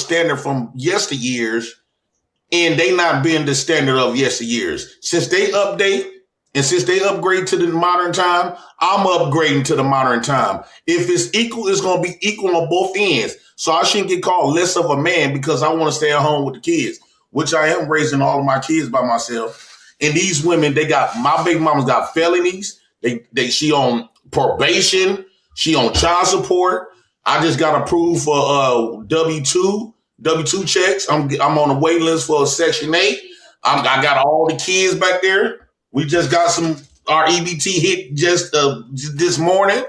standard from yesteryears, and they not being the standard of yesteryears. Since they update and since they upgrade to the modern time, I'm upgrading to the modern time. If it's equal, it's going to be equal on both ends. So I shouldn't get called less of a man because I want to stay at home with the kids, which I am raising all of my kids by myself. And these women, they got my baby mama's got felonies. She on probation. She on child support. I just got approved for W2 checks. I'm on the wait list for Section 8. I got all the kids back there. We just got our EBT hit just this morning.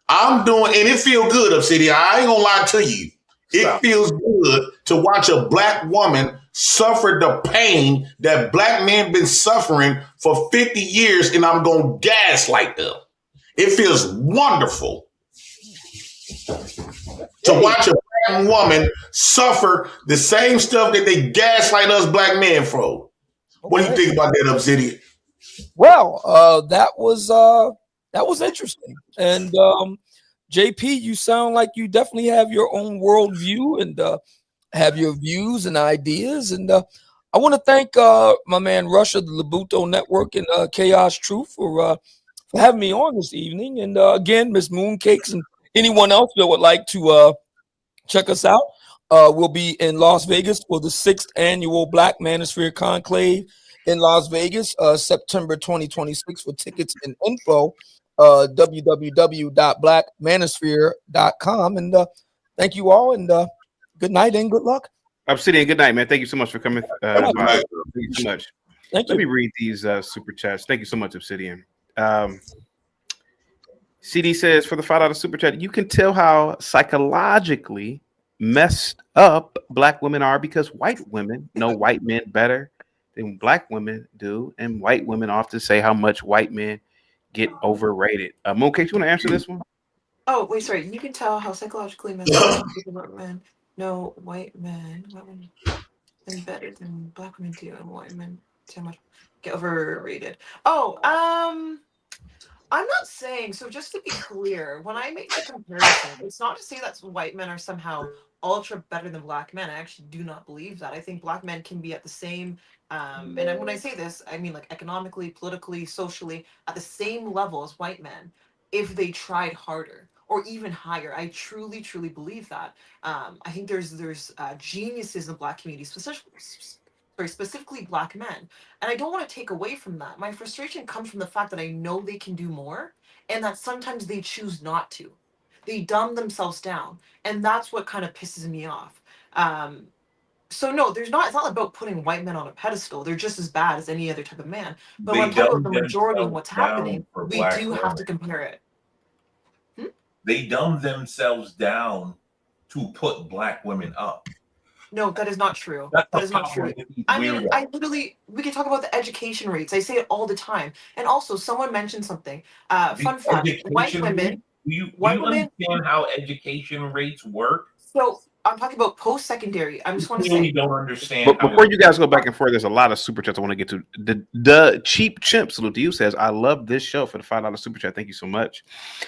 I'm doing, and it feels good, Obsidian. I ain't gonna lie to you. It feels good to watch a black woman suffer the pain that black men been suffering for 50 years, and I'm gonna gaslight them. It feels wonderful to watch a black woman suffer the same stuff that they gaslight us black men for. What do you think about that, Obsidian? Well, that was interesting. And JP, you sound like you definitely have your own worldview and have your views and ideas. And I want to thank my man Rush of the Labuto Network and Chaos Truth for having me on this evening. And again, Miss Mooncakes and anyone else that would like to check us out, we'll be in Las Vegas for the 6th annual Black Manosphere Conclave in Las Vegas, September 2026. For tickets and info, www.blackmanosphere.com. And thank you all, and good night and good luck. Obsidian, good night, man. Thank you so much for coming. Thank you so much. Thank you. Let me read these super chats. Thank you so much, Obsidian. CD says, for the $5 super chat, you can tell how psychologically messed up black women are because white women know white men better than black women do, and white women often say how much white men get overrated. Mooncake, you want to answer this one? Oh, wait, sorry. You can tell how psychologically messed up black men know white men and better than black women do, and white men so much get overrated. Oh, I'm not saying, so just to be clear, when I make the comparison, it's not to say that white men are somehow ultra better than black men. I actually do not believe that. I think black men can be at the same, and when I say this, I mean like economically, politically, socially, at the same level as white men, if they tried harder or even higher. I truly, truly believe that. I think there's geniuses in the black community, specifically black men. And I don't want to take away from that. My frustration comes from the fact that I know they can do more and that sometimes they choose not to. They dumb themselves down. And that's what kind of pisses me off. So no, it's not about putting white men on a pedestal. They're just as bad as any other type of man. But when I'm talking about the majority and what's happening, we do have to compare it. They dumb themselves down to put black women up. No, that is not true. That is not true. I mean, we can talk about the education rates. I say it all the time. And also, someone mentioned something. Fun fact, white women. Do you understand how education rates work? So I'm talking about post-secondary. I just want to say. You don't understand. But before you guys go back and forth, there's a lot of super chats I want to get to. The Cheap Chimp, salute to you, says, I love this show for the $5 super chat. Thank you so much.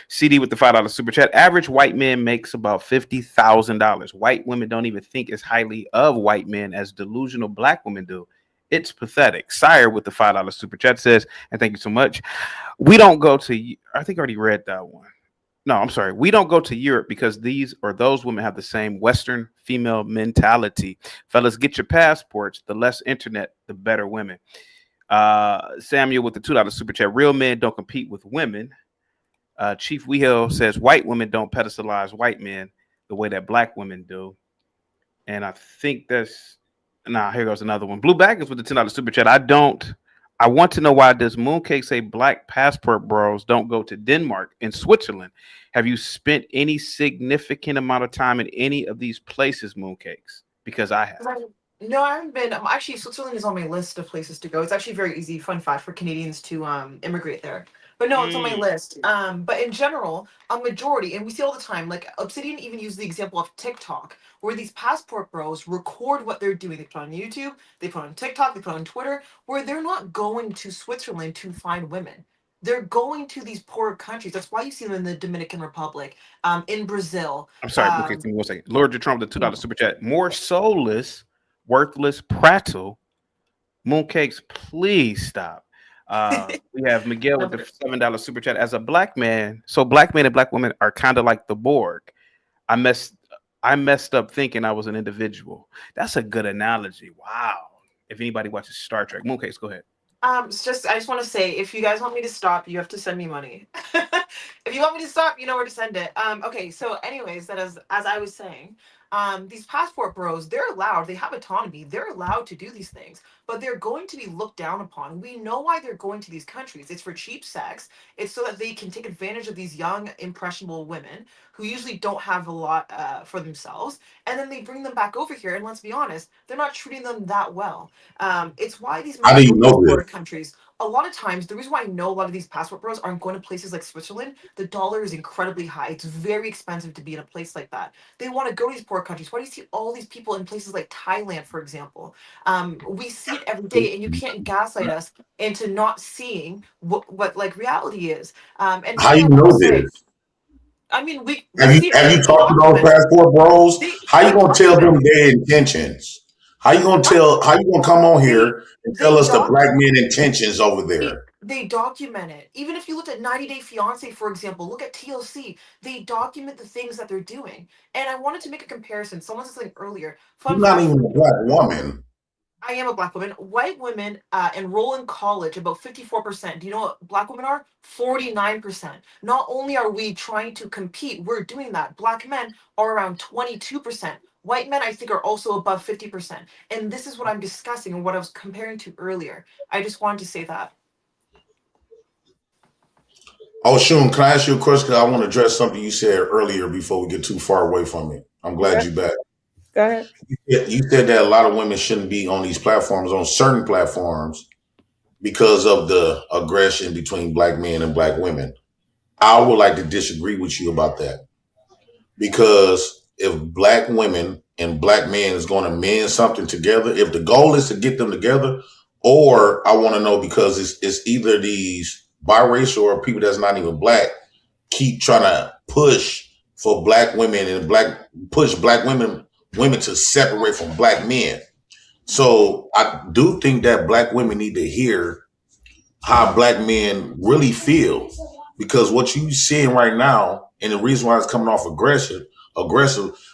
CD with the $5 super chat. Average white man makes about $50,000. White women don't even think as highly of white men as delusional black women do. It's pathetic. Sire with the $5 super chat says, and thank you so much. We don't go to, I think I already read that one. No, I'm sorry. We don't go to Europe because these or those women have the same Western female mentality. Fellas, get your passports. The less internet, the better women. Samuel with the $2 super chat. Real men don't compete with women. Chief Wehill says white women don't pedestalize white men the way that black women do. And I think that's here goes another one. Blue Baggins with the $10 super chat. I want to know why does Mooncake say black passport bros don't go to Denmark and Switzerland? Have you spent any significant amount of time in any of these places, Mooncakes? Because I have. No, I haven't been. Actually, Switzerland is on my list of places to go. It's actually very easy, fun fact, for Canadians to immigrate there. But no, it's on my list. But in general, a majority, and we see all the time, like Obsidian even used the example of TikTok, where these passport bros record what they're doing. They put on YouTube, they put on TikTok, they put on Twitter, where they're not going to Switzerland to find women. They're going to these poor countries. That's why you see them in the Dominican Republic, in Brazil. I'm sorry. Okay, give me 1 second. Lord Trump, the $2 super chat. More soulless, worthless prattle. Mooncakes, please stop. We have Miguel with the $7 super chat. As a black man, so black men and black women are kind of like the Borg. I messed up thinking I was an individual. That's a good analogy. Wow. If anybody watches Star Trek, Mooncakes, go ahead. It's just I just want to say, if you guys want me to stop, you have to send me money. If you want me to stop, you know where to send it. Okay, so anyways, that as I was saying, these passport bros, they're allowed, they have autonomy, they're allowed to do these things, but they're going to be looked down upon. We know why they're going to these countries. It's for cheap sex. It's so that they can take advantage of these young, impressionable women who usually don't have a lot for themselves, and then they bring them back over here. And let's be honest, they're not treating them that well. It's why these How men do go you to these know border this? countries. A lot of times, the reason why I know a lot of these passport bros aren't going to places like Switzerland, the dollar is incredibly high. It's very expensive to be in a place like that. They want to go to these poor countries. Why do you see all these people in places like Thailand, for example? We see it every day, and you can't gaslight us into not seeing what like reality is. And How something I you want to know say. this? I mean, we see it Have every you day. They talked to those document it. passport bros? How you They gonna tell document them it. their intentions? How you gonna What? tell? How you gonna come on They here and tell they us the black document. men intentions over there? They document it. Even if you looked at 90 Day Fiance, for example, look at TLC. They document the things that they're doing. And I wanted to make a comparison. Someone said something earlier. You're Fun not fact even for a me. black woman. I am a black woman. White women enroll in college about 54%. Do you know what black women are? 49%. Not only are we trying to compete, we're doing that. Black men are around 22%. White men, I think, are also above 50%. And this is what I'm discussing and what I was comparing to earlier. I just wanted to say that. Oh, Shun, can I ask you a question? 'Cause I want to address something you said earlier before we get too far away from it. I'm glad Okay, you back. go ahead. You said that a lot of women shouldn't be on these platforms, on certain platforms, because of the aggression between black men and black women. I would like to disagree with you about that, because if black women and black men is going to mend something together, if the goal is to get them together, or I want to know, because it's either these biracial or people that's not even black keep trying to push for black women and push black women to separate from black men. So I do think that black women need to hear how black men really feel, because what you seeing right now, and the reason why it's coming off aggressive,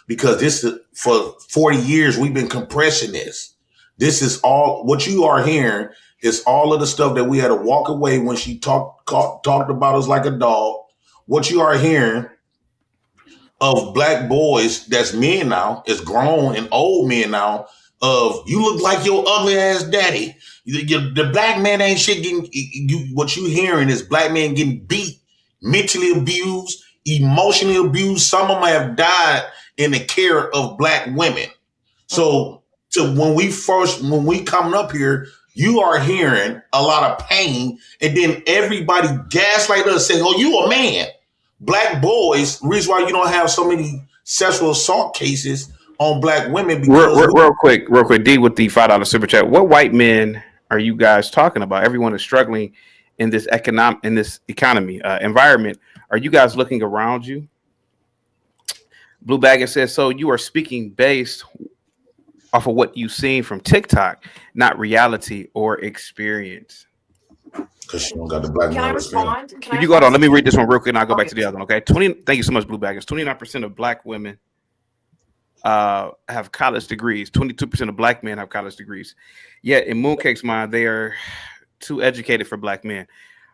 because this is, for 40 years we've been compressing this. This is all what you are hearing, is all of the stuff that we had to walk away when she talked about us like a dog. What you are hearing of black boys that's men now, is grown and old men now, of you look like your ugly ass daddy. The black man ain't shit getting what you hearing is black men getting beat, mentally abused, emotionally abused. Some of them have died in the care of black women. So when we coming up here, you are hearing a lot of pain, and then everybody gaslight us saying, "Oh, you a man." Black boys, the reason why you don't have so many sexual assault cases on black women, because Real quick, D with the $5 super chat. What white men are you guys talking about? Everyone is struggling in this economy environment. Are you guys looking around you? Blue Baggins says, so you are speaking based off of what you've seen from TikTok, not reality or experience. because she don't got the black Can I male experience. respond? Can I You got respond on. to Let me read something? this one real quick, and I'll go back Okay. to the other one. Okay, Thank you so much, Blue Baggins. 29% of black women have college degrees. 22% of black men have college degrees. Yet in Mooncake's mind, they are too educated for black men.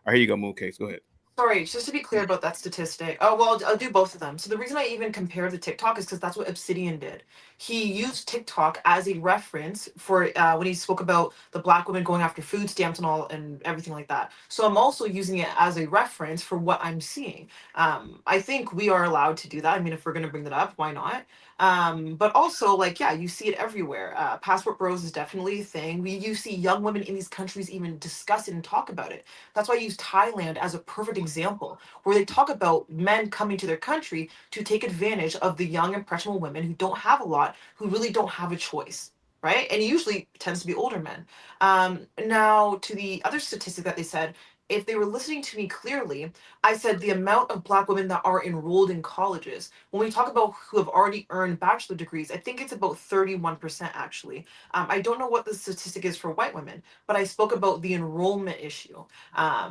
All right, here you go, Mooncakes. Go ahead. Sorry, just to be clear about that statistic. Oh, well, I'll do both of them. So the reason I even compare the TikTok is because that's what Obsidian did. He used TikTok as a reference for when he spoke about the black women going after food stamps and all and everything like that. So I'm also using it as a reference for what I'm seeing. I think we are allowed to do that. I mean, if we're going to bring that up, why not? But also, like, yeah, you see it everywhere. Passport bros is definitely a thing. You see young women in these countries even discuss it and talk about it. That's why I use Thailand as a perfect example, where they talk about men coming to their country to take advantage of the young, impressionable women who don't have a lot, who really don't have a choice, right? And it usually tends to be older men. Now, to the other statistic that they said, if they were listening to me clearly, I said the amount of Black women that are enrolled in colleges. When we talk about who have already earned bachelor degrees, I think it's about 31% actually. I don't know what the statistic is for white women, but I spoke about the enrollment issue.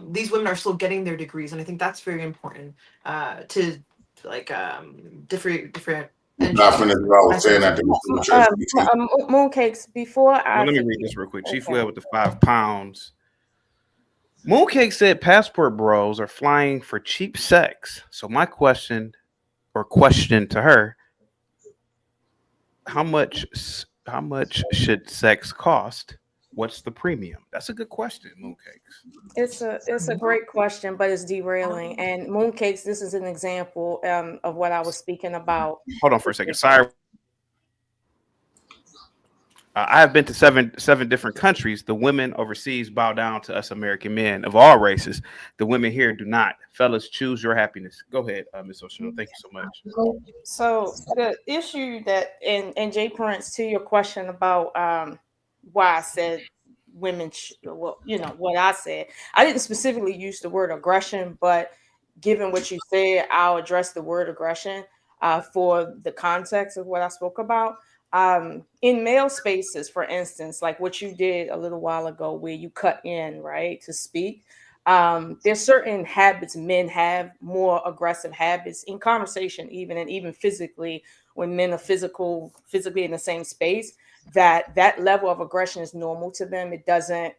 These women are still getting their degrees, and I think that's very important to like different Not finna I was saying that to Mooncakes, before I Well, let me read this real quick. Chief Whale with the £5. Mooncake said passport bros are flying for cheap sex. So my question to her, how much should sex cost? What's the premium? That's a good question, Mooncakes. It's a great question, but it's derailing. And Mooncakes, this is an example of what I was speaking about. Hold on for a second. Sorry. I have been to seven different countries. The women overseas bow down to us American men of all races. The women here do not. Fellas, choose your happiness. Go ahead, Ms. Oshun. Thank you so much. So the issue that, and Jay Prince, to your question about why I said women, well, you know, what I said, I didn't specifically use the word aggression, but given what you said, I'll address the word aggression for the context of what I spoke about. In male spaces, for instance, like what you did a little while ago, where you cut in, right, to speak. There's certain habits men have, more aggressive habits in conversation, even physically, when men are physically in the same space, that level of aggression is normal to them. It doesn't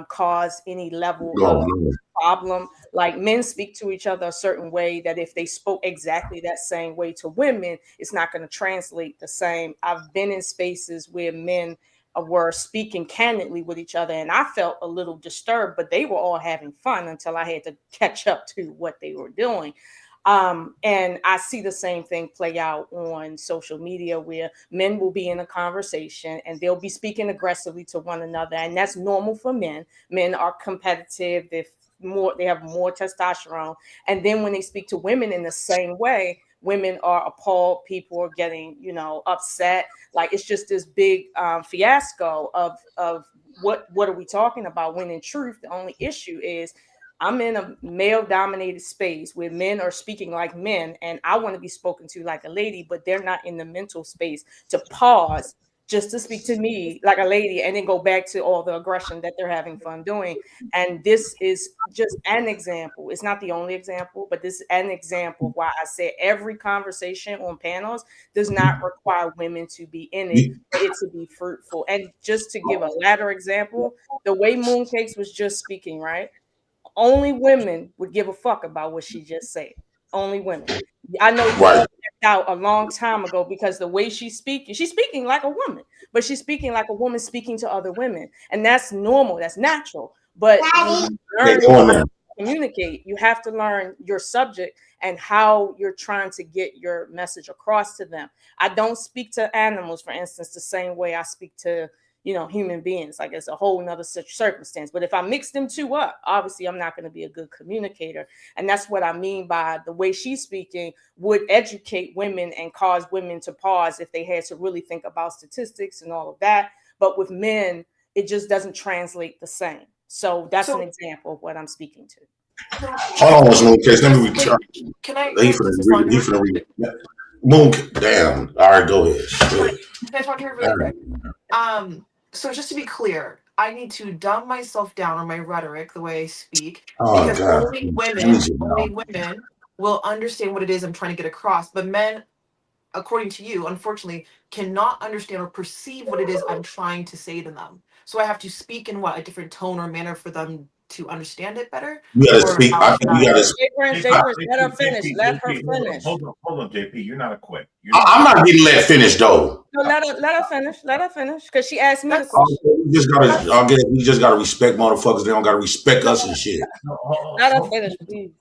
cause any level of problem. Like, men speak to each other a certain way that if they spoke exactly that same way to women, it's not going to translate the same. I've been in spaces where men were speaking candidly with each other, and I felt a little disturbed, but they were all having fun until I had to catch up to what they were doing. And I see the same thing play out on social media, where men will be in a conversation and they'll be speaking aggressively to one another, and that's normal for men. Men are competitive. They have more testosterone, and then when they speak to women in the same way, women are appalled. People are getting, upset. Like, it's just this big fiasco of what are we talking about, when in truth the only issue is I'm in a male dominated space where men are speaking like men, and I want to be spoken to like a lady, but they're not in the mental space to pause just to speak to me like a lady and then go back to all the aggression that they're having fun doing. And this is just an example. It's not the only example, but this is an example of why I say every conversation on panels does not require women to be in it for it to be fruitful. And just to give a latter example, the way Mooncakes was just speaking, right? Only women would give a fuck about what she just said. Only women. I know you all checked out a long time ago, because the way she's speaking like a woman, but she's speaking like a woman speaking to other women. And that's normal. That's natural. But when you learn to communicate, you have to learn your subject and how you're trying to get your message across to them. I don't speak to animals, for instance, the same way I speak to human beings. Like, it's a whole nother circumstance. But if I mix them two up, obviously I'm not going to be a good communicator. And that's what I mean by the way she's speaking would educate women and cause women to pause if they had to really think about statistics and all of that. But with men, it just doesn't translate the same. So that's an example of what I'm speaking to. Hold on, let me return. Can I read. Moon, damn. All right, go ahead. Can I talk to her really quick? So just to be clear, I need to dumb myself down on my rhetoric, the way I speak, because only women will understand what it is I'm trying to get across. But men, according to you, unfortunately, cannot understand or perceive what it is I'm trying to say to them. So I have to speak in a different tone or manner for them to understand it better. You gotta speak. I think you gotta. Let her finish. Let her finish. Hold on, JP. You're not a quick. I'm not getting let finish though. No, let her finish. Let her finish, because she asked me the question. We just gotta respect motherfuckers. They don't gotta respect us and shit. Let her finish, please.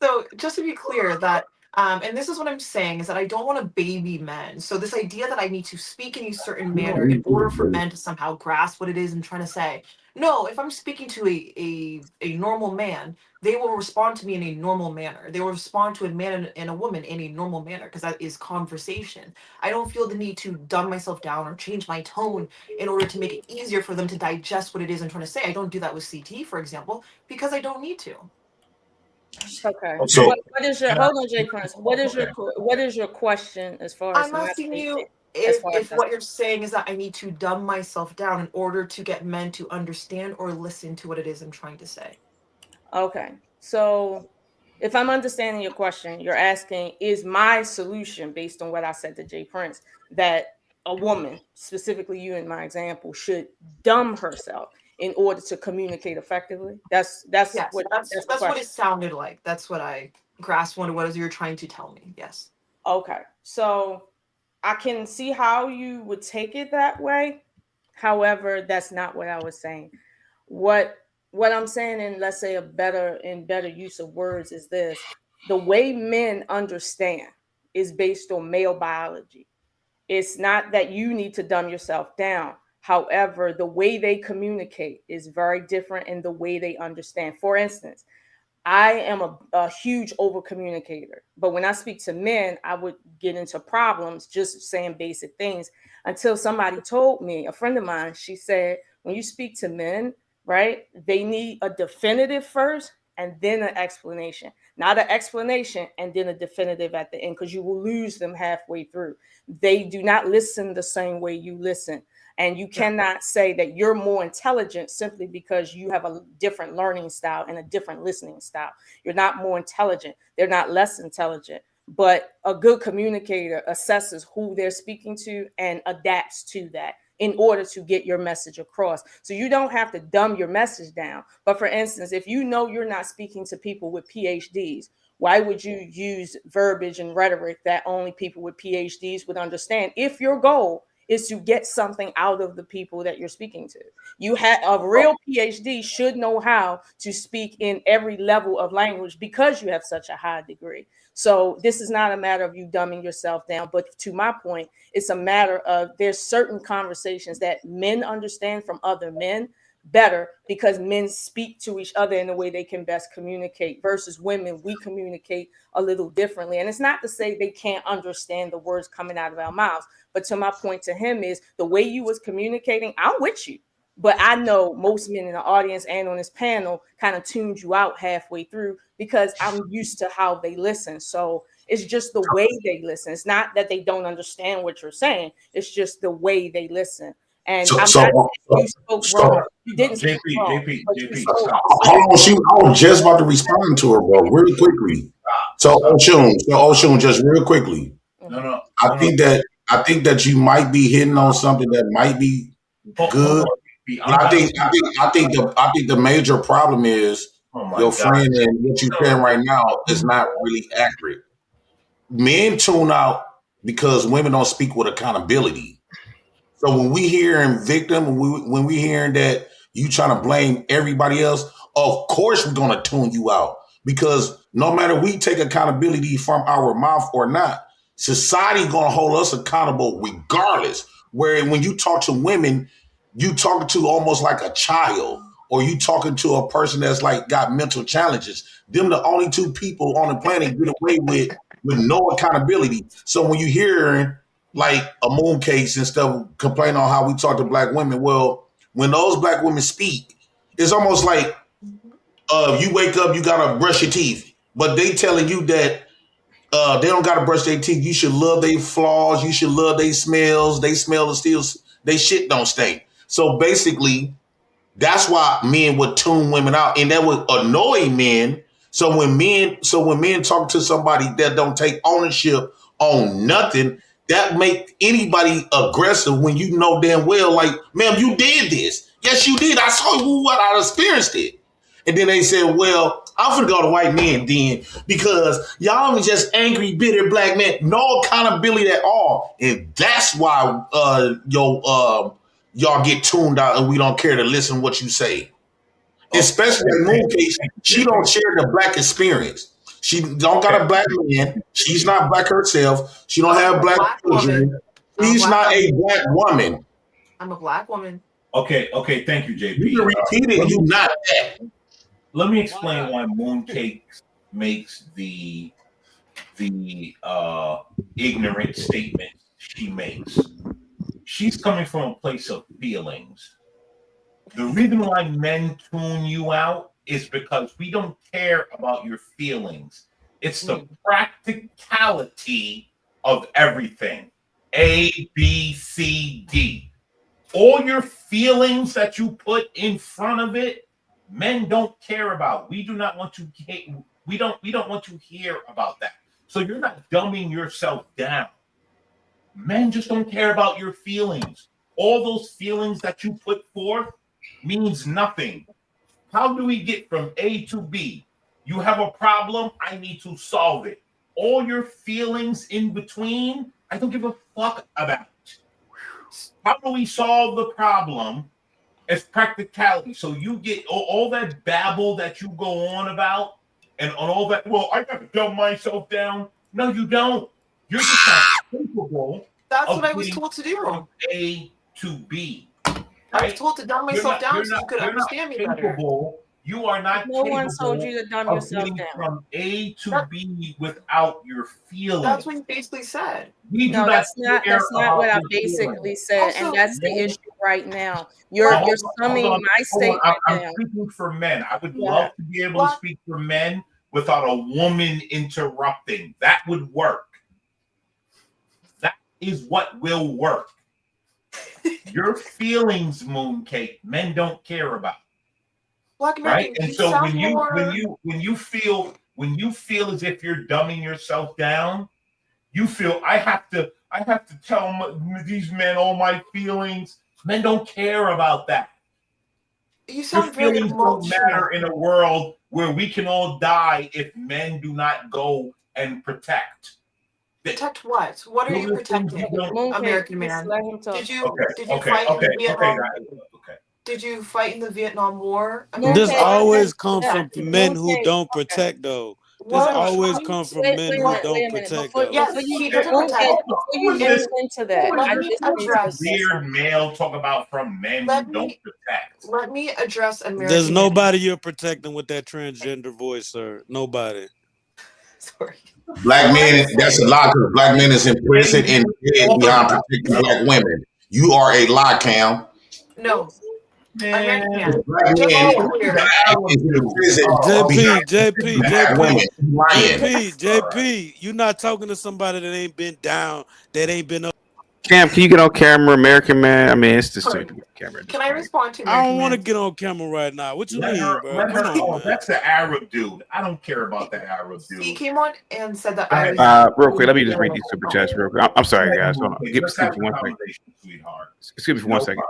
So just to be clear, that And this is what I'm saying is that I don't want to baby men. So this idea that I need to speak in a certain manner in order for men to somehow grasp what it is I'm trying to say. No, if I'm speaking to a normal man, they will respond to me in a normal manner. They will respond to a man and a woman in a normal manner because that is conversation. I don't feel the need to dumb myself down or change my tone in order to make it easier for them to digest what it is I'm trying to say. I don't do that with CT, for example, because I don't need to. Okay. So What is your hold on, Jay Prince? What is your question as far as I'm my asking you statement? As if far as if that? what you're saying is that I need to dumb myself down in order to get men to understand or listen to what it is I'm trying to say. Okay. So if I'm understanding your question, you're asking, is my solution based on what I said to Jay Prince that a woman, specifically you in my example, should dumb herself in order to communicate effectively? That's Yes, what that's the that's what question. it sounded like. That's what I grasped what it was you're trying to tell me. Yes. Okay. So I can see how you would take it that way. However, that's not what I was saying. What what I'm saying in, let's say, a better use of words is this: the way men understand is based on male biology. It's not that you need to dumb yourself down. However, the way they communicate is very different in the way they understand. For instance, I am a huge over communicator, but when I speak to men, I would get into problems just saying basic things until somebody told me, a friend of mine, she said, when you speak to men, right, they need a definitive first and then an explanation, not an explanation and then a definitive at the end, because you will lose them halfway through. They do not listen the same way you listen. And you cannot say that you're more intelligent simply because you have a different learning style and a different listening style. You're not more intelligent. They're not less intelligent. But a good communicator assesses who they're speaking to and adapts to that in order to get your message across. So you don't have to dumb your message down. But for instance, if you know you're not speaking to people with PhDs, why would you use verbiage and rhetoric that only people with PhDs would understand if your goal is to get something out of the people that you're speaking to? You have a real PhD should know how to speak in every level of language because you have such a high degree. So this is not a matter of you dumbing yourself down, but to my point, it's a matter of there's certain conversations that men understand from other men better because men speak to each other in the way they can best communicate versus women, we communicate a little differently. And it's not to say they can't understand the words coming out of our mouths, but to my point to him is the way you was communicating, I'm with you. But I know most men in the audience and on this panel kind of tuned you out halfway through because I'm used to how they listen. So it's just the way they listen. It's not that they don't understand what you're saying. It's just the way they listen. And so I'm so not saying you spoke so wrong. You didn't speak wrong, but you JP, spoke. stop. hold on, shoot. I was just about to respond to her, bro, real quickly. So Oshun, just real quickly. No, I think that you might be hitting on something that might be hold good. on, JP. But I think the major problem is Oh my your God. friend and what you're saying right now is not really accurate. Men tune out because women don't speak with accountability. So when we hearing victim, when we hearing that you trying to blame everybody else, of course we're gonna tune you out because no matter we take accountability from our mouth or not, society gonna hold us accountable regardless. Where when you talk to women, you talking to almost like a child, or you talking to a person that's like got mental challenges. Them the only two people on the planet get away with no accountability. So when you hear like a moon case and stuff complain on how we talk to black women. Well, when those black women speak, it's almost like you wake up, you gotta brush your teeth, but they telling you that they don't gotta brush their teeth. You should love their flaws. You should love their smells. They smell and still they shit don't stink. So basically, that's why men would tune women out, and that would annoy men. So when men talk to somebody that don't take ownership on nothing, that make anybody aggressive when you know damn well, like, ma'am, you did this. Yes, you did. I saw you what I experienced it. And then they said, well, I'm gonna go to white men then because y'all are just angry, bitter black men. No accountability at all. And that's why y'all get tuned out and we don't care to listen to what you say. Especially in Moon case, she don't share the black experience. She don't got a black man. She's not black herself. She don't have black children. She's not a black woman. I'm a black woman. Okay, thank you, JP. You can repeat it. You not that. Let me explain why Mooncake makes the ignorant statement she makes. She's coming from a place of feelings. The reason why men tune you out is because we don't care about your feelings. It's the practicality of everything. A, B, C, D. All your feelings that you put in front of it, men don't care about. We do not want to we don't want to hear about that. So you're not dumbing yourself down. Men just don't care about your feelings. All those feelings that you put forth means nothing. How do we get from A to B? You have a problem, I need to solve it. All your feelings in between, I don't give a fuck about. How do we solve the problem? It's practicality. So you get all that babble that you go on about and on all that. Well, I got to dumb myself down. No, you don't. You're just not capable. That's what I was told to do. From A to B. Right? I was told to dumb myself down so you could understand me better. You are not No one told you to dumb yourself down. From A to B without your feelings. That's what you basically said. No, that's not what I basically said, and that's the issue right now. You're summing my statement down. I'm speaking for men. I would love to be able to speak for men without a woman interrupting. That would work. That is what will work. Your feelings, Mooncake, men don't care about. Right? And so when you feel as if you're dumbing yourself down, you feel I have to tell these men all my feelings. Men don't care about that. You sound Your very feelings don't matter in a world where we can all die if men do not go and protect. Protect what? What are you protecting, American man? Did you fight in the Vietnam? Did you fight in the Vietnam War? This always comes from men who don't protect, though. This always comes from men who don't protect. Yes, he doesn't protect. You get into that. Let me address. Weird male talk about from men who don't protect. Let me address American. There's nobody you're protecting with that transgender voice, sir. Nobody. Sorry. Black men, that's a lie because black men is in prison and dead beyond protecting black women. You are a lie, Cam. No. JP, you're not talking to somebody that ain't been down, that ain't been up. Cam, can you get on camera, American man? I mean, it's just camera. Can I respond to? I don't want to get on camera right now. What you mean, bro? Come on, that's the Arab dude. I don't care about the Arab dude. He came on and said that. Real quick, let me just read these super chats real quick. I'm sorry, guys. Excuse me for 1 second. Excuse me for 1 second.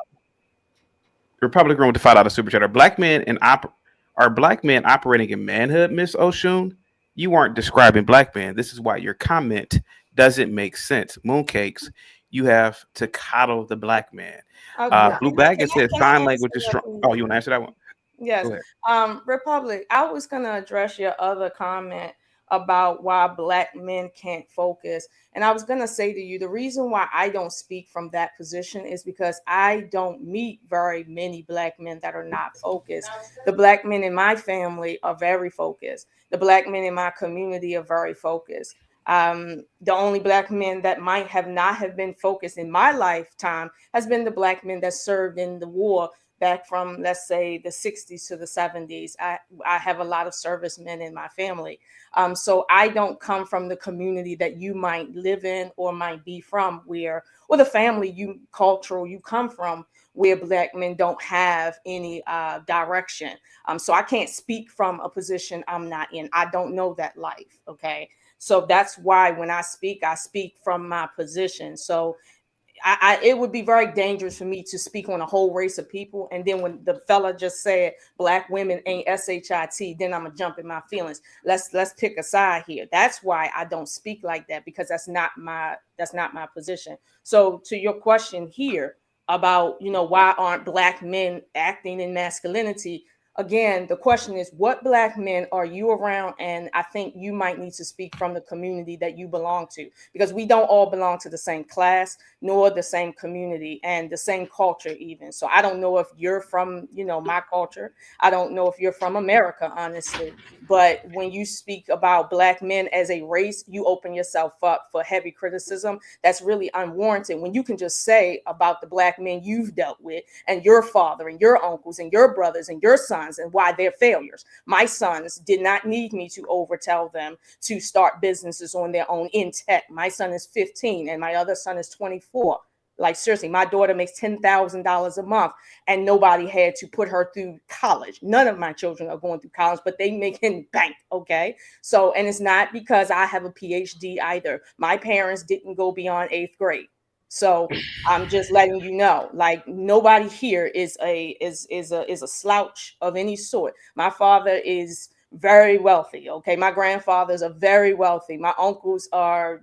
Republic Room with the $5 super chat. Are black men operating in manhood, Miss Oshun? You aren't describing black men. This is why your comment doesn't make sense. Mooncakes, you have to coddle the black man. Blue Bag says sign language is strong. Oh, you want to answer that one? Yes. Republic, I was going to address your other comment about why black men can't focus. And I was going to say to you, the reason why I don't speak from that position is because I don't meet very many black men that are not focused. The black men in my family are very focused. The black men in my community are very focused. The only black men that might have not have been focused in my lifetime has been the black men that served in the war back from, let's say, the 60s to the 70s. I have a lot of servicemen in my family. So I don't come from the community that you might live in or might be from, or the family cultural you come from, where black men don't have any direction. So I can't speak from a position I'm not in. I don't know that life. Okay. So that's why when I speak from my position. So it would be very dangerous for me to speak on a whole race of people. And then when the fella just said black women ain't SHIT, then I'm gonna jump in my feelings. Let's pick a side here. That's why I don't speak like that, because that's not my position. So to your question here about, why aren't black men acting in masculinity? again, the question is, what Black men are you around? And I think you might need to speak from the community that you belong to, because we don't all belong to the same class, nor the same community and the same culture even. So I don't know if you're from, my culture. I don't know if you're from America, honestly. But when you speak about Black men as a race, you open yourself up for heavy criticism that's really unwarranted, when you can just say about the Black men you've dealt with and your father and your uncles and your brothers and your sons and why they're failures. My sons did not need me to overtell them to start businesses on their own in tech. My son is 15 and my other son is 24. Like, seriously, my daughter makes $10,000 a month and nobody had to put her through college. None of my children are going through college, but they making bank. Okay. So, and it's not because I have a PhD either. My parents didn't go beyond 8th grade. So I'm just letting you know, like, nobody here is a slouch of any sort. My father is very wealthy. Okay. My grandfathers are very wealthy. My uncles are,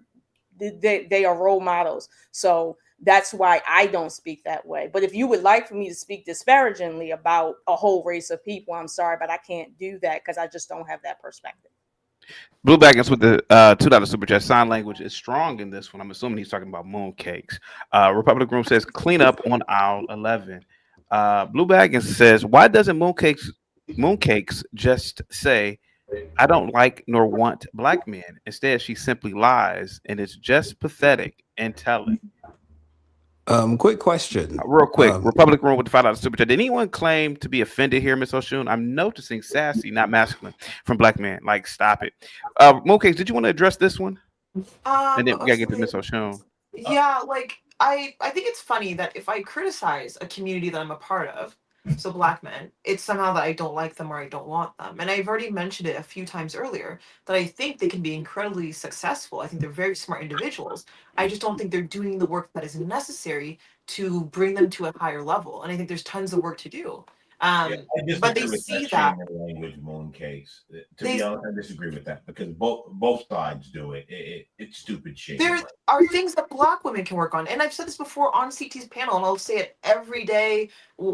they are role models. So that's why I don't speak that way. But if you would like for me to speak disparagingly about a whole race of people, I'm sorry, but I can't do that because I just don't have that perspective. Blue Baggins with the $2 super chat. Sign language is strong in this one. I'm assuming he's talking about mooncakes. Republic Room says clean up on aisle 11. Blue Baggins says, why doesn't mooncakes just say, I don't like nor want Black men? Instead, she simply lies, and it's just pathetic and telling. Quick question. Real quick, Republic Room with the $5 super chat. Did anyone claim to be offended here, Miss Oshun? I'm noticing sassy, not masculine, from Black men. Like, stop it. Mooncakes, did you want to address this one? And then we gotta get to Miss Oshun. Yeah, like I think it's funny that if I criticize a community that I'm a part of, so Black men, it's somehow that I don't like them or I don't want them. And I've already mentioned it a few times earlier that I think they can be incredibly successful. I think they're very smart individuals. I just don't think they're doing the work that is necessary to bring them to a higher level. And I think there's tons of work to do. But they see that language mooncakes. To be honest, I disagree with that because both sides do it. It's stupid shit. There are things that Black women can work on, and I've said this before on CT's panel, and I'll say it every day.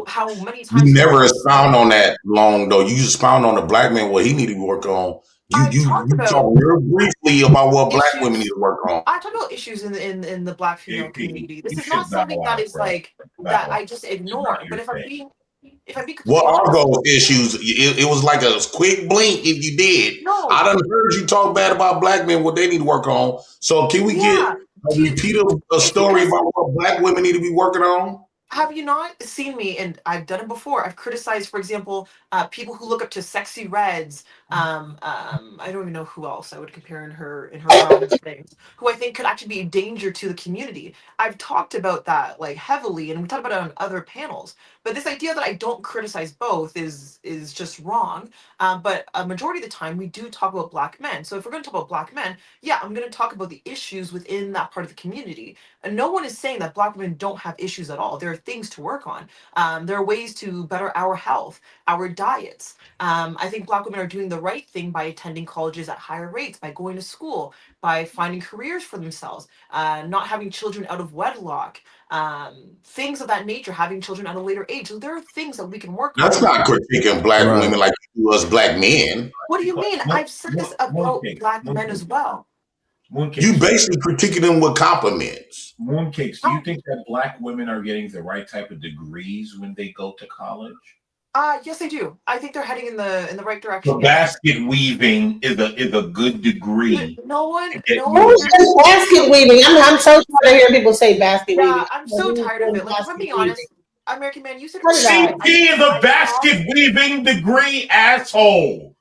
How many times you never expound on that long though? You just expound on the Black man what he need to work on. You talk real briefly about what Black women need to work on. I talk about issues in the Black female community. This is not something that is like that I just ignore. But if I'm being what are those issues? It was like a quick blink if you did. No. I done heard you talk bad about Black men, what they need to work on. So can we get a repeat of a story about what Black women need to be working on? Have you not seen me? And I've done it before. I've criticized, for example, people who look up to Sexy Reds. I don't even know who else I would compare in her realm of things, who I think could actually be a danger to the community. I've talked about that like heavily, and we talked about it on other panels. But this idea that I don't criticize both is just wrong. But a majority of the time, we do talk about Black men. So if we're going to talk about Black men, yeah, I'm going to talk about the issues within that part of the community. And no one is saying that Black women don't have issues at all. There are things to work on. There are ways to better our health, our diets. I think Black women are doing the right thing by attending colleges at higher rates, by going to school, by finding careers for themselves, not having children out of wedlock, things of that nature, having children at a later age. So there are things that we can work on. That's not critiquing Black women like you do us Black men. What do you mean? I've said this about Black men as well. Mooncakes. You basically critiquing them with compliments. Mooncakes, do you think that Black women are getting the right type of degrees when they go to college? Yes, I do. I think they're heading in the right direction. So basket weaving is a good degree. No one. Basket weaving. I'm so tired of hearing people say basket weaving. Yeah, I'm so tired of it. Like, if I'm being honest, American Man, you said CP is a basket weaving degree, asshole.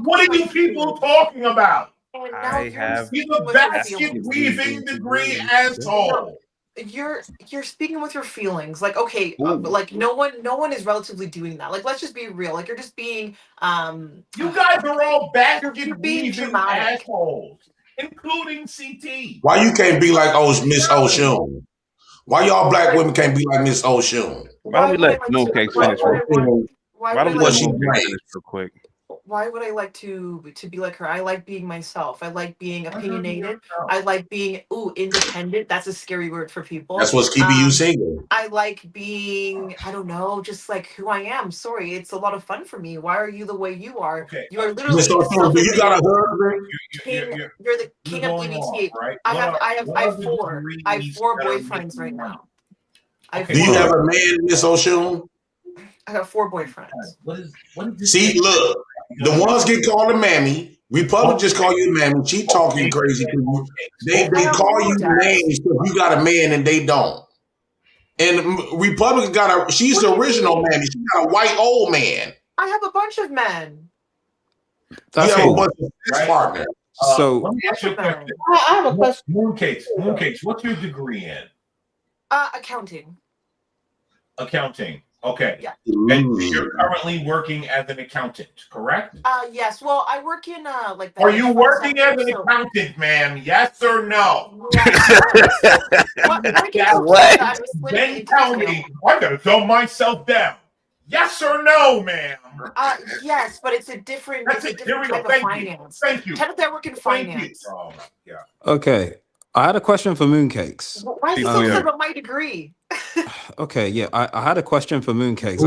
What are you people talking about? He's a basket weaving degree, asshole. You're speaking with your feelings. Like, okay, like no one is relatively doing that. Like, let's just be real. Like, you're just being you guys are all basket weaving assholes, including CT. Why you can't be like Miss Oshun? Why y'all Black women can't be like Miss Oshun? Why don't we let Mooncakes finish real quick? Why don't we let Mooncakes finish real quick? why would I like to be like her? I like being myself. I like being opinionated. I like being independent. That's a scary word for people. That's what's keeping you single. I like being, I don't know, just like who I am. Sorry, it's a lot of fun for me. Why are you the way you are? Okay. You are literally Miss O'Toole, do you got a husband? You're the king of DBT. Right? I have four boyfriends right now. Do you have a man, Miss O'Toole? I have 4 boyfriends. What is this? See, look, the ones get called a mammy. Republicans call you a mammy. She talking crazy to you. They call you names because you got a man and they don't. And Republicans got she's the original mammy. She got a white old man. I have a bunch of men. That's you have cool. a bunch of partners. So let me ask you a question. I have a question. Mooncakes, what's your degree in? Accounting. Accounting. Okay. Yeah. And you're currently working as an accountant, correct? Yes. Well, I work in like. Are you working as an accountant, ma'am? Yes or no? What? Then tell me. I gotta dumb myself down. Yes or no, ma'am? Yes, but it's a different. That's it's a different type of finance. Thank you. Technically, I work in finance. Oh, yeah. okay, I had a question for Mooncakes. Why is he so upset about my degree? Okay, yeah, I had a question for Mooncakes.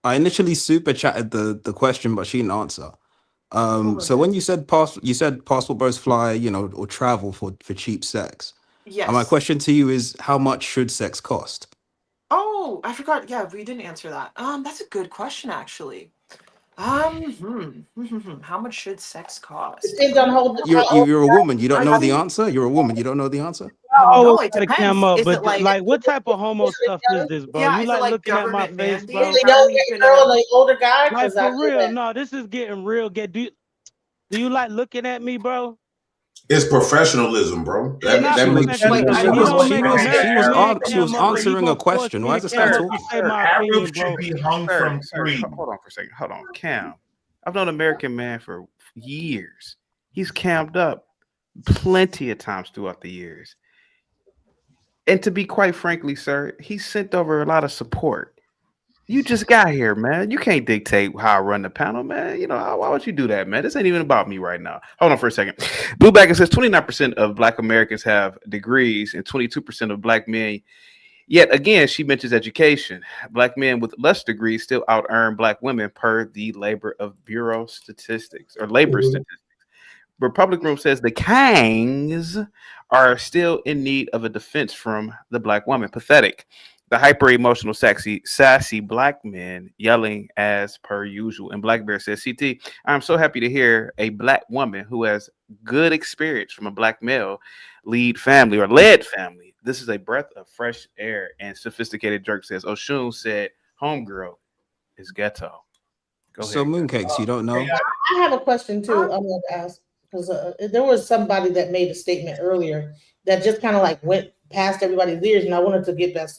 I initially super chatted the question, but she didn't answer. So when you said passport bros fly, or travel for cheap sex. Yes. And my question to you is, how much should sex cost? Oh, I forgot. Yeah, we didn't answer that. That's a good question, actually. How much should sex cost? You're a woman. You don't know the answer. You're a woman. You don't know the answer. Oh, it came up, but like, what type of homo stuff is this, bro? Yeah, you like looking at my face, bro? Like older guy? Like for real? No, this is getting real. Do you like looking at me, bro? It's professionalism, bro. That makes she was answering a question. Why is this guy talking? Arabs should be hung from three. Hold on for a second. Hold on, Cam. I've known an American man for years. He's cammed up plenty of times throughout the years. And to be quite frankly, sir, he sent over a lot of support. You just got here, man. You can't dictate how I run the panel, man. Why would you do that, man? This ain't even about me right now. Hold on for a second. Bluebacker says 29% of Black Americans have degrees and 22% of Black men. Yet again, she mentions education. Black men with less degrees still out-earn Black women per the Labor Statistics. Republic Room says the Kangs are still in need of a defense from the Black woman. Pathetic. The hyper-emotional, sassy Black men yelling as per usual. And Black Bear says, CT, I'm so happy to hear a Black woman who has good experience from a Black male led family. This is a breath of fresh air. And Sophisticated Jerk says, Oshun said, homegirl is ghetto. Go ahead. So Mooncakes, you don't know? I have a question too. I'm going to ask because there was somebody that made a statement earlier that just kind of like went past everybody's ears, and I wanted to get that.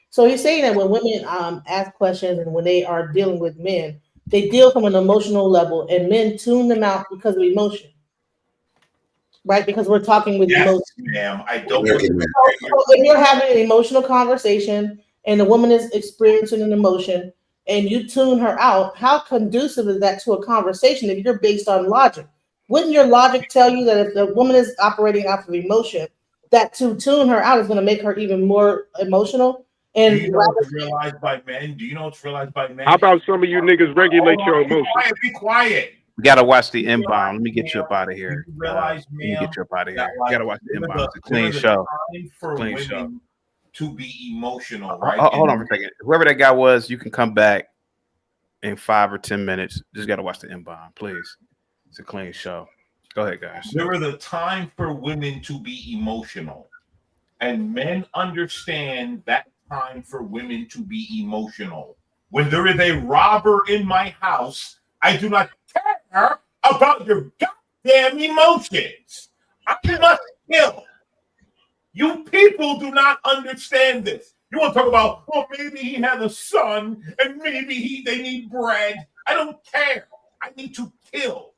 So he's saying that when women ask questions and when they are dealing with men, they deal from an emotional level, and men tune them out because of emotion, right? Because we're talking with emotion. Ma'am, I don't. So if you're having an emotional conversation and the woman is experiencing an emotion, and you tune her out, how conducive is that to a conversation if you're based on logic? Wouldn't your logic tell you that if the woman is operating off of emotion, that to tune her out is going to make her even more emotional? And do you know what's realized by men? How about some of you niggas regulate your emotions? Be quiet. We gotta watch the inbound. Let me get you up out of here. Realize, let me get you up out of here. Like, You gotta watch the inbound. It's a clean show. Clean show. To be emotional, right? Hold on for a second. Whoever that guy was, you can come back in 5 or 10 minutes. Just gotta watch the inbound, please. It's a clean show. Go ahead, guys. There is a time for women to be emotional, and men understand that time for women to be emotional. When there is a robber in my house, I do not care about your goddamn emotions. I must kill. You people do not understand this. You want to talk about, well, maybe he has a son and maybe they need bread. I don't care. I need to kill.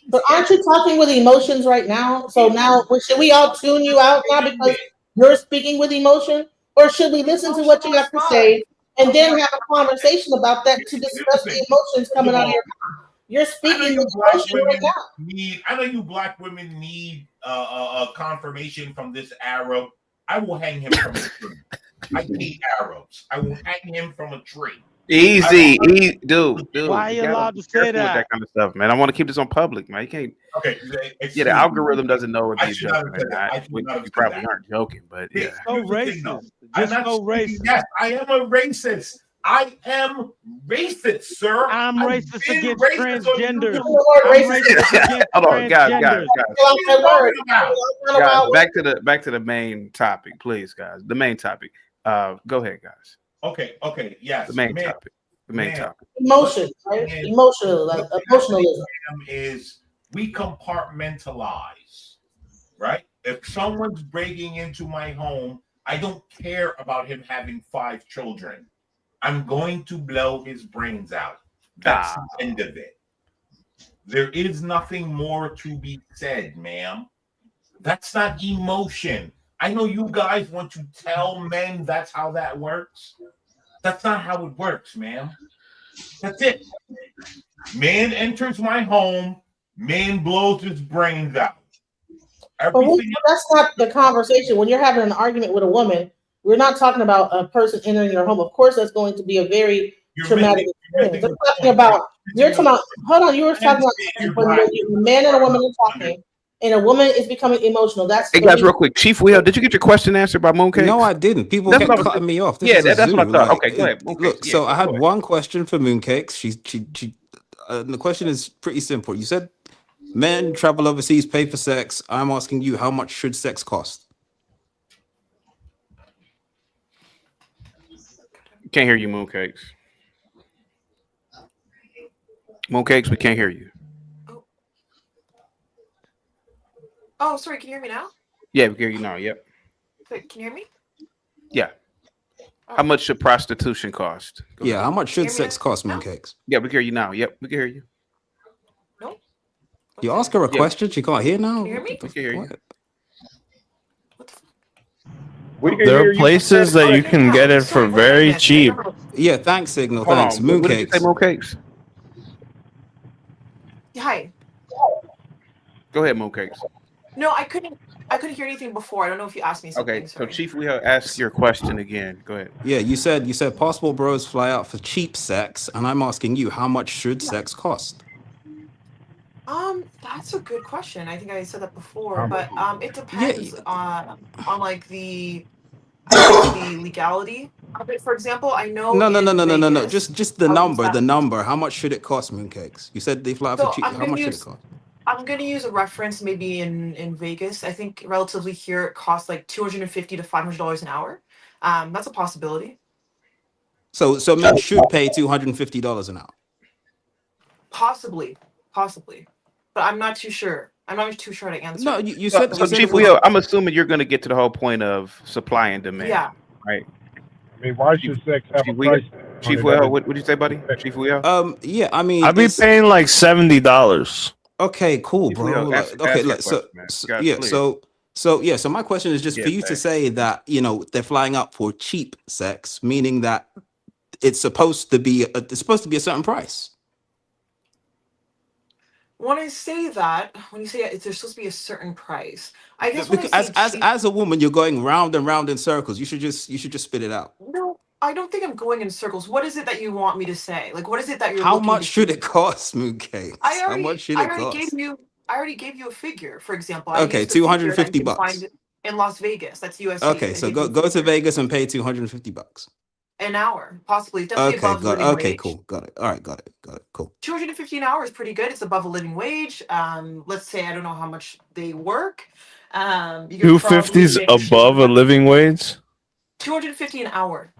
But aren't you talking with emotions right now? So now, should we all tune you out now because you're speaking with emotion? Or should we listen to what you have to say and then have a conversation about that to discuss the emotions coming out of your mouth. You're speaking the emotion right now. I know you black women need a confirmation from this Arab. I will hang him from a tree. I hate Arabs. I will hang him from a tree. Easy, dude. Why are you allowed to say that? Kind of stuff, man. I want to keep this on public, man. You can't. Okay. Yeah, the algoritm doesn't know what you're joking. You probably that. aren't joking, but yeah. So racist. I'm not so racist. Yes, I am a racist. I am racist, sir. I'm racist against racist transgenders. I'm racist against Hold on, guys. transgenders. Back to the main topic, please, guys. The main topic. Go ahead, guys. Okay, yes. The main topic. Emotion, right? Emotional, like emotionalism. Is we compartmentalize, right? If someone's breaking into my home, I don't care about him having 5 children. I'm going to blow his brains out. That's the end of it. There is nothing more to be said, ma'am. That's not emotion. I know you guys want to tell men that's how that works. That's not how it works, ma'am. That's it. Man enters my home, man blows his brains out. That's not the conversation. When you're having an argument with a woman, we're not talking about a person entering your home. Of course, that's going to be a very traumatic experience. We're talking about, hold on, you were talking about when a man and a woman are talking, and a woman is becoming emotional. Hey guys, real quick, Chief Will, did you get your question answered by Mooncake? No, I didn't. People kept cutting me off. That's what I thought. Okay, go ahead. Look, so I had one question for Mooncakes. The question is pretty simple. You said men travel overseas, pay for sex. I'm asking you, how much should sex cost? Can't hear you, Mooncakes. Mooncakes, we can't hear you. Oh, sorry. Can you hear me now? Yeah, we can hear you now. Yep. Wait, can you hear me? Yeah. How much should prostitution cost? Yeah, how much should sex cost, Mooncakes? Yeah, we can hear you now. Yep, we can hear you. No. You ask her a question, she can't hear now. Can you hear me? We can hear you. There are places that you can get it for very cheap. Yeah, thanks, Signal. Thanks. Mooncakes. What did you say, Mooncakes? Hi. Go ahead, Mooncakes. No, I couldn't hear anything before. I don't know if you asked me something. Okay, so Chief, we ask your question again. Go ahead. Yeah, you said possible bros fly out for cheap sex, and I'm asking you, how much should sex cost? That's a good question. I think I said that before, but it depends on like the legality of it. For example, I know. No. Just the number. The number. How much should it cost, Mooncakes? You said they fly out for cheap. How much should it cost? I'm going to use a reference maybe in Vegas. I think relatively here it costs like $250 to $500 an hour. That's a possibility. So men should pay $250 an hour. Possibly. But I'm not too sure. I'm not too sure to answer. No, you said. So Chief Will, I'm assuming you're going to get to the whole point of supply and demand. Yeah. Right. I mean, why should sex have a price? Chief Will, what did you say, buddy? Chief Will? Yeah, I mean, I'd be paying like $70. Okay, cool, bro. So my question is just for you to say that, they're flying up for cheap sex, meaning that it's supposed to be a certain price. When you say there's supposed to be a certain price, I guess as a woman, you're going round and round in circles. You should just spit it out. No, I don't think I'm going in circles. What is it that you want me to say? Like, what is it that you're? How much should it cost, Mooncake? How much should it cost? I already gave you a figure. For example, okay, $250 in Las Vegas. That's USD. Okay, so go to Vegas and pay $250 an hour, possibly. Definitely above living wage. Okay, cool. Got it. All right, got it. Cool. $250 an hour is pretty good. It's above a living wage. Let's say I don't know how much they work. $250 is above a living wage. $250 an hour.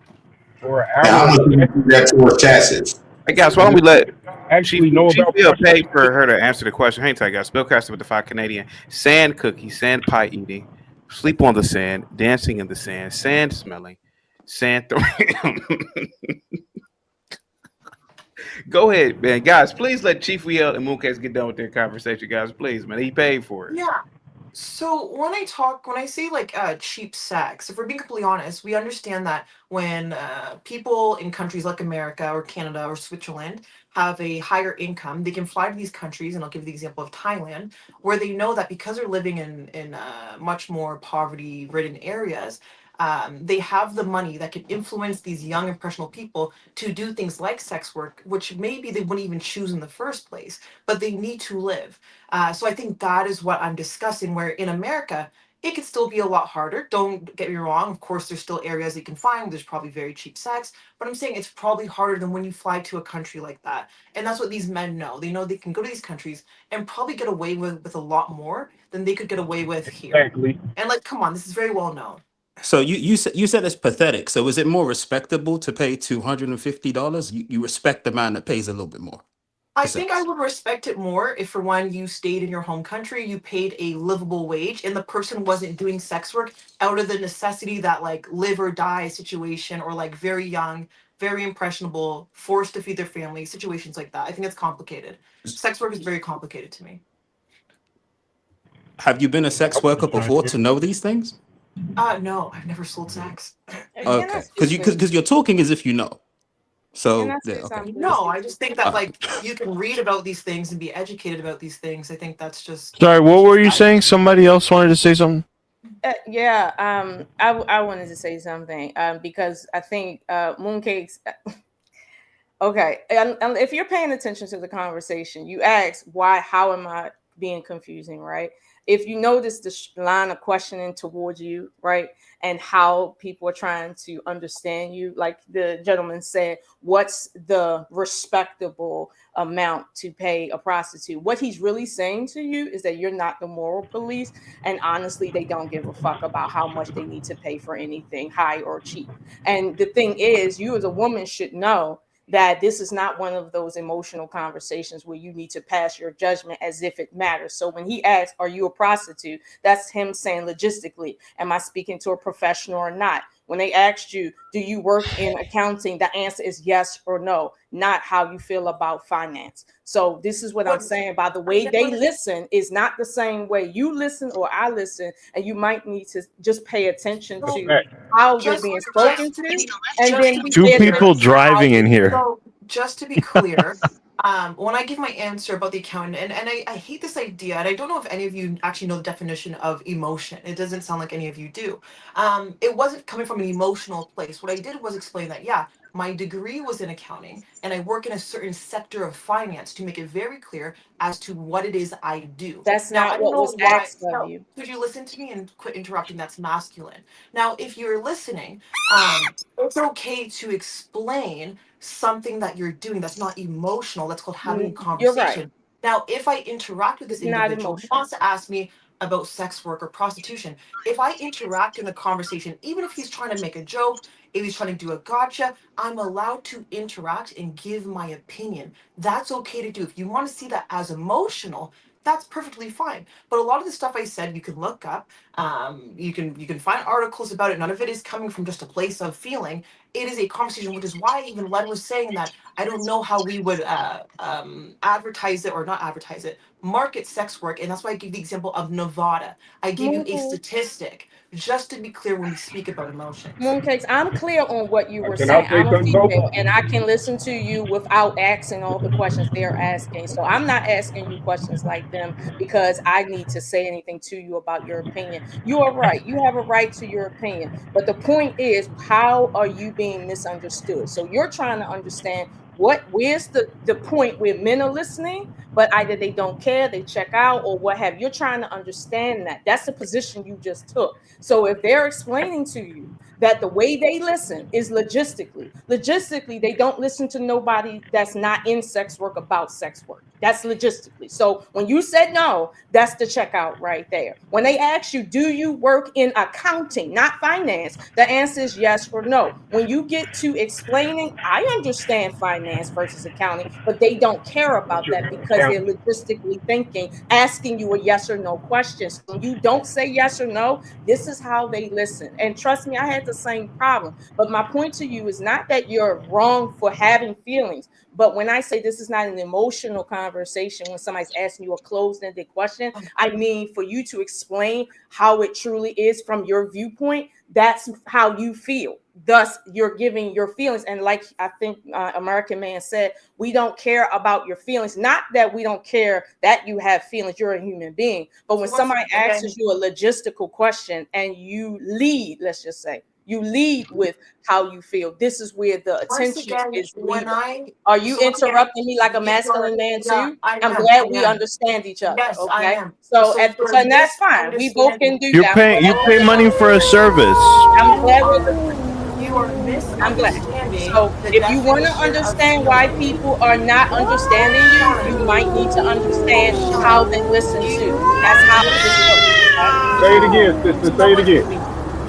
For an hour. That's towards taxes. Hey guys, why don't we let actually know about Bill pay for her to answer the question? Hang tight, guys. Bill Caster with the 5 Canadian. Sand cookie, sand pie eating, sleep on the sand, dancing in the sand, sand smelling, sand throwing. Go ahead, man. Guys, please let Chief Will and Mooncakes get done with their conversation, guys. Please, man. He paid for it. Yeah. So when I say like cheap sex, if we're being completely honest, we understand that when people in countries like America or Canada or Switzerland have a higher income, they can fly to these countries, and I'll give you the example of Thailand, where they know that because they're living in much more poverty-ridden areas, they have the money that can influence these young impressionable people to do things like sex work, which maybe they wouldn't even choose in the first place, but they need to live. So I think that is what I'm discussing, where in America, it could still be a lot harder. Don't get me wrong. Of course, there's still areas you can find. There's probably very cheap sex, but I'm saying it's probably harder than when you fly to a country like that. And that's what these men know. They know they can go to these countries and probably get away with a lot more than they could get away with here. Exactly. And like, come on, this is very well known. So you said it's pathetic. So is it more respectable to pay $250? You respect the man that pays a little bit more I for think I sex. would respect it more if, for one, you stayed in your home country, you paid a livable wage, and the person wasn't doing sex work out of the necessity that, like, live or die situation, or like very young, very impressionable, forced to feed their family, situations like that. I think it's complicated. Sex work is very complicated to me. Have you been a sex worker before to know these things? No, I've never sold sex. Okay, because you're talking as if you know. So yeah, okay. No, I just think that like you can read about these things and be educated about these things. I think that's just Sorry, what were you saying? Somebody else wanted to say something. I wanted to say something because I think mooncakes. Okay, and if you're paying attention to the conversation, you ask why. How am I being confusing, right? If you notice the line of questioning towards you, right, and how people are trying to understand you, like the gentleman said, what's the respectable amount to pay a prostitute? What he's really saying to you is that you're not the moral police, and honestly, they don't give a fuck about how much they need to pay for anything, high or cheap. And the thing is, you as a woman should know that this is not one of those emotional conversations where you need to pass your judgment as if it matters. So when he asks, are you a prostitute? That's him saying logistically, am I speaking to a professional or not? When they asked you, do you work in accounting? The answer is yes or no, not how you feel about finance. So this is what I'm saying. By the way they listen is not the same way you listen or I listen, and you might need to just pay attention to how you're being spoken to, and then Two pay people attention to how driving in you here. So just to be clear, when I give my answer about the accountant, and I hate this idea, and I don't know if any of you actually know the definition of emotion. It doesn't sound like any of you do. It wasn't coming from an emotional place. What I did was explain that, yeah, my degree was in accounting, and I work in a certain sector of finance to make it very clear as to what it is I do. That's Now, not I don't what know was why. asked of No, you. could you listen to me and quit interrupting? That's masculine. Now, if you're listening, it's okay to explain something that you're doing that's not emotional. That's called having a You're right. conversation. Now, if I interact with this It's not individual who emotional. wants to ask me about sex work or prostitution, if I interact in the conversation, even if he's trying to make a joke, if he's trying to do a gotcha, I'm allowed to interact and give my opinion. That's okay to do. If you want to see that as emotional, that's perfectly fine. But a lot of the stuff I said, you can look up. You can find articles about it. None of it is coming from just a place of feeling. It is a conversation, which is why even Len was saying that I don't know how we would advertise it or not advertise it, market sex work, and that's why I give the example of Nevada. I gave you a statistic just to be clear when we speak about emotions. Mooncakes, I'm clear on what you were Can I saying. say I'm a something, Bo? female and I can listen to you without asking all the questions they're asking. So I'm not asking you questions like them because I need to say anything to you about your opinion. You are right. You have a right to your opinion. But the point is, how are you being misunderstood? So you're trying to understand where's the point where men are listening, but either they don't care, they check out, or what have you. You're trying to understand that. That's the position you just took. So if they're explaining to you that the way they listen is logistically they don't listen to nobody that's not in sex work about sex work. That's logistically. So when you said no, that's the checkout right there. When they ask you, do you work in accounting, not finance, the answer is yes or no. When you get to explaining, I understand finance versus accounting, but they don't care about that because they're logistically thinking, asking you a yes or no question. So when you don't say yes or no, this is how they listen. And trust me, I had the same problem. But my point to you is not that you're wrong for having feelings, but when I say this is not an emotional conversation, conversation when somebody's asking you a closed-ended question. I mean, for you to explain how it truly is from your viewpoint, that's how you feel. Thus, you're giving your feelings. And like I think American Man said, we don't care about your feelings. Not that we don't care that you have feelings, you're a human being. But when somebody asks you a logistical question and you lead, let's just say, you lead with how you feel. This is where the attention is leading. Are you interrupting me like a masculine man too? I'm glad we understand each other. Yes, I Okay. am. So and that's fine. We both can do You that. pay money for a service. I'm glad we're You are I'm glad. misunderstanding So the if you want to definition of understand why feeling. people are not understanding you, you might need to understand how they listen to. That's how this works. Okay? Say it again, sister. Say it again.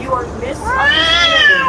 You are misunderstanding.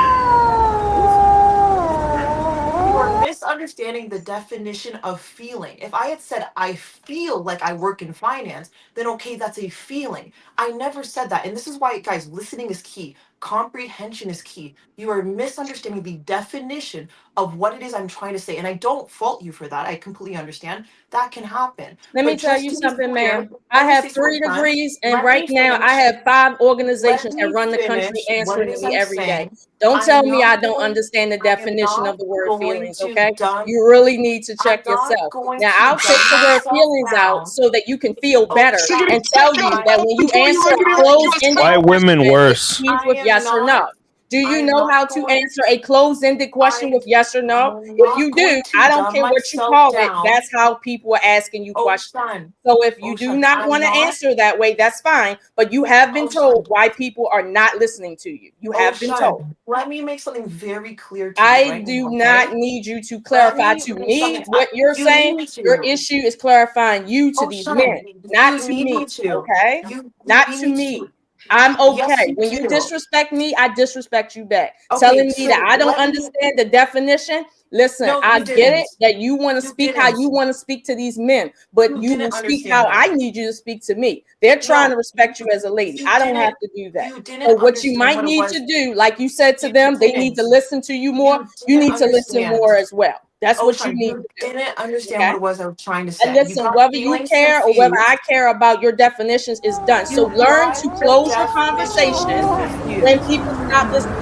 You are misunderstanding the definition of feeling. If I had said I feel like I work in finance, then okay, that's a feeling. I never said that. And this is why, guys, listening is key. Comprehension is key. You are misunderstanding the definition of what it is I'm trying to say. And I don't fault you for that. I completely understand. That can happen. Let But me tell just you to be something, clear, ma'am. I let me have say 3 something, degrees, and Let right me now I finish. have 5 Let organizations that me run the country finish what answering it to is me I'm every day. saying. Don't I tell am me I not don't going. understand the I am definition of not the word going feelings, to okay? dumb. You really need to I'm check not yourself. going Now, to I'll take dumb the word myself feelings out down. so that you can feel better and tell you I that when you Before you answer look a at closed-ended White women question, it worse. means with am yes or no. not. Do you I'm know how not to going. answer a closed-ended question with yes or no? I'm If not you do, going to I don't dumb care what you myself call it. down. That's how people are asking you questions. Ocean. So if you do not I'm want to not. answer that way, that's fine. But you have been told why people are not listening to you. You have been told. Let me make something very clear to you I right do now, not okay? need you to Let clarify me to make me something. what you're You saying. need Your to. issue is clarifying you to these men, not You to need me. me to. Okay? You Not to need me. to. I'm Yes, okay. you When you do. disrespect me, I disrespect you back. Okay, Telling me that so I don't let me. understand the definition. Listen, No, I you get didn't. it that you want to You speak how didn't. you want to speak to these men, but You you will didn't speak understand how I that. need you to speak to me. They're trying No, to respect you as a lady. you I don't have didn't. to do that. You So didn't what you understand might what it need to was. do, like you said to You them, they need didn't. to listen to you more. You You didn't need to listen understand. more as well. That's what you Ocean, need you to do. didn't understand Okay? what it was I was trying to And say. You listen, got whether you feelings care or whether confused. I care about your definitions is done. So You learn got to the close your conversation definitions when confused. people stop listening.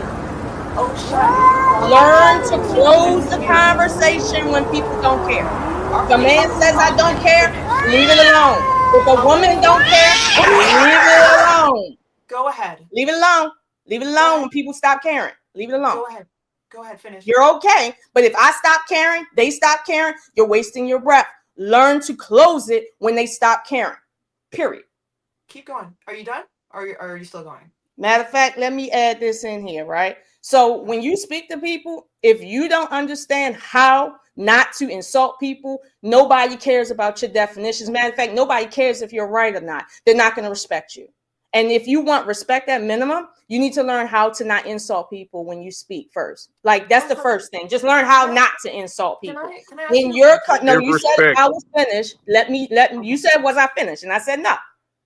Ocean, you got the Learn to definitions close the confused. conversation when people don't care. If a Okay, man says I let don't me care, finish. leave it alone. If a woman Okay, don't care, leave it alone. go ahead. Leave it alone. Leave it alone when people stop caring. Leave it alone. Go ahead. Go ahead, finish. You're okay. But if I stop caring, they stop caring, you're wasting your breath. Learn to close it when they stop caring. Period. Keep going. Are you done? Or are you still going? Matter of fact, let me add this in here, right? So when you speak to people, if you don't understand how not to insult people, nobody cares about your definitions. Matter of fact, nobody cares if you're right or not. They're not going to respect you. And if you want respect at minimum, you need to learn how to not insult people when you speak first. Like that's the first thing. Just learn how not to insult people. Can I ask When you you're no, Give you said respect. I was finished. Let me you said was I finished? And I said no.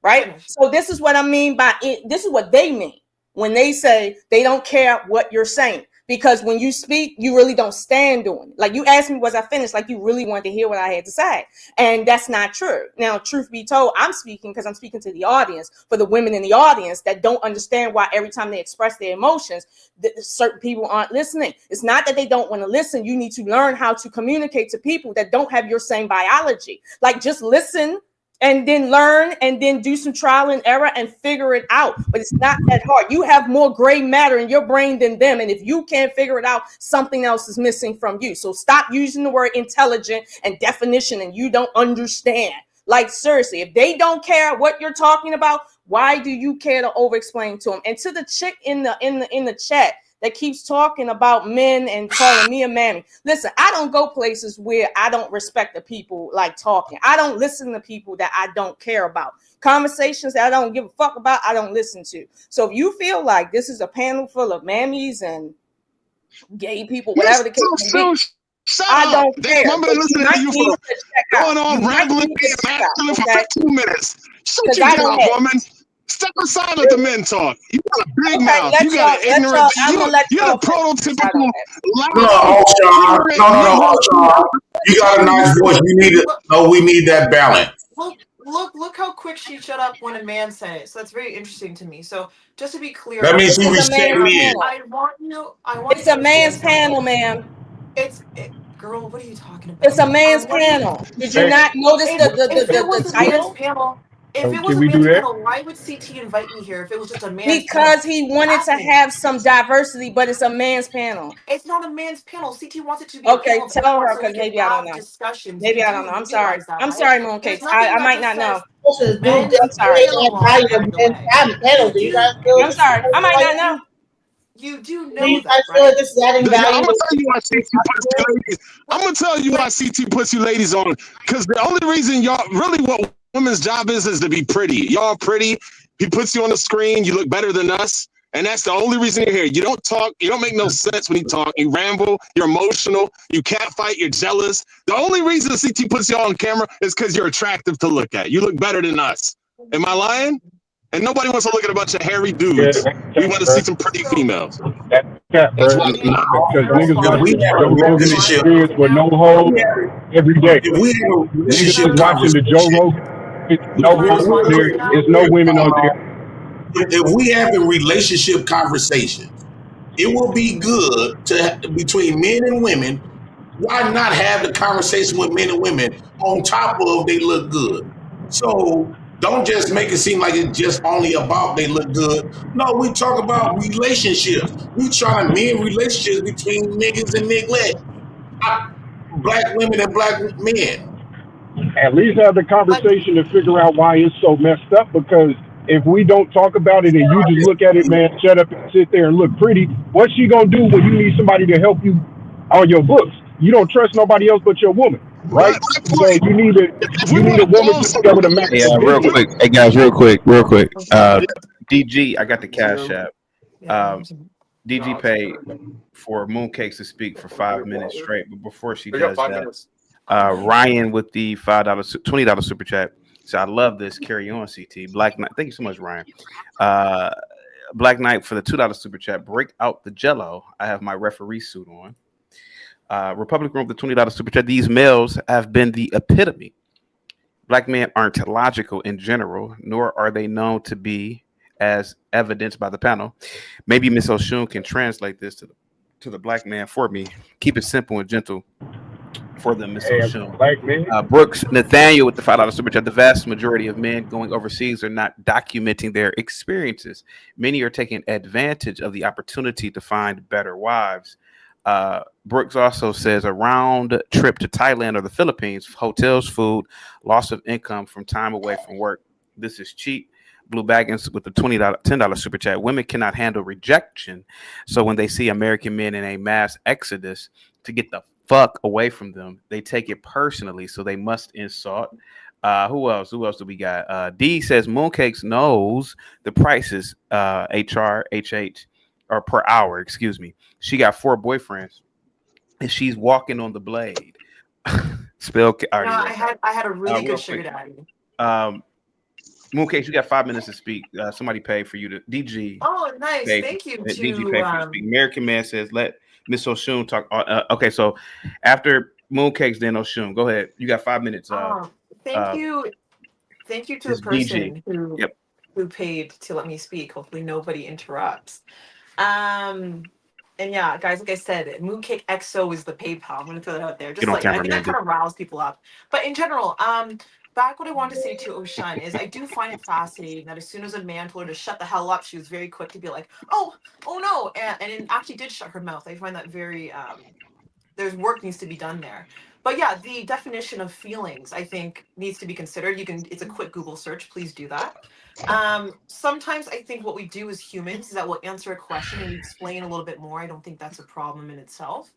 Right? So this is what I mean by it. This is what they mean when they say they don't care what you're saying. Because when you speak, you really don't stand on it. Like you asked me, was I finished? Like you really wanted to hear what I had to say. And that's not true. Now, truth be told, I'm speaking because I'm speaking to the audience, for the women in the audience that don't understand why every time they express their emotions, certain people aren't listening. It's not that they don't want to listen. You need to learn how to communicate to people that don't have your same biology. Like just listen and then learn and then do some trial and error and figure it out. But it's not that hard. You have more gray matter in your brain than them. And if you can't figure it out, something else is missing from you. So stop using the word intelligent and definition and you don't understand. Like seriously, if they don't care what you're talking about, why do you care to over explain to them? And to the chick in the chat that keeps talking about men and calling me a mammy. Listen, I don't go places where I don't respect the people like talking. I don't listen to people that I don't care about. Conversations that I don't give a fuck about, I don't listen to. So if you feel like this is a panel full of mammies and gay people, whatever the case may be, I don't care. I've been listening to you for going on rambling being masculine for 15 minutes. Shut your mouth, woman. Step aside, let the men talk. You got a big mouth. You got an ignorant. You're the prototypical loud, ignorant. You got a nice voice. We need it. No, we need that balance. Look how quick she shut up when a man said it. So that's very interesting to me. So just to be clear, That means she respect men. I want It's a man's panel, ma'am. Girl, what are you talking about? It's a man's panel. Did you not notice the title? If it was Can a we do man's that? panel, why would CT invite me here if it was just a man's Because panel? he wanted to have some diversity, but it's a man's panel. It's not a man's panel. CT wants it to be a Okay, panel. tell her because maybe I don't know. Discussions. Maybe I don't know. I'm sorry. I'm sorry, Mooncakes. I might not know. Men, I'm sorry. I'm sorry. I might not know. You do Do you know guys that, feel right? like this is adding value? I'm gonna tell you why CT puts you ladies. I'm gonna tell you why CT puts you ladies on. Because the only reason y'all really what women's job is to be pretty. Y'all pretty. He puts you on the screen. You look better than us. And that's the only reason you're here. You don't talk. You don't make no sense when you talk. You ramble. You're emotional. You can't fight. You're jealous. The only reason CT puts you on camera is because you're attractive to look at. You look better than us. Am I lying? And nobody wants to look at a bunch of hairy dudes. We want to see some pretty females. That's bro. Because niggas watching Joe Rogan Experience with no holes every day. If we have a relationship Niggas is watching the Joe Rogan. No holes there. There's no women on there. If we have a relationship conversation, it will be good to between men and women. Why not have the conversation with men and women on top of they look good? So don't just make it seem like it's just only about they look good. No, we talk about relationships. We try to mend relationships between niggas and neglect. Black women and black men. At least have the conversation to figure out why it's so messed up. Because if we don't talk about it and you just look at it, man, shut up and sit there and look pretty, what's she gonna do when you need somebody to help you on your books? You don't trust nobody else but your woman, right? So you need a woman to be able to match. Yeah, real quick. Hey guys, real quick. DG, I got the cash app. DG paid for Mooncakes to speak for 5 minutes straight, but before she does that, Ryan with the $20 super chat. So I love this. Carry on, CT. Black Knight. Thank you so much, Ryan. Black Knight for the $2 super chat. Break out the jello. I have my referee suit on. Republic Room with the $20 super chat. These males have been the epitome. Black men aren't logical in general, nor are they known to be, as evidenced by the panel. Maybe Miss Oshun can translate this to the black man for me. Keep it simple and gentle for them, Miss Oshun. Brooks Nathaniel with the $5 super chat. The vast majority of men going overseas are not documenting their experiences. Many are taking advantage of the opportunity to find better wives. Brooks also says a round trip to Thailand or the Philippines, hotels, food, loss of income from time away from work. This is cheap. Blue Baggins with the $10 super chat. Women cannot handle rejection. So when they see American men in a mass exodus to get the fuck away from them, they take it personally. So they must insult. Who else? Who else do we got? D says Mooncakes knows the prices, HH, or per hour, excuse me. She got 4 boyfriends and she's walking on the blade. Spell. I had a really good sugar daddy. Mooncakes, you got 5 minutes to speak. Somebody paid for you to DG. Oh, nice. Thank you. DG paid for you to speak. American Man says, let Miss Oshun talk. Okay, so after Mooncakes, then Oshun. Go ahead. You got 5 minutes. Thank you. Thank you to the person who paid to let me speak. Hopefully nobody interrupts. And yeah, guys, like I said, Mooncake XO is the PayPal. I'm gonna throw that out there. Just like I think that kind of riles people up. But in general, back what I wanted to say to Oshun is I do find it fascinating that as soon as a man told her to shut the hell up, she was very quick to be like, oh no, and it actually did shut her mouth. I find that very there's work needs to be done there. But yeah, the definition of feelings I think needs to be considered. It's a quick Google search. Please do that. Sometimes I think what we do as humans is that we'll answer a question and we explain a little bit more. I don't think that's a problem in itself.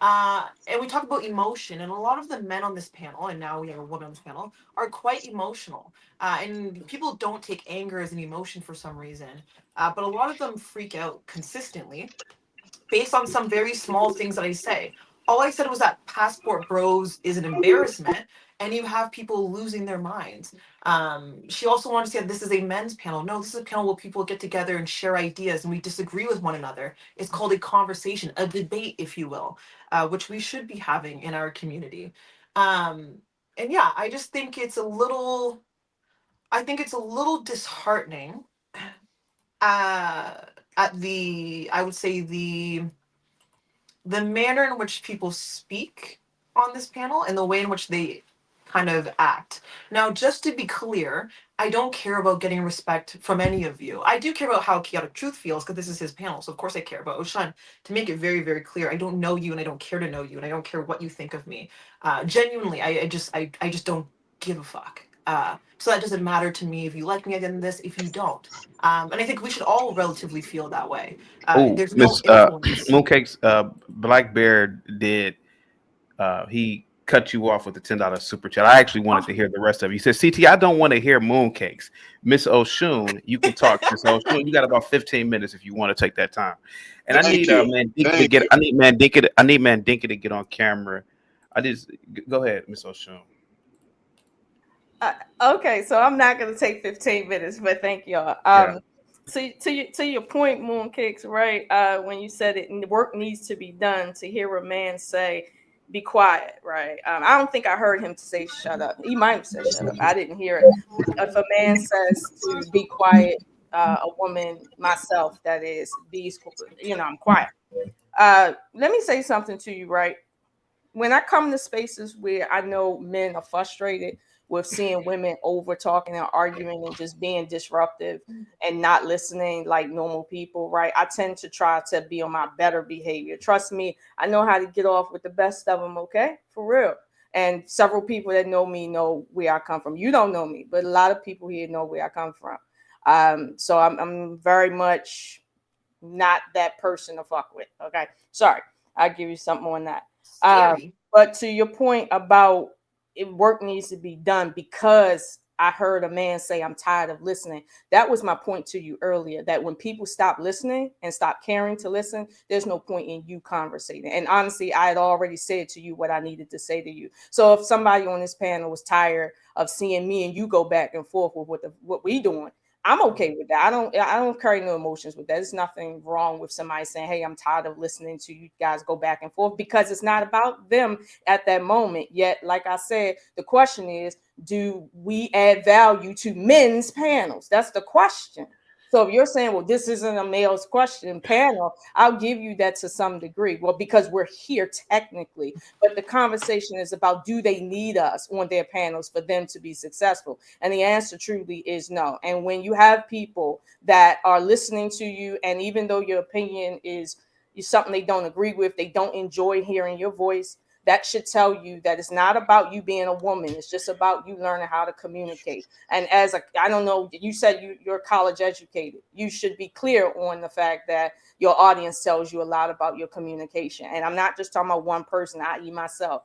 And we talk about emotion, and a lot of the men on this panel, and now we have a woman on this panel, are quite emotional. And people don't take anger as an emotion for some reason. But a lot of them freak out consistently based on some very small things that I say. All I said was that Passport Bros is an embarrassment, and you have people losing their minds. She also wanted to say that this is a men's panel. No, this is a panel where people get together and share ideas, and we disagree with one another. It's called a conversation, a debate, if you will, which we should be having in our community. And yeah, I just think it's a little. I think it's a little disheartening at the. I would say the manner in which people speak on this panel and the way in which they kind of act. Now, just to be clear, I don't care about getting respect from any of you. I do care about how Chaotic Truth feels because this is his panel. So of course I care about Oshan. To make it very, very clear, I don't know you and I don't care to know you and I don't care what you think of me. Genuinely, I just don't give a fuck. So that doesn't matter to me if you like me at the end of this, if you don't. And I think we should all relatively feel that way. Oh, There's no Miss influence. Mooncakes, Black Bear did. He cut you off with the $10 super chat. I actually wanted to hear the rest of it. He said, CT, I don't want to hear Mooncakes. Miss Oshun, you can talk. Miss Oshun, you got about 15 minutes if you want to take that time. And I need Mandinka to get. I need Mandinka to get on camera. Go ahead, Miss Oshun. Okay, so I'm not gonna take 15 minutes, but thank y'all. So to your point, Mooncakes, right? When you said it, work needs to be done. To hear a man say, "Be quiet," right? I don't think I heard him say "shut up." He might have said "shut up." I didn't hear it. If a man says to be quiet, a woman, myself, that is, I'm quiet. Let me say something to you, right? When I come to spaces where I know men are frustrated with seeing women over talking and arguing and just being disruptive and not listening like normal people, right? I tend to try to be on my better behavior. Trust me, I know how to get off with the best of them, okay? For real. And several people that know me know where I come from. You don't know me, but a lot of people here know where I come from. So I'm very much not that person to fuck with, okay? Sorry, I'll give you something on that. But to your point about work needs to be done because I heard a man say, I'm tired of listening. That was my point to you earlier, that when people stop listening and stop caring to listen, there's no point in you conversating. And honestly, I had already said to you what I needed to say to you. So if somebody on this panel was tired of seeing me and you go back and forth with what we doing, I'm okay with that. I don't carry no emotions with that. There's nothing wrong with somebody saying, hey, I'm tired of listening to you guys go back and forth, because it's not about them at that moment. Yet, like I said, the question is, do we add value to men's panels? That's the question. So if you're saying, well, this isn't a male's question panel, I'll give you that to some degree. Well, because we're here technically, but the conversation is about, do they need us on their panels for them to be successful? And the answer truly is no. And when you have people that are listening to you, and even though your opinion is something they don't agree with, they don't enjoy hearing your voice, that should tell you that it's not about you being a woman. It's just about you learning how to communicate. And I don't know, you said you're college educated. You should be clear on the fact that your audience tells you a lot about your communication. And I'm not just talking about one person, i.e. myself,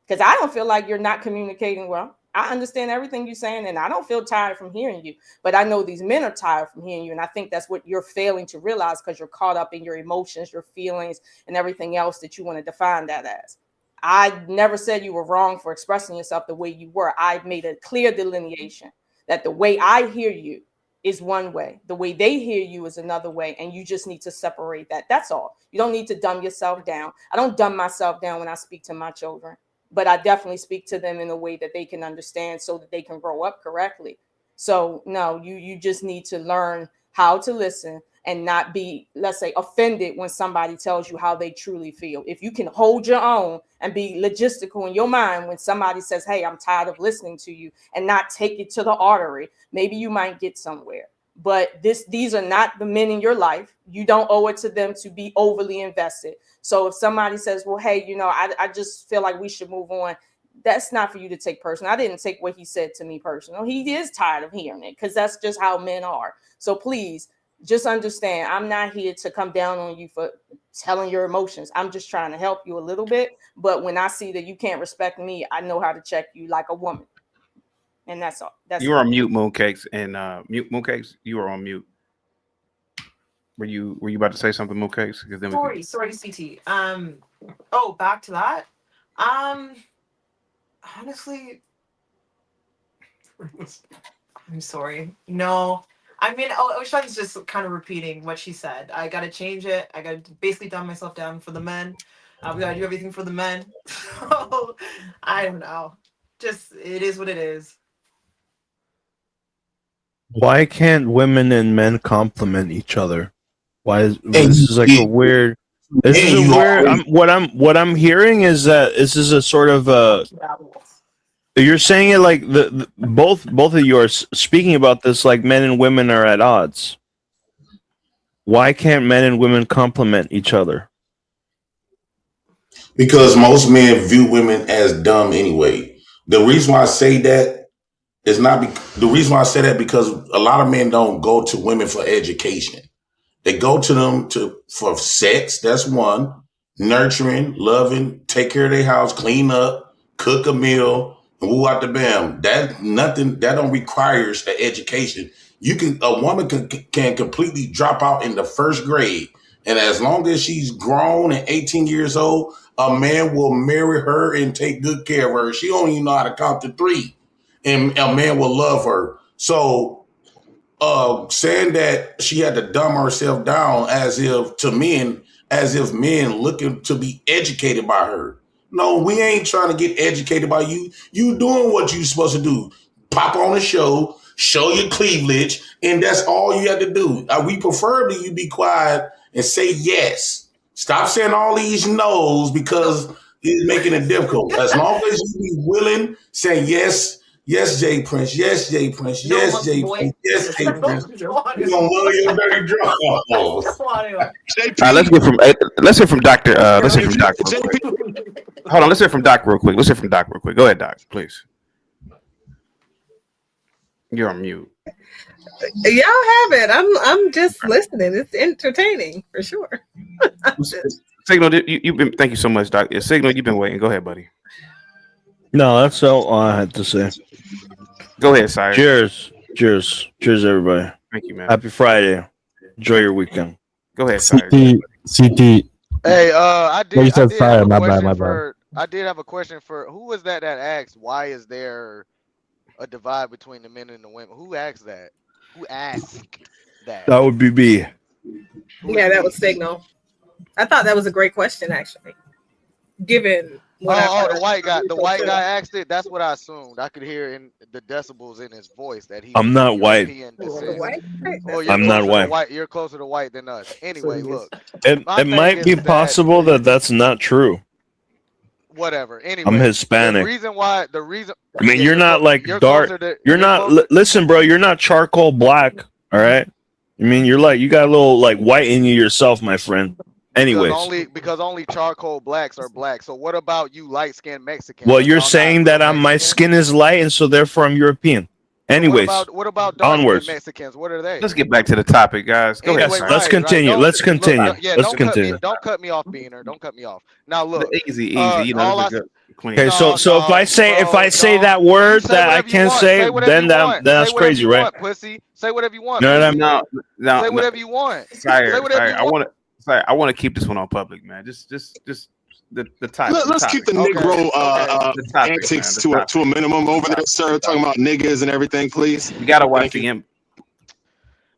because I don't feel like you're not communicating well. I understand everything you're saying, and I don't feel tired from hearing you. But I know these men are tired from hearing you, and I think that's what you're failing to realize, because you're caught up in your emotions, your feelings, and everything else that you want to define that as. I never said you were wrong for expressing yourself the way you were. I made a clear delineation that the way I hear you is one way. The way they hear you is another way. And you just need to separate that. That's all. You don't need to dumb yourself down. I don't dumb myself down when I speak to my children, but I definitely speak to them in a way that they can understand so that they can grow up correctly. So no, you just need to learn how to listen and not be, let's say, offended when somebody tells you how they truly feel. If you can hold your own and be logistical in your mind when somebody says, hey, I'm tired of listening to you, and not take it to the artery, maybe you might get somewhere. But these are not the men in your life. You don't owe it to them to be overly invested. So if somebody says, well, hey, I just feel like we should move on, that's not for you to take personal. I didn't take what he said to me personal. He is tired of hearing it, because that's just how men are. So please, just understand, I'm not here to come down on you for telling your emotions. I'm just trying to help you a little bit. But when I see that you can't respect me, I know how to check you like a woman. And that's all. You're on mute, Mooncakes, and Mooncakes, you are on mute. Were you about to say something, Mooncakes? Sorry, CT. Oh, back to that. Honestly, I'm sorry. No. I mean, Ocean's just kind of repeating what she said. I gotta change it. I gotta basically dumb myself down for the men. We gotta do everything for the men. So, I don't know. Just, it is what it is. Why can't women and men complement each other? Why is And this is like a weird? This is a you weird. always What I'm hearing is that this is a sort of a. You're saying it like the both of you are speaking about this like men and women are at odds. Why can't men and women complement each other? because most men view women as dumb anyway. The reason why I say that is not the reason why I say that because a lot of men don't go to women for education. They go to them for sex. That's one. Nurturing, loving, take care of their house, clean up, cook a meal, and woo out the bam. That nothing. That don't requires the education. A woman can completely drop out in the first grade, and as long as she's grown and 18 years old, a man will marry her and take good care of her. She don't even know how to count to three, and a man will love her. So saying that she had to dumb herself down as if men looking to be educated by her. No, we ain't trying to get educated by you. You doing what you supposed to do. Pop on a show, show your cleavage, and that's all you have to do. We prefer that you be quiet and say yes. Stop saying all these no's because it's making it difficult. As long as you be willing, say yes. Yes, Jay Prince. Yes, Jay Prince. No, Yes, Jay boy. Prince. Yes, Jay Prince. Joanna. You gonna love your dirty draws. Joanna. Let's hear from Doctor. Let's hear from Doc real quick. Hold on, let's hear from Doc real quick. Go ahead, Doc, please. You're on mute. Y'all have it. I'm just listening. It's entertaining for sure. Signal, you've been. Thank you so much, Doc. Signal, you've been waiting. Go ahead, buddy. No, that's all I had to say. Go ahead, Sire. Cheers, everybody. Thank you, man. Happy Friday. Enjoy your weekend. Go ahead, Sire. CT. Hey, I did have a question for who was that asked why is there a divide between the men and the women? Who asked that? Who asked that? That would be B. Yeah, that was Signal. I thought that was a great question, actually. Given what the white guy asked it. That's what I assumed. I could hear in the decibels in his voice that he. I'm not white. I'm not white. You're closer to white than us. Anyway, look. It might be possible that that's not true. Whatever. Anyway, I'm Hispanic. The reason. I mean, you're not like dark. You're not. Listen, bro. You're not charcoal black. All right. I mean, you got a little like white in you yourself, my friend. Anyways, because only charcoal blacks are black. So what about you light-skinned Mexicans? Well, you're saying that my skin is light, and so therefore I'm European. Anyways, what about dark-skinned Mexicans? What are they? Let's get back to the topic, guys. Go ahead. Let's continue. Let's continue. Don't cut me off, Beaner. Don't cut me off. Now look, easy. You know, okay, so if I say that word that I can't say, then that's crazy, right? Pussy, say whatever you want. No, say whatever you want. Sorry, I want to keep this one on public, man. Just the topic. Let's keep the Negro antics to a minimum over there, sir. Talking about niggas and everything, please. You gotta watch the M.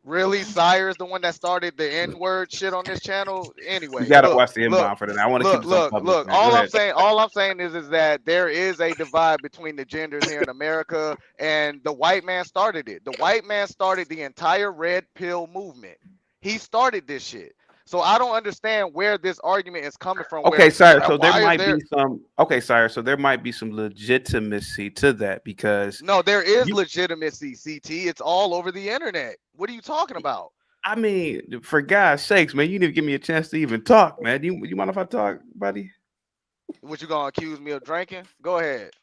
Really, Sire is the one that started the N-word shit on this channel. Anyway, you gotta watch the inbound for that. I want to keep this on public. Look. All I'm saying is that there is a divide between the genders here in America, and the white man started it. The white man started the entire red pill movement. He started this shit. So I don't understand where this argument is coming from. Okay, Sire. So there might be some. Okay, Sire. So there might be some legitimacy to that because no, there is legitimacy. CT, it's all over the internet. What are you talking about? I mean, for God's sakes, man, you need to give me a chance to even talk, man. You mind if I talk, buddy? What you gonna accuse me of drinking? Go ahead.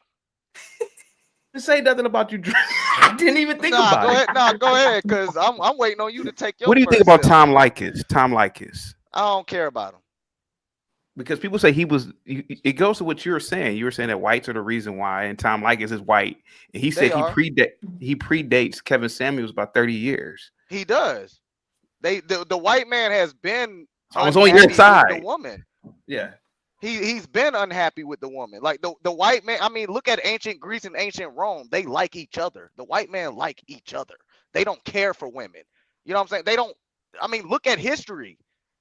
Just say nothing about you drinking. I didn't even think about it. Go ahead, because I'm waiting on you to take your. What do you think about Tom Likas? Tom Likas. I don't care about him. Because people say he was. It goes to what you were saying. You were saying that whites are the reason why, and Tom Likas is white, and he said he predates Kevin Samuels about 30 years. He does. The white man has been. I was on your side. The woman. Yeah. He's been unhappy with the woman. Like the white man, I mean, look at ancient Greece and ancient Rome. They like each other. The white man like each other. They don't care for women. You know what I'm saying? They don't, I mean, look at history.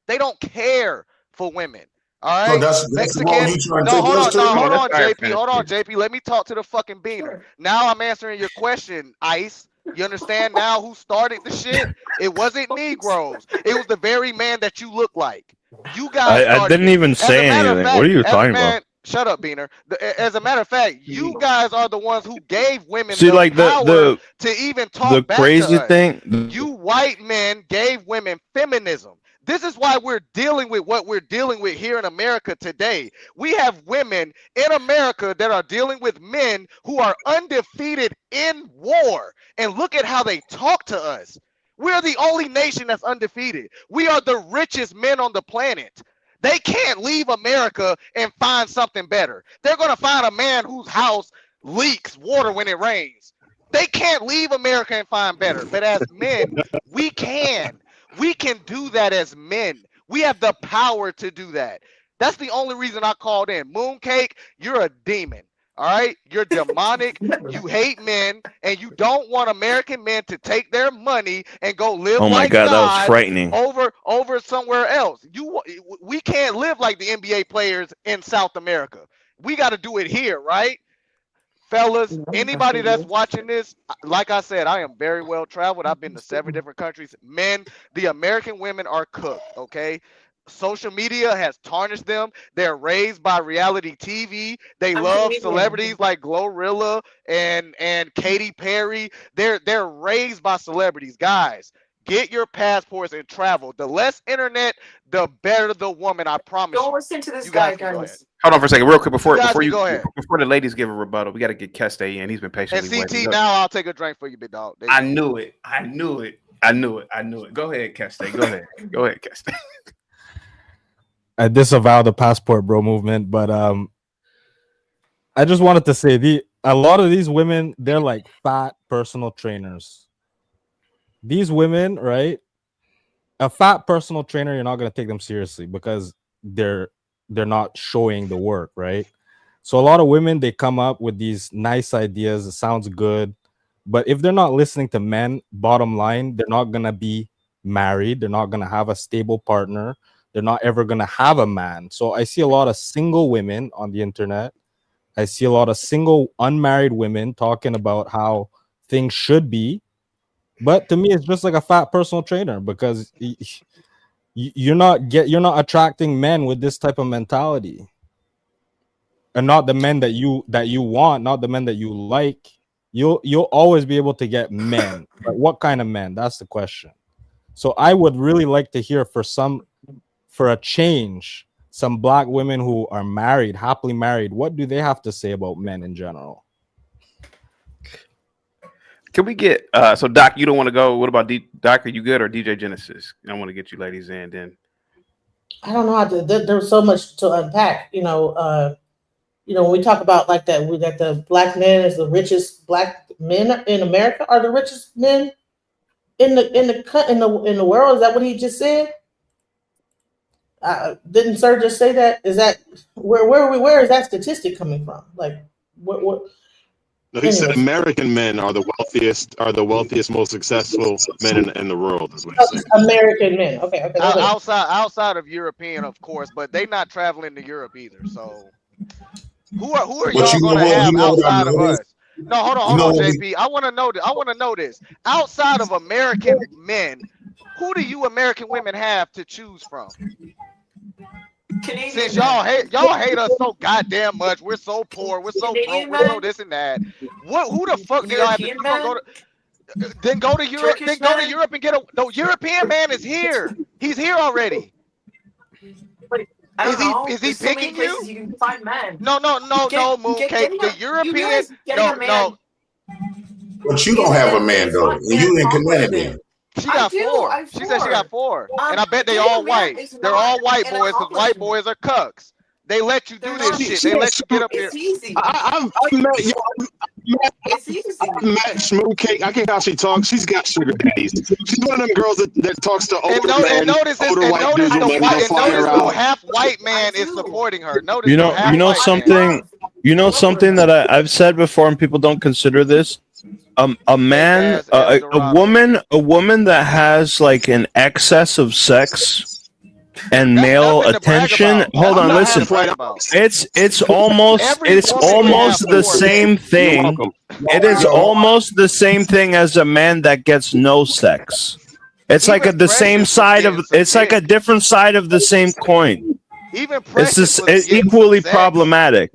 They don't care for women. All So right? that's the Mexican. road you trying to No, take hold us on, to? no, Come on, hold let's on, try it, JP. finish Hold on, it. JP. Let me talk to the fucking beaner. Now I'm answering your question, Ice. You understand now who started the shit? It wasn't Negroes. It was the very man that you look like. You guys I started didn't it. even As a say matter of anything. What fact, are you as a talking about? man, shut up, Beaner. As a matter of fact, you guys are the ones who gave women See, the like power to even the talk back to crazy us. thing. You white men gave women feminism. This is why we're dealing with what we're dealing with here in America today. We have women in America that are dealing with men who are undefeated in war. And look at how they talk to us. We're the only nation that's undefeated. We are the richest men on the planet. They can't leave America and find something better. They're going to find a man whose house leaks water when it rains. They can't leave America and find better. But as men, we can. We can do that as men. We have the power to do that. That's the only reason I called in. Mooncake, you're a demon. All right? You're demonic. You hate men, and you don't want American men to take their money and go live Oh my like god, that was gods frightening. over somewhere else. We can't live like the NBA players in South America. We got to do it here, right? Fellas, anybody that's watching this, like I said, I am very well traveled. I've been to 7 different countries. Men, the American women are cooked, okay? Social media has tarnished them. They're raised by reality TV. They I'm love Canadian. celebrities like Glorilla and Katy Perry. They're raised by celebrities. Guys, get your passports and travel. The less internet, the better the woman, I promise Don't you. listen to this You guy, guys can go ahead. guys. Hold on for a second, real quick, You guys can go ahead. before the ladies give a rebuttal, we got to get Keste in. He's been And patiently CT, waiting. now I'll take a drink for you, big dog. There you I go. knew it. I knew it. I knew it. I knew it. Go ahead, Keste. Go ahead. Go ahead, Keste. I disavow the passport bro movement, but I just wanted to say a lot of these women, they're like fat personal trainers. These women, right? A fat personal trainer, you're not gonna take them seriously because they're not showing the work, right? So a lot of women, they come up with these nice ideas. It sounds good, but if they're not listening to men, bottom line, they're not gonna be married. They're not gonna have a stable partner. They're not ever gonna have a man. So I see a lot of single women on the internet. I see a lot of single unmarried women talking about how things should be. But to me, it's just like a fat personal trainer because you're not attracting men with this type of mentality, and not the men that you want, not the men that you like. You'll always be able to get men, but what kind of men? That's the question. So I would really like to hear for a change, some black women who are married, happily married. What do they have to say about men in general? Can we get so Doc? You don't want to go? What about Doc? Are you good or DJ Genesis? I want to get you ladies in. Then I don't know how to. There's so much to unpack. When we talk about like that, that the black man is the richest black men in America are the richest men in the world. Is that what he just said? Didn't Sir just say that? Is that where is that statistic coming from? Like what? No, he said American men are the wealthiest, most successful men in the world. Is what he said. American men. Okay. Outside of European, of course, but they not traveling to Europe either. So who are y'all going to have outside of us? No, hold on, JP. I want to know this. Outside of American men, who do you American women have to choose from? Canadian Since men. y'all hate us so goddamn much, we're so poor, we're so Canadian broke, we're so men? this and that. Who the fuck do y'all have to? European You gonna go men? to? Then go to Europe. Turkish Then go to men? Europe and get a. The European man is here. He's here already. I don't know. Is he There's so many picking you? places you can find men. No, Mooncake. The European. No. But you don't have a man though, and you in Canada. She got four. She said she got four, and I bet they all white. They're all white boys because white boys are cucks. They let you do this shit. They let you get up here. It's easy. I've It's easy. Match Mooncake. I can how she talks. She's got sugar daddies. She's one of them girls that talks to older men, older white dudes with money. They'll fly her the out. half white man is supporting her. Notice You the know, half you know white something. You know something that I've said before, and people don't consider this. A man, a woman that has like an excess of sex and male attention. Hold on, listen. It's almost the same thing. It is almost the same thing as a man that gets no sex. It's like the same side of. It's like a different side of the same coin. It's equally problematic.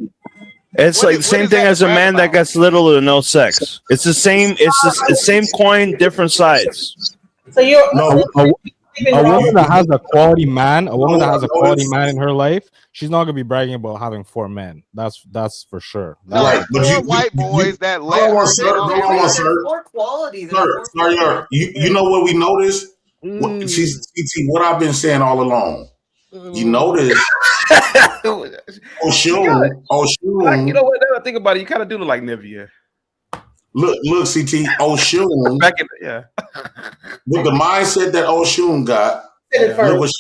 It's like the same thing as a man that gets little or no sex. It's the same. It's the same coin, different sides. So you're a woman that has a quality man, in her life, she's not gonna be bragging about having 4 men. That's for sure. No, four white boys that let her sir. More quality than Sir, you know what we noticed? What I've been saying all along. You notice You know what? Now I think about it, you kind of do look like Nivea. Look, CT, Oshun. With the mindset that Oshun got, look what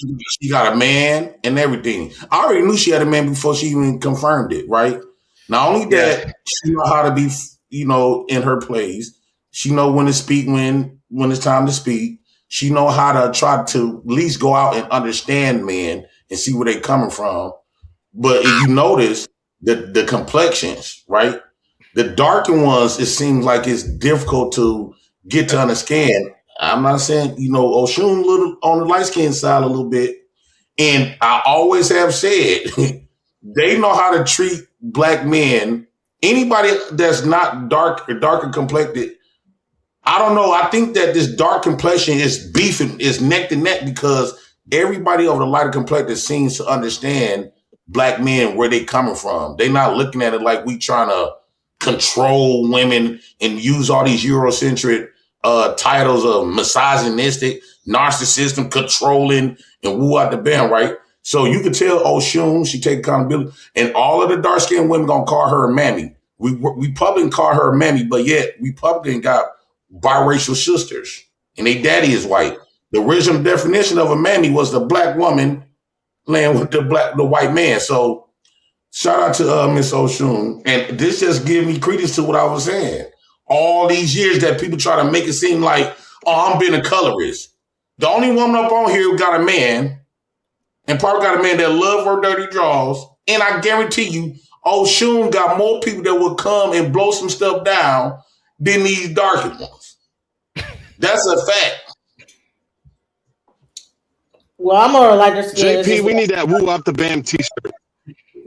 she got, a man and everything. I already knew she had a man before she even confirmed it, right? Not only that, she know how to be, in her place. She know when to speak, when it's time to speak. She know how to try to at least go out and understand men and see where they coming from. But if you notice the complexions, right? The darker ones, it seems like it's difficult to get to understand. I'm not saying, Oshun little on the light skin side a little bit. And I always have said they know how to treat black men. Anybody that's not dark or darker complected, I don't know. I think that this dark complexion is beefing, is neck to neck, because everybody over the lighter complected seems to understand black men, where they coming from. They not looking at it like we trying to control women and use all these Eurocentric titles of misogynistic, narcissistic, controlling, and woo out the band, right? So you can tell Oshun, she take accountability, and all of the dark-skinned women gonna call her a mammy. We Republican call her a mammy, but yet Republican got biracial sisters, and they daddy is white. The original definition of a mammy was the black woman laying with the white man. So shout out to Miss Oshun, and this just give me credence to what I was saying. All these years that people try to make it seem like, oh, I'm being a colorist. The only woman up on here who got a man, and probably got a man that love her dirty draws, and I guarantee you, Oshun got more people that will come and blow some stuff down than these darker ones. That's a fact. Well, I'm on a lighter skin. JP, we need that woo up the bam t-shirt.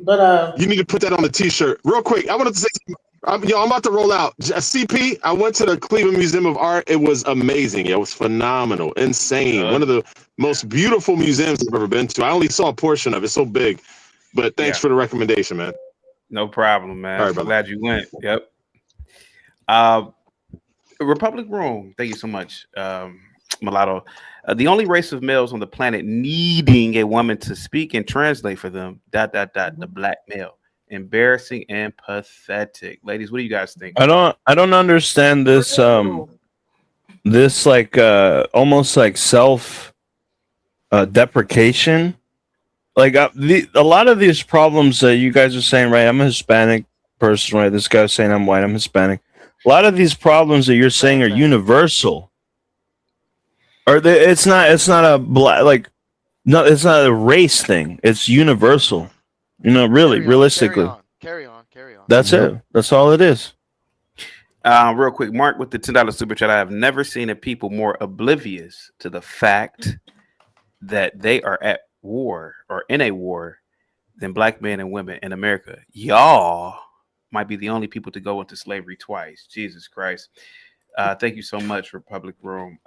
But you need to put that on the t-shirt real quick. I wanted to say, I'm about to roll out. CP, I went to the Cleveland Museum of Art. It was amazing. It was phenomenal, insane. One of the most beautiful museums I've ever been to. I only saw a portion of it. It's so big, but thanks for the recommendation, man. No problem, man. All right, I'm glad you went. Yep. Republic Room. Thank you so much, Mulatto. The only race of males on the planet needing a woman to speak and translate for them. ... The black male. Embarrassing and pathetic. Ladies, what do you guys think? I don't understand this this like almost like self deprecation. Like a lot of these problems that you guys are saying, right? I'm a Hispanic person, right? This guy's saying I'm white, I'm Hispanic. A lot of these problems that you're saying are universal. Or it's not a black, like, no, it's not a race thing. It's universal. Realistically. Carry on. That's it. That's all it is. Real quick, Mark with the $10 super chat. I have never seen a people more oblivious to the fact that they are at war or in a war than black men and women in America. Y'all might be the only people to go into slavery twice. Jesus Christ. Thank you so much, Republic Room.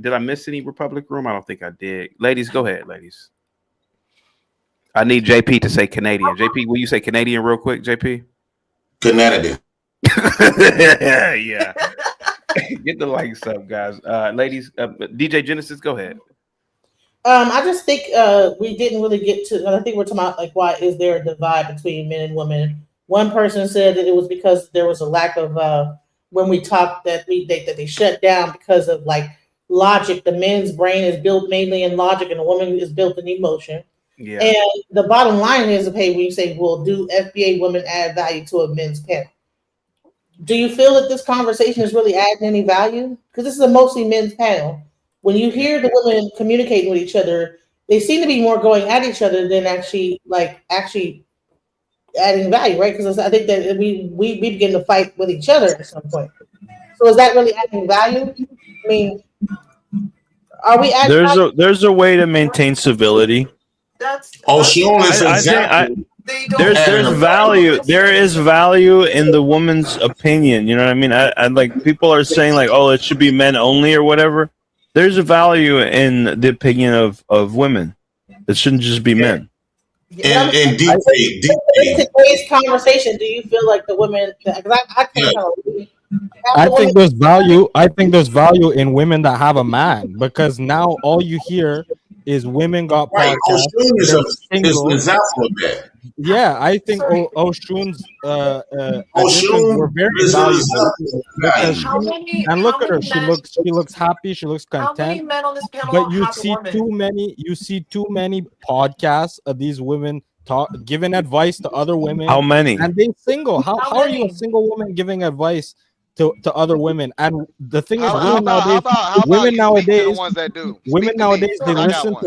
Did I miss any Republic Room? I don't think I did. Ladies, go ahead, ladies. I need JP to say Canadian. JP, will you say Canadian real quick, JP? Canadian. Yeah. Get the likes up, guys. Ladies, DJ Genesis, go ahead. I just think we didn't really get to. I think we're talking about like why is there a divide between men and women One person said that it was because there was a lack of when we talked that they shut down because of like logic. The men's brain is built mainly in logic, and the woman is built in emotion. Yeah. And the bottom line is, hey, when you say, well, do FBA women add value to a men's panel? Do you feel that this conversation is really adding any value? Because this is a mostly men's panel. When you hear the women communicating with each other, they seem to be more going at each other than actually adding value, right? Because I think that we begin to fight with each other at some point. So is that really adding value? I mean, are we adding value? There's a way to maintain civility. She only is an example. There's value. There is value in the woman's opinion. You know what I mean? I like people are saying like, oh, it should be men only or whatever. There's a value in the opinion of women. It shouldn't just be men. And today's conversation, do you feel like the women? Because I can't tell. I think there's value. I think there's value in women that have a man, because now all you hear is women got Right. podcasts. Oshun They're is an single. example of that. Yeah, I think Oshun's additions Oshun were very is an valuable example of because value. and look at her. She looks happy. She looks How many content. men on this panel But you have a see woman? you see too many podcasts of these women giving advice to other women. How many? And they single. How are you a many? single woman giving advice to other women? And the thing is, How about women you speak to the nowadays, ones that do? women Speak to me, nowadays, they 'cause I got listen one.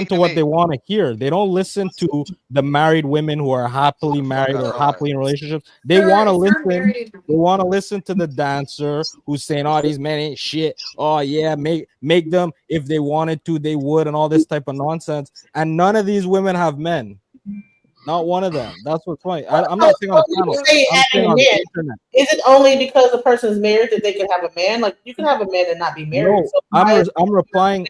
to what they want to hear. They don't listen to the married women who are happily married or happily in relationships. They want to listen. They want to listen to the dancer who's saying, "Oh, these men ain't shit. Oh yeah, make them if they wanted to, they would," and all this type of nonsense. And none of these women have men. Not one of them. That's what's funny. I'm not saying on the panel. I'm saying on the internet. Is it only because the person is married that they can have a man? Like you can have a man and not be married. No, So I'm replying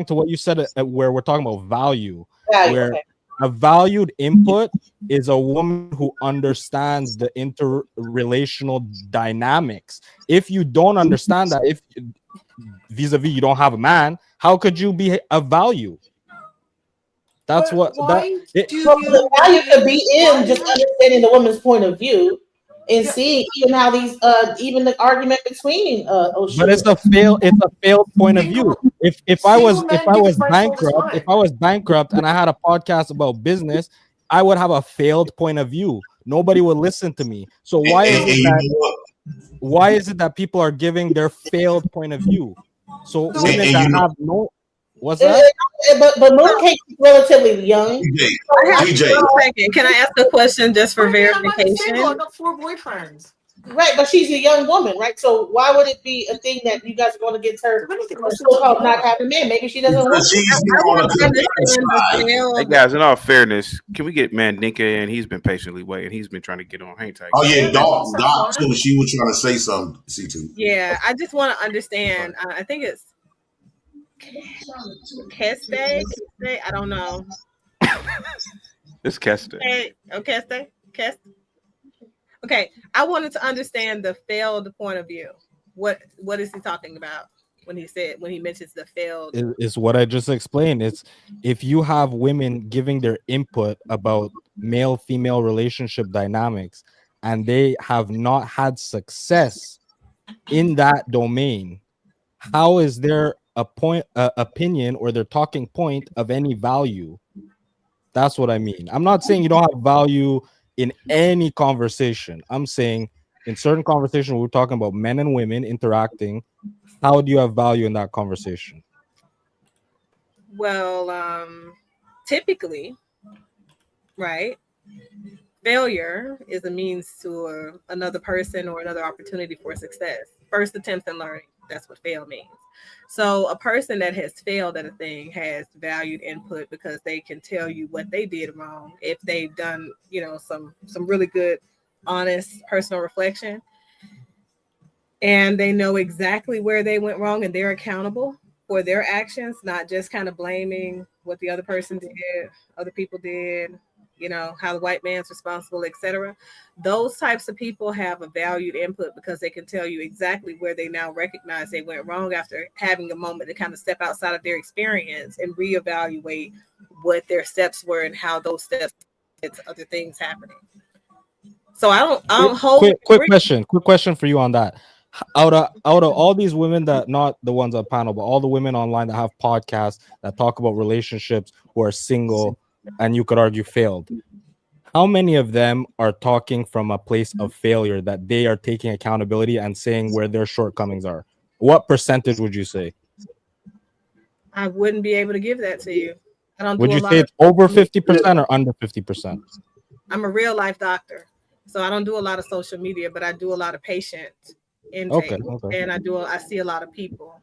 to what you said where we're talking about value. Value, Where okay. a valued input is a woman who understands the interrelational dynamics. If you don't understand that, if vis-a-vis you don't have a man, how could you be a value? That's Well, the value could be in just understanding the woman's point of view and seeing even how these even the argument between But it's a failed point of view. If I was bankrupt and I had a podcast about business, I would have a failed point of view. Nobody would listen to me. So why is it that people are giving their failed point of view? So women that have no what's that? But Mooncake is relatively young. I have 1 second. Can I ask a question just for verification? I got 4 boyfriends. Right, but she's a young woman, right? So why would it be a thing that you guys are going to get her so-called not having men? Maybe she doesn't want to. Hey guys, in all fairness, can we get Mandinka in? He's been patiently waiting. He's been trying to get on. Hang tight. Oh yeah, Doc too. She was trying to say something. C2. Yeah, I just want to understand. I think it's Keste. I don't know. It's Keste. Keste. Okay, I wanted to understand the failed point of view. What is he talking about when he mentions the failed? Is what I just explained. It's if you have women giving their input about male-female relationship dynamics and they have not had success in that domain, how is there a opinion or their talking point of any value? That's what I mean. I'm not saying you don't have value in any conversation. I'm saying in certain conversations, we're talking about men and women interacting. How do you have value in that conversation? Well, typically, right? Failure is a means to another person or another opportunity for success. First attempt in learning. That's what fail means. So a person that has failed at a thing has valued input because they can tell you what they did wrong if they've done, some really good, honest personal reflection. And they know exactly where they went wrong and they're accountable for their actions, not just kind of blaming what the other person did, other people did, how the white man's responsible, etc. Those types of people have a valued input because they can tell you exactly where they now recognize they went wrong after having a moment to kind of step outside of their experience and reevaluate what their steps were and how those steps led to other things happening. So I don't hold Quick question for you on that. Out of all these women, that not the ones on panel, but all the women online that have podcasts that talk about relationships who are single and you could argue failed, how many of them are talking from a place of failure, that they are taking accountability and saying where their shortcomings are? What percentage would you say? I wouldn't be able to give that to you. I don't Would do a you lot say of. it's over 50% or under 50%? I'm a real life doctor, so I don't do a lot of social media, but I do a lot of patient intake, and I see a lot of people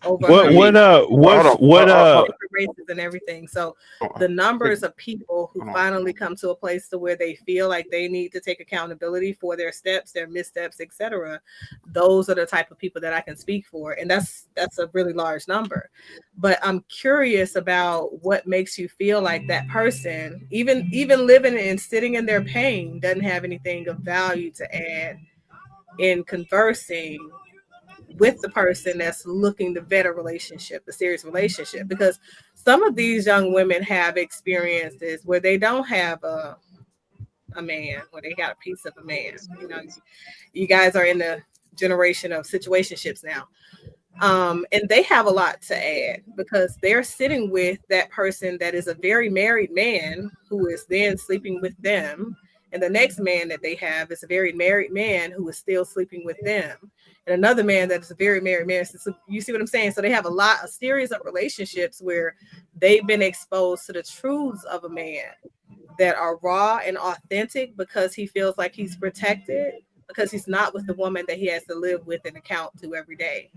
over What different races and everything. So the numbers of people who finally come to a place to where they feel like they need to take accountability for their steps, their missteps, etc. Those are the type of people that I can speak for, and that's a really large number. But I'm curious about what makes you feel like that person, even living and sitting in their pain, doesn't have anything of value to add in conversing with the person that's looking to vet a relationship, a serious relationship. Because some of these young women have experiences where they don't have a man, where they got a piece of a man. You know, you guys are in the generation of situationships now. And they have a lot to add because they're sitting with that person that is a very married man who is then sleeping with them. And the next man that they have is a very married man who is still sleeping with them. And another man that is a very married man. So you see what I'm saying? So they have a series of relationships where they've been exposed to the truths of a man that are raw and authentic because he feels like he's protected, because he's not with the woman that he has to live with and account to every day.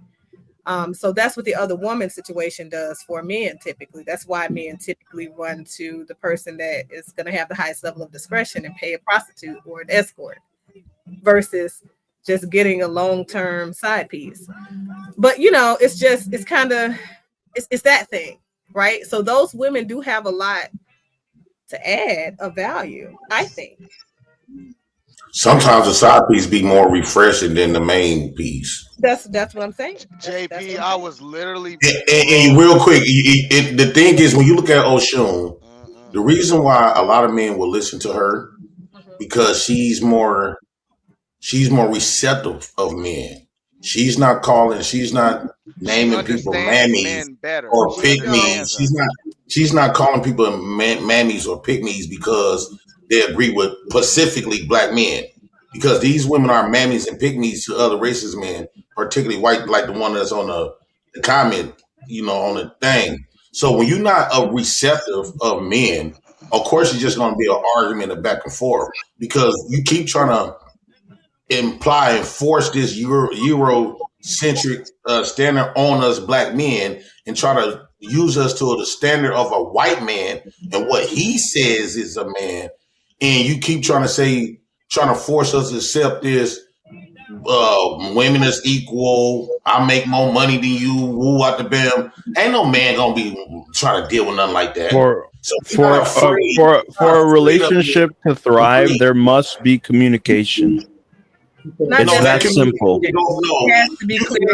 So that's what the other woman situation does for men typically. That's why men typically run to the person that is going to have the highest level of discretion and pay a prostitute or an escort versus just getting a long-term side piece. But you know, it's that thing, right? So those women do have a lot to add of value, I think. Sometimes the side piece be more refreshing than the main piece. That's what I'm saying. JP, I was literally And real quick, the thing is, when you look at Oshun, the reason why a lot of men will listen to her because she's more receptive of men. She's not naming people mammies or pick me's. She's not calling people mammies or pick me's because they agree with specifically black men. Because these women are mammies and pick me's to other racist men, particularly white, like the one that's on the comment, on the thing. So when you're not a receptive of men, of course it's just going to be an argument of back and forth because you keep trying to imply and force this Eurocentric standard on us black men and try to use us to the standard of a white man and what he says is a man. And you keep trying to force us to accept this. Women is equal. I make more money than you. Woo out the bam. Ain't no man gonna be trying to deal with nothing like that. For a relationship to thrive, there must be communication. It's that simple. It has to be clear.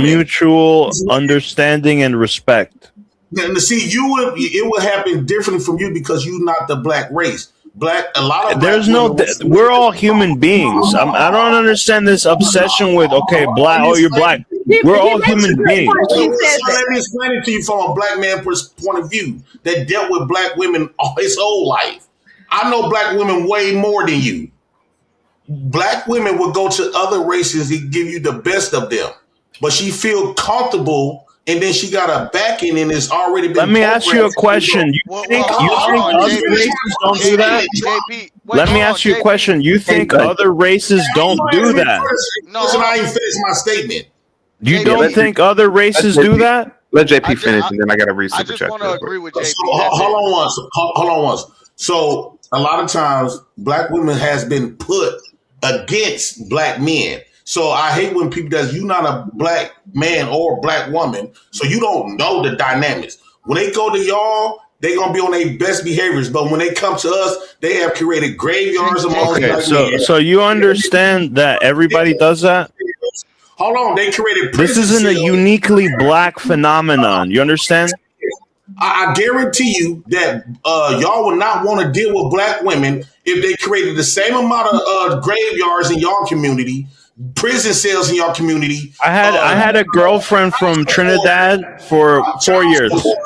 Mutual understanding and respect. And see, it will happen differently from you because you're not the black race. We're all human beings. I don't understand this obsession with black. Oh, you're black. We're all human beings. So let me explain it to you from a black man's point of view that dealt with black women his whole life. I know black women way more than you. Black women will go to other races and give you the best of them, but she feel comfortable. And then she got a backing and it's already been. Let me ask you a question. You think other races don't do that? Let me ask you a question. You think other races don't do that? Listen, I ain't finished my statement. You don't think other races do that? Let JP finish, and then I got to read super chat. I just want to agree with JP. Hold on once. So a lot of times, black women has been put against black men. So I hate when people does. You're not a black man or black woman, so you don't know the dynamics. When they go to y'all, they gonna be on their best behaviors. But when they come to us, they have created graveyards amongst black men. So you understand that everybody does that? Hold on, they created. This isn't a uniquely black phenomenon. You understand? I guarantee you that y'all would not want to deal with black women if they created the same amount of graveyards in y'all community, prison cells in your community. I had a girlfriend from Trinidad for 4 Child years. support.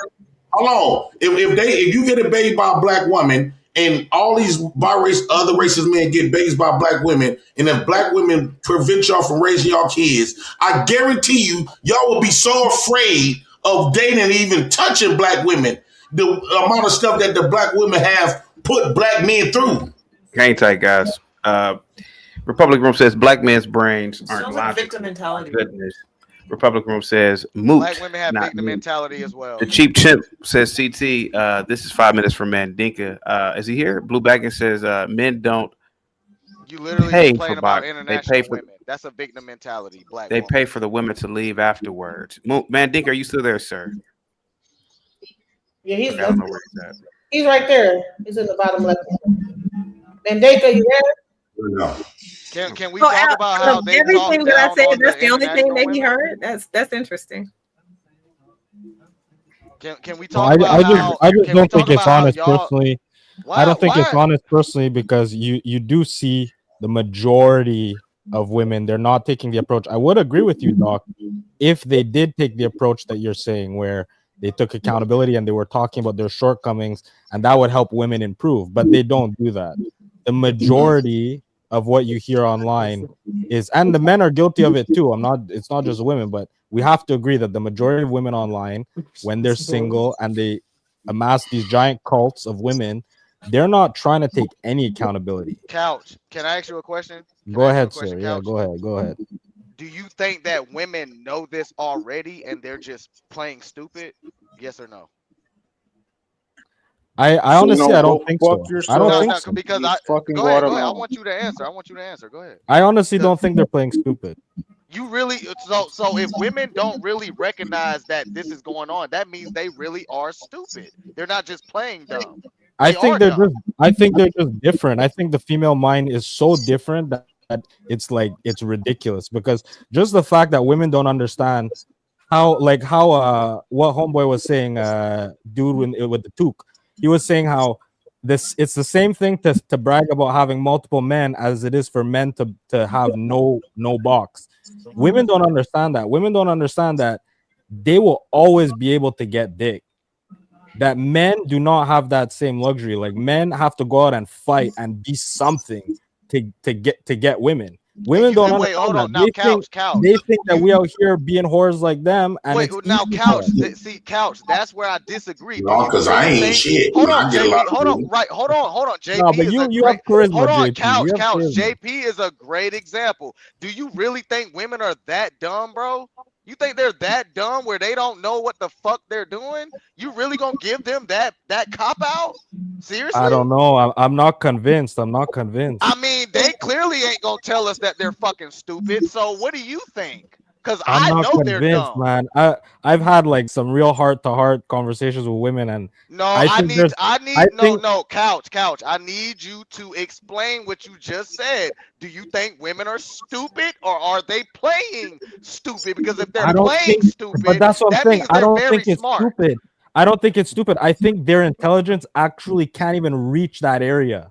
Hold on. If you get a baby by a black woman and all these other racist men get babies by black women, and if black women prevent y'all from raising y'all kids, I guarantee you, y'all will be so afraid of dating and even touching black women. The amount of stuff that the black women have put black men through. Hang tight, guys. Republic Room says black men's brains aren't Sounds like logical. victim mentality. Goodness. Republic Room says moot. Black women have not victim moot. mentality as well. The cheap chimp says CT. This is 5 minutes from Mandinka. Is he here? Blue Baggins says men don't. You literally pay complain for about they international pay for women. That's a victim mentality. Black they woman. pay for the women to leave afterwards. Mandinka, are you still there, sir? Yeah, he's Okay, I don't know where he's at. he's right there. He's in the bottom left. Mandeka, you there? No. Can we So talk about how they talk everything that I down said, on that's the the only thing international that he women? heard. That's interesting. Can we Well, talk about how? I just Can we don't talk think it's about how honest y'all? personally. Why? I don't think it's Why? honest personally because you do see the majority of women, they're not taking the approach. I would agree with you, Doc, if they did take the approach that you're saying, where they took accountability and they were talking about their shortcomings, and that would help women improve. But they don't do that. The majority of what you hear online is, and the men are guilty of it too. It's not just women, but we have to agree that the majority of women online, when they're single and they amass these giant cults of women, they're not trying to take any accountability. Couch. Can I ask you a question? Go ahead, sir. Yeah, go ahead. Go ahead. Do you think that women know this already and they're just playing stupid? Yes or no? I honestly, I don't think so. I don't think so. Because I go ahead. I want you to answer. Go ahead. I honestly don't think they're playing stupid. You really so if women don't really recognize that this is going on, that means they really are stupid. They're not just playing dumb. I think they're just different. I think the female mind is so different that it's ridiculous, because just the fact that women don't understand how what homeboy was saying, dude with the toque, he was saying how it's the same thing to brag about having multiple men as it is for men to have no box. Women don't understand that. Women don't understand that they will always be able to get dick. That men do not have that same luxury. Like, men have to go out and fight and be something to get women. Women don't understand that. They think that we out here being whores like them. And wait, it's now easy for couch. us. See, couch. That's where I disagree. No, because I ain't shit. Hold on, I get a JP. lot of Hold on, women. right. Hold on. JP No, but is you a great. have charisma, Hold on, JP. couch. You have charisma. JP is a great example. Do you really think women are that dumb, bro? You think they're that dumb where they don't know what the fuck they're doing? You really gonna give them that cop out? Seriously? I don't know. I'm not convinced. I'm not convinced. I mean, they clearly ain't gonna tell us that they're fucking stupid. So what do you think? Because I'm I not know they're convinced, dumb. man. I've had like some real heart-to-heart conversations with women, and No, I think couch. I need you to explain what you just said. Do you think women are stupid, or are they playing stupid? Because if they're I don't playing think, stupid, but that's what I'm that saying. means I they're don't very think it's smart. stupid. I don't think it's stupid. I think their intelligence actually can't even reach that area.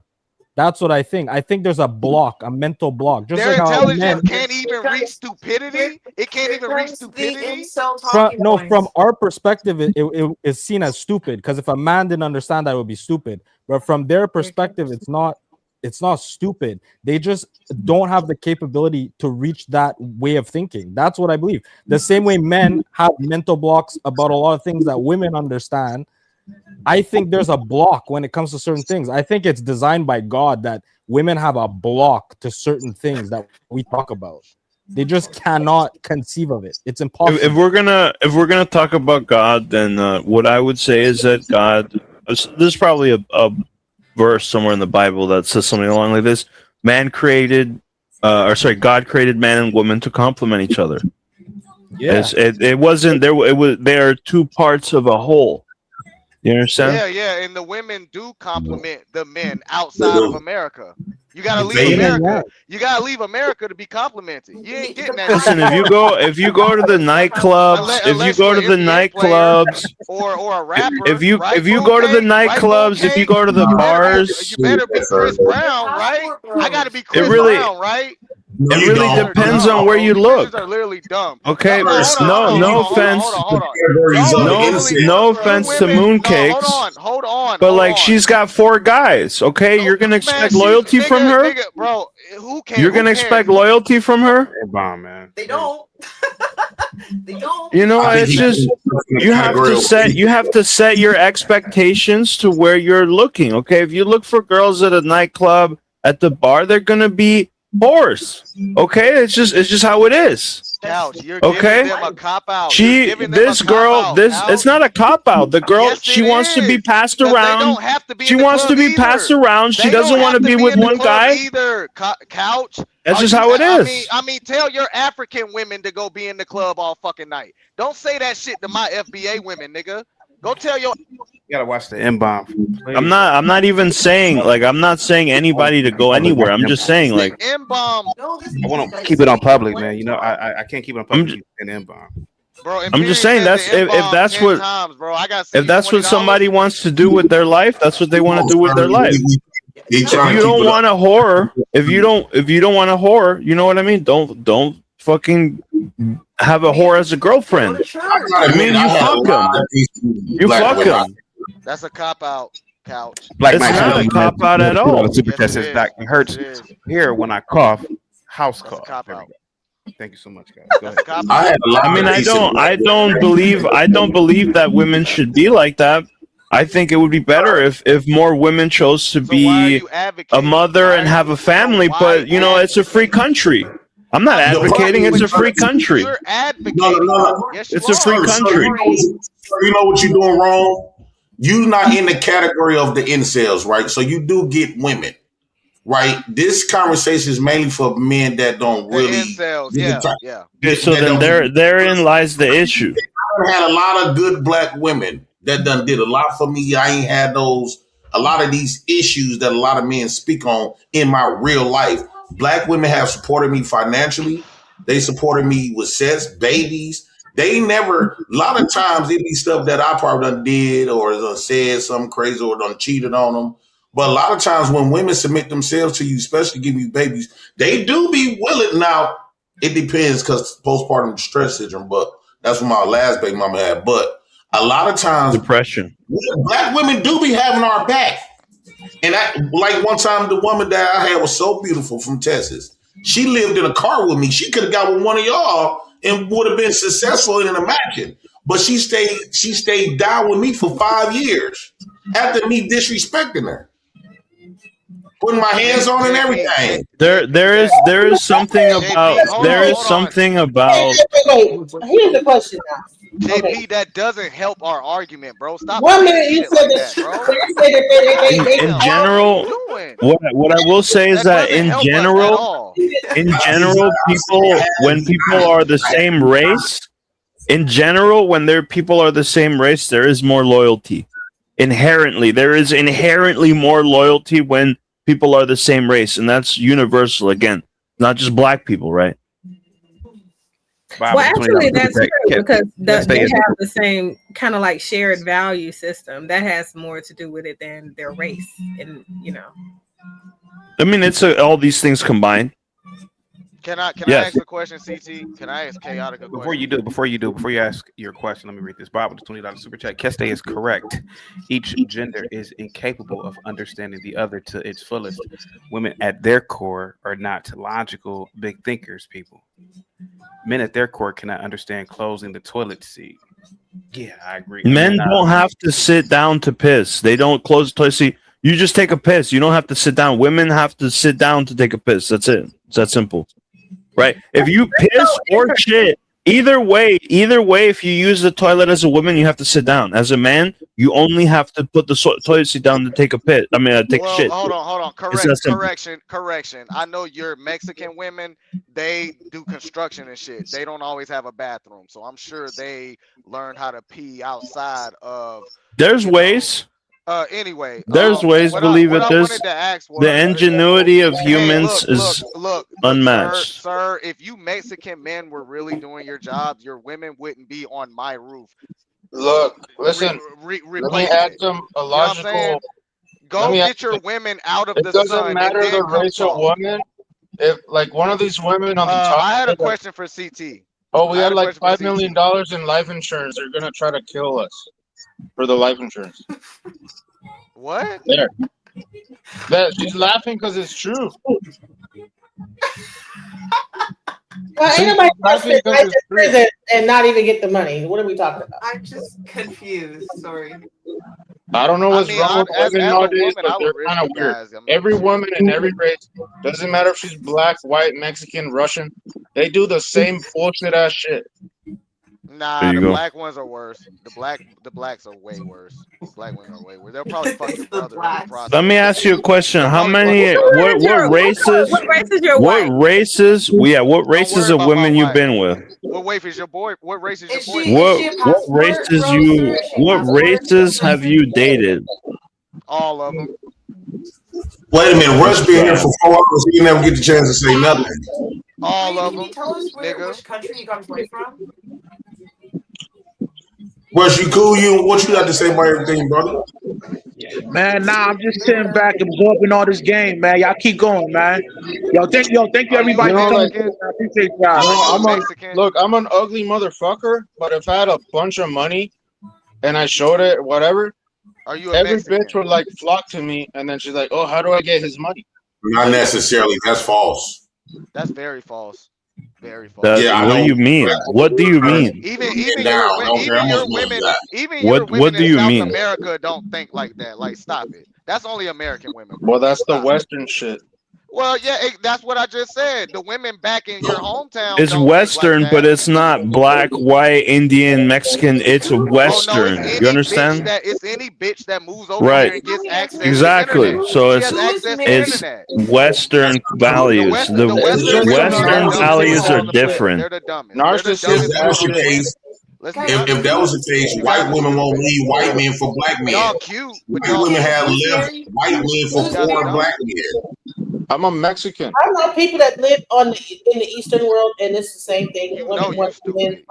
That's what I think. I think there's a block, a mental block. Just Their like how intelligence men can't even reach stupidity. It can't even reach stupidity. from our perspective, it is seen as stupid, because if a man didn't understand that, it would be stupid. But from their perspective, it's not stupid. They just don't have the capability to reach that way of thinking. That's what I believe. The same way men have mental blocks about a lot of things that women understand, I think there's a block when it comes to certain things. I think it's designed by God that women have a block to certain things that we talk about. They just cannot conceive of it. It's impossible. If we're gonna talk about God, then what I would say is that God. There's probably a verse somewhere in the Bible that says something along like this: God created man and woman to complement each other. Yeah, it wasn't there. It was, they are two parts of a whole. You understand? Yeah, and the women do compliment the men outside of America. You gotta leave Invading. America. You gotta leave America to be complimented. You ain't getting that. Listen, shit. if you go to the nightclubs, if you Unless go you're to the an NBA player nightclubs, or a rapper, if you right? go to the Mooncake? Right, nightclubs, if you Mooncake? go to the You bars, better be Chris Brown, right? I gotta be it Chris really Brown, right? No, it you really don't. depends Dumb, on where bro. you You niggas are look. literally dumb. Okay, No, hold on, Stop hold on, getting no hold on, hold on, offense, hold on, hold on. categories Y'all of are the literally incel. no two offense to women. No, hold Mooncakes, on, hold on, but hold like on. she's got 4 guys. Okay, No, you're gonna man, expect she's loyalty from her. bro. Who cares? You're Who gonna cares? expect loyalty from her. Bomb, man. They don't. They don't. You know, I think it's he just put himself in the you have category to of set your expectations to where you're looking. Okay, if you look for girls at a nightclub, at the bar, they're gonna be whores. Okay, it's just how it is. Couch, you're Okay, giving them a cop out. this girl, it's not a cop out. The girl, Yes, she it wants to be is. passed Because they around. don't have to be She in the wants to club be passed either. around. She They don't doesn't want have to be be with in the one club guy. either. Couch. That's Are just you? how it I is. mean, tell your African women to go be in the club all fucking night. Don't say that shit to my FBA women, nigga. Go tell your. You gotta watch the M bomb. I'm not even saying like I'm not saying anybody to go anywhere. I'm just saying like M-bomb. I want to keep it on public, man. You know, I can't keep it on public. Keep an M bomb. Bro, I'm just saying that's if that's 10 what times, bro. I got to if that's what somebody wants to do with their life, that's what they want to do with their life. If you don't want a horror, if you don't want a horror, you know what I mean? Don't fucking have a whore as a girlfriend. I mean, you fuck them. You fuck them. That's a cop out, Couch. Black It's not a cop out at all. Super test says back hurts here when I cough. House That's a cough. cop There we out. go. Thank you so much, guys. Go ahead. I mean, I don't believe that women should be like that. I think it would be better if more women chose to be a mother and have a family. But you know, it's a free country. I'm not advocating. It's a free country. You're advocating. No. Yes, It's a free country. You know what you're doing wrong? You're not in the category of the incels, right? So you do get women, right? This conversation is mainly for men that don't really. Incels. Yeah. Okay, so then therein lies the issue. I had a lot of good black women that done did a lot for me. I ain't had a lot of these issues that a lot of men speak on in my real life. Black women have supported me financially. They supported me with sex, babies. They never, a lot of times it be stuff that I probably done did or done said something crazy or done cheated on them. But a lot of times when women submit themselves to you, especially give you babies, they do be willing. Now, it depends because postpartum stress syndrome, but that's what my last baby mama had. But a lot of times, depression. Black women do be having our back. And like one time, the woman that I had was so beautiful from Texas. She lived in a car with me. She could have got with one of y'all and would have been successful in a matching. But she stayed down with me for 5 years after me disrespecting her, putting my hands on her and everything. There is something about Wait. Here's the question now. JP, that doesn't help our argument, bro. Stop. 1 minute you said that, that, bro. in general, what I will say is that in general, people when people are the same race, in general, when people are the same race, there is more loyalty. Inherently, there is inherently more loyalty when people are the same race, and that's universal. Again, not just black people, right? Well, actually, that's true because they have the same kind of like shared value system. That has more to do with it than their race, and you know. I mean, it's all these things combined. Can I ask a question, CT? Can I ask Chaotic a question? Before you ask your question, let me read this. Bob with the $20 super chat. Keste is correct. Each gender is incapable of understanding the other to its fullest. Women at their core are not logical, big thinkers, people. Men at their core cannot understand closing the toilet seat. Yeah, I agree. Men don't have to sit down to piss. They don't close the toilet seat. You just take a piss. You don't have to sit down. Women have to sit down to take a piss. That's it. It's that simple. Right? If you piss or shit, either way, if you use the toilet as a woman, you have to sit down. As a man, you only have to put the toilet seat down to take a piss. I mean, take a shit. Hold on. Correction. I know your Mexican women, they do construction and shit. They don't always have a bathroom. So I'm sure they learn how to pee outside of. There's ways. Anyway, There's ways, believe it. I There's wanted to ask was the ingenuity of humans look, unmatched. sir, if you Mexican men were really doing your jobs, your women wouldn't be on my roof. Look, listen. Let me add some a logical. Go get your women out of the sun. It doesn't matter the race of woman. If like one of these women on the top. I had a question for CT. Oh, we had like $5 million in life insurance. They're gonna try to kill us for the life insurance. What? There. That she's laughing because it's true. Well, ain't nobody life to prison and not even get the money. What are we talking about? I'm just confused. Sorry. I don't know what's wrong with women nowadays, but they're kind of weird. Every woman in every race, doesn't matter if she's black, white, Mexican, Russian, they do the same bullshit ass shit. Nah, the black ones are worse. The blacks are way worse. Black women are way worse. They'll probably fuck your brother in the process. Let me ask you a question. How many? What races? What race is your wife? What races? Yeah. What races of women you been with? What wife is your boy? What race is your boy? What races you? What races have you dated? All of them. Wait a minute, Rush been here for 4 hours. He didn't ever get the chance to say nothing. All of them. Can you tell us which country you got his wife from? Rush, you cool? What you got to say about everything, brother? Man, nah, I'm just sitting back absorbing all this game, man. Y'all keep going, man. Thank you everybody for coming. I appreciate y'all. Look, I'm an ugly motherfucker, but if I had a bunch of money and I showed it, whatever, every bitch would like flock to me, and then she's like, "Oh, how do I get his money?" Not necessarily. That's false. That's very false. Very false. What do you mean? What do you mean? Even your women What do in you South mean? America don't think like that. Like, stop it. That's only American women. Well, that's the Western shit. Well, yeah, that's what I just said. The women back in your hometown. It's Western, but it's not black, white, Indian, Mexican. It's Western. You understand? It's any bitch that moves over here and gets access. Exactly. To So it's Western values. The Western values are different. They're the dumbest. Narcissist. If that was the case, if that was the case, white women won't leave white men for black men. Y'all cute, but white women have left white men for foreign black men. I'm a Mexican. I know people that live in the Eastern world, and it's the same thing. Women want men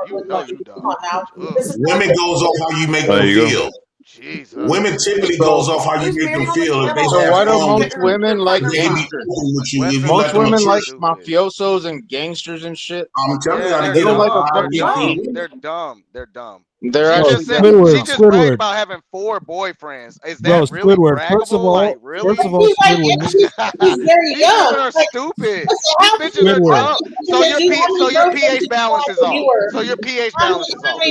Women goes off how you make them feel. Jesus. Women typically goes off how you make them feel. If they So why do have most women like gangsters? Most women like them mafiosos and gangsters and shit. I'm telling you how to They get don't like up. a fucking They're dumb. They're dumb. They're She actually just bragged about having 4 boyfriends. Is that really Squidward. braggable? First of all, like, really? Squidward. She's very These young. women are stupid. These bitches are Squidward. dumb. So your pH balance is off. So your pH balance is off.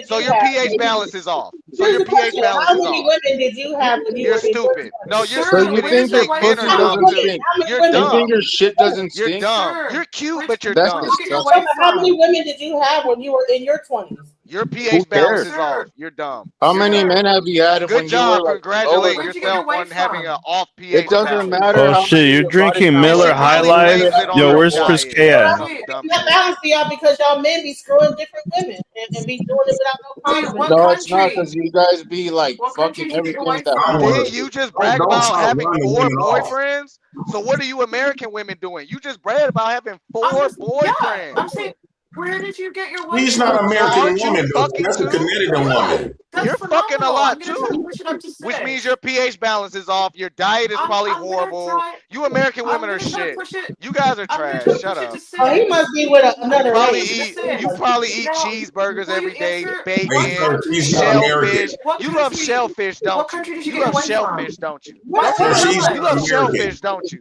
So your pH balance is off. So your pH balance How is many off. women did you have when you You're were in your stupid. 20s? No, you're So you stupid. think your Men pussy are dumb doesn't too. stink? You're You dumb. think your shit doesn't You're stink? dumb. You're cute, but you're That's dumb. disgusting. How many women did you have when you were in your 20s? Your Who pH balance cares? is off. You're dumb. How many men have you had when Good you job. were like Congratulating over? yourself on having an off pH It doesn't balance. matter Oh how shit! many You're your body drinking count Miller is. High Probably Life. blames it on Yo, her where's Chris diet. K at? Some dumb It's not shit. balanced for y'all because y'all men be screwing different women and be doing it without no condom. No, it's not because you guys be like fucking everything that. Didn't you just brag Don't about stop having running 4 women off. boyfriends? So what are you American women doing? You just bragged about having 4 boyfriends. I'm saying, where did you get your wife She's from? not So American aren't you woman, though. fucking That's a too? Canadian woman. You're fucking a lot too. Push it up to 6. Which means your pH balance is off. Your diet is probably I'm gonna horrible. try. You American I'm women are gonna try to shit. push it. You guys are I'm gonna trash. try to Shut push it up. to 6. Oh, he must be with another race. You probably eat cheeseburgers every day, Wait, bacon, sir, she's not American. shellfish. You love shellfish, don't What you? country did you You get your love wife from? shellfish, don't you? Sir, she's You not love American. shellfish, don't you?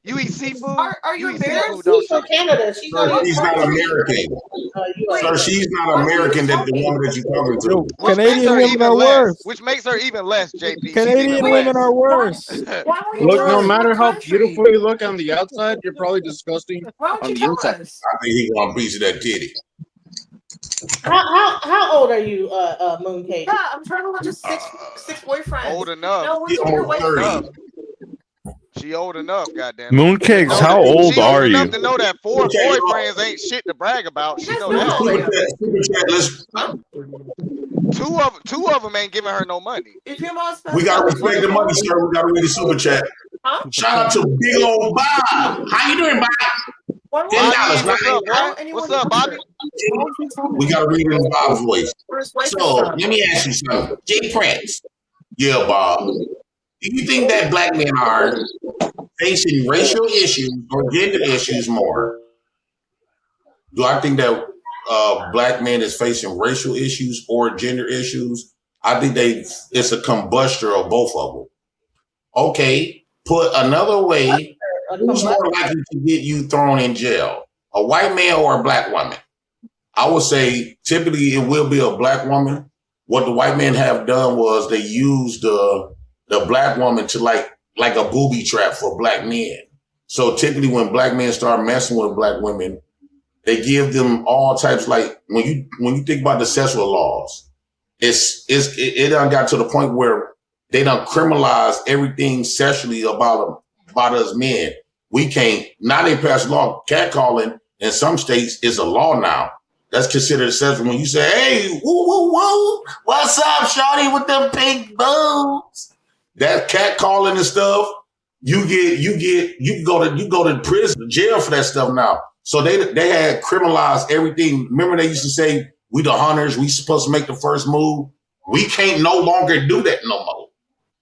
You eat seafood? Are you You eat embarrassed? seafood, don't She's from you? Canada. She's Sir, not even she's not American. Sir, she's not American than the woman that you're talking to. Which makes Canadian her women even are less. worse. Which makes her even less, JP. She's Canadian even women less. are worse. Why won't you Look, tell no us matter what how country? beautiful you look on the outside, you're probably disgusting Why don't on you the tell inside. us? I think he want a piece of that titty. How old are you, Mooncake? Yeah, I'm trying to look just 6 boyfriends. Old enough. No, where'd you get your wife Old from? enough. She old enough, goddamn it. Mooncakes, how old She old are enough you? to know that 4 boyfriends ain't shit to brag about. She know that. Super chat, let's Two of them ain't giving her no money. If your mom We gotta respect the money, sir. We gotta read the super chat. Huh? Shout out to big old Bob. How you doing, Bob? $10. Bobby, what's up, boy? What's up, Bobby? We gotta read it in Bob's voice. So let me ask you something. Jay Prince. Yeah, Bob. Do you think that black men are facing racial issues or gender issues more? Do I think that black men is facing racial issues or gender issues? I think it's a combustion of both of them. Okay, put another way, who's more likely to get you thrown in jail? A white man or a black woman? I would say typically it will be a black woman. What the white men have done was they used the black woman to like a booby trap for black men. So typically when black men start messing with black women, they give them all types, like when you think about the sexual laws, it done got to the point where they done criminalize everything sexually about us men. We can't, now they pass a law, catcalling in some states is a law now. That's considered sexual. When you say, hey, woo, woo, woo, what's up, shorty with them pink boobs? That catcalling and stuff, you go to prison, jail for that stuff now. So they had criminalized everything. Remember they used to say, we the hunters, we supposed to make the first move. We can't no longer do that no more.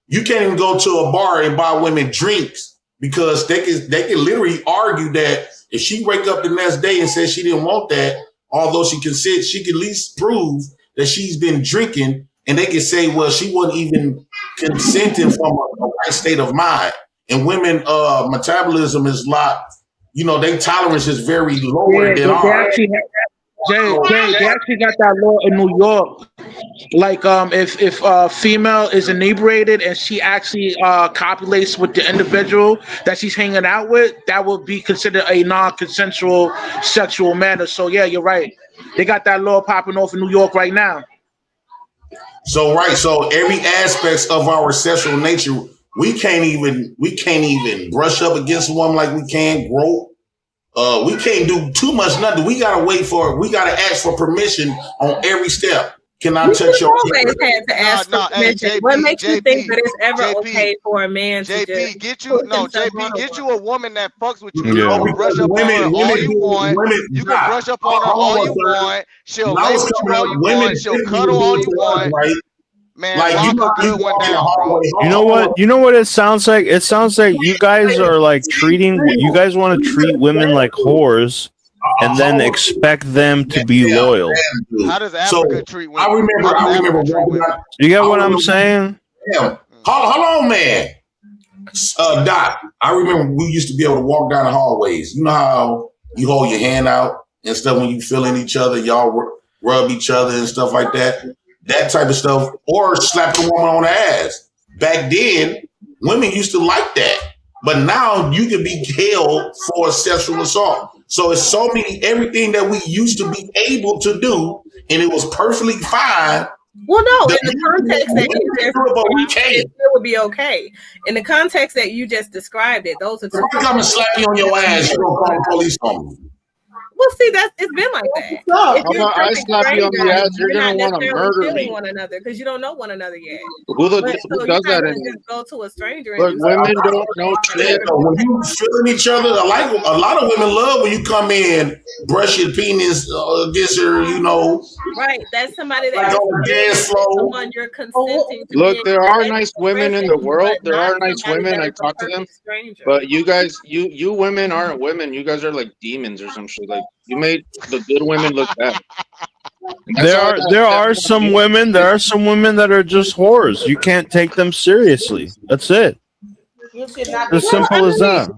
You can't even go to a bar and buy women drinks because they can literally argue that if she wake up the next day and says she didn't want that, although she can at least prove that she's been drinking, and they can say, well, she wasn't even consenting from a right state of mind. And women, metabolism is a lot, their tolerance is very lower than ours. They actually got that law in New York. Like, if a female is inebriated and she actually copulates with the individual that she's hanging out with, that would be considered a non-consensual sexual matter. So yeah, you're right. They got that law popping off in New York right now. So every aspect of our sexual nature, we can't even brush up against a woman like we can grow. We can't do too much, nothing. We gotta ask for permission on every step. Can I touch your always had to ask for permission. Hey, What makes you think that it's ever JP, okay for a man to just get you a woman that fucks with you. Yeah. You can brush up on her all you want. You can brush up on her all you want. She'll lay with you all you want. She'll cuddle all you want. Man, lock a good one down, bro. You know what it sounds like? It sounds like you guys are like you guys want to treat women like whores and then expect them to be loyal. How does Africa treat women? I remember. You get what I'm saying? Yeah. Hold on, man. Doc, I remember we used to be able to walk down the hallways. You know how you hold your hand out and stuff when you feeling each other, y'all rub each other and stuff like that. That type of stuff, or slap the woman on the ass. Back then, women used to like that. But now you can be held for sexual assault. So it's everything that we used to be able to do, and it was perfectly fine. Well, no, in the context that you just described, it would be okay. In the context that you just described it, those are. If I come and slap you on your ass, you're gonna call the police on me. Well, see, it's been like that. How about I slap you on the ass? You're gonna want to murder me. One another because you don't know one another yet. Who does that anymore? Just go to a stranger. Look, women don't know shit. When you feeling each other, like a lot of women love when you come in, brush your penis against her. Right, that's somebody like on the dance floor. Someone you're consenting to. Look, there are nice women in the world. There are nice women. I talk to them, but you guys, you women aren't women. You guys are like demons or some shit. Like you made the good women look bad. There are some women that are just whores. You can't take them seriously. That's it. As simple as that.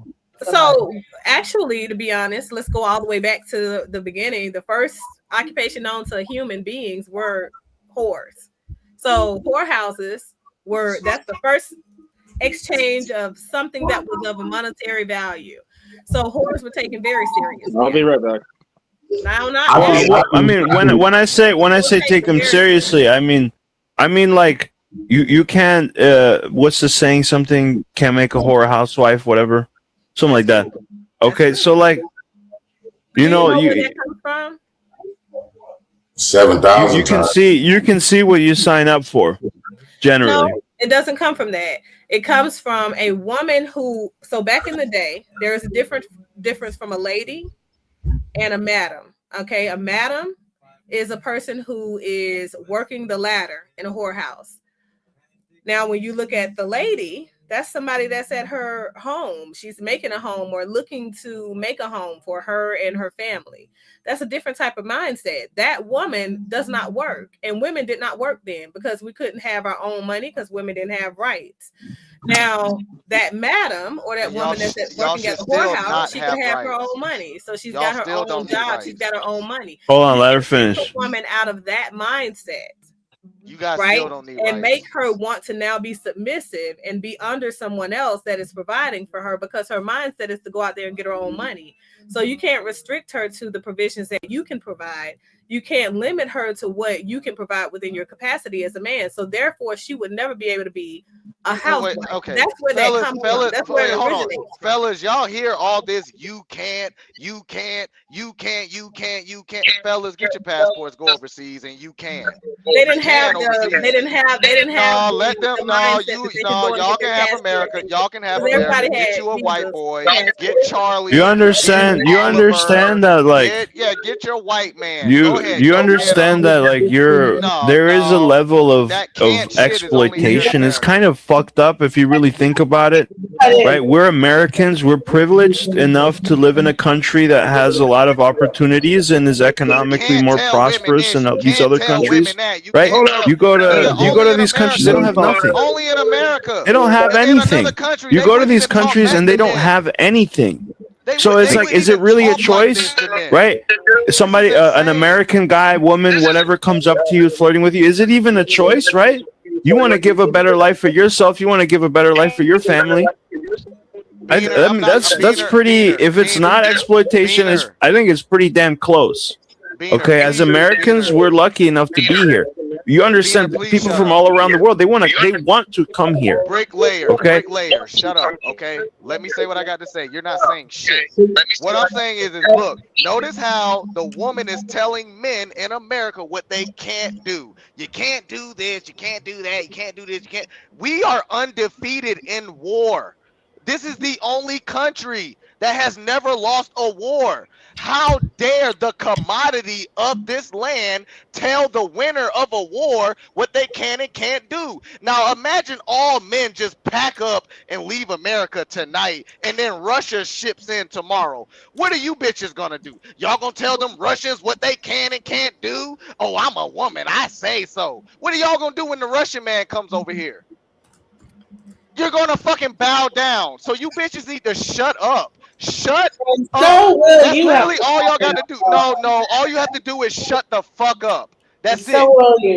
So actually, to be honest, let's go all the way back to the beginning. The first occupation known to human beings were whores. So whorehouses that's the first exchange of something that was of a monetary value. So whores were taken very seriously. I'll be right back. Now, I mean, when I say take them seriously, I mean like you can't. What's the saying? Something can't make a whore a housewife, whatever, something like that. Okay, so like, where that comes from? 7,000 You can times. see what you sign up for. Generally, No, it doesn't come from that. It comes from a woman who. So back in the day, there is a difference from a lady and a madam. Okay, a madam is a person who is working the ladder in a whorehouse. Now, when you look at the lady, that's somebody that's at her home. She's making a home or looking to make a home for her and her family. That's a different type of mindset. That woman does not work, and women did not work then because we couldn't have our own money because women didn't have rights. Now, that madam or that woman that's working at the whorehouse, she can have her own money. So she's got her own job. She's got her own money. hold on, let her Take finish. a woman out of that mindset. You guys Right, still don't need and rights. make her want to now be submissive and be under someone else that is providing for her because her mindset is to go out there and get her own money. So you can't restrict her to the provisions that you can provide. You can't limit her to what you can provide within your capacity as a man. So therefore, she would never be able to be a housewife. Okay, That's where that comes from. That's where it originates from. Fellas, y'all hear all this? You can't. Fellas, get your passports, go overseas, and you can. They didn't have. No, let them. No, y'all can have America. Y'all can have America. Get you a white boy. Get Charlie. You understand that, like, get your white man. you understand that, like, there is a level of exploitation. It's kind of fucked up if you really think about it, right? We're Americans. We're privileged enough to live in a country that has a lot of opportunities and is economically more prosperous than these other countries, right? You go to these countries, they don't have nothing. Only in America. They don't have anything. You go to these countries and they don't have anything. So it's like, is it really a choice, right? Somebody, an American guy, woman, whatever comes up to you, flirting with you, is it even a choice, right? You want to give a better life for yourself. You want to give a better life for your family. I mean, that's pretty. If it's not exploitation, I think it's pretty damn close. Okay, as Americans, we're lucky enough to be here. You understand? People from all around the world, they want to come here. Bricklayer, okay? Bricklayer, shut up. Okay, let me say what I got to say. You're not saying shit. What I'm saying is look. Notice how the woman is telling men in America what they can't do. You can't do this. You can't do that. You can't do this. You can't. We are undefeated in war. This is the only country that has never lost a war. How dare the commodity of this land tell the winner of a war what they can and can't do? Now imagine all men just pack up and leave America tonight, and then Russia ships in tomorrow. What are you bitches gonna do? Y'all gonna tell them Russians what they can and can't do? Oh, I'm a woman, I say so. What are y'all gonna do when the Russian man comes over here? You're gonna fucking bow down. So you bitches need to shut up. Shut up. That's literally all y'all got to do. No, all you have to do is shut the fuck up. That's it.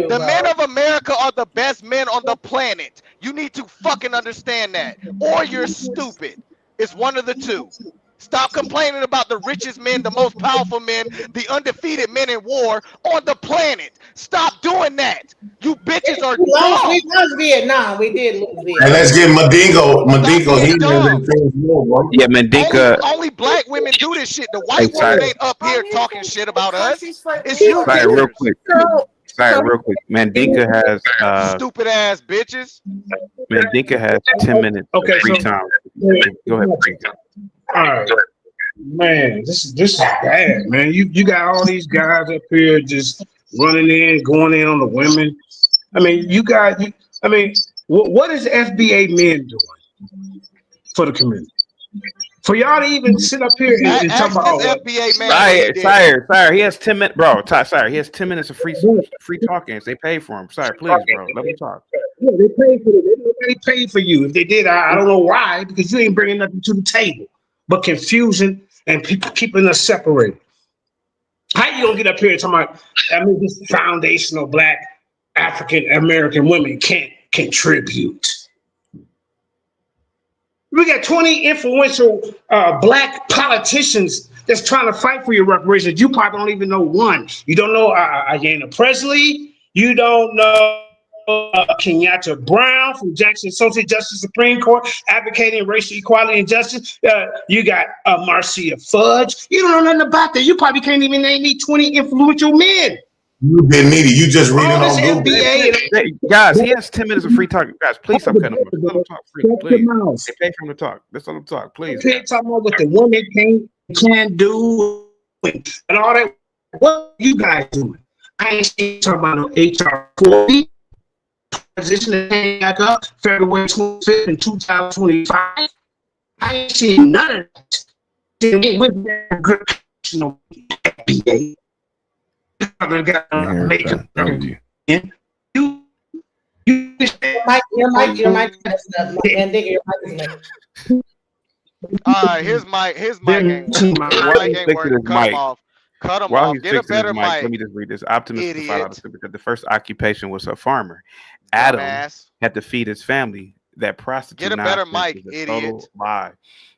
The men of America are the best men on the planet. You need to fucking understand that. Or you're stupid. It's one of the two. Stop complaining about the richest men, the most powerful men, the undefeated men in war on the planet. Stop doing that. You bitches are dumb. We lost Vietnam. We did lose Vietnam. And let's get Mandingo. Yeah, Mandinka. Only black women do this shit. The white women ain't up here talking shit about us. It's you. Sorry, real quick. Mandinka has stupid ass bitches. Mandinka has 10 minutes of free time. Go ahead. All right. Man, this is bad, man. You got all these guys up here just running in, going in on the women. I mean, what is FBA men doing for the community? For y'all to even sit up here and talk about FBA man. Sire, he has 10 minutes, bro. Sire, he has 10 minutes of free talking. They pay for him. Sire, please, bro, let me talk. Yeah, they paid for it. Nobody paid for you. If they did, I don't know why, because you ain't bringing nothing to the table but confusion and people keeping us separated. How you gonna get up here and talk about? I mean, this foundational Black African American women can't contribute. We got 20 influential Black politicians that's trying to fight for your reparations. You probably don't even know one. You don't know Ayanna Presley. You don't know Kenyatta Brown from Jackson Associate Justice Supreme Court advocating racial equality and justice. You got Marcia Fudge. You don't know nothing about that. You probably can't even name me 20 influential men You didn't need it. You just read it All this on Google. FBA. Guys, he has 10 minutes of free talk. Guys, please stop cutting him off. Let him talk free, Shut your please. mouth. They pay for him to talk. Let's let him talk, please. Can't talk about what the women can't do and all that. What you guys doing? I ain't seen you talk about no HR 40 transition that came back up February 25th in 2025. I ain't seen none of that. Then with that good FBA. Your mic is up. Man, nigga, your mic is up. All right, his mic ain't working. While His he's mic ain't fixing working. his Cut him mic, off. Cut him while off. he's Get a fixing his better mic, let mic. me just read this. Optimus the Idiot. $5 the first occupation was a farmer. Adam Dumbass. had to feed his family. That prostitute Get a better nonsense mic, is a total idiot. lie.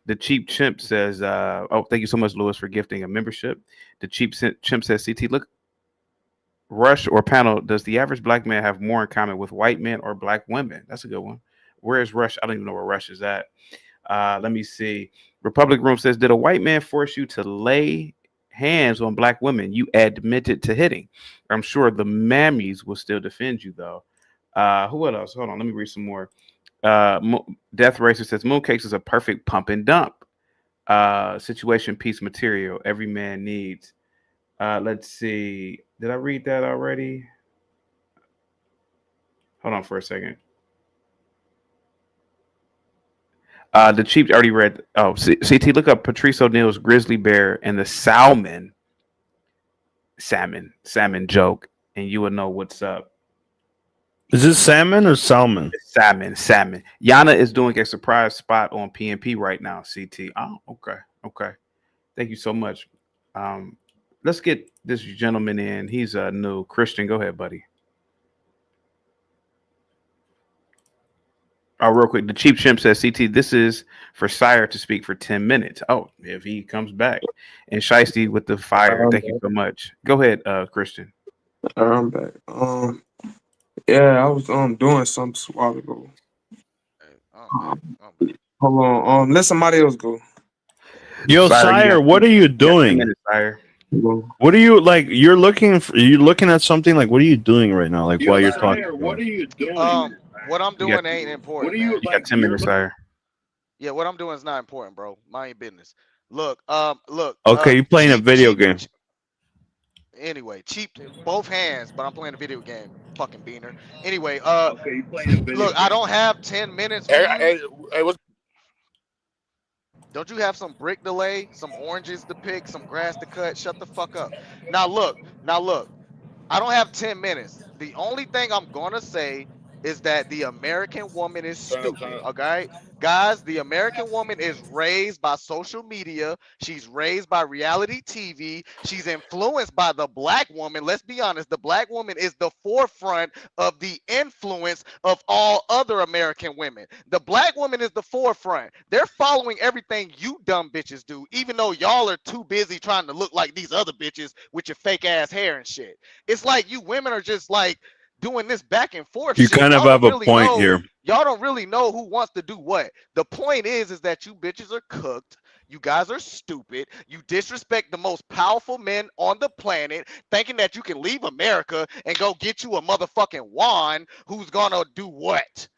The cheap chimp says, oh, thank you so much, Lewis, for gifting a membership. The cheap chimp says, CT, look, Rush or panel, does the average black man have more in common with white men or black women? That's a good one. Where is Rush? I don't even know where Rush is at. Let me see. Republic Room says, did a white man force you to lay hands on black women? You admitted to hitting. I'm sure the mammies will still defend you, though. Who else? Hold on. Let me read some more. Death Racer says, Mooncakes is a perfect pump and dump. Situation piece material every man needs. Let's see. Did I read that already? Hold on for a second. The Chief already read. Oh, CT, look up Patrice O'Neal's grizzly bear and the salmon joke, and you will know what's up. Is it salmon or salmon? Salmon. Yana is doing a surprise spot on PNP right now. CT. Oh, okay. Thank you so much. Let's get this gentleman in. He's new. Christian, go ahead, buddy. Oh, real quick. The Cheap Chimp says, CT, this is for Sire to speak for 10 minutes. Oh, if he comes back. And Shiesty with the fire. Thank you so much. Go ahead, Christian. I'm back. Yeah, I was doing something a while ago. Hold on. Let somebody else go. Yo, Sire, what are you doing? Sire. What are you like? You're looking at something. Like, what are you doing right now? Like, while you're talking. What are you doing? What I'm doing ain't important. What are you? You got 10 minutes, Sire. Yeah, what I'm doing is not important, bro. Mind your business. Look. Okay, you playing a video game. Anyway, cheap both hands, but I'm playing a video game. Fucking beaner. Anyway, okay, you playing a video game. I don't have 10 minutes. Hey, what's... Don't you have some brick delay, some oranges to pick, some grass to cut? Shut the fuck up. Now look. I don't have 10 minutes. The only thing I'm gonna say is that the American woman is stupid. Okay, guys, the American woman is raised by social media. She's raised by reality TV. She's influenced by the black woman. Let's be honest, the black woman is the forefront of the influence of all other American women. The black woman is the forefront. They're following everything you dumb bitches do, even though y'all are too busy trying to look like these other bitches with your fake ass hair and shit. It's like you women are just like doing this back and forth You shit. kind of Y'all have don't a really point know, here. Y'all don't really know who wants to do what. The point is that you bitches are cooked. You guys are stupid. You disrespect the most powerful men on the planet, thinking that you can leave America and go get you a motherfucking Juan who's gonna do what?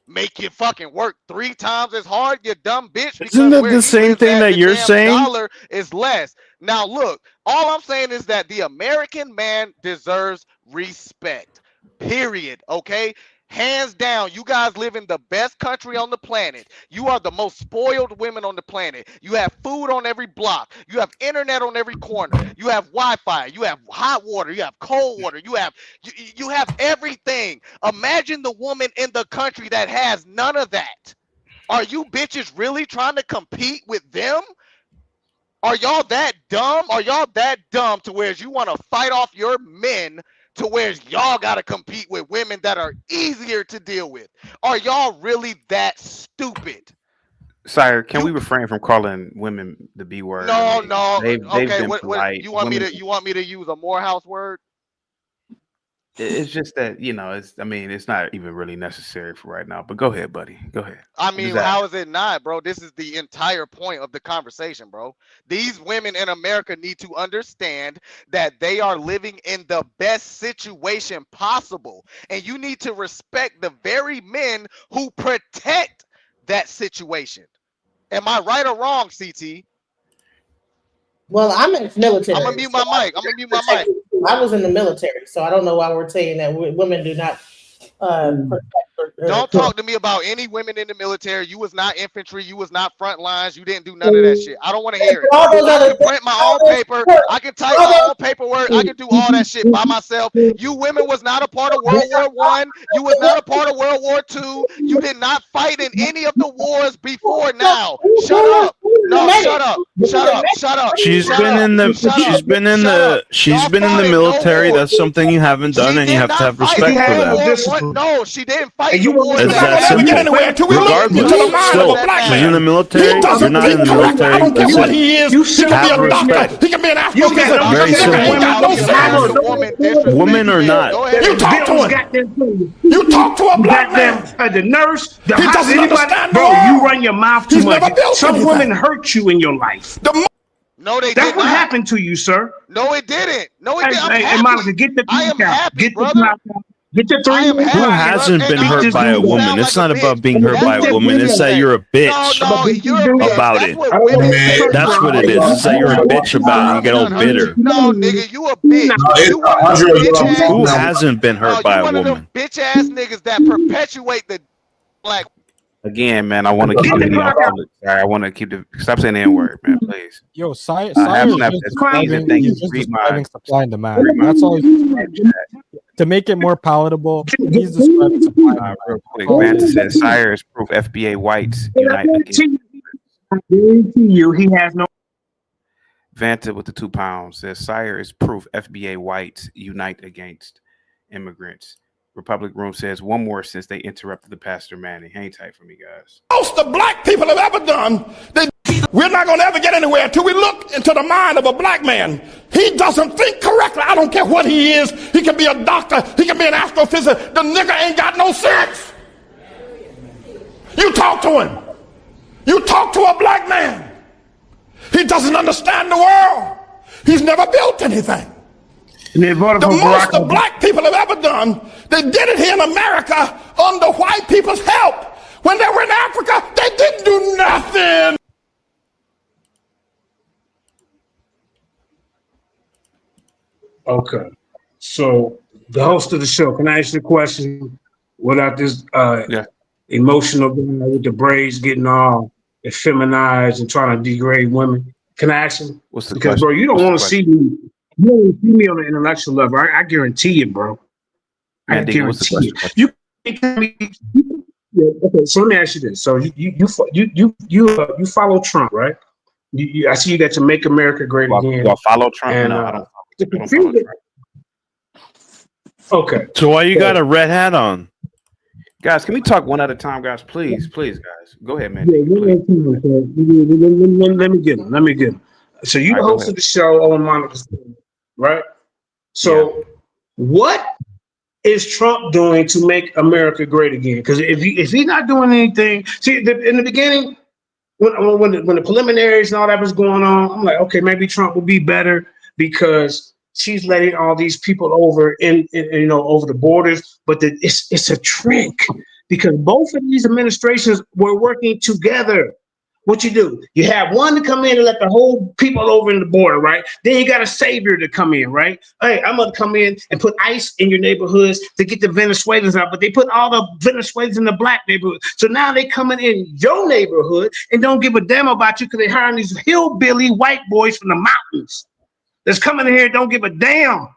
Make you fucking work 3 times as hard, you dumb bitch, because Isn't that where the he same lives thing at, that the you're damn saying? dollar is less. Now look, all I'm saying is that the American man deserves respect. Period. Okay? Hands down, you guys live in the best country on the planet. You are the most spoiled women on the planet. You have food on every block. You have internet on every corner. You have Wi-Fi. You have hot water. You have cold water. You have everything. Imagine the woman in the country that has none of that. Are you bitches really trying to compete with them? Are y'all that dumb? Are y'all that dumb to where you want to fight off your men to where y'all got to compete with women that are easier to deal with? Are y'all really that stupid? Sire, can we refrain from calling women the B word? No. They've Okay, been what polite. you want me to use a Morehouse word? It's just that it's. I mean, it's not even really necessary for right now. But go ahead, buddy. Go ahead. I mean, how is it not, bro? This is the entire point of the conversation, bro. These women in America need to understand that they are living in the best situation possible. And you need to respect the very men who protect that situation. Am I right or wrong, CT? Well, I'm in the military. I'm gonna mute my mic. I was in the military, so I don't know why we're saying that women do not protect. Don't talk to me about any women in the military. You was not infantry. You was not front lines. You didn't do none of that shit. I don't want to hear it. I can print my own paper. I can type my own paperwork. I can do all that shit by myself. You women was not a part of World War I. You was not a part of World War II. You did not fight in any of the wars before now. Shut up. No, shut up. Shut up. Shut up. She's been in the military. That's something you haven't done, and you have to have respect for that. No, she didn't fight. It's that simple. Regardless, still, she's in the military. You're not in the military. That's it. Have respect. He can be an astrophysicist. Very simple. Woman or not. You talk to him. You talk to a black man. The nurse, the he doesn't understand bro, the world. you run your mouth too He's much. never built Some anything. women hurt you in your life. No, they That's did what not. happened to you, sir. No, it didn't. No, it didn't. I'm Hey, happy. Monica, get the I am happy, get brother. Get your three. Who hasn't been hurt by a woman? It's not about being hurt by a woman. It's that you're a bitch about it. That's what it is. It's that you're a bitch about it. You get all bitter. No, nigga, you a bitch. Who hasn't been hurt by a woman? Bitch ass niggas that perpetuate the black. Again, man, I want to keep it off public. Sorry, I want to keep the. Stop saying the N word, man, please. Yo, Sire have is Snapchat. just Please and thank you. he's just Read my. describing supply and demand. That's all. To make it more palatable, he's describing supply and demand. Real quick, Vanta says Sire is proof FBA whites unite against. I guarantee you, he has no. Vanta with the £2 says Sire is proof FBA whites unite against immigrants. Republic Room says one more since they interrupted the Pastor Manny. Hang tight for me, guys. Most the black people have ever done. We're not going to ever get anywhere until we look into the mind of a black man. He doesn't think correctly. I don't care what he is. He can be a doctor. He can be an astrophysicist. The nigga ain't got no sense. You talk to him. You talk to a black man. He doesn't understand the world. He's never built anything. The most the black people have ever done, they did it here in America under white people's help. When they were in Africa, they didn't do nothing. Okay. So the host of the show, can I ask you a question without this emotional guy with the braids getting all effeminized and trying to degrade women? Can I ask him? What's the because, question? bro, you don't want to see me. You don't want to see me on the intellectual level. I guarantee you, bro. I guarantee you. Okay, so let me ask you this. So you follow Trump, right? I see you got to Make America Great Again. Do I follow Trump? And, No, I don't follow Trump. Okay. So why you got a red hat on? Guys, can we talk one at a time, guys? Please, guys. Go ahead, man. Yeah, let me get him. So you the host of the show on Monica's, right? So what is Trump doing to make America great again? Because if he's not doing anything, see in the beginning, when the preliminaries and all that was going on, I'm like, okay, maybe Trump will be better because she's letting all these people over in over the borders. But it's a trick because both of these administrations were working together. What you do? You have one to come in and let the whole people over in the border, right? Then you got a savior to come in, right? Hey, I'm gonna come in and put ICE in your neighborhoods to get the Venezuelans out, but they put all the Venezuelans in the black neighborhood. So now they coming in your neighborhood and don't give a damn about you because they hiring these hillbilly white boys from the mountains that's coming in here and don't give a damn.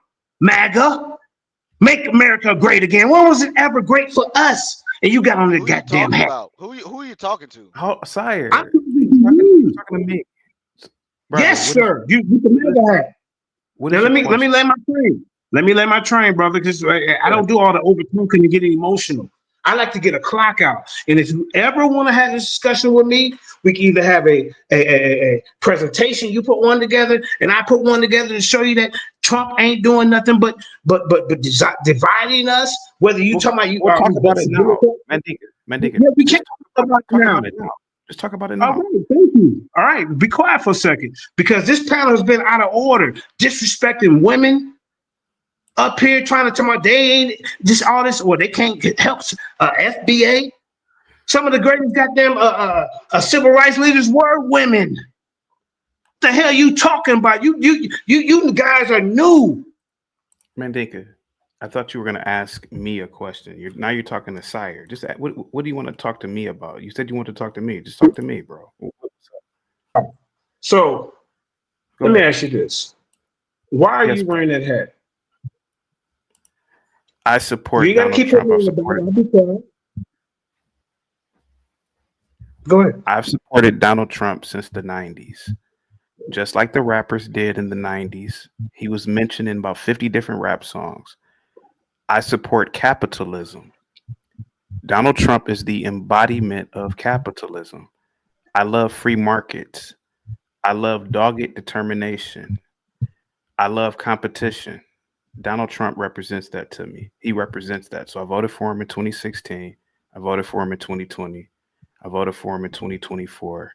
MAGA, make America great again. When was it ever great for us? And you got on the goddamn hat. Who are you talking to? Sire. I'm talking to me. Brother, yes, sir. You can make that. Now, let me lay my train. Let me lay my train, brother, because I don't do all the over talking and getting emotional. I like to get a clock out. And if you ever want to have this discussion with me, we can either have a presentation. You put one together, and I put one together to show you that Trump ain't doing nothing but dividing us. Whether you talking about you, we'll talk about it now, Mandinka. Yeah, we can't talk about it now. Just talk about it All now. right, thank you. All right, be quiet for a second because this panel has been out of order, disrespecting women up here, trying to tell my they ain't just all this, or they can't get help. FBA. Some of the greatest goddamn civil rights leaders were women. What the hell you talking about? You guys are new. Mandinka, I thought you were going to ask me a question. Now you're talking to Sire. Just what do you want to talk to me about? You said you want to talk to me. Just talk to me, bro. So let me ask you this: why are you wearing that hat? I support You gotta Donald keep Trump. it. Go ahead. I've supported Donald Trump since the 90s. Just like the rappers did in the 90s. He was mentioned in about 50 different rap songs. I support capitalism. Donald Trump is the embodiment of capitalism. I love free markets. I love dogged determination. I love competition. Donald Trump represents that to me. He represents that. So I voted for him in 2016. I voted for him in 2020. I voted for him in 2024.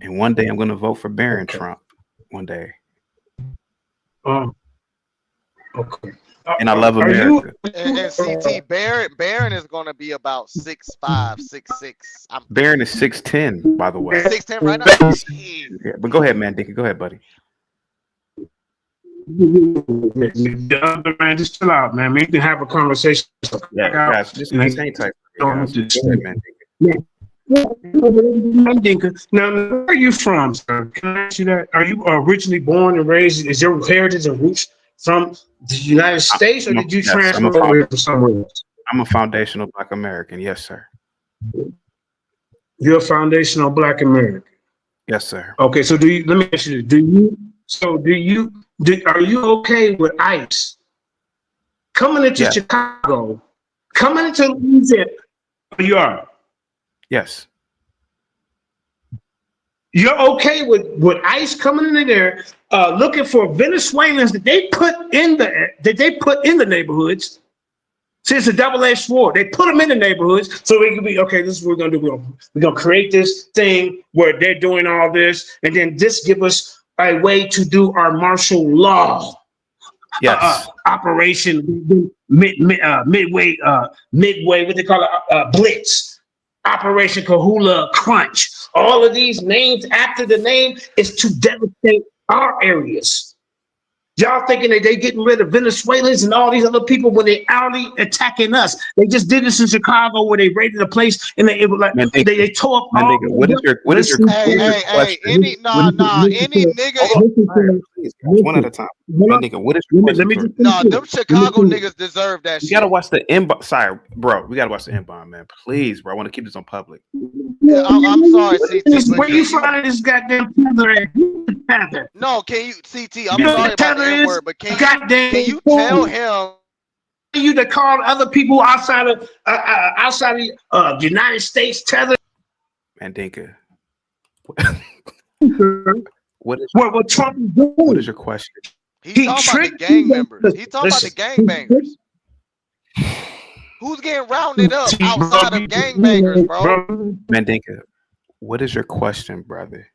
And one day I'm going to vote for Barron Trump. One day. Okay. And I love America. And CT Barron is going to be about 6'5", 6'6". Barron is 6'10", by the way. 6'10" right now. Yeah, but go ahead, man. Go ahead, buddy. Man, just chill out, man. We can have a conversation. Yeah, guys, just hang tight. Guys. Go ahead, man. Now, where are you from, sir? Can I ask you that? Are you originally born and raised? Is your heritage and roots from the United States, or did you transfer over here from somewhere else? I'm a foundational Black American. Yes, sir. You're a foundational Black American. Yes, sir. Okay, so let me ask you, are you okay with ICE coming into Chicago, coming into Louisiana? You are. Yes. You're okay with ICE coming in there, looking for Venezuelans that they put in the neighborhoods. See, it's a double-edged sword. They put them in the neighborhoods so we can be okay. This is what we're gonna do. We're gonna create this thing where they're doing all this, and then this give us a way to do our martial law. Yes. Operation midway. What they call it? Blitz. Operation Kahula Crunch. All of these names after the name is to devastate our areas. Y'all thinking that they getting rid of Venezuelans and all these other people when they outly attacking us. They just did this in Chicago where they raided a place and they tore up all. What is your Hey, any nigga. One at a time. Nigga, what is your question? Them Chicago niggas deserve that shit. You gotta watch the inbox. Sorry, bro. We gotta watch the inbox, man. Please, bro. I want to keep this on public. I'm sorry, CT. Where you finding this goddamn tether at? No, can you, CT? I'm sorry about the N-word, but can you tell him? You to call other people outside of the United States tether? Mandinka. What Trump is doing? What is your question? He's talking about the gang members. He's talking about the gangbangers. Who's getting rounded up outside of gangbangers, bro? Mandinka, what is your question, brother?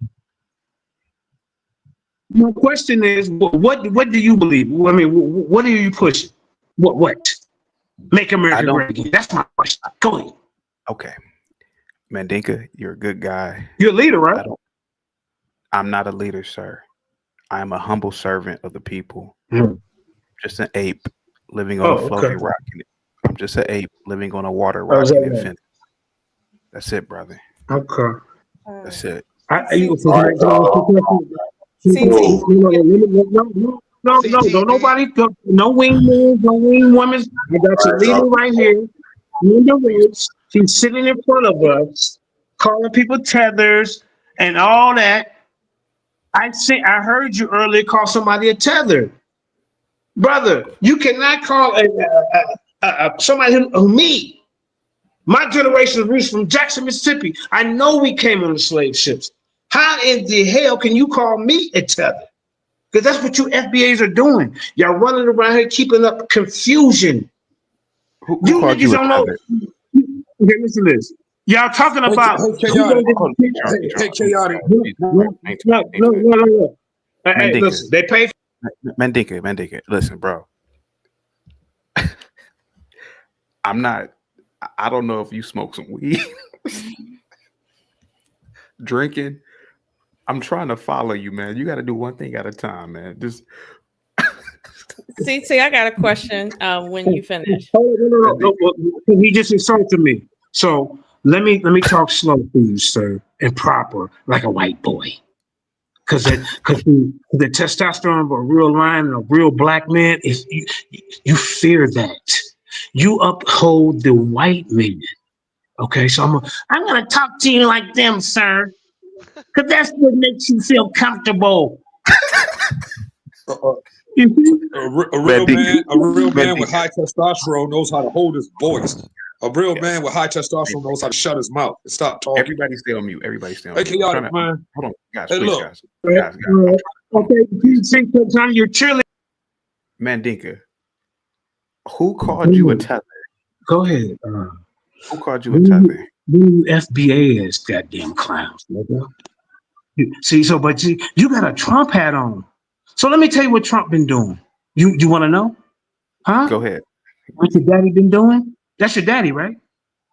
My question is, what do you believe? I mean, what are you pushing? What? Make America great again. That's my question. Go ahead. Okay. Mandinka, you're a good guy. You're a leader, right? I'm not a leader, sir. I am a humble servant of the people. Just an ape living on a floating rock. I'm just an ape living on a water rock in infinity. That's it, brother. Okay. That's it. No, don't nobody, no wingmen, no wing women. I got your leader right here. In the ridge. She's sitting in front of us, calling people tethers and all that. I heard you earlier call somebody a tether. Brother, you cannot call somebody who me. My generation roots from Jackson, Mississippi. I know we came on the slave ships. How in the hell can you call me a tether? Because that's what you FBAs are doing. Y'all running around here keeping up confusion. Who You called niggas you a don't know. tether? Okay, listen to this. Y'all talking Hey, about Chaotic. Hey, Hey, Chaotic. no. Hey, Mandinka, listen, they pay. Mandinka. Listen, bro. I'm not. I don't know if you smoke some weed, drinking. I'm trying to follow you, man. You got to do one thing at a time, man. Just See, I got a question when you finish. No. He just insulted me. So let me talk slow, please, sir, and proper, like a white boy. Because the testosterone of a real lion and a real black man is you fear that. You uphold the white man. Okay, so I'm gonna talk to you like them, sir, because that's what makes you feel comfortable. A real man with high testosterone knows how to hold his voice. A real man with high testosterone knows how to shut his mouth and stop talking. everybody stay on mute. Everybody stay on Hey, mute. Chaotic, man. Hold on, guys. Hey, Please, look. guys. Okay, see, Tom, you're cheerleading. Mandinka, who called you a tether? Go ahead. Who called you a tether? You FBA is goddamn clowns, nigga. See, but you got a Trump hat on. So let me tell you what Trump been doing. You want to know? Huh? Go ahead. What your daddy been doing? That's your daddy, right?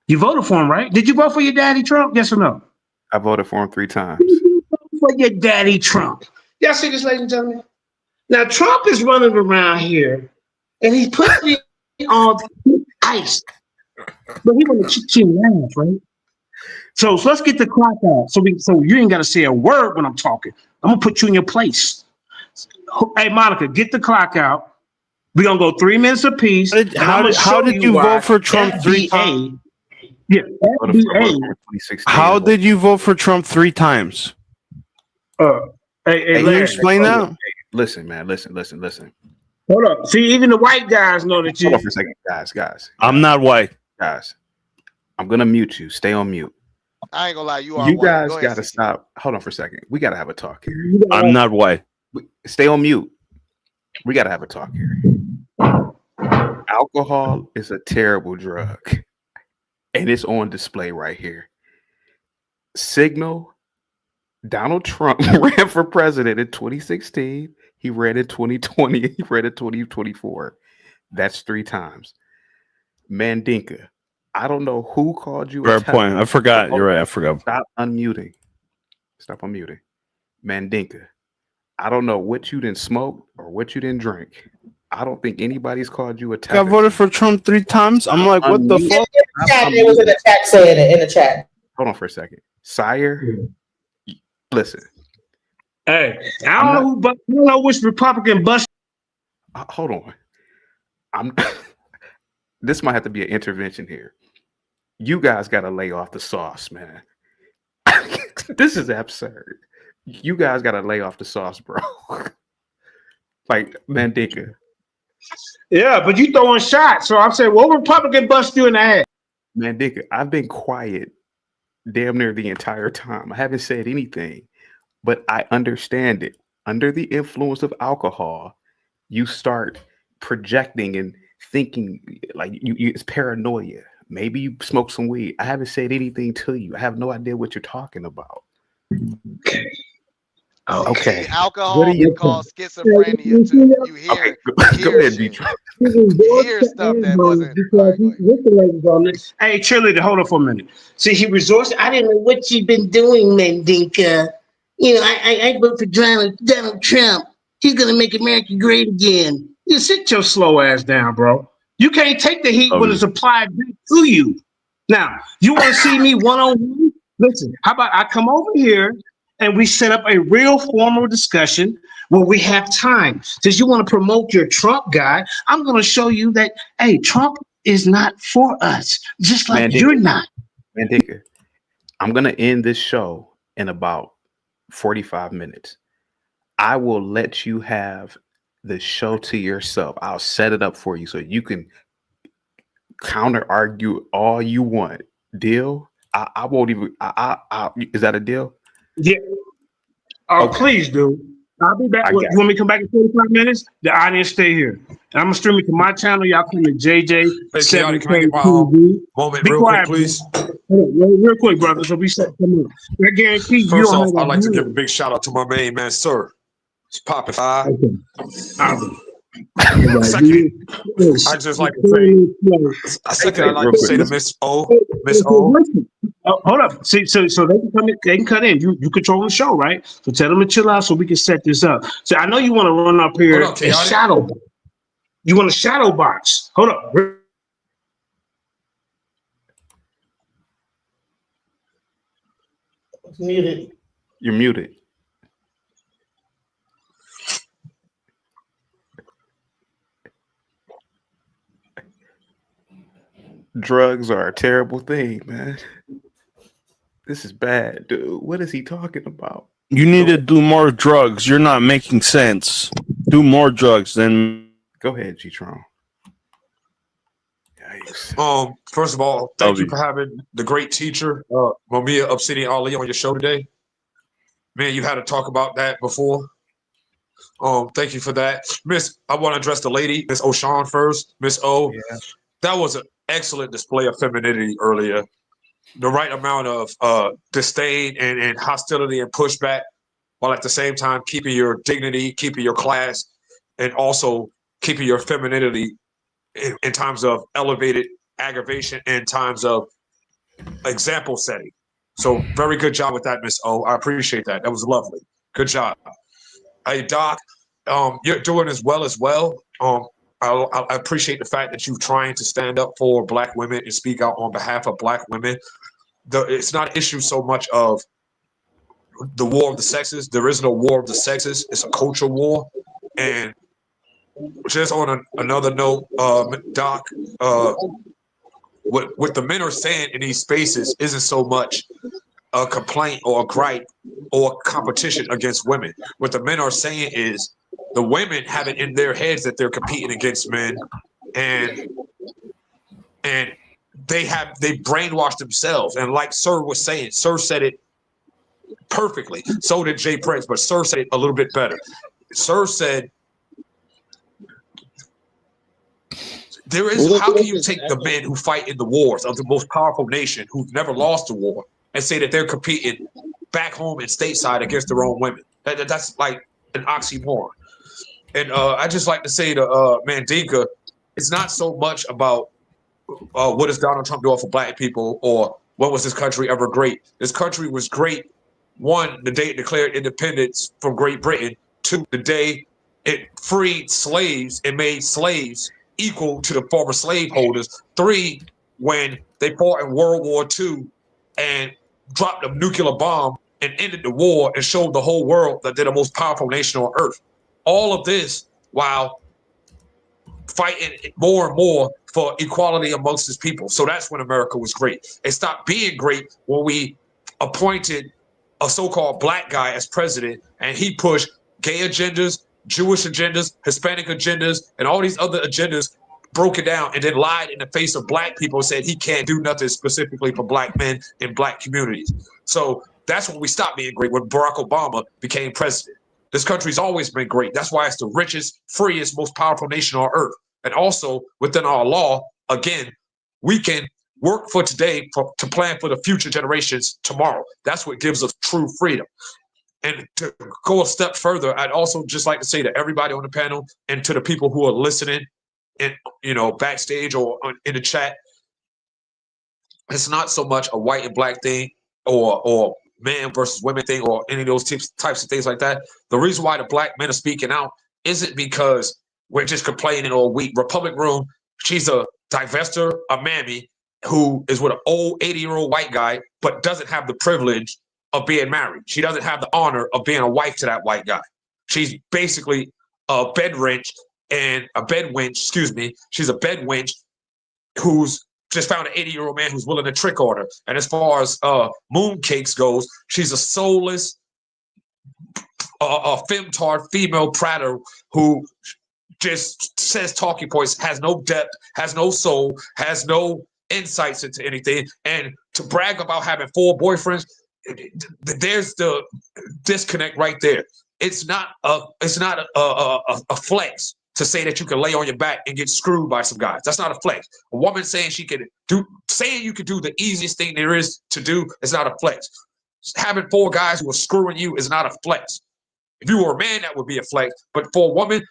You voted for him, right? Did you vote for your daddy Trump? Yes or no? I voted for him 3 times. For your daddy Trump. Y'all see this, ladies and gentlemen? Now Trump is running around here, and he's putting on ice, but he want to cheat and laugh, right? So let's get the clock out. So you ain't got to say a word when I'm talking. I'm gonna put you in your place. Hey, Monica, get the clock out. We're gonna go 3 minutes apiece. How did you vote for Trump 3 times? Yeah, FBA. How did you vote for Trump 3 times? Hey, Can you explain that? Hey, listen, man. Listen. Hold up. See, even the white guys know that you. Hold on for a second, guys. I'm not white. Guys, I'm gonna mute you. Stay on mute. I ain't gonna lie, you are You white. guys Go ahead, gotta stop. Hold on for a second. We gotta have a talk here. I'm not white. Stay on mute. We gotta have a talk here. Alcohol is a terrible drug, and it's on display right here. Signal. Donald Trump ran for president in 2016. He ran in 2020. He ran in 2024. That's 3 times. Mandinka, I don't know who called you. Fair point. I forgot. You're right. I forgot. Stop unmuting. Mandinka, I don't know what you didn't smoke or what you didn't drink. I don't think anybody's called you a tether. I voted for Trump 3 times. I'm like, what the fuck? It was in the chat saying it in the chat. Hold on for a second. Sire, listen. Hey, I don't know which Republican bust. Hold on. This might have to be an intervention here. You guys got to lay off the sauce, man. This is absurd. You guys got to lay off the sauce, bro. Like, Mandinka. Yeah, but you throwing shots. So I'm saying, what Republican bust you in the head? Mandinka, I've been quiet damn near the entire time. I haven't said anything, but I understand it. Under the influence of alcohol, you start projecting and thinking like it's paranoia. Maybe you smoke some weed. I haven't said anything to you. I have no idea what you're talking about. Okay. See, alcohol can cause schizophrenia too. You hear, you hear stuff that wasn't. Hey, cheerleader, hold on for a minute. See, he resorts. I didn't know what you've been doing, Mandinka. You know, I vote for Donald Trump. He's gonna make America great again. You sit your slow ass down, bro. You can't take the heat when it's applied back to you. Now, you want to see me one-on-one? Listen, how about I come over here and we set up a real formal discussion where we have time. Since you want to promote your Trump guy, I'm going to show you that, hey, Trump is not for us, just like you're not. Mandinka, I'm going to end this show in about 45 minutes. I will let you have the show to yourself. I'll set it up for you so you can counter argue all you want. Deal? I won't even. Is that a deal? Yeah. Okay. Please do. I'll be back. I You got want me to come back in 45 minutes? The audience stay here. And I'm gonna stream it to my channel. Y'all come to JJ Hey, Kiara, can I 7K get my TV. moment Be real quick, quiet, bro. please? Real quick, brother. So we set come on. I guarantee you First don't off, have I'd a like to give a view. big shout out to my main man, sir. It's popping five. Second, I just like to say. Second, I'd like to say to Miss O, Miss O. Hold up. See, so they can come in, they can cut in. You control the show, right? So tell them to chill out so we can set this up. So I know you want to run up here Hold up, and chaotic. shadow. You want to shadow box. Hold up. Muted. You're muted. Drugs are a terrible thing, man. This is bad, dude. What is he talking about? You need to do more drugs. You're not making sense. Do more drugs. Then go ahead, G-Tron. First of all, thank you for having the great teacher, Mamiya Obsidian Ali, on your show today. Man, you had to talk about that before. Thank you for that. Miss, I want to address the lady, Miss O'Shawn first. Miss O, that was an excellent display of femininity earlier. The right amount of disdain and hostility and pushback, while at the same time keeping your dignity, keeping your class, and also keeping your femininity in times of elevated aggravation and times of example setting. So very good job with that, Miss O. I appreciate that. That was lovely. Good job. Hey, Doc, you're doing as well. I appreciate the fact that you're trying to stand up for Black women and speak out on behalf of Black women. It's not an issue so much of the war of the sexes. There is no war of the sexes. It's a culture war. And just on another note, Doc, what the men are saying in these spaces isn't so much a complaint or a gripe or a competition against women. What the men are saying is the women have it in their heads that they're competing against men, and they brainwashed themselves. And like Sir was saying, Sir said it perfectly. So did Jay Prince, but Sir said it a little bit better. Sir said, how can you take the men who fight in the wars of the most powerful nation who've never lost a war and say that they're competing back home and stateside against their own women? That's like an oxymoron. And I just like to say to Mandinka, it's not so much about what does Donald Trump do for Black people or when was this country ever great? This country was great, one, the day it declared independence from Great Britain, two, the day it freed slaves and made slaves equal to the former slaveholders, three, when they fought in World War II and dropped a nuclear bomb and ended the war and showed the whole world that they're the most powerful nation on earth. All of this while fighting more and more for equality amongst his people. So that's when America was great. It stopped being great when we appointed a so-called Black guy as president and he pushed gay agendas, Jewish agendas, Hispanic agendas, and all these other agendas, broke it down and then lied in the face of Black people and said he can't do nothing specifically for Black men in Black communities. So that's when we stopped being great, when Barack Obama became president. This country's always been great. That's why it's the richest, freest, most powerful nation on earth. And also within our law, again, we can work for today to plan for the future generations tomorrow. That's what gives us true freedom. And to go a step further, I'd also just like to say to everybody on the panel and to the people who are listening and backstage or in the chat, it's not so much a white and Black thing or man versus women thing or any of those types of things like that. The reason why the Black men are speaking out isn't because we're just complaining all week. Republic Room, she's a divester, a mammy who is with an old 80-year-old white guy, but doesn't have the privilege of being married. She doesn't have the honor of being a wife to that white guy. She's basically a bed wench and a bed wench, excuse me. She's a bed wench who's just found an 80-year-old man who's willing to trick on her. And as far as mooncakes goes, she's a soulless, a femtard female pratter who just says talking points, has no depth, has no soul, has no insights into anything. And to brag about having 4 boyfriends, there's the disconnect right there. It's not a flex to say that you can lay on your back and get screwed by some guys. That's not a flex. A woman saying you can do the easiest thing there is to do is not a flex. Having 4 guys who are screwing you is not a flex. If you were a man, that would be a flex. But for a woman,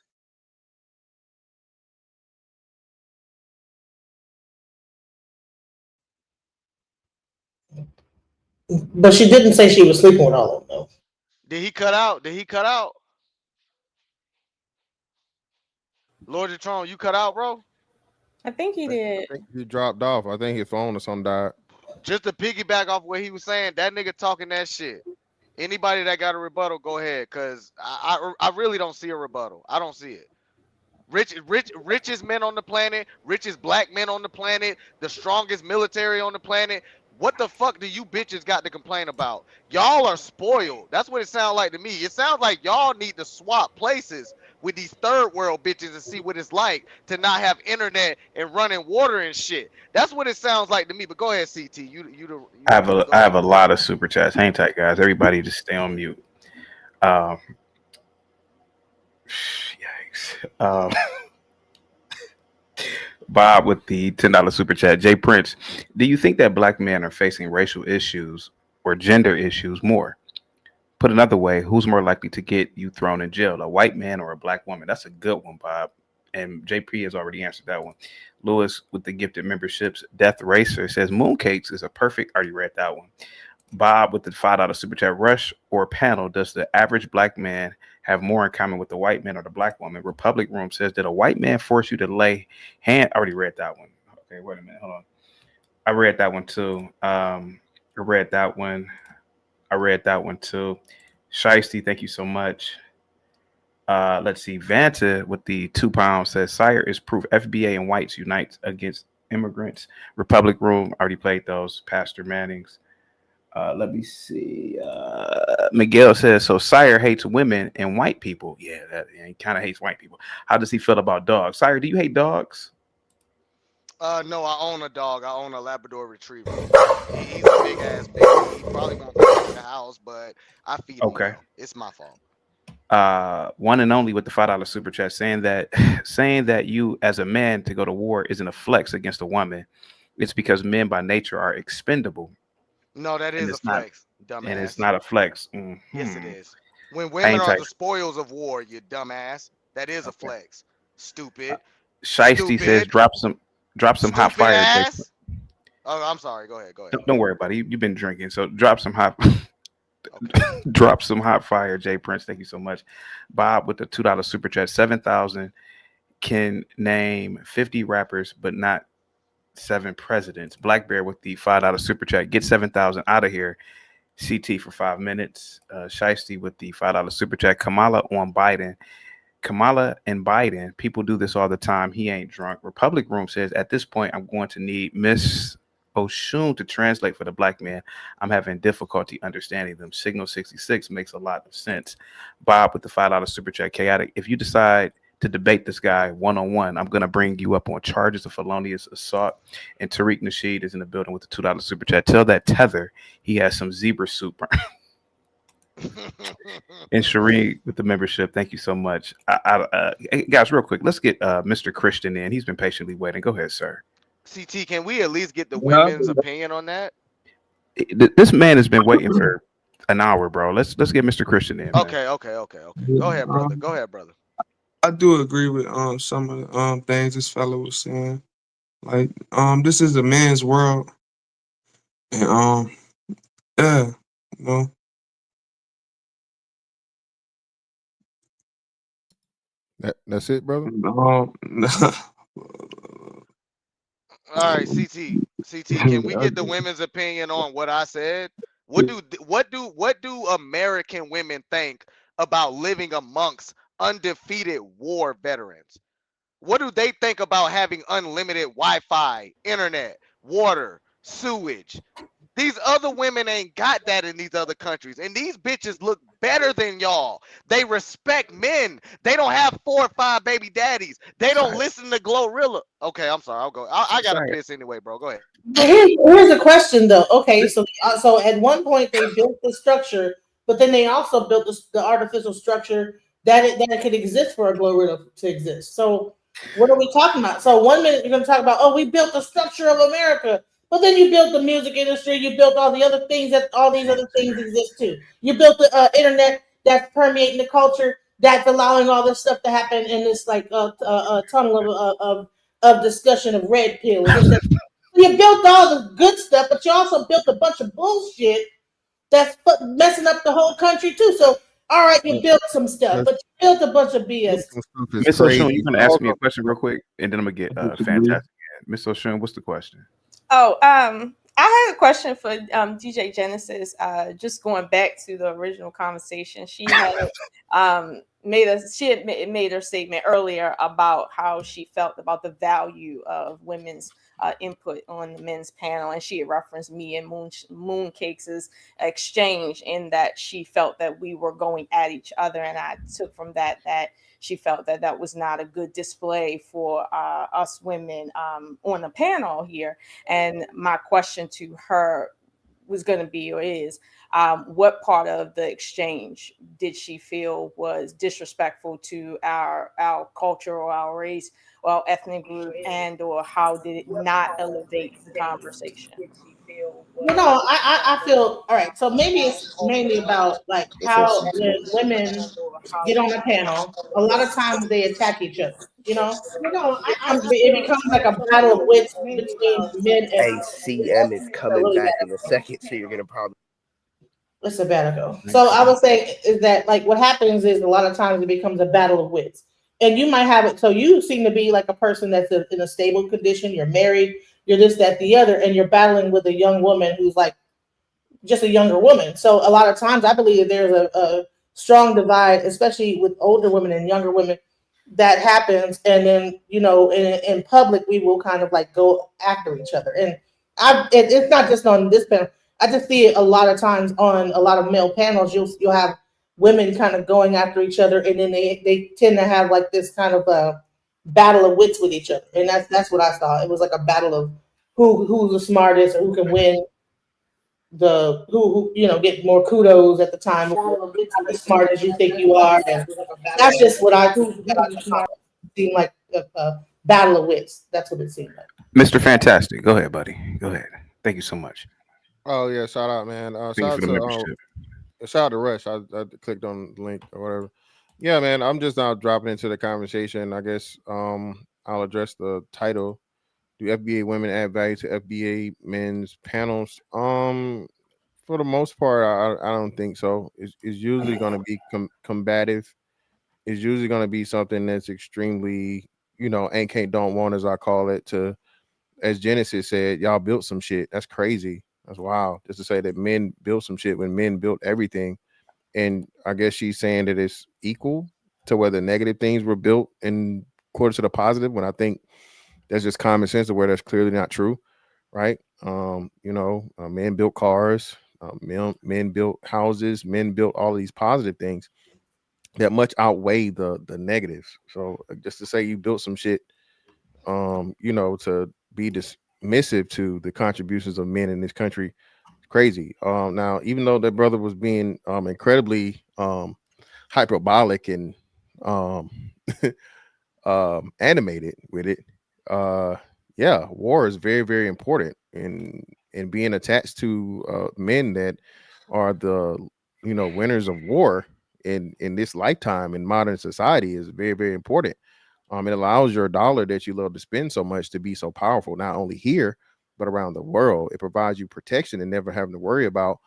But she didn't say she was sleeping with all of them, though. Did he cut out? Lord of Tron, you cut out, bro? I think he did. I think he dropped off. I think his phone or something died. Just to piggyback off what he was saying, that nigga talking that shit. Anybody that got a rebuttal, go ahead, cause I really don't see a rebuttal. I don't see it. Richest men on the planet, richest black men on the planet, the strongest military on the planet. What the fuck do you bitches got to complain about? Y'all are spoiled. That's what it sounds like to me. It sounds like y'all need to swap places with these third world bitches and see what it's like to not have internet and running water and shit. That's what it sounds like to me. But go ahead, CT. I have a lot of super chats. Hang tight, guys. Everybody just stay on mute. Yikes. Bob with the $10 super chat. Jay Prince, do you think that black men are facing racial issues or gender issues more? Put another way, who's more likely to get you thrown in jail, a white man or a black woman? That's a good one, Bob. And JP has already answered that one. Lewis with the gifted memberships. Death Racer says mooncakes is a perfect. Already read that one. Bob with the $5 super chat. Rush or panel, does the average black man have more in common with the white man or the black woman? Republic Room says, did a white man force you to lay hand? I already read that one. Okay, wait a minute. Hold on. I read that one too. I read that one too. Shiesty, thank you so much. Let's see. Vanta with the £2 says, Sire is proof FBA and whites unite against immigrants. Republic Room, already played those. Pastor Manning's. Let me see. Miguel says, so Sire hates women and white people. Yeah, he kind of hates white people. How does he feel about dogs? Sire, do you hate dogs? No, I own a dog. I own a Labrador Retriever. He's a big ass baby. He probably won't come in the house, but I feed him well. It's my fault. One and only with the $5 super chat saying that you as a man to go to war isn't a flex against a woman. It's because men by nature are expendable. No, that is a flex, dumbass. And it's not a flex. Yes, it is. When women are the spoils of war, you dumbass. That is a flex. Stupid. Shiesty says, drop some hot fire. Ass. Oh, I'm sorry. Go ahead. Don't worry about it. You've been drinking, so drop some hot. Drop some hot fire, Jay Prince. Thank you so much. Bob with the $2 super chat. 7,000 can name 50 rappers, but not 7 presidents. Black Bear with the $5 super chat. Get 7,000 out of here. CT for 5 minutes. Shiesty with the $5 super chat. Kamala on Biden. Kamala and Biden, people do this all the time. He ain't drunk. Republic Room says, at this point, I'm going to need Miss Oshun to translate for the black man. I'm having difficulty understanding them. Signal 66 makes a lot of sense. Bob with the $5 super chat. Chaotic, if you decide to debate this guy one-on-one, I'm going to bring you up on charges of felonious assault. And Tariq Nasheed is in the building with the $2 super chat. Tell that tether he has some zebra soup. And Sheree with the membership, thank you so much. Guys, real quick, let's get Mr. Christian in. He's been patiently waiting. Go ahead, sir. CT, can we at least get the women's opinion on that? This man has been waiting for an hour, bro. Let's get Mr. Christian in. Okay. Go ahead, brother. I do agree with some of the things this fellow was saying. Like this is a man's world, and yeah, you know. That's it, brother. All right, CT. Can we get the women's opinion on what I said? What do American women think about living amongst undefeated war veterans? What do they think about having unlimited Wi-Fi, internet, water, sewage. These other women ain't got that in these other countries. And these bitches look better than y'all. They respect men. They don't have 4 or 5 baby daddies. They don't listen to Glorilla. Okay, I'm sorry. I'll go. I gotta piss anyway, bro. Go ahead. But here's a question though. Okay, so at one point they built the structure, but then they also built the artificial structure that it could exist for a Glorilla to exist. So what are we talking about? So 1 minute you're going to talk about, oh, we built the structure of America, but then you built the music industry, you built all the other things that all these other things exist too. You built the internet that's permeating the culture, that's allowing all this stuff to happen in this like tunnel of discussion of red pill. You built all the good stuff, but you also built a bunch of bullshit that's messing up the whole country too. So, all right, you built some stuff, but you built a bunch of BS. Miss O'Shun, you gonna ask me a question real quick, and then I'm gonna get fantastic. Miss O'Shun, what's the question? Oh, I had a question for DJ Genesis. Just going back to the original conversation, she had made her statement earlier about how she felt about the value of women's input on the men's panel, and she had referenced me and Mooncakes' exchange in that she felt that we were going at each other, and I took from that she felt that that was not a good display for us women on the panel here. And my question to her was going to be, or is, what part of the exchange did she feel was disrespectful to our culture or our race or our ethnic group, and or how did it not elevate the conversation? Well, no, I feel all right. So maybe it's mainly about like how when women get on a panel, a lot of times they attack each other. You know, it becomes like a battle of wits between men and Hey, CM is coming really back bad. in a second, so you're gonna probably. It's a sabbatical. So I would say is that like what happens is a lot of times it becomes a battle of wits, and you might have it. So you seem to be like a person that's in a stable condition. You're married. You're this, that, the other, and you're battling with a young woman who's like just a younger woman. So a lot of times I believe there's a strong divide, especially with older women and younger women, that happens. And then, in public, we will kind of like go after each other. And it's not just on this panel. I just see it a lot of times on a lot of male panels. You'll have women kind of going after each other, and then they tend to have like this kind of a battle of wits with each other. And that's what I saw. It was like a battle of who's the smartest or who can win who get more kudos at the time. Not as smart as you think you are, and that's just what I saw. It seemed like a battle of wits. That's what it seemed like. Mr. Fantastic, go ahead, buddy. Go ahead. Thank you so much. Oh yeah, shout out, man. Thank you for the membership. Shout out to Rush. I clicked on the link or whatever. Yeah, man. I'm just now dropping into the conversation. I guess I'll address the title. Do FBA women add value to FBA men's panels? For the most part, I don't think so. It's usually going to be combative. It's usually going to be something that's extremely, ain't can't don't want, as I call it. To as Genesis said, y'all built some shit. That's crazy. That's wild. Just to say that men built some shit when men built everything. And I guess she's saying that it's equal to whether negative things were built in according to the positive, when I think that's just common sense of where that's clearly not true, right? Men built cars, men built houses, men built all of these positive things that much outweigh the negatives. So just to say you built some shit, to be dismissive to the contributions of men in this country, crazy. Now, even though that brother was being incredibly hyperbolic and animated with it, yeah, war is very, very important, and being attached to men that are the winners of war in this lifetime in modern society is very, very important. It allows your dollar that you love to spend so much to be so powerful, not only here but around the world. It provides you protection and never having to worry about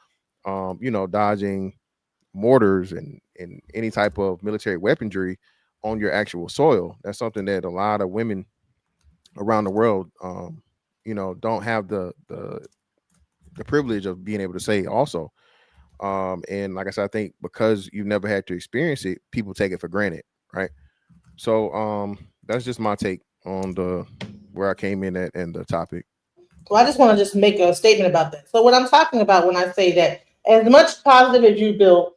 dodging mortars and any type of military weaponry on your actual soil. That's something that a lot of women around the world don't have the privilege of being able to say also. And like I said, I think because you've never had to experience it, people take it for granted, right? So that's just my take on where I came in at and the topic. Well, I just want to just make a statement about that. So what I'm talking about when I say that as much positive as you build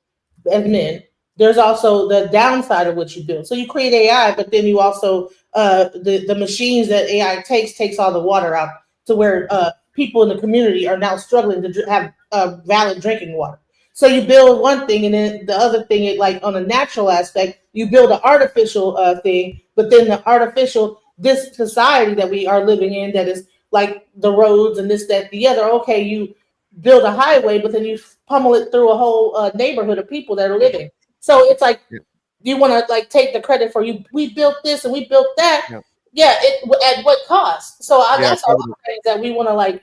as men, there's also the downside of what you build. So you create AI, but then you also the machines that AI takes all the water out to where people in the community are now struggling to have valid drinking water. So you build one thing, and then the other thing, it like on a natural aspect, you build an artificial thing, but then the artificial this society that we are living in that is like the roads and this, that, the other. Okay, you build a highway, but then you pummel it through a whole neighborhood of people that are living. So it's like you want to like take the credit for you. We built this and we built that. Yeah. Yeah, at what cost? So Yeah, that's all I'm saying, that we want to like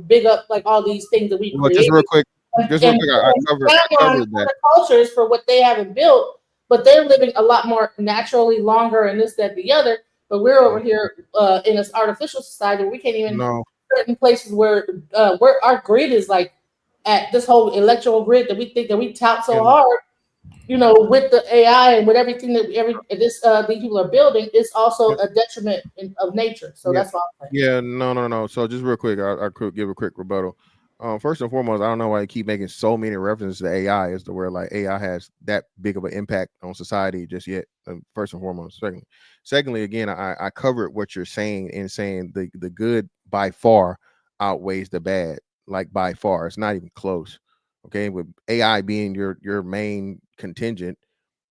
big up like all these things that we well, created. just real And quick, I covered on that. other cultures for what they haven't built, but they're living a lot more naturally longer and this, that, the other. But we're over here in this artificial society where we can't even No. certain places where our grid is like at this whole electrical grid that we think that we tout so hard. With the AI and with everything that these people are building, it's also a detriment of nature. So Yeah, that's all I'm saying. yeah, no. So just real quick, I could give a quick rebuttal. First and foremost, I don't know why you keep making so many references to AI as to where like AI has that big of an impact on society just yet. First and foremost. Secondly, again, I covered what you're saying in saying the good by far outweighs the bad, like by far. It's not even close. Okay, with AI being your main contingent,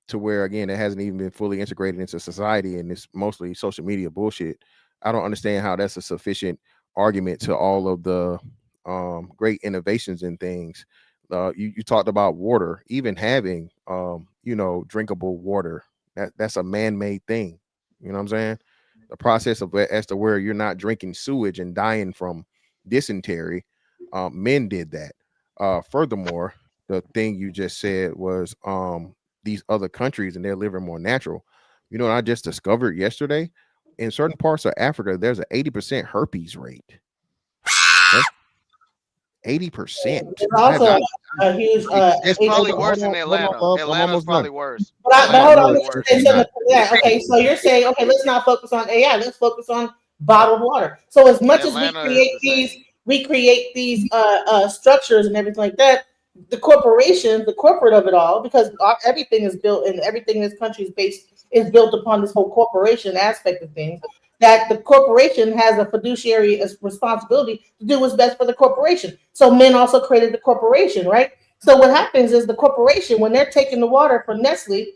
to where again it hasn't even been fully integrated into society and it's mostly social media bullshit. I don't understand how that's a sufficient argument to all of the great innovations and things. You talked about water, even having drinkable water. That's a man-made thing. You know what I'm saying? The process of as to where you're not drinking sewage and dying from dysentery. Men did that. Furthermore, the thing you just said was these other countries and they're living more natural. You know what I just discovered yesterday? In certain parts of Africa, there's an 80% herpes rate. 80%. There's also a huge. It's probably worse in Atlanta. Atlanta's probably worse. But hold on, Atlanta's let me worse. say something to that. Okay, so you're saying, okay, let's not focus on AI. Let's focus on bottled water. So as much as we create these structures and everything like that, the corporation, the corporate of it all, because everything is built and everything in this country is built upon this whole corporation aspect of things. That the corporation has a fiduciary responsibility to do what's best for the corporation. So men also created the corporation, right? So what happens is the corporation, when they're taking the water from Nestle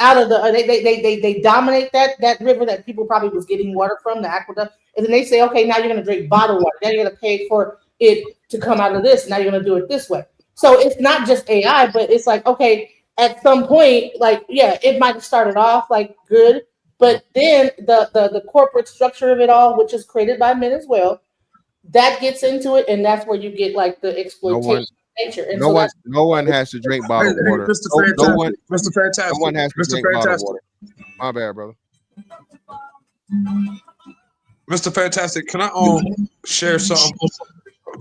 out of the, they dominate that river that people probably was getting water from, the aqueduct, and then they say, okay, now you're going to drink bottled water. Now you're going to pay for it to come out of this. Now you're going to do it this way. So it's not just AI, but it's like, okay, at some point, like, yeah, it might have started off like good, but then the corporate structure of it all, which is created by men as well, that gets into it, and that's where you get like the exploitation of nature. And so that's no one has to drink bottled water. Mr. Fantastic. No one has to Mr. drink bottled Fantastic. water. My bad, brother. Mr. Fantastic, can I share something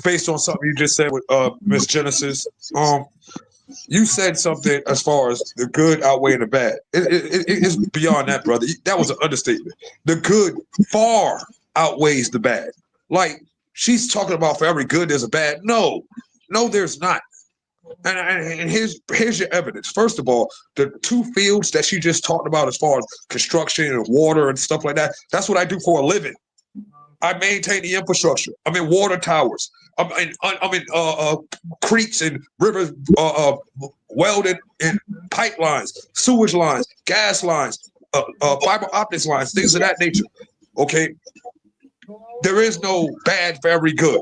based on something you just said with Miss Genesis? You said something as far as the good outweighing the bad. It's beyond that, brother. That was an understatement. The good far outweighs the bad. Like, she's talking about for every good there's a bad. No, there's not. And here's your evidence. First of all, the two fields that she just talked about as far as construction and water and stuff like that, that's what I do for a living. I maintain the infrastructure. I'm in water towers. I'm in creeks and rivers, welded in pipelines, sewage lines, gas lines, fiber optics lines, things of that nature. Okay, there is no bad for every good.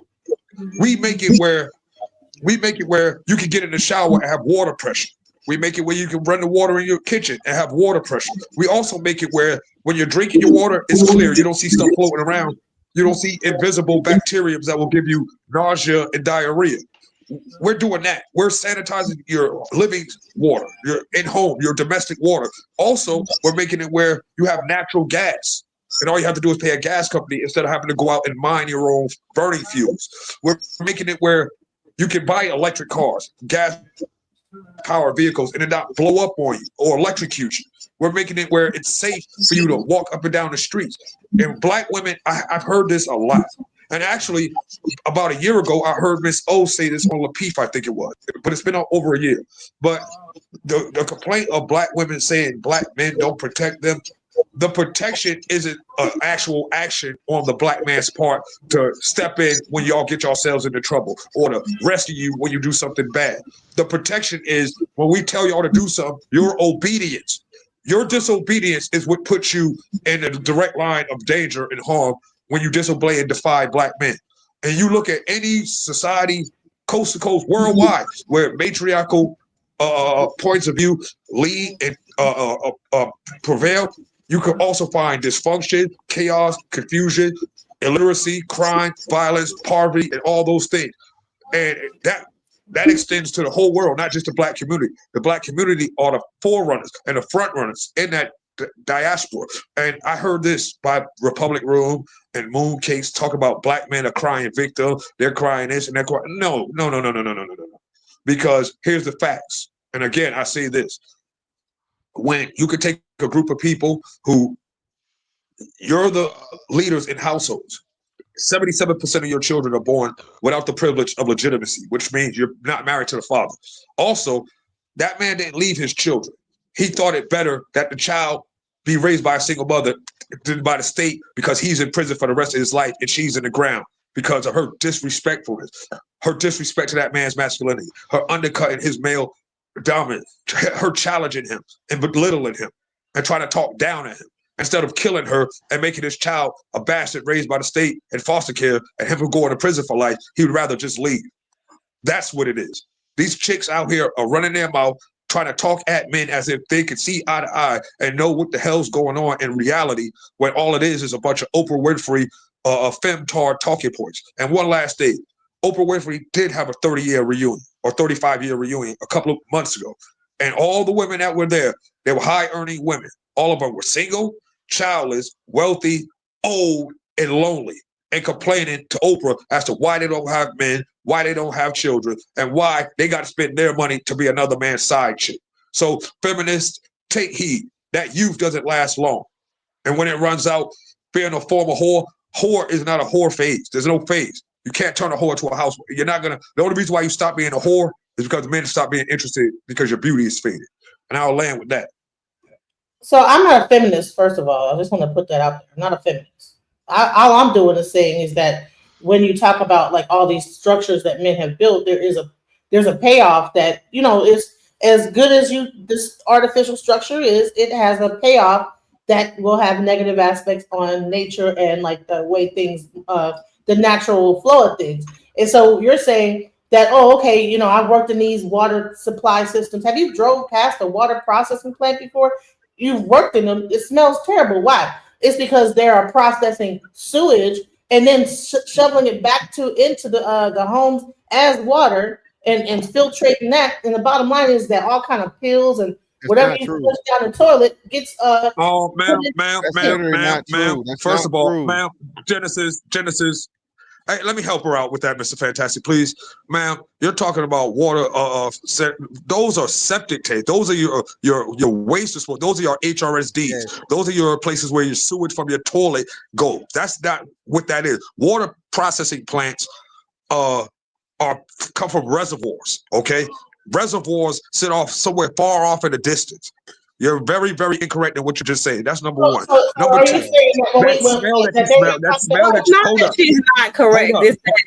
We make it where you can get in the shower and have water pressure. We make it where you can run the water in your kitchen and have water pressure. We also make it where when you're drinking your water, it's clear. You don't see stuff floating around. You don't see invisible bacteria that will give you nausea and diarrhea. We're doing that. We're sanitizing your living water, your in-home, your domestic water. Also, we're making it where you have natural gas. And all you have to do is pay a gas company instead of having to go out and mine your own burning fuels. We're making it where you can buy electric cars, gas power vehicles, and it not blow up on you or electrocute you. We're making it where it's safe for you to walk up and down the streets. And black women, I've heard this a lot. And actually, about a year ago, I heard Miss O say this on Lapeef, I think it was, but it's been over a year. But the complaint of black women saying black men don't protect them, the protection isn't an actual action on the black man's part to step in when y'all get yourselves into trouble or to rescue you when you do something bad. The protection is when we tell y'all to do something, your obedience. Your disobedience is what puts you in the direct line of danger and harm when you disobey and defy black men. And you look at any society, coast to coast, worldwide, where matriarchal points of view lead and prevail, you can also find dysfunction, chaos, confusion, illiteracy, crime, violence, poverty, and all those things. And that extends to the whole world, not just the black community. The black community are the forerunners and the front runners in that diaspora. And I heard this by Republic Room and Mooncakes talk about black men are crying victim, they're crying this and they're crying. No. Because here's the facts. And again, I say this. When you could take a group of people who you're the leaders in households, 77% of your children are born without the privilege of legitimacy, which means you're not married to the father. Also, that man didn't leave his children. He thought it better that the child be raised by a single mother than by the state because he's in prison for the rest of his life and she's in the ground because of her disrespectfulness, her disrespect to that man's masculinity, her undercutting his male dominance, her challenging him and belittling him and trying to talk down at him. Instead of killing her and making his child a bastard raised by the state in foster care and him going to prison for life, he would rather just leave. That's what it is. These chicks out here are running their mouth, trying to talk at men as if they could see eye to eye and know what the hell's going on in reality, when all it is a bunch of Oprah Winfrey femtard talking points. And one last thing, Oprah Winfrey did have a 30-year reunion or 35-year reunion a couple of months ago. And all the women that were there, they were high-earning women. All of them were single, childless, wealthy, old, and lonely, and complaining to Oprah as to why they don't have men, why they don't have children, and why they got to spend their money to be another man's side chick. So feminists, take heed. That youth doesn't last long. And when it runs out, being a former whore is not a whore phase. There's no phase. You can't turn a whore to a house. You're not gonna. The only reason why you stop being a whore is because men stop being interested because your beauty is faded. And I'll land with that. So I'm not a feminist, first of all. I just want to put that out there. I'm not a feminist. All I'm doing is saying is that when you talk about like all these structures that men have built, there's a payoff that, you know, is as good as this artificial structure is, it has a payoff that will have negative aspects on nature and like the way things, the natural flow of things. And so you're saying that, oh, okay, you know, I've worked in these water supply systems. Have you drove past a water processing plant before? You've worked in them. It smells terrible. Why? It's because they are processing sewage and then shoveling it back into the homes as water and filtrating that. And the bottom line is that all kind of pills and whatever you push down the toilet gets Oh, ma'am. First of all, ma'am, Genesis. Hey, let me help her out with that, Mr. Fantastic, please. Ma'am, you're talking about water. Those are septic tanks. Those are your waste disposal. Those are your HRSDs. Yeah. Those are your places where your sewage from your toilet go. That's not what that is. Water processing plants come from reservoirs, okay? Reservoirs sit off somewhere far off in the distance. You're very, very incorrect in what you just saying. That's number one. Number two, she's not correct.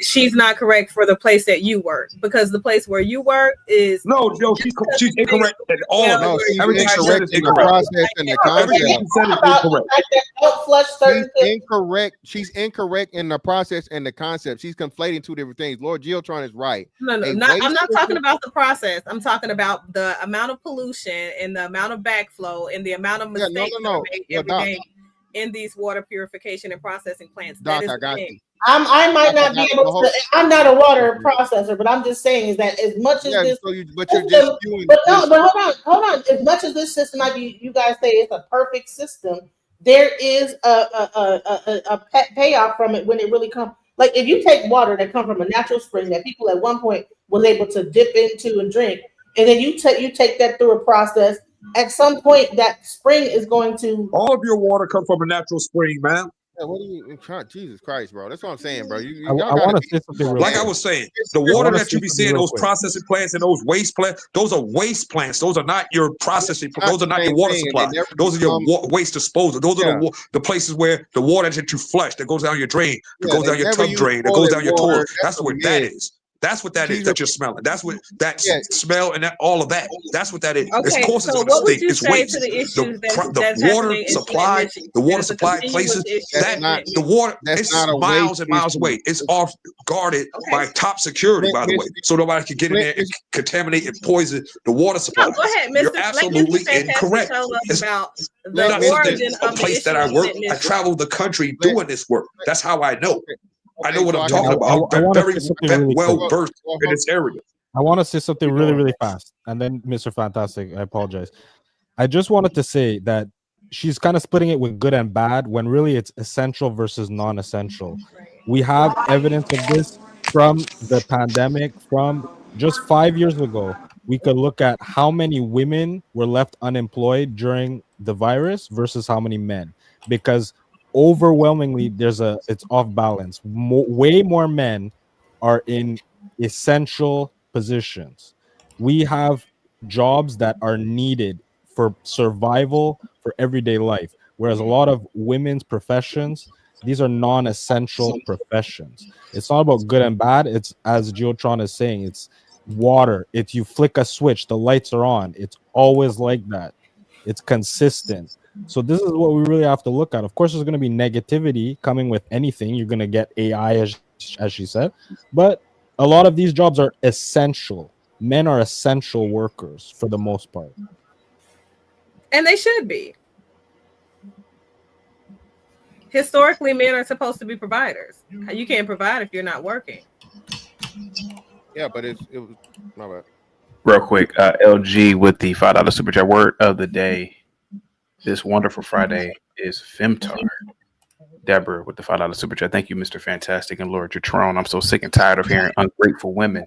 She's not correct for the place that you work, because the place where you work is she's incorrect at all. No, she's incorrect in the process and the concept. She's incorrect in the process and the concept. She's conflating two different things. Lord Geotron is right. No, I'm not talking about the process. I'm talking about the amount of pollution and the amount of backflow and the amount of mistakes that are made every day in these water purification and processing plants. Doc, I got you. I might not be able to. I'm not a water processor, but I'm just saying is that as much as this, but hold on. As much as this system, like you guys say, it's a perfect system. There is a payoff from it when it really comes. Like if you take water that comes from a natural spring that people at one point was able to dip into and drink, and then you take that through a process. At some point, that spring is going to. All of your water comes from a natural spring, man. What do you? Jesus Christ, bro. That's what I'm saying, bro. I Y'all want gotta to say something real Like I quick. was saying, It's the I water want to that say you be something seeing, real those quick. processing plants and those waste plants, those are waste plants. Those are not your processing. not Those the are not your same water thing, and they supply. never Those are your become. waste disposal. Those are Yeah, the places where the water that you flush, that goes down your drain, that yeah. goes They down your never tub use drain, that goes toilet down your toilet. water. That's That's a where that myth. is. That's what that is She's that you're smelling. That's what that yeah. smell and that all of that. That's what that is. Of Okay, course, it's so going to what would stink. you It's say to waste. the issues The that's water happening in Flint, supply, Michigan? the water There's a supply continuous places issue That's that in not. Flint, the Michigan. water, That's it's not a waste miles and miles issue. away. It's off guarded by Okay. top security, Flint, by the way, Michigan. so nobody can get in Flint, there and contaminate and poison the water No, supplies. go ahead, You're Mr. Let absolutely Mr. Fantastic incorrect. tell us It's about Flint, the not something, origin a of the place that issue I in work. Flint, I Michigan. travel the country Flint. doing this work. That's how I know. I know Okay, what so I'm I talking have. about. I I'm want to very say something really well quick. versed in this area. I want to say something Keep really, going. really fast. And then, Mr. Fantastic, I apologize. I just wanted to say that she's kind of splitting it with good and bad when really it's essential versus non-essential. We have evidence of this from the pandemic, from just 5 years ago. We could look at how many women were left unemployed during the virus versus how many men, because overwhelmingly it's off balance. Way more men are in essential positions. We have jobs that are needed for survival, for everyday life, whereas a lot of women's professions, these are non-essential professions. It's not about good and bad. It's, as Geotron is saying, it's water. If you flick a switch, the lights are on. It's always like that. It's consistent. So this is what we really have to look at. Of course, there's going to be negativity coming with anything. You're going to get AI, as she said, but a lot of these jobs are essential. Men are essential workers for the most part. And they should be. Historically, men are supposed to be providers. You can't provide if you're not working. Yeah, but it was my bad. Real quick, LG with the $5 super chat. Word of the day this wonderful Friday is Femtar. Deborah with the $5 super chat. Thank you, Mr. Fantastic and Lord Jatron. I'm so sick and tired of hearing ungrateful women.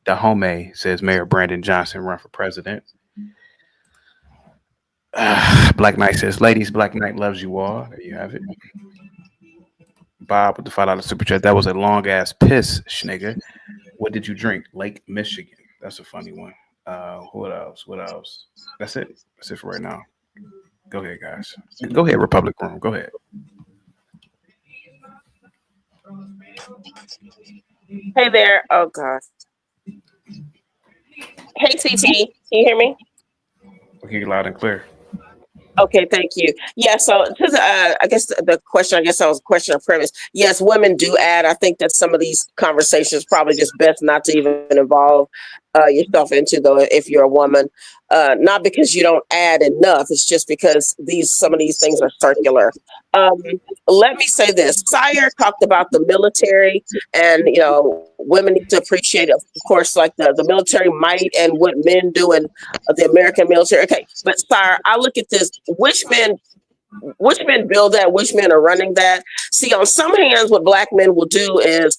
Dahome says Mayor Brandon Johnson run for president. Black Knight says, ladies, Black Knight loves you all. There you have it. Bob with the $5 super chat. That was a long ass piss, schnigger. What did you drink? Lake Michigan. That's a funny one. What else? What else? That's it. That's it for right now. Go ahead, guys. Go ahead, Republic Room. Go ahead. Hey there. Oh gosh. Hey TT, can you hear me? We'll hear you loud and clear. Okay, thank you. Yeah, so I guess the question, I guess that was a question of premise. Yes, women do add. I think that some of these conversations probably just best not to even involve yourself into, though, if you're a woman. Not because you don't add enough. It's just because some of these things are circular. Let me say this. Sire talked about the military, and women need to appreciate, of course, like the military might and what men do in the American military. Okay, but Sire, I look at this. Which men build that? Which men are running that? See, on some hands, what Black men will do is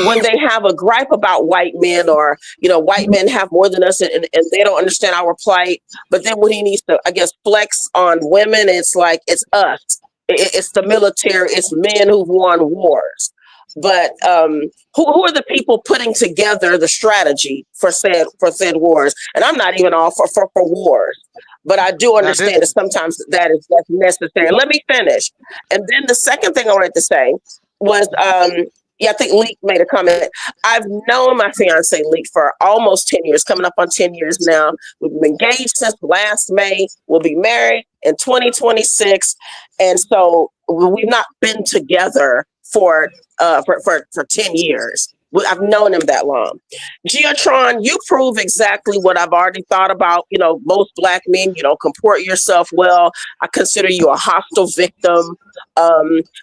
when they have a gripe about white men, or white men have more than us, and they don't understand our plight. But then when he needs to, I guess, flex on women, it's like it's us. It's the military. It's men who've won wars. But who are the people putting together the strategy for said wars? And I'm not even all for wars, but I do understand that sometimes that's necessary. Let me finish. And then the second thing I wanted to say was, I think Leek made a comment. I've known my fiance Leek for almost 10 years, coming up on 10 years now. We've been engaged since last May. We'll be married in 2026. And so we've not been together for 10 years. I've known him that long. Geotron, you prove exactly what I've already thought about. Most Black men, you don't comport yourself well. I consider you a hostile victim.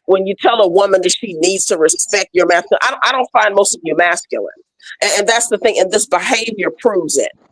When you tell a woman that she needs to respect your masculine, I don't find most of you masculine. And that's the thing. And this behavior proves it.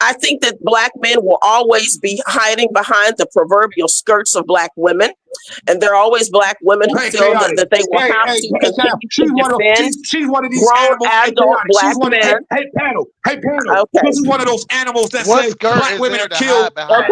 I think that black men will always be hiding behind the proverbial skirts of black women. And there are always black women who feel that they will have to continue to defend she's one of these grown animals. adult black men. Hey, panel. Okay. This is one of those animals that What say skirt black is women there are to killed. hide behind?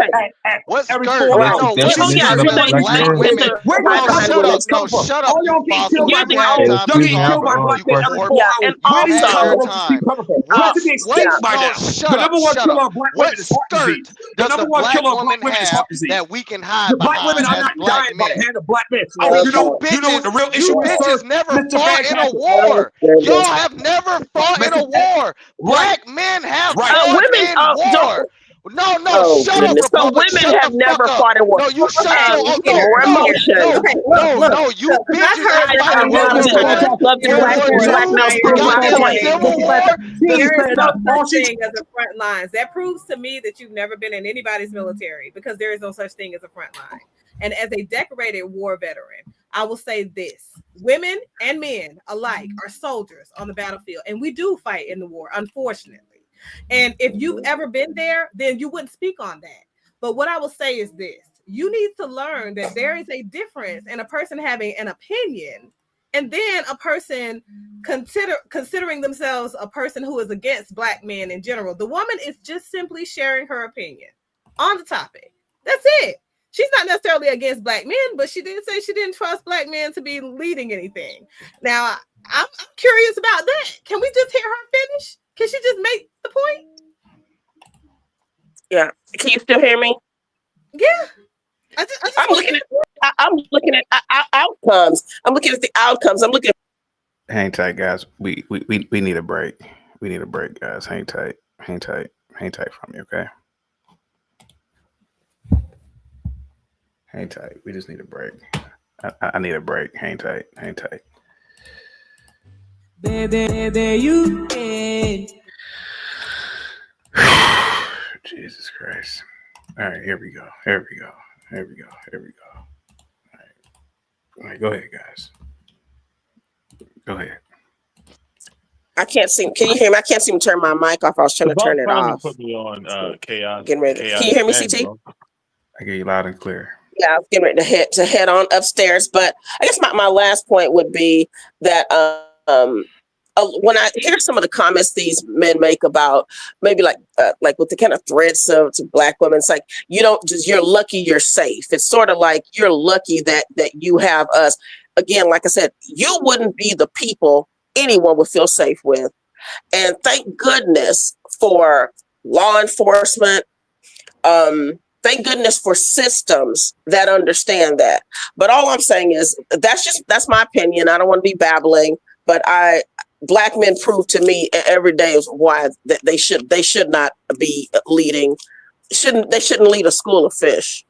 What Every skirt? 4 No, hours. what She's skirt killing does black women? Where do No, black shut up. women No, come from? shut All up, you y'all getting killed fossil. by You black had men. time Y'all to getting talk. killed by black You men every 4 corporate. hours. And Where these You had also, your animals keep time. coming from? Where's it being What? extinct by No, now? shut Because up. number one shut killer up. of black What women is heart disease. skirt The does number the one black killer of woman black women is have heart disease. that we can hide The black women behind are as not black dying by the men? hand of black men. Oh, You know bitches, what the real you issue is, sir? bitches never Mr. fought in a Fantastic. war. Y'all have never fought in a war. Right. Black men have Right. fought Women in don't. war. No, Oh shut up, goodness! So Republic. women Shut have the fuck never up. fought in war. No, you shut Okay, your. get more emotion. Okay, look. You So, 'cause I've bitches heard that fight in a lot World of War Love One, to, love to World black War men. Two, Black males the prove my goddamn point. Civil War. There is no all such thing as a front lines. That proves to me that you've never been in anybody's military, because there is no such thing as a front line. And as a decorated war veteran, I will say this: women and men alike are soldiers on the battlefield, and we do fight in the war, unfortunately. And if you've ever been there, then you wouldn't speak on that. But what I will say is this: you need to learn that there is a difference in a person having an opinion and then a person considering themselves a person who is against black men in general. The woman is just simply sharing her opinion on the topic. That's it. She's not necessarily against black men, but she did say she didn't trust black men to be leading anything. Now, I'm curious about that. Can we just hear her finish? Can she just make the point? Yeah. Can you still hear me? Yeah. I'm looking at outcomes. I'm looking at the outcomes. I'm looking. Hang tight, guys. We need a break. We need a break, guys. Hang tight. Hang tight. Hang tight from me, okay? Hang tight. We just need a break. I need a break. Hang tight. Hang tight. Baby, you can. Jesus Christ. All right, here we go. Here we go. Here we go. Here we go. All right, go ahead, guys. Go ahead. I can't seem. Can you hear me? I can't seem to turn my mic off. I was trying to turn it off. Put me on chaos. Getting ready. Chaos Can you hear me, Bang, CT? bro. I get you loud and clear. Yeah, I was getting ready to head on upstairs. But I guess my last point would be that when I hear some of the comments these men make about maybe like with the kind of threats to black women, it's like you're lucky you're safe. It's sort of like you're lucky that you have us. Again, like I said, you wouldn't be the people anyone would feel safe with. And thank goodness for law enforcement. Thank goodness for systems that understand that. But all I'm saying is that's my opinion. I don't want to be babbling, but black men prove to me every day is why that they should not be leading. They shouldn't lead a school of fish.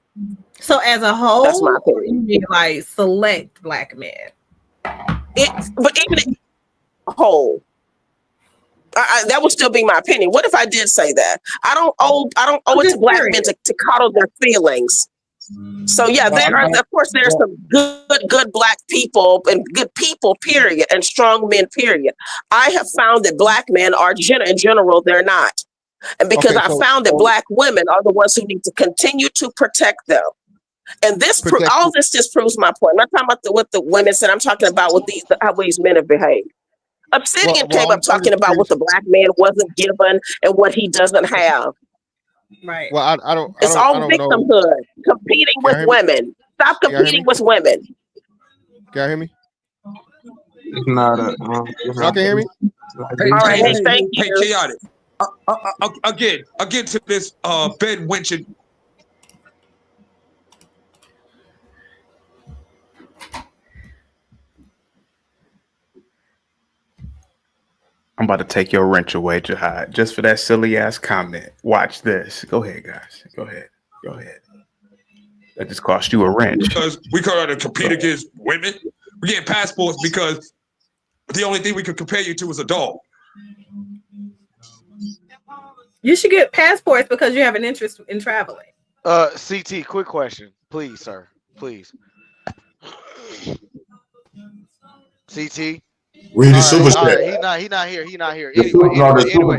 So as a whole, that's my opinion. You mean like select black men? But even a whole. That would still be my opinion. What if I did say that? I don't owe it to black men to coddle their feelings. So yeah, of course there's some good black people and good people, period, and strong men, period. I have found that black men are in general they're not, and because I found that black women are the ones who need to continue to protect them. And all this just proves my point. I'm not talking about what the women said. I'm talking about how these men have behaved. Obsidian came up talking about what the black man wasn't given and what he doesn't have. Right. Well, I don't. It's all victimhood. Competing with women. Stop competing with women. Can you hear me? It's not a. Y'all can hear me? All right. Hey, thank you. Hey, chaotic. Again to this Ben Winchon. I'm about to take your wrench away, Jihad, just for that silly ass comment. Watch this. Go ahead, guys. Go ahead. That just cost you a wrench. Because we couldn't compete against women. We get passports because the only thing we could compare you to is a dog. You should get passports because you have an interest in traveling. CT, quick question, please, sir, please. CT. Read the super chat. He not here. Anyway.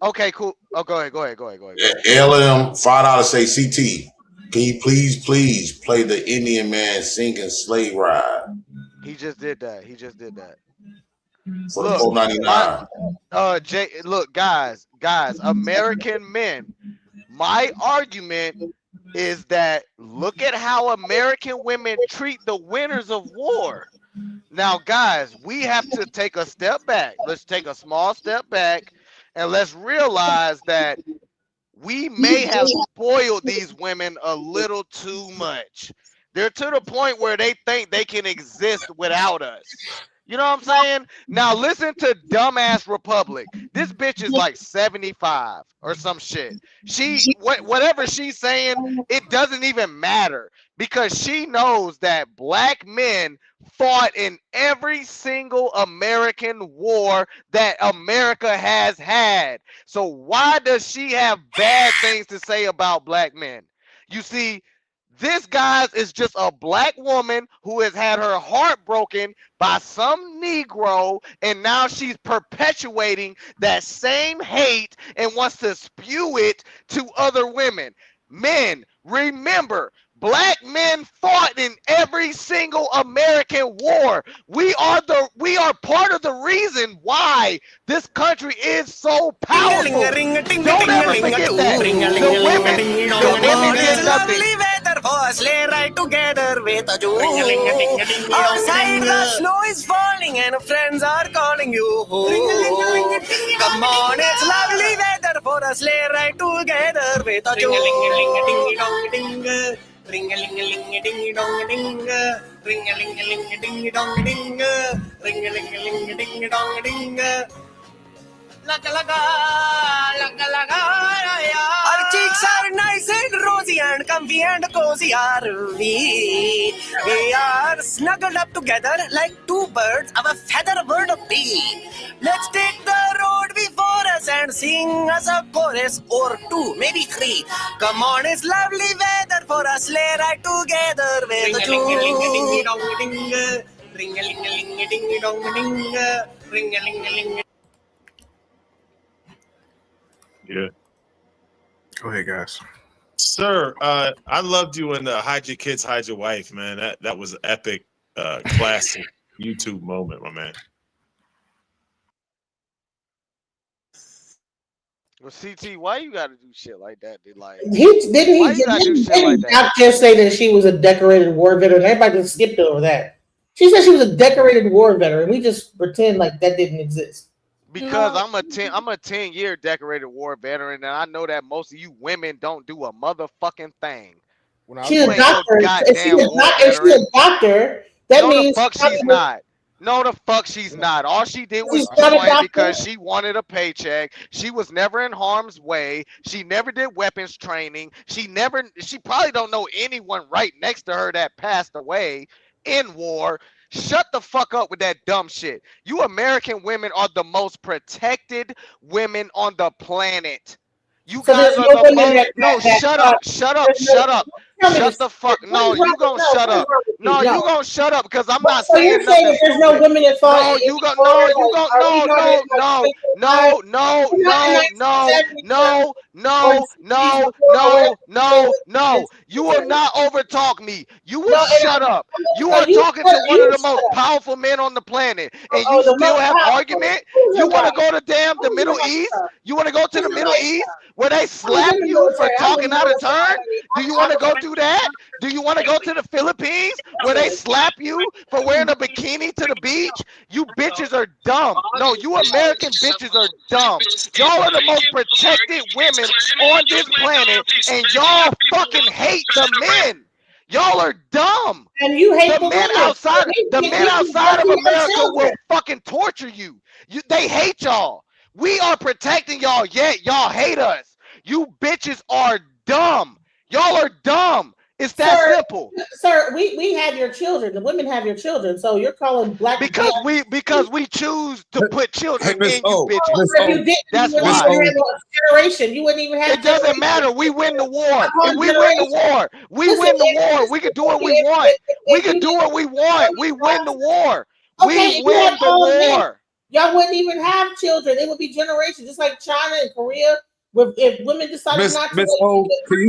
Okay, cool. Oh, go ahead. LM $5 say CT. Can you please play the Indian man singing Slave Ride? He just did that. For $4.99. Look, guys, American men. My argument is that look at how American women treat the winners of war. Now, guys, we have to take a step back. Let's take a small step back And let's realize that we may have spoiled these women a little too much. They're to the point where they think they can exist whaut us. You know what I'm saying? Now listen to dumbass Republic. This bitch is like 75 or some shit. Whatever she's saying, it doesn't even matter because she knows that black men fought in every single American war that America has had. So why does she have bad things to say about black men? You see, this, guys, is just a black woman who has had her heart broken by some Negro, and now she's perpetuating that same hate and wants to spew it to other women. Men, remember, black men fought in every single American war. We are part of the reason why this country is so powerful. Don't ever forget that. The women did nothing. Lay right together with a Jew. Outside the snow is falling and friends are calling you. Come on, it's lovely weather for us. Lay right together with a Jew. Ring-a-ling-a-ling-a-ding-dong-a-ding. Ring-a-ling-a-ling-a-ding-dong-a-ding. Ring-a-ling-a-ling-a-ding-dong-a-ding. Our cheeks are nice and rosy and comfy and cozy are we. We are snuggled up together like two birds of a feather bird of bee. Let's take the road before us and sing us a chorus or two, maybe three. Come on, it's lovely weather for us. Lay right together with the two. Ring-a-ling-a-ling-a-ding-dong-a-ding. Ring-a-ling-a-ling-a. Yeah. Go ahead, guys. Sir, I loved you in the Hide Your Kids, Hide Your Wife, man. That was an epic, classic YouTube moment, my man. Well, CT, why you gotta do shit like that? Why Didn't you gotta do shit like that? Doc just say that she was a decorated war veteran? Everybody just skipped over that. She said she was a decorated war veteran. We just pretend like that didn't exist. Because I'm a 10-year decorated war veteran, and I know that most of you women don't do a motherfucking thing. She's a doctor. If she's a doctor, that means the fuck she's not. No, the fuck she's not. All she did was join because she wanted a paycheck. She was never in harm's way. She never did weapons training. She probably don't know anyone right next to her that passed away in war. Shut the fuck up with that dumb shit. You American women are the most protected women on the planet. You guys are the most. No, shut up. Shut the fuck. No, you gonna shut up. No, you gonna shut up because I'm not saying nothing. There's no women that fought. No, you go. No, you go. No. You will not overtalk me. You will shut up. You are talking to one of the most powerful men on the planet, and you still have argument. You want to go to the Middle East? You want to go to the Middle East where they slap you for talking out of turn? Do you want to go do that? Do you want to go to the Philippines where they slap you for wearing a bikini to the beach? You bitches are dumb. No, you American bitches are dumb. Y'all are the most protected women on this planet, and y'all fucking hate the men. Y'all are dumb. And you hate the men outside. The men outside of America will fucking torture you. They hate y'all. We are protecting y'all, yet y'all hate us. You bitches are dumb. Y'all are dumb. It's that simple. Sir, we have your children. The women have your children. So you're calling black because we choose to put children in you bitches. That's why. Generation, you wouldn't even have. It doesn't matter. We win the war. If we win the war. We win the war. We can do what we want. We can do what we want. We win the war. We win the war. Y'all wouldn't even have children. It would be generations, just like China and Korea. If women decided not to, what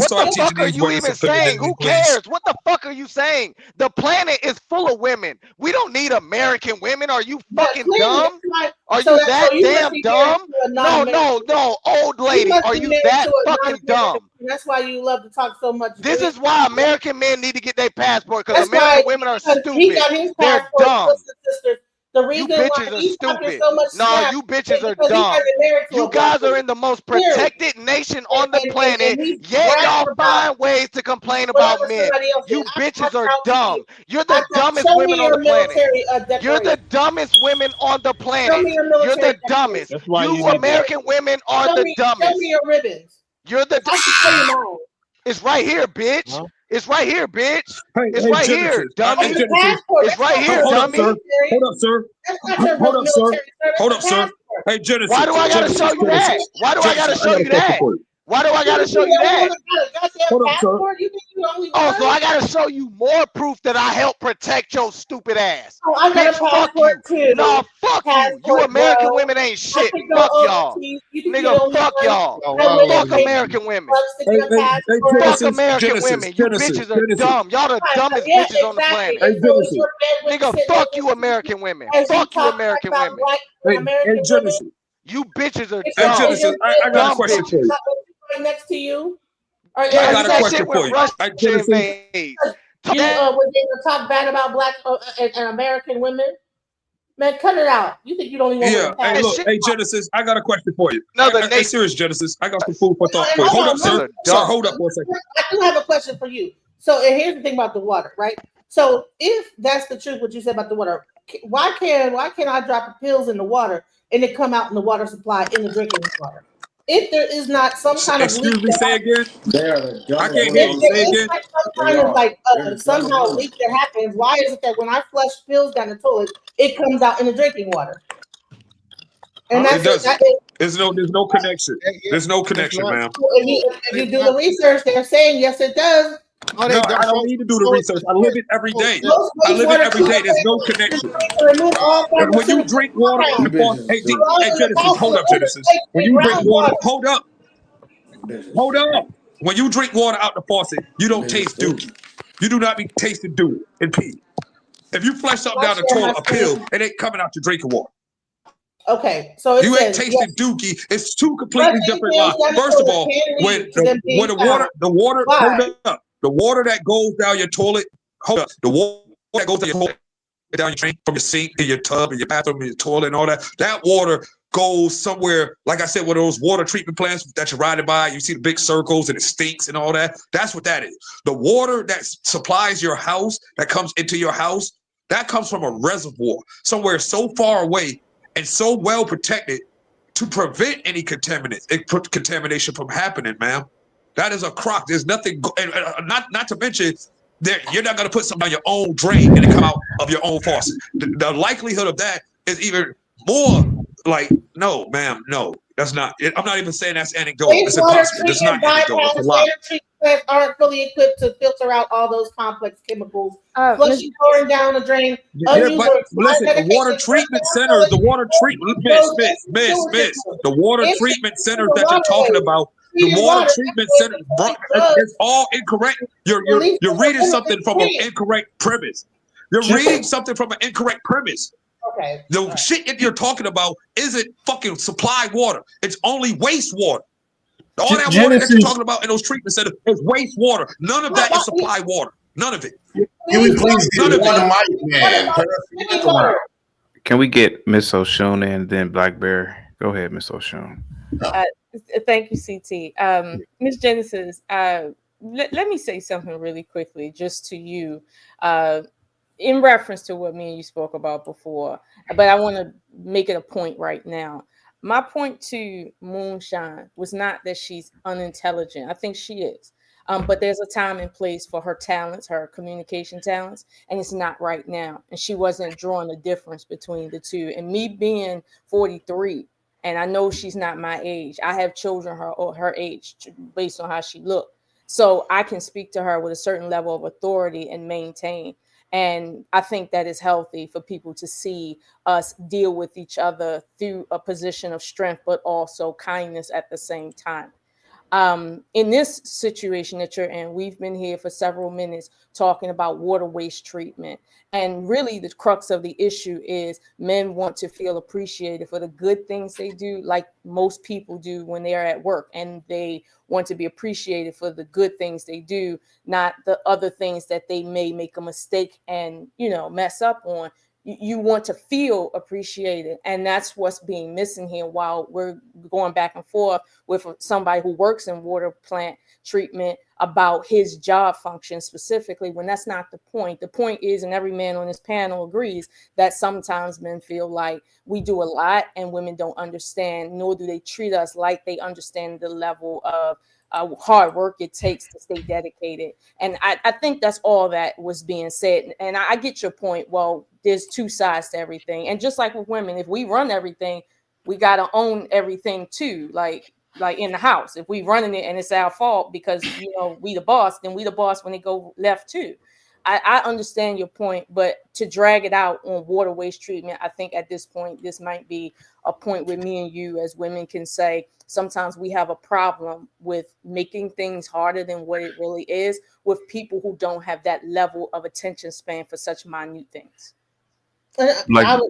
the fuck are you even saying? Who cares? What the fuck are you saying? The planet is full of women. We don't need American women. Are you fucking dumb? Are you that damn dumb? No, old lady. Are you that fucking dumb? That's why you love to talk so much. This is why American men need to get their passport because American women are stupid. They're dumb. The You reason why bitches are he's talking stupid. so much No, smack you is bitches are because he dumb. hasn't married to You a black guys are woman. in the most Period. protected nation on the And planet, he's yet y'all bragging about find ways to complain about whatever men. somebody else You did. bitches are I'll tell you. dumb. You're the dumbest Show women me on your the planet. military You're the declaration. dumbest women on the Show planet. me your You're military the dumbest. declaration. That's why You you need to. American women are Show the me dumbest. your ribbons. You're the. I can show you mine. It's right here, bitch. Huh? It's right here, bitch. Hey, It's hey, right here, Genesis. dummy. That's a passport. It's That's right not here, your Hold up, dummy. sir. military. Hold up, sir. That's not your Hold up, sir. military. Sir. Hold That's up, a sir. passport. Hey, Genesis. Why do I gotta Genesis. show you Genesis. that? Why do I gotta Genesis, I show got a you question that? for you. Why do I gotta You show think you the only one that? that got a goddamn Hold up, sir. passport? You think you the only Oh, one? so I gotta show you more proof that I helped protect your stupid ass. Oh, I got Bitch, a fuck passport you. too. Nah, fuck you. You Passport, American bro. women ain't I shit. could go Fuck y'all. overseas. You think you're Nigga, the only fuck one? y'all. Oh, I went Fuck to American women. clubs to Hey, get a hey, hey, passport. Fuck Genesis. American Genesis. women. You Genesis. bitches are Genesis. dumb. Y'all the dumbest Yeah, bitches on the exactly. planet. Hey, And so is Genesis. your bedroom Nigga, sitting fuck over you, American women. as you Fuck you, talk American about women. black Hey, American hey, women? Genesis. You bitches are Is Hey, your, is dumb. Genesis. your I got a Dumb bedroom question for you. bitches. right next to you? Or I Yeah, are got you you a got guys question shit with for you. Russia Hey, Genesis. invades. you were able to talk bad about black and American women? Man, cut it out. You think you're the only one with Yeah. a Hey, passport? look. Hey, Genesis. I got a question for you. Another Hey, nation. serious, Genesis. I got some food for thought for you. Hold Hold on, up, sir. are Sir, dumb. hold up for a second. I do have a question for you. So, and here's the thing about the water, right? So, if that's the truth, what you said about the water, why can't I drop pills in the water and it come out in the water supply in the drinking water? If there is not some kind of leak Excuse me. that Say happens, again. They are the I dumbest can't hear if you. women on the there Say is again. planet. like some They kind of are. like They're the dumbest somehow women. leak that happens, why is it that when I flush pills down the toilet, it comes out in the drinking water? And It that's it. doesn't. There's no connection. Yeah, There's no it's connection, not. ma'am. If you do the research, they're saying yes, it does. No, No, they don't. I don't need to do the research. I live it every day. Most I live it wastewater every day. treatment There's no plants connection. remove all And when you pharmaceutical drink water out compounds. the You faucet, bitches are hey, stupid. All hey, in the Genesis, hold up, in the Genesis. When you drink water, groundwater. hold up, Bitches hold stupid. up. When you drink water out the faucet, you don't Bitches taste dookie. stupid. You do not be tasting dookie and pee. If you flush something I down the share my toilet, a pill, screen. it ain't coming out your drinking water. Okay, so it You ain't says yes. tasting dookie. It's two completely Flushing different pills lines. down the First of toilet all, can when lead to them being the found. water, Why? hold up, the water that goes down your toilet, hold up, the water that goes down your toilet, down your drain from your sink in your tub in your bathroom in your toilet and all that, that water goes somewhere, like I said, one of those water treatment plants that you're riding by, you see the big circles and it stinks and all that. That's what that is. The water that supplies your house, that comes into your house, that comes from a reservoir somewhere so far away and so well protected to prevent any contamination from happening, ma'am. That is a crock. There's nothing, not to mention, you're not going to put something on your own drain and it come out of your own faucet. The likelihood of that is even more like, no, ma'am, no, that's not. I'm not even saying that's anecdotal. It's Wastewater impossible. It's treatment not anecdotal. It's a bypass lie. treatment plants aren't fully equipped to filter out all those complex chemicals. Ms. Flushing pouring down the drain, Yeah, unused but or expired listen, the water medication treatment centers, the water treatment, goes into the sewer miss, system. the water Into treatment centers the that you're talking waterways. about, the Treated water water treatment that's center, it's all incorrect. released You're from reading the something from an stream. incorrect premise. You're reading something from an incorrect premise. Okay. The shit that you're talking about isn't fucking supply water. It's only wastewater. All that water that you're Genesis, talking about in those treatment centers is wastewater. None of that is supply water. None of it. Can we please None get of it. one mic, man? Pass the mic around. Can we get Miss O'Shoon and then Black Bear? Go ahead, Miss O'Shoon. Thank you, CT. Ms. Genesis, let me say something really quickly just to you in reference to what me and you spoke about before, but I want to make it a point right now. My point to Moonshine was not that she's unintelligent. I think she is. But there's a time and place for her talents, her communication talents, and it's not right now. And she wasn't drawing the difference between the two. And me being 43, and I know she's not my age. I have children her age based on how she looked. So I can speak to her with a certain level of authority and maintain. And I think that is healthy for people to see us deal with each other through a position of strength, but also kindness at the same time. In this situation that you're in, we've been here for several minutes talking about water waste treatment. And really, the crux of the issue is men want to feel appreciated for the good things they do, like most people do when they are at work. And they want to be appreciated for the good things they do, not the other things that they may make a mistake and, mess up on. you want to feel appreciated, and that's what's being missing here. While we're going back and forth with somebody who works in water plant treatment about his job function specifically, when that's not the point. The point is, and every man on this panel agrees, that sometimes men feel like we do a lot and women don't understand, nor do they treat us like they understand the level of hard work it takes to stay dedicated. And I think that's all that was being said. And I get your point. Well, there's two sides to everything. And just like with women, if we run everything, we got to own everything too. Like in the house, if we running it and it's our fault because, we the boss, then we the boss when they go left too. I understand your point, but to drag it out on water waste treatment, I think at this point, this might be a point where me and you as women can say, sometimes we have a problem with making things harder than what it really is with people who don't have that level of attention span for such minute things. I would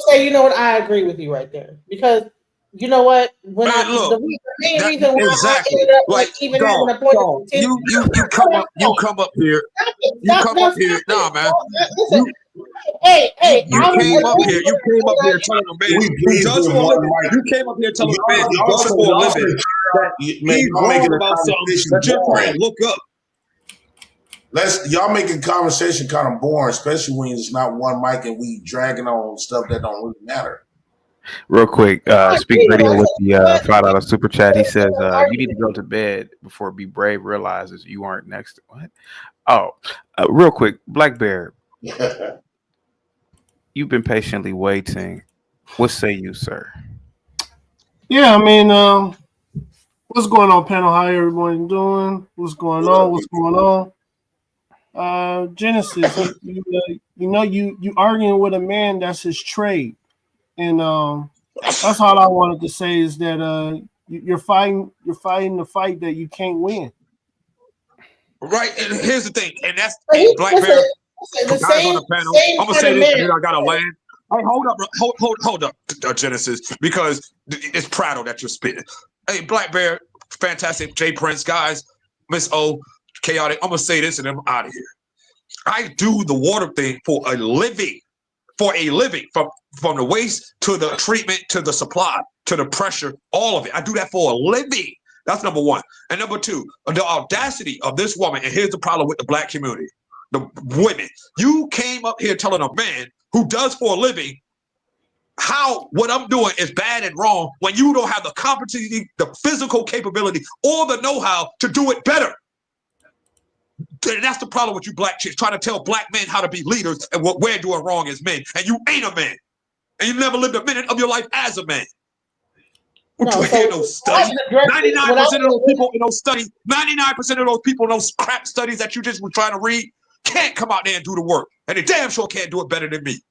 say, I agree with you right there, because you know what? When the main reason why I ended up even having a point of contention. You come up here. Nah, man. Hey, you came up here telling a man who does for a living. You came up here telling a man who does for a living that he's wrong about something that you're trying to look up. Y'all making conversation kind of boring, especially when it's not one mic and we dragging on stuff that don't really matter. Real quick, Speak Radio with the $5 super chat. He says, you need to go to bed before Be Brave realizes you aren't next. What? Oh, real quick, Black Bear. You've been patiently waiting. What say you, sir? Yeah, I mean, what's going on, panel? How everyone doing? What's going on? Genesis, you arguing with a man, that's his trade. And that's all I wanted to say is that you're fighting the fight that you can't win. Right, and here's the thing, and that's Black Bear. Guys on the panel, I'm gonna say this, and then I gotta land. Hey, hold up, Genesis, because it's Prado that you're spitting. Hey, Black Bear, fantastic, J Prince, guys, Miss O, chaotic. I'm gonna say this, and I'm out of here. I do the water thing for a living, from the waste to the treatment to the supply to the pressure, all of it. I do that for a living. That's number one. And number two, the audacity of this woman, and here's the problem with the Black community, the women. You came up here telling a man who does for a living how what I'm doing is bad and wrong when you don't have the competency, the physical capability, or the know-how to do it better. And that's the problem with you Black chicks, trying to tell Black men how to be leaders and what we're doing wrong as men. And you ain't a man. And you never lived a minute of your life as a man. No study. 99% of those people in those studies, 99% of those people in those crap studies that you just were trying to read can't come out there and do the work. And they damn sure can't do it better than me.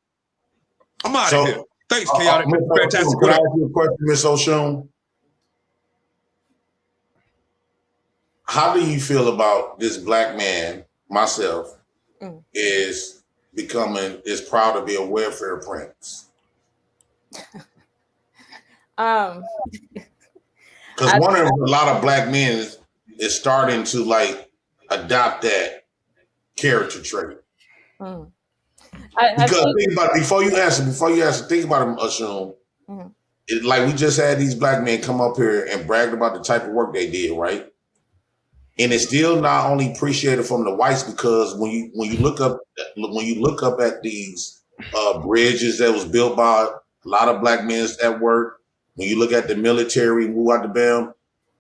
I'm out of here. Thanks, Chaotic. Fantastic. Can I ask you a question, Miss Oshun? How do you feel about this Black man, myself, is proud to be a welfare prince? Because a lot of Black men is starting to adopt that character trait. Because think about it, before you answer, think about it, Ashun. Like we just had these Black men come up here and bragged about the type of work they did, right? And it's still not only appreciated from the whites, because when you look up at these bridges that was built by a lot of Black men at work, when you look at the military,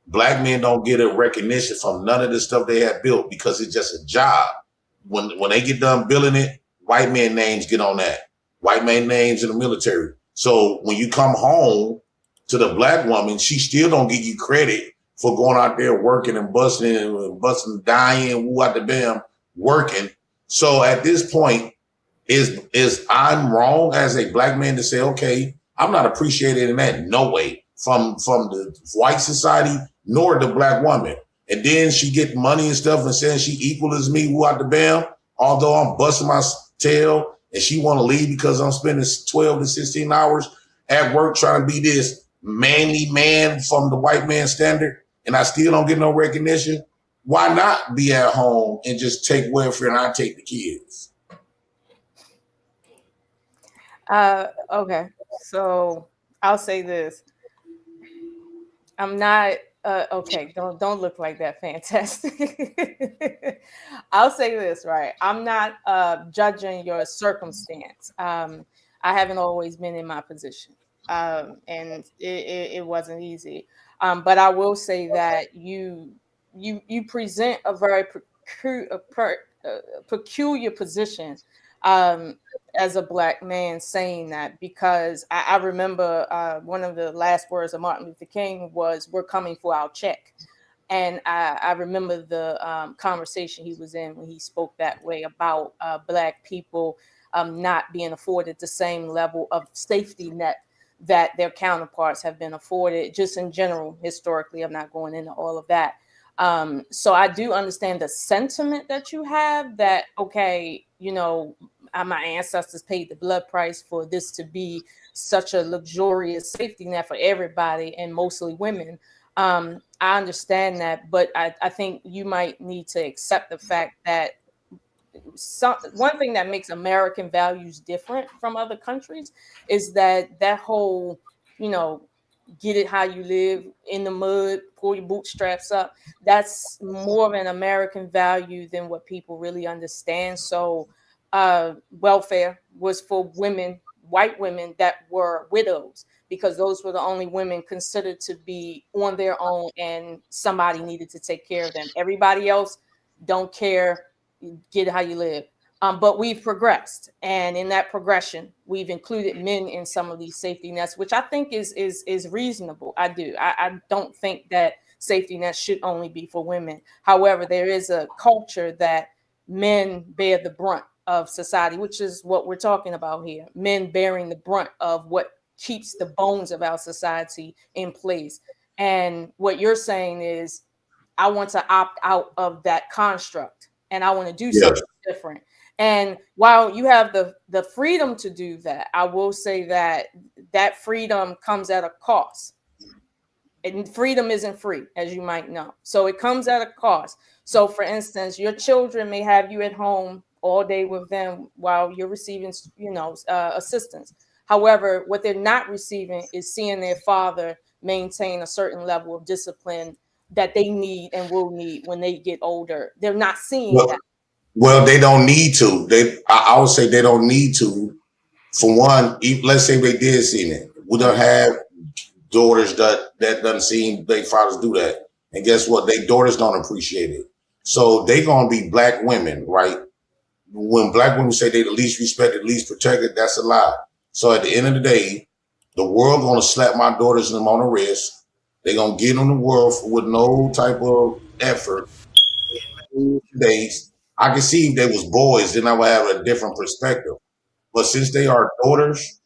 Black men don't get a recognition from none of the stuff they have built because it's just a job. When they get done building it, white men names get on that. White man names in the military. So when you come home to the Black woman, she still don't give you credit for going out there working and busting, dying, working. So at this point, is I'm wrong as a Black man to say, okay, I'm not appreciated in that no way from the white society nor the Black woman. And then she get money and stuff and saying she equal as me, although I'm busting my tail and she want to leave because I'm spending 12 to 16 hours at work trying to be this manly man from the white man standard, and I still don't get no recognition. Why not be at home and just take welfare and I take the kids? Okay, so I'll say this. I'm not okay, don't look like that fantastic. I'll say this, right? I'm not judging your circumstance. I haven't always been in my position. And it wasn't easy. But I will say that you present a very peculiar position um, as a black man saying that, because I remember one of the last words of Martin Luther King was, "We're coming for our check." And I remember the conversation he was in when he spoke that way about black people not being afforded the same level of safety net that their counterparts have been afforded, just in general, historically. I'm not going into all of that. So I do understand the sentiment that you have, that, okay, my ancestors paid the blood price for this to be such a luxurious safety net for everybody, and mostly women. I understand that, but I think you might need to accept the fact that one thing that makes American values different from other countries is that whole, you know, get it how you live, in the mud, pull your bootstraps up. That's more of an American value than what people really understand. So, welfare was for women, white women that were widows, because those were the only women considered to be on their own, and somebody needed to take care of them. Everybody else don't care, get how you live. But we've progressed, and in that progression, we've included men in some of these safety nets, which I think is reasonable. I do. I don't think that safety nets should only be for women. However, there is a culture that men bear the brunt of society, which is what we're talking about here. Men bearing the brunt of what keeps the bones of our society in place. And what you're saying is, I want to opt out of that construct, and I want to do Yes. something different. And while you have the freedom to do that, I will say that that freedom comes at a cost. And freedom isn't free, as you might know. So it comes at a cost. So, for instance, your children may have you at home all day with them while you're receiving, assistance. However, what they're not receiving is seeing their father maintain a certain level of discipline that they need and will need when they get older. They're not seeing that. Well, they don't need to. I would say they don't need to. For one, let's say they did see it. We don't have daughters that doesn't seem their fathers do that. And guess what? Their daughters don't appreciate it. So they gonna be black women, right? When black women say they the least respected, least protected, that's a lie. So at the end of the day, the world gonna slap my daughters and them on the wrist. They gonna get on the world with no type of effort. Days, I can see if they was boys, then I would have a different perspective. But since they are daughters,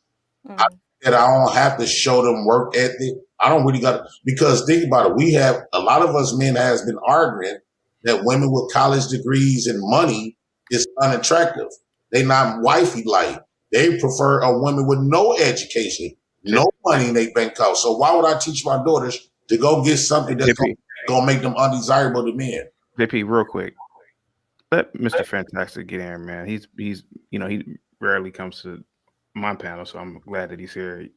that I don't have to show them work ethic. I don't really got to, because think about it. We have a lot of us men has been arguing that women with college degrees and money is unattractive. They not wifey like. They prefer a woman with no education, no money in their bank account. So why would I teach my daughters to go get something that's gonna make them undesirable to men? JP, real quick. Let Mr. Fantastic get in, man. He's he rarely comes to my panel, so I'm glad that he's here.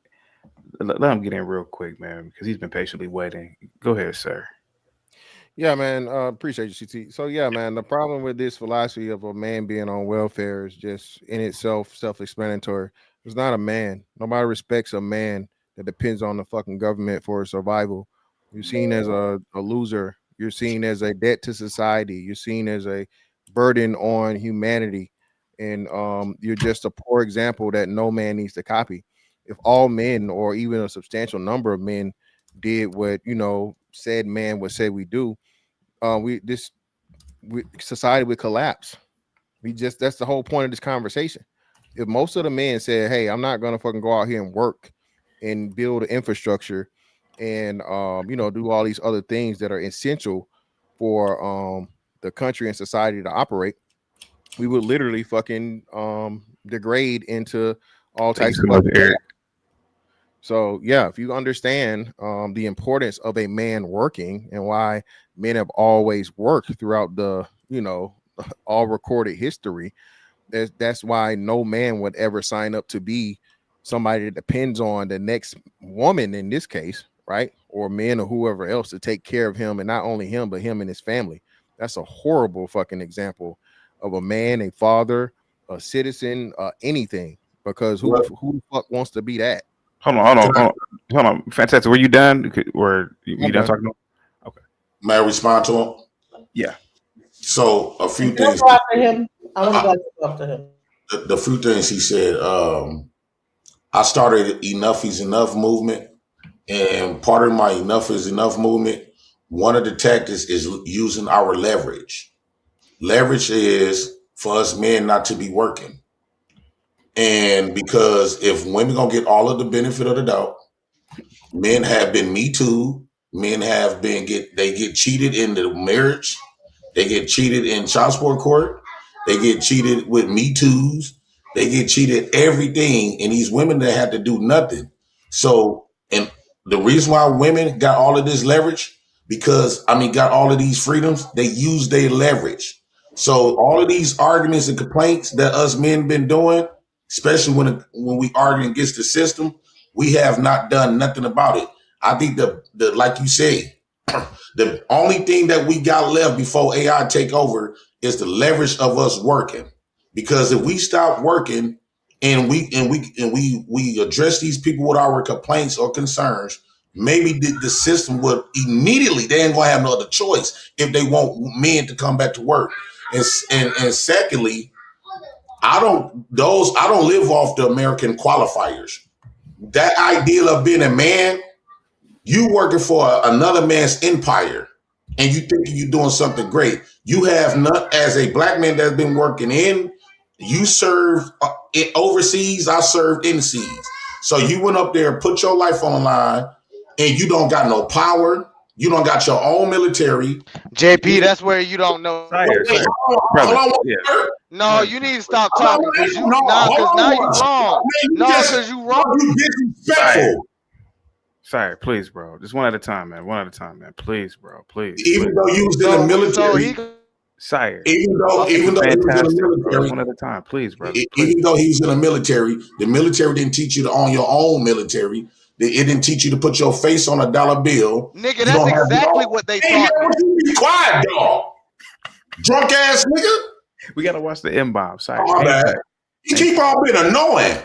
Let him get in real quick, man, because he's been patiently waiting. Go ahead, sir. Yeah, man. Appreciate you, CT. So yeah, man. The problem with this philosophy of a man being on welfare is just in itself self-explanatory. It's not a man. Nobody respects a man that depends on the fucking government for survival. You're seen as a loser. You're seen as a debt to society. You're seen as a burden on humanity. And you're just a poor example that no man needs to copy. If all men, or even a substantial number of men, did what said man would say we do, society would collapse. That's the whole point of this conversation. If most of the men said, "Hey, I'm not gonna fucking go out here and work and build infrastructure and do all these other things that are essential for the country and society to operate," we would literally fucking degrade into all Thank types you of so much, fucking Eric. chaos. So yeah, if you understand the importance of a man working and why men have always worked throughout the all recorded history, that's why no man would ever sign up to be somebody that depends on the next woman in this case, right? Or men or whoever else to take care of him, and not only him, but him and his family. That's a horrible fucking example of a man, a father, a citizen, anything. Because who the fuck wants to be that? Hold on. Fantastic. Were you done? Or you done talking? Okay. May I respond to him? Yeah. So a few things. Go after him. I want to go after him. The few things he said. I started Enough is Enough movement, and part of my Enough is Enough movement, one of the tactics is using our leverage. Leverage is for us men not to be working. And because if women gonna get all of the benefit of the doubt, men have been Me Too, men have been they get cheated in the marriage, they get cheated in child support court, they get cheated with Me Too's, they get cheated everything, and these women that had to do nothing. So, and the reason why women got all of this leverage, got all of these freedoms, they use their leverage. So all of these arguments and complaints that us men been doing, especially when we arguing against the system, we have not done nothing about it. I think the like you say, the only thing that we got left before AI take over is the leverage of us working. Because if we stop working and we address these people with our complaints or concerns, maybe the system would immediately, they ain't gonna have no other choice if they want men to come back to work. And secondly, I don't live off the American qualifiers. That ideal of being a man, you working for another man's empire, and you thinking you're doing something great. You have not, as a black man that's been working in, you served overseas, I served in seas. So you went up there, put your life on the line, and you don't got no power. You don't got your own military. JP, that's where you don't know. No, you need to stop talking because you now you wrong. No, because you wrong. You disrespectful. Sorry, please, bro. Just one at a time, man. One at a time, man. Please, bro. Please. Even though you was in the military. Sire. Even though he was in the military. One at a time, please, bro. Even though he was in the military didn't teach you to own your own military. It didn't teach you to put your face on a dollar bill. Nigga, that's exactly what they taught me. Be quiet, dog. Drunk ass nigga. We gotta watch the M-bomb. Sorry. Oh, my bad. You keep on being annoying.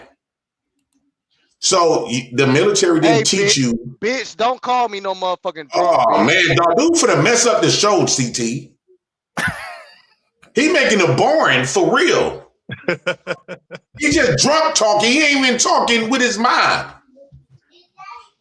So the military didn't teach you. Bitch, don't call me no motherfucking drunk. Oh man, dog, dude finna mess up the show, CT. He making it boring for real. He just drunk talking. He ain't even talking with his mind.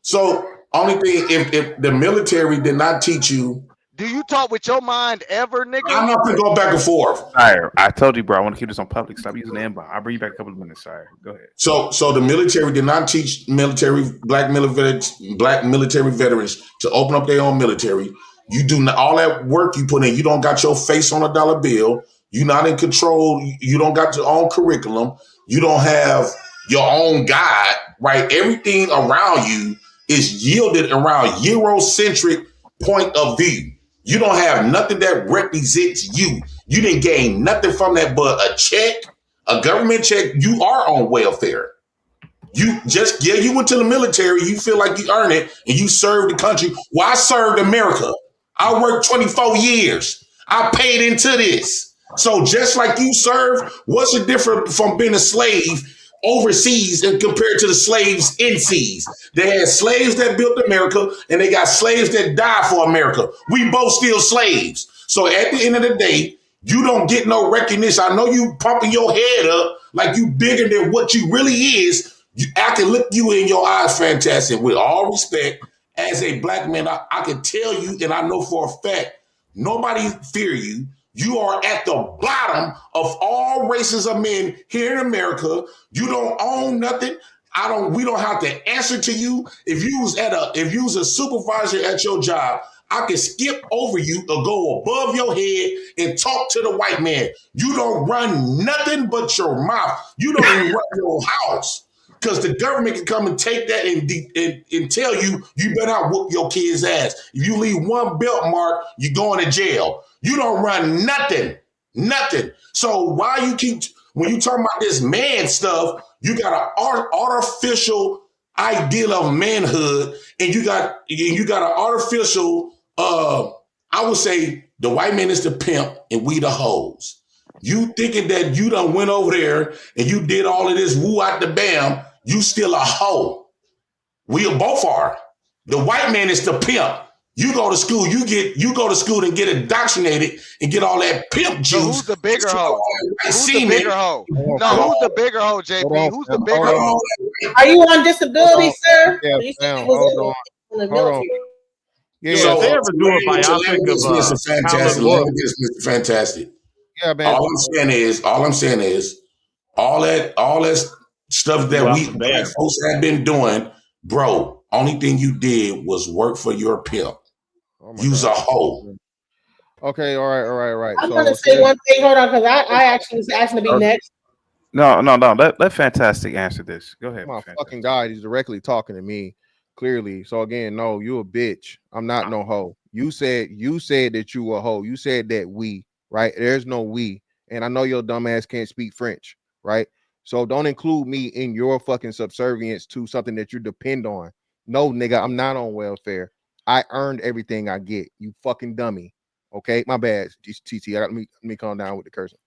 So only thing, if the military did not teach you. Do you talk with your mind ever, nigga? I'm not gonna go back and forth. Sire, I told you, bro. I want to keep this on public. Stop using the M-bomb. I'll bring you back a couple of minutes. Sire, go ahead. So the military did not teach black military veterans to open up their own military. You do all that work you put in. You don't got your face on a dollar bill. You're not in control. You don't got your own curriculum. You don't have your own guide, right? Everything around you is yielded around Eurocentric point of view. You don't have nothing that represents you. You didn't gain nothing from that but a check, a government check. You are on welfare. You went to the military. You feel like you earned it and you served the country. Well, I served America. I worked 24 years. I paid into this. So just like you served, what's the difference from being a slave overseas and compared to the slaves in seas? They had slaves that built America and they got slaves that died for America. We both still slaves. So at the end of the day, you don't get no recognition. I know you pumping your head up like you bigger than what you really is. I can look you in your eyes, fantastic. With all respect, as a black man, I can tell you, and I know for a fact, nobody fear you. You are at the bottom of all races of men here in America. You don't own nothing. We don't have to answer to you. If you was a supervisor at your job, I can skip over you or go above your head and talk to the white man. You don't run nothing but your mouth. You don't even run your house. Because the government can come and take that and tell you better not whoop your kid's ass. If you leave one belt mark, you're going to jail. You don't run nothing. So why When you talk about this man stuff, you got an artificial ideal of manhood, and you got an artificial. I would say the white man is the pimp and we the hoes. You thinking that you done went over there and you did all of this woo out the bam, you still a hoe. We both are. The white man is the pimp. You go to school, you go to school and get indoctrinated and get all that pimp juice. So who's the bigger hoe? Who's the bigger hoe? No, who's the bigger hoe, JP? Who's the bigger hoe? Are you on disability, sir? Yeah, You said fam, it was hold in the on. Hold on. military. Yeah, So if they so- ever do a biopic of Fantastic. Howlin' Let Wolf, me get Mr. Fantastic. Yeah, man. All I'm saying is, all that stuff that Wow, we man. black folks have been doing, bro. Only thing you did was work for your pimp. You's a hoe. Okay, all right. I'm gonna say one thing. Hold on, because I actually was asking to be next. No. Let Fantastic answer this. Go ahead. My fucking guy, he's directly talking to me clearly. So again, no, you a bitch. I'm not no hoe. You said that you a hoe. You said that we, right? There's no we. And I know your dumb ass can't speak French, right? So don't include me in your fucking subservience to something that you depend on. No, nigga, I'm not on welfare. I earned everything I get. You fucking dummy. Okay, my bad. TT, let me calm down with the cursing.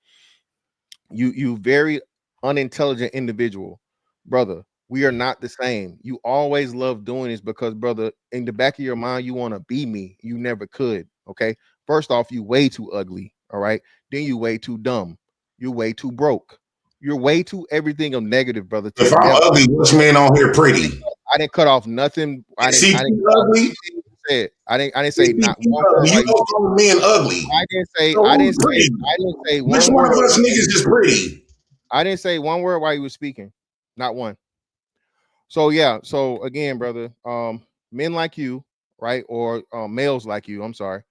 You very unintelligent individual, brother. We are not the same. You always love doing this because, brother, in the back of your mind, you want to be me. You never could. Okay. First off, you way too ugly. All right. Then you way too dumb. You're way too broke. You're way too everything of negative, brother. If I'm ugly, which man on here pretty? I didn't cut off nothing. I didn't ugly. I didn't say not one word. You both call men ugly. I didn't say Which one of us niggas is pretty? I didn't say one word while you were speaking. Not one. So yeah, so again, brother, men like you, right? Or males like you, I'm sorry,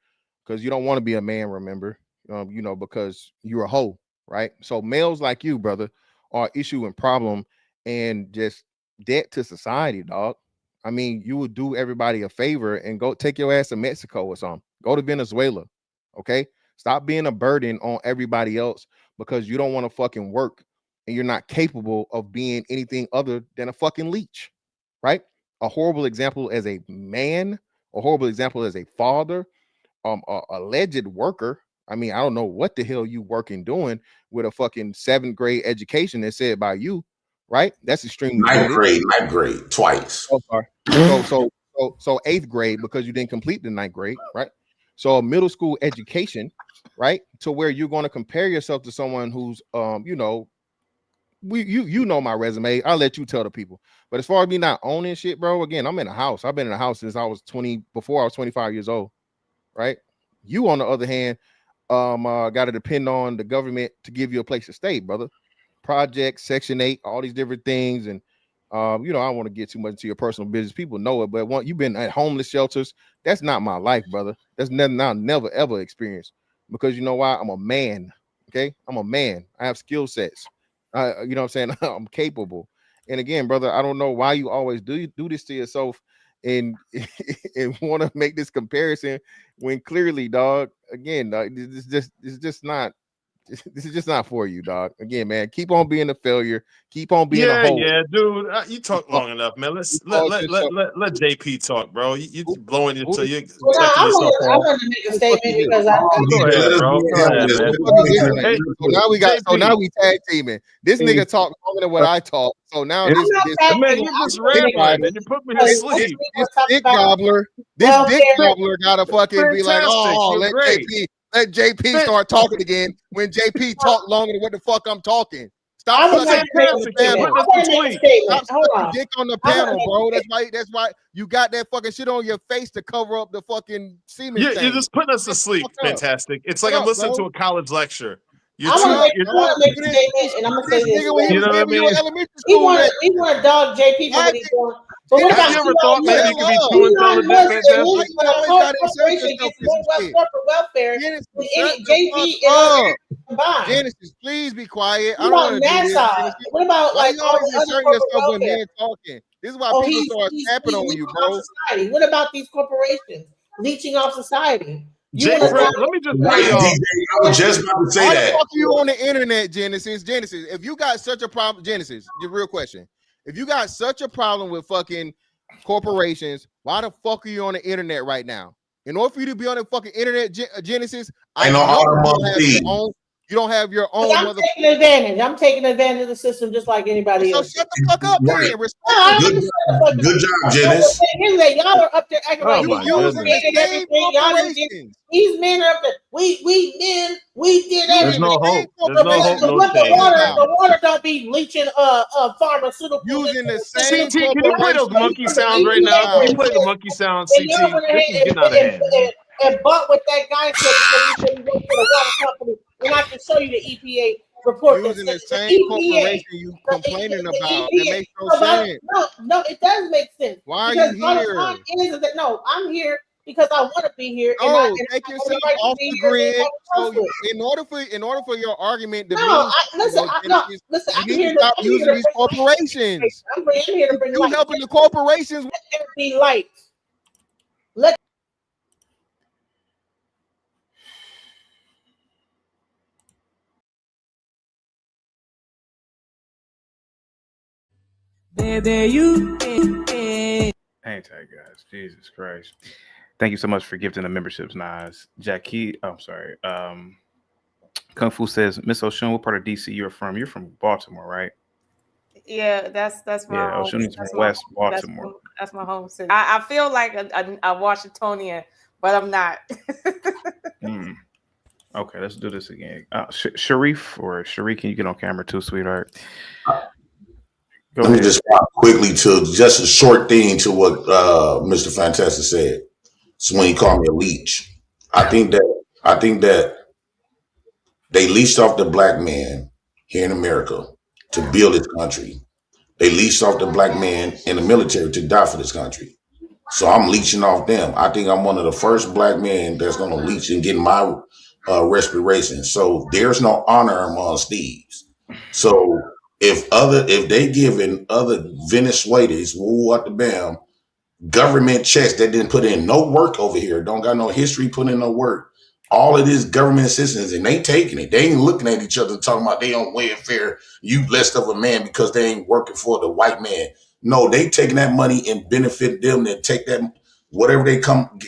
because you don't want to be a man, remember, because you're a hoe, right? So males like you, brother, are issue and problem and just debt to society, dog. I mean, you would do everybody a favor and go take your ass to Mexico or something. Go to Venezuela. Okay. Stop being a burden on everybody else because you don't want to fucking work and you're not capable of being anything other than a fucking leech. Right? A horrible example as a man, a horrible example as a father, a alleged worker. I mean, I don't know what the hell you working doing with a fucking 7th grade education that's said by you. Right? That's extremely ninth grade, twice. Oh, sorry. So 8th grade because you didn't complete the 9th grade, right? So a middle school education, right? To where you're going to compare yourself to someone who's, you know my resume. I'll let you tell the people. But as far as me not owning shit, bro, again, I'm in a house. I've been in a house since I was 20, before I was 25 years old, right? You, on the other hand, got to depend on the government to give you a place to stay, brother. Projects, Section 8, all these different things. And I don't want to get too much into your personal business. People know it, but you've been at homeless shelters. That's not my life, brother. That's nothing I'll never ever experience. Because you know why? I'm a man. Okay, I'm a man. I have skill sets. You know what I'm saying? I'm capable. And again, brother, I don't know why you always do this to yourself and and want to make this comparison when clearly, dog. Again, dog, this is just not for you, dog. Again, man, keep on being a failure. Keep on being a hoe. Yeah, dude. You talk long enough, man. Let JP talk, bro. You blowing until you. I want to make a statement because Go ahead, bro. So now we tag teaming. This nigga talk longer than what I talk. So now this man, you're just rambling and you put me to sleep. This dick gobbler gotta fucking be like, oh, let JP start talking again when JP talk longer than what the fuck I'm talking. Stop sucking dick on the panel, bro. That's why you got that fucking shit on your face to cover up the fucking semen. You're just putting us to sleep. Fantastic. It's like I'm listening to a college lecture. I want to make a statement, and I'm gonna say this. You know what I mean? We want to dog JP for what he's doing. But what about you ever thought maybe you could be too intelligent? Corporate welfare. JP and combined. Genesis, please be quiet. What about NASA? What about like all the other corporate welfare? Talking. This is why people start snapping on you, bro. What about these corporations leeching off society? Jay wanna Prince, talk- let me just Right, tell y'all. DJ, I was just about to say Why that. the fuck are you on the internet, Genesis? Genesis, if you got such a problem, Genesis, the real question. If you got such a problem with fucking corporations, why the fuck are you on the internet right now? In order for you to be on the fucking internet, Genesis, I Ain't no know honor you among don't have your thieves. own. You don't have your Cause own I'm mother. taking advantage. I'm taking advantage of the system just like anybody So else. shut the fuck up, Right. then. Good job, good job, Janice. Here's that y'all are up there acting like You y'all using the created same everything. Y'all just did. corporations. These men are up there. We men. We did Using everything. the same There's no hope, The no change, man. water don't be leaching pharmaceuticals. Using the CT, same can you play those corporations. monkey sounds right now? Can you play the monkey sounds, And y'all CT? went This ahead is getting out of hand, man. and bought what that guy said because he said he worked for the water company. And I can show you the EPA report that Using says the the same EPA. corporation you complaining The about. That EPA. makes no sense. No, it does make sense. Why are Because you bottom here? line is that no, I'm here because I want to be here. And No, and take I yourself everybody to off be the here and grid. everybody So else with. in order for your argument to No, mean listen, Genesis, listen. you I'm need here to to stop using these bring light. corporations. I'm here to bring You light. helping the corporations. Let there be light. Let Baby, you. Hang tight, guys. Jesus Christ. Thank you so much for gifting the memberships, Nas. Jackie, I'm sorry. Kung Fu says, Miss Oshun, what part of DC you're from? You're from Baltimore, right? Yeah, that's my Yeah, home. Oshun is from That's West that's Baltimore. that's my home city. I feel like a Washingtonian, but I'm not. Okay, let's do this again. Sharif or Sharif, can you get on camera too, sweetheart? Go Let me ahead. just stop quickly to just a short thing to what Mr. Fantastic said. So when he called me a leech, I think that they leached off the black man here in America to build this country. They leached off the black man in the military to die for this country. So I'm leeching off them. I think I'm one of the first black men that's going to leech and get my respiration. So there's no honor amongst thieves. So if they giving other Venezuelans, woo at the bam, government checks that didn't put in no work over here, don't got no history, put in no work. All of this government assistance, and they taking it. They ain't looking at each other talking about they on welfare. You blessed of a man because they ain't working for the white man. No, they taking that money and benefit them and take that whatever they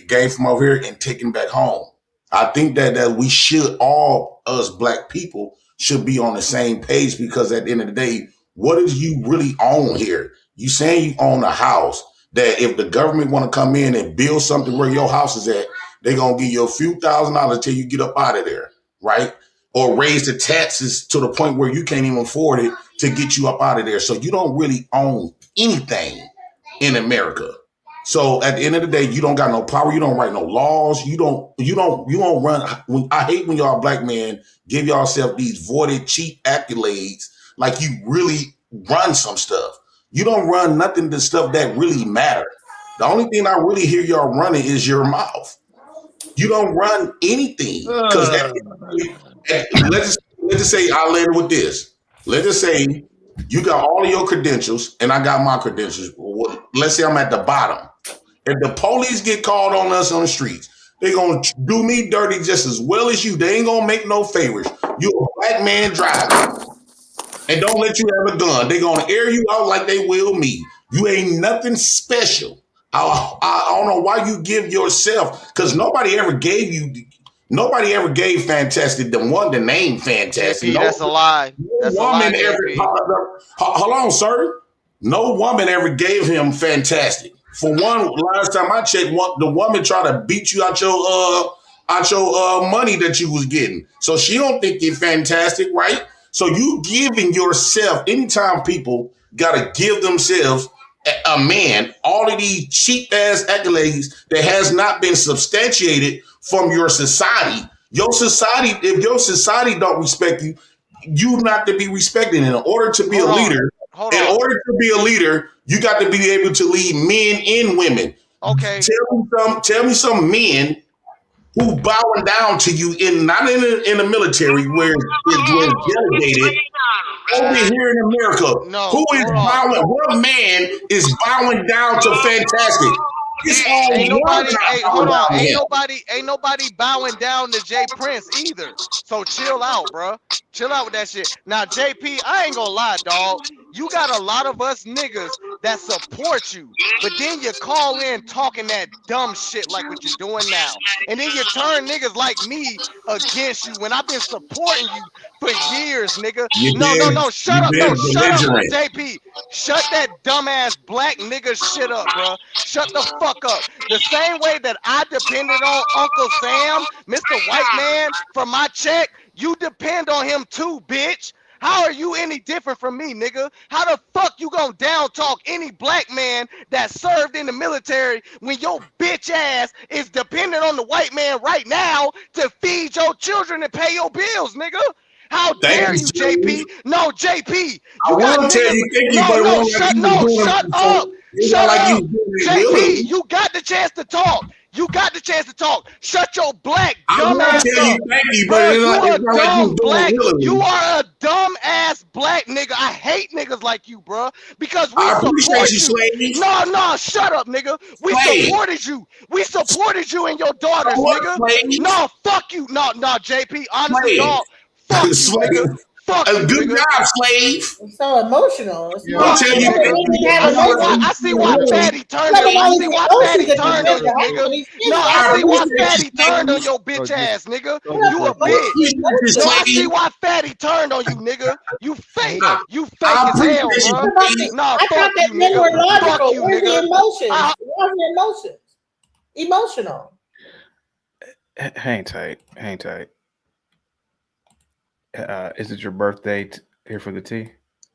gave from over here and taking back home. I think that we should, all us black people should be on the same page, because at the end of the day, what is you really own here? You saying you own a house that if the government want to come in and build something where your house is at, they're going to give you a few $1,000s till you get up out of there, right? Or raise the taxes to the point where you can't even afford it to get you up out of there. So you don't really own anything in America. So at the end of the day, you don't got no power. You don't write no laws. You don't run. I hate when y'all black men give yourself these voided, cheap accolades like you really run some stuff. You don't run nothing to stuff that really matter. The only thing I really hear y'all running is your mouth. You don't run anything, because let's just say I landed with this. Let's just say you got all of your credentials and I got my credentials. Let's say I'm at the bottom. If the police get called on us on the streets, they're going to do me dirty just as well as you. They ain't going to make no favors. You a black man driving and don't let you have a gun. They're going to air you out like they will me. You ain't nothing special. I don't know why you give yourself, because nobody ever gave Fantastic the name Fantastic. JP, that's a lie. That's a lie, JP. Hold on, sir. No woman ever gave him Fantastic. For one, last time I checked, the woman tried to beat you out your money that you was getting. So she don't think you're fantastic, right? So you giving yourself, anytime people gotta give themselves a man all of these cheap ass accolades that has not been substantiated from your society. Your society, if your society don't respect you, you not to be respected. In order to be a leader, you got to be able to lead men and women. Okay. Tell me some men who bowing down to you not in the military where it's delegated. Over here in America, who is bowing? What man is bowing down to Fantastic? Ain't nobody, hey, hold on, Yeah. ain't nobody bowing down to Jay Prince either. So chill out, bro. Chill out with that shit. Now, JP, I ain't gonna lie, dog. You got a lot of us niggas that support you, but then you call in talking that dumb shit like what you're doing now. And then you turn niggas like me against you when I've been supporting you for years, nigga. No, shut up. No, shut up, belligerent. JP. Shut that dumbass black nigga shit up, bro. Shut the fuck up. The same way that I depended on Uncle Sam, Mr. White Man, for my check, you depend on him too, bitch. How are you any different from me, nigga? How the fuck you gonna down talk any black man that served in the military when your bitch ass is dependent on the white man right now to feed your children and pay your bills, nigga? How Thank dare you, you, Steve. JP? No, JP, I you got will tell niggas. you, thank you, but No, it no, wasn't like shut, you was no, doing shut it before. up. It wasn't Shut like you up. was doing it JP, willingly. you got the chance to talk. You got the chance to talk. Shut your black I dumb will ass tell you, up. thank you, but Bro, you a it's not like you dumb was doing black. it You willingly. are a dumb ass black nigga. I hate niggas like you, bro. Because we I appreciate support you, you. Slave. No, shut up, nigga. We Slave. supported you. We supported you and your daughters, So what, nigga. Slave? No, fuck you. No, JP. Honestly, Slave. dog. Fuck you, nigga. Slave. Fuck A you, good nigga. job, Slave. It's so emotional. It's I'll Fuck tell you, you, emotional. nigga. thank you, Women but have I emotions. I see why really, Fatty turned Talk on. about I these see why emotions Fatty that these turned on niggas you, have nigga. when he's No, skinny. I I see why appreciate you, Fatty turned on Slave. your bitch ass, nigga. Go You a just I bitch. appreciate you, No, I see Slave. why Fatty turned on you, nigga. You hold fake. up. You fake I as hell, appreciate bro. you, Slave. Nah, I thought fuck that you, men nigga. were Fuck logical. you, Where's the nigga. emotions? Where's the emotions? Emotional. Hang tight. Hang tight. Is it your birthday here for the tea?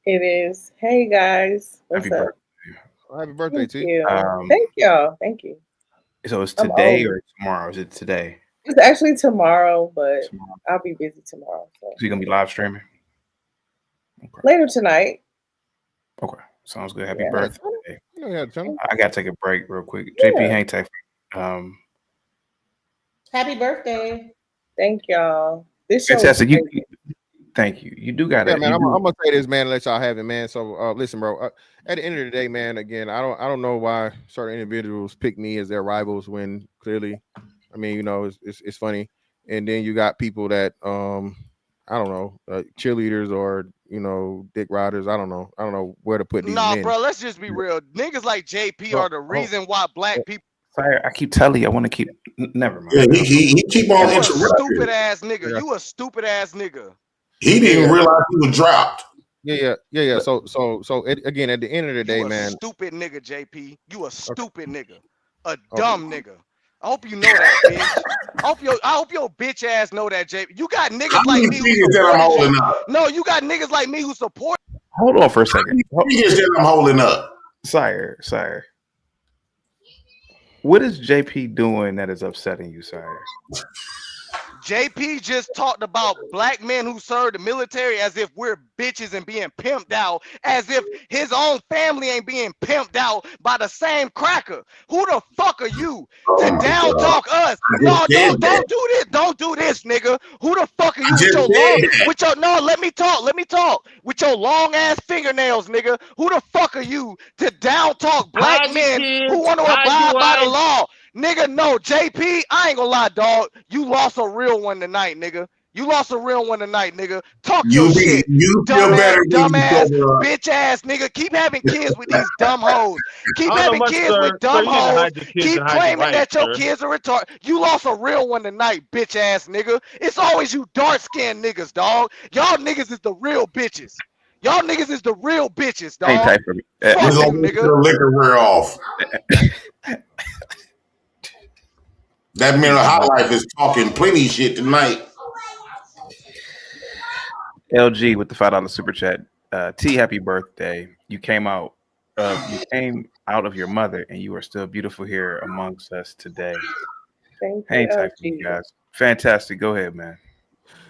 It is. Hey guys, what's Happy up? birthday. Happy birthday, Thank T. you. Um, Thank y'all. Thank you. so it's I'm today old. or tomorrow? Is it today? It's actually tomorrow, but Tomorrow. I'll be busy tomorrow. So So you're gonna be live streaming? Okay. later tonight. Okay. Sounds good. Happy Yeah. birthday. Yeah, Tony. I gotta take a break real quick. Yeah. JP, hang tight. Happy birthday. Thank y'all. This show is Fantastic. crazy. Thank you. You do gotta. Yeah, man. You I'm do, gonna say this, man. Let y'all have it, man. So, listen, bro. At the end of the day, man. Again, I don't know why certain individuals pick me as their rivals when clearly, I mean, you know, it's funny. And then you got people that, I don't know, cheerleaders or dick riders. I don't know where to put these Nah, men. bro, let's just be real. Niggas like JP are the reason why black people. Sorry, I keep telling you. I want to keep. Never mind. Yeah, he keep on You a stupid interrupting. ass nigga. You a stupid ass nigga. He didn't realize he was dropped. Yeah. So again, at the end of the day, You a man. stupid nigga, JP. You a stupid nigga. A dumb nigga. I hope you know that, bitch. I hope your bitch ass know that, JP. You got How niggas like many me who fingers that I'm support holding you. up? No, you got niggas like me who support. Hold on for a second. Fingers that I'm holding up. Sire. What is JP doing that is upsetting you, Sire? JP just talked about black men who serve the military as if we're bitches and being pimped out, as if his own family ain't being pimped out by the same cracker. Who the fuck are you to down talk us? No, don't do this. Don't do this, nigga. Who the fuck are you let me talk. With your long ass fingernails, nigga. Who the fuck are you to down talk black Hide your men kids, who want to hide your abide by the wife. law? Nigga, no, JP, I ain't gonna lie, dog. You lost a real one tonight, nigga. You lost a real one tonight, nigga. Talk your shit. You feel better when you Dumbass, sober up. bitch ass nigga. Keep having kids with these dumb hoes. Keep I don't know having much, kids sir. with dumb Sir, you need to hoes. hide your kids Keep and hide your claiming wife, that your sir. kids are retarded. You lost a real one tonight, bitch ass nigga. It's always you dark skinned niggas, dog. Y'all niggas is the real bitches. Y'all niggas is the real bitches, Hang dog. tight for me. Fuck We're you, gonna get nigga. the liquor wear off. That mental high life is talking plenty shit tonight. LG with the $5 super chat. T, happy birthday. You came out of your mother, and you are still beautiful here amongst us today. Thank Hang you, tight for you guys. Fantastic. Go ahead, man.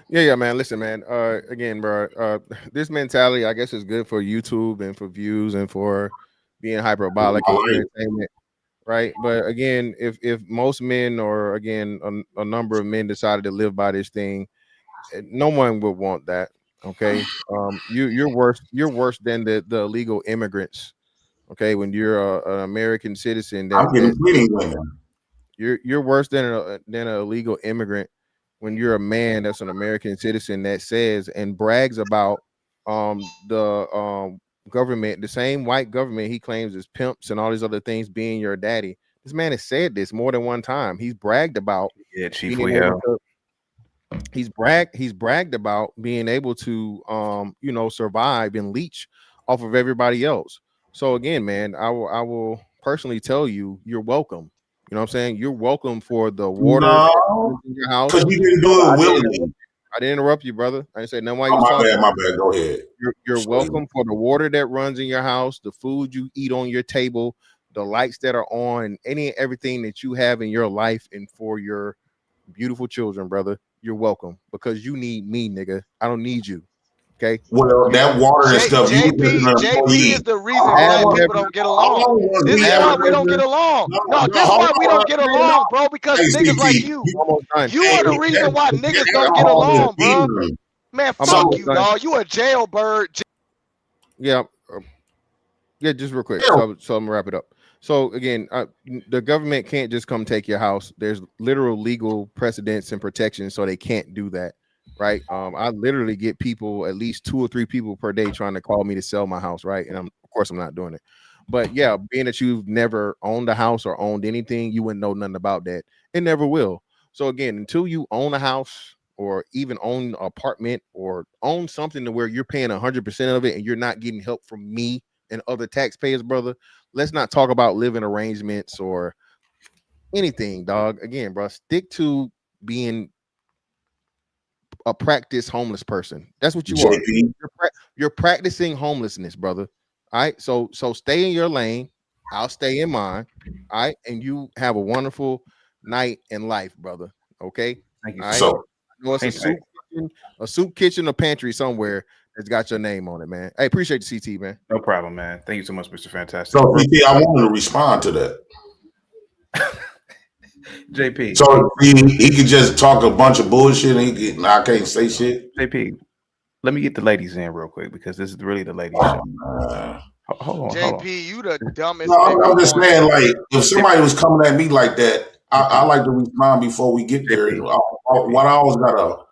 Yeah, man. Listen, man. Again, bro. This mentality, I guess, is good for YouTube and for views and for being hyperbolic and entertainment, right? But again, if most men or again a number of men decided to live by this thing, no one would want that. Okay, you're worse. You're worse than the illegal immigrants Okay, when you're an American citizen, I'm getting plenty women. You're worse than an illegal immigrant when you're a man that's an American citizen that says and brags about the government, the same white government he claims is pimps and all these other things being your daddy. This man has said this more than one time. He's bragged about Chief, being able to. He's bragged about being able to survive and leech off of everybody else. So again, man, I will personally tell you, you're welcome. You know what I'm saying? You're welcome for the water No, in your house. because you didn't do it willingly. I didn't interrupt you, brother. I didn't say no. Why Oh, you my talking? bad, my bad. Go ahead. You're welcome for the water that runs in your house, the food you eat on your table, the lights that are on, everything that you have in your life, and for your beautiful children, brother. You're welcome because you need me, nigga. I don't need you. Okay. Well, that water and stuff, you JP is the reason black people don't get along. This is why we don't get along. No, this is why we don't get along, bro. Because niggas like you are the reason why niggas don't get along, bro. Man, fuck you, dog. You a jailbird. Yeah. Yeah, just real quick. So I'm gonna wrap it up. So again, the government can't just come take your house. There's literal legal precedents and protections, so they can't do that, right? I literally get people, at least 2 or 3 people per day, trying to call me to sell my house, right? And of course I'm not doing it. But yeah, being that you've never owned a house or owned anything, you wouldn't know nothing about that. It never will. So again, until you own a house or even own an apartment or own something to where you're paying 100% of it and you're not getting help from me and other taxpayers, brother, let's not talk about living arrangements or anything, dog. Again, bro, stick to being a practice homeless person. That's what you are. You're practicing homelessness, brother. All right. So stay in your lane. I'll stay in mine. All right. And you have a wonderful night in life, brother. Okay. Thank you. All right. So, it's a soup kitchen or pantry somewhere that's got your name on it, man. I appreciate the CT, man. No problem, man. Thank you so much, Mr. Fantastic. So, CT, I wanted to respond to that. JP. So he could just talk a bunch of bullshit and I can't say shit. JP, let me get the ladies in real quick because this is really the ladies' show. Hold on. JP, you the dumbest. No, I'm just saying, like, if somebody was coming at me like that, I like to respond before we get there. What I always gotta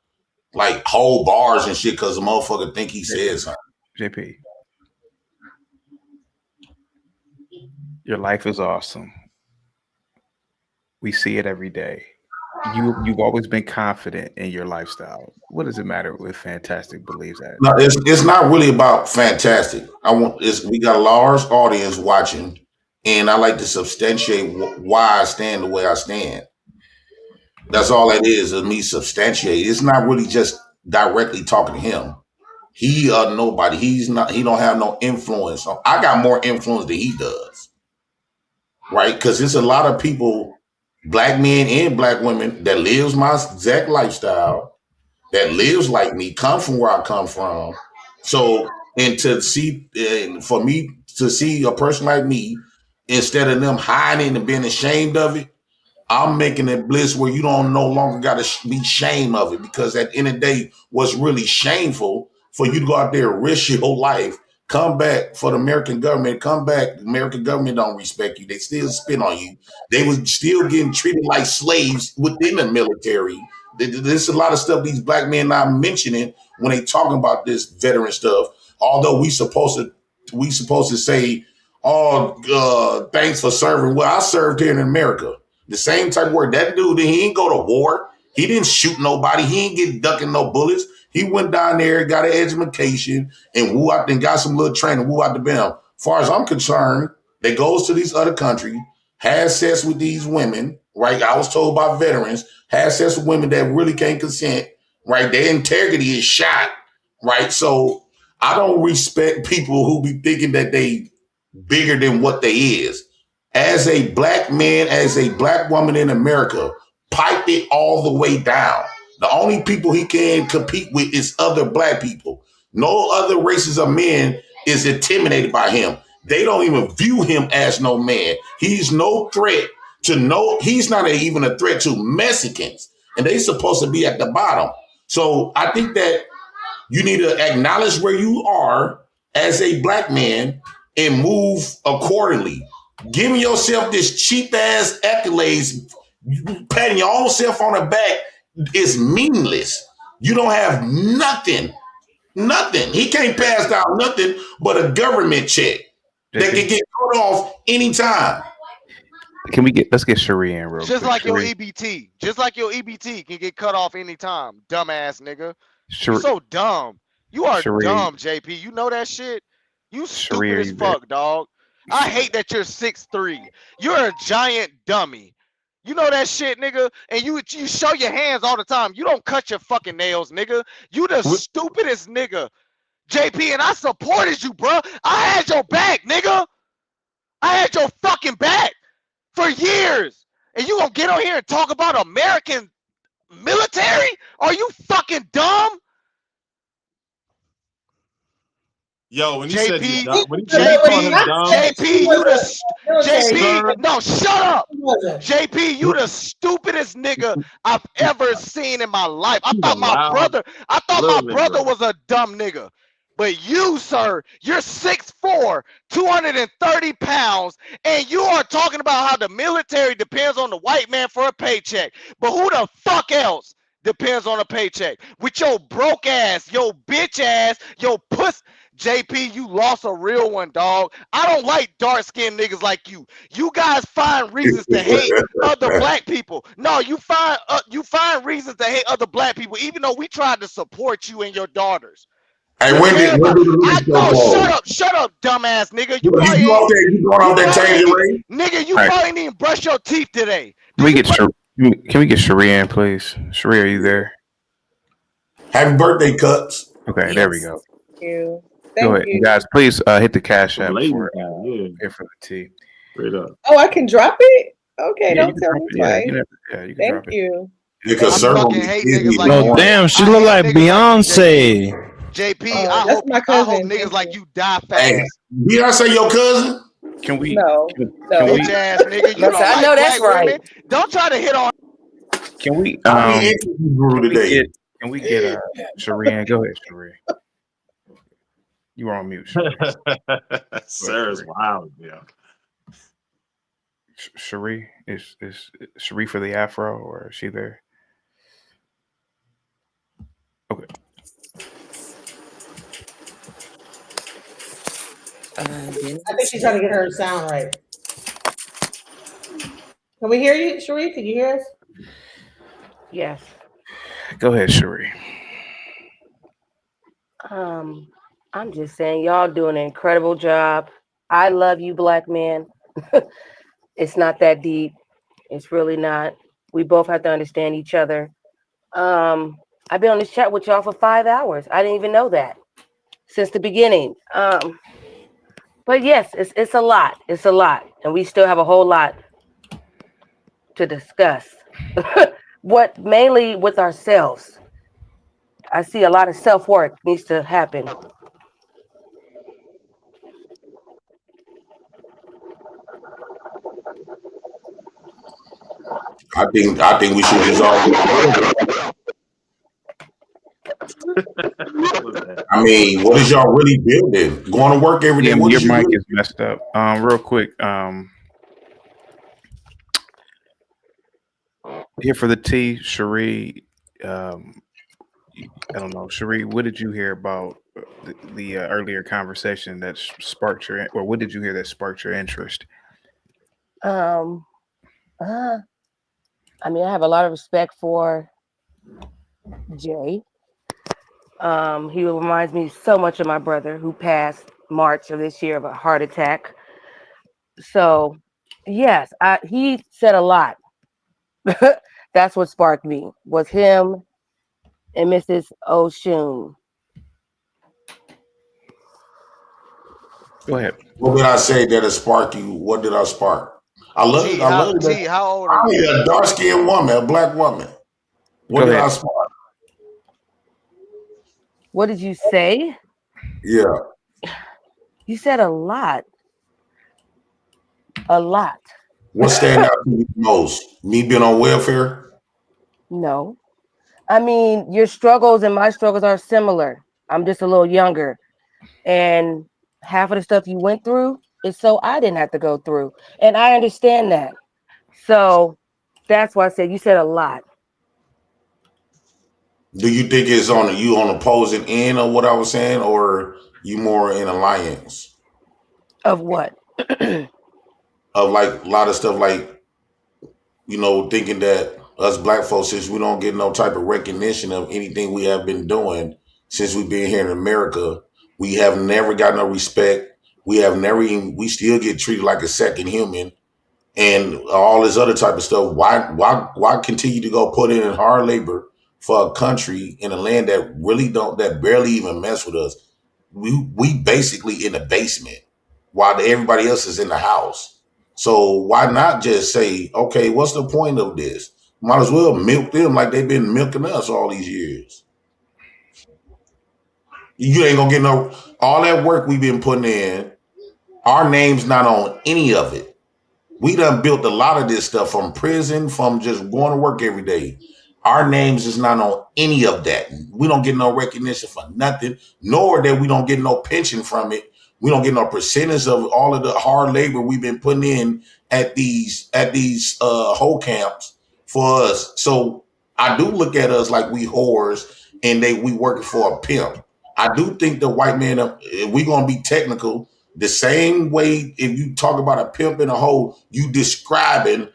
like hold bars and shit because the motherfucker think he said something. JP, your life is awesome. We see it every day. You've always been confident in your lifestyle. What does it matter if Fantastic believes that? No, it's not really about Fantastic. We got a large audience watching, and I like to substantiate why I stand the way I stand. That's all that is me substantiate. It's not really just directly talking to him. He nobody. He don't have no influence. I got more influence than he does. Right? Because there's a lot of people, black men and black women, that lives my exact lifestyle, that lives like me, come from where I come from. So, for me to see a person like me, instead of them hiding and being ashamed of it, I'm making it bliss where you don't no longer got to be ashamed of it, because at the end of the day, what's really shameful for you to go out there and risk your whole life, come back for the American government, come back. The American government don't respect you. They still spit on you. They was still getting treated like slaves within the military. There's a lot of stuff these black men not mentioning when they talking about this veteran stuff. Although we supposed to say, oh, thanks for serving. Well, I served here in America. The same type of work. That dude, he didn't go to war. He didn't shoot nobody. He ain't get ducking no bullets. He went down there, got an education, and woo out and got some little training, woo out the bam. As far as I'm concerned, they goes to these other countries, has sex with these women, right? I was told by veterans, has sex with women that really can't consent, right? Their integrity is shot, right? So I don't respect people who be thinking that they bigger than what they is. As a black man, as a black woman in America, pipe it all the way down. The only people he can compete with is other black people. No other races of men is intimidated by him. They don't even view him as no man. He's no threat to he's not even a threat to Mexicans. And they supposed to be at the bottom. So I think that you need to acknowledge where you are as a black man and move accordingly. Giving yourself this cheap ass accolades, patting your own self on the back is meaningless. You don't have nothing. Nothing. He can't pass down nothing but a government check that can get cut off anytime. Let's get Cherie in real Just quick. like your Cherie. EBT. Just like your EBT can get cut off anytime, dumbass nigga. Cherie. You so dumb. You are Cherie. dumb, JP. You know that shit? You Cherie, stupid are as you there? fuck, dog. I hate that you're 6'3". You're a giant dummy. You know that shit, nigga? And you show your hands all the time. You don't cut your fucking nails, nigga. You the stupidest nigga. JP, and I supported you, bro. I had your back, nigga. I had your fucking back for years. And you gonna get on here and talk about American military? Are you fucking dumb? Yo, when he JP, said you dumb, when he JP, called him dumb, JP, you the Sir. JP. No, shut up. JP, you the stupidest nigga I've ever seen in my life. I thought my brother was a dumb nigga. But you, sir, you're 6'4", 230 pounds, and you are talking about how the military depends on the white man for a paycheck. But who the fuck else depends on a paycheck? With your broke ass, your bitch ass, your puss. JP, you lost a real one, dog. I don't like dark-skinned niggas like you. You guys find reasons to hate other black people. No, you find reasons to hate other black people, even though we tried to support you and your daughters. Hey, when did the Shut up, dumbass nigga. You going off that tangent, Ray? Nigga, you All right. probably didn't even brush your teeth today. Can we get Cherie in, please? Cherie, are you there? Happy birthday, Cuts. Okay, there we go. Thank you. Go ahead, Thank you. guys. Please hit the cash app Lady for time, here for the tea. Straight up. Oh, I can drop it? Okay, Yeah, don't tell me twice. you can Thank drop it. you. Because I fucking hate niggas like No, you. damn, she I look hate like niggas Beyonce. JP, that's I hope my cousin. niggas like you die fast. Hey, did I say your cousin? Can we? No, Bitch ass nigga, you don't I like know that's black right. women. Don't try to hit on. Can we? How many inches you grew today? Can we get Cherie in? Go ahead, Cherie. You are on mute, Cherie. Sarah's wild, yeah. Cherie, is Cherie for the afro, or is she there? Okay. I think she's trying to get her sound right. Can we hear you, Cherie? Can you hear us? Yes. Go ahead, Cherie. I'm just saying, y'all do an incredible job. I love you, black man. It's not that deep. It's really not. We both have to understand each other. I've been on this chat with y'all for 5 hours. I didn't even know that since the beginning. But yes, it's a lot. It's a lot, and we still have a whole lot to discuss. What mainly with ourselves. I see a lot of self-work needs to happen. I think we should just all. I mean, what is y'all really building? Going to work every day. Yeah, What your is you mic really? is messed up. Real quick. Here for the tea, Cherie. I don't know, Cherie. What did you hear about the earlier conversation that sparked your, or what did you hear that sparked your interest? I mean, I have a lot of respect for Jay. He reminds me so much of my brother who passed March of this year of a heart attack. So, yes, he said a lot. That's what sparked me, was him and Mrs. Oshun. Go ahead. What did I say that sparked you? What did I spark? I love it. I love it. T, how old are I you? need a dark-skinned woman, a black woman. What did I spark? What did you say? Yeah. You said a lot. A lot. What stand out to you most? Me being on welfare? No. I mean, your struggles and my struggles are similar. I'm just a little younger. And half of the stuff you went through is so I didn't have to go through. And I understand that. So that's why I said you said a lot. Do you think it's on you on opposing end of what I was saying, or you more in alliance Of what? of like a lot of stuff, like thinking that us black folks, since we don't get no type of recognition of anything we have been doing since we've been here in America, we have never got no respect. We have never even. We still get treated like a second human, and all this other type of stuff. Why continue to go put in hard labor for a country in a land that barely even mess with us? We basically in the basement while everybody else is in the house. So why not just say, okay, what's the point of this? Might as well milk them like they've been milking us all these years. You ain't gonna get all that work we've been putting in. Our name's not on any of it. We done built a lot of this stuff from prison, from just going to work every day. Our names is not on any of that. We don't get no recognition for nothing, nor that we don't get no pension from it. We don't get no percentage of all of the hard labor we've been putting in at these whole camps for us. So I do look at us like we whores and we working for a pimp. I do think the white man, if we gonna be technical, the same way if you talk about a pimp and a hoe, you describing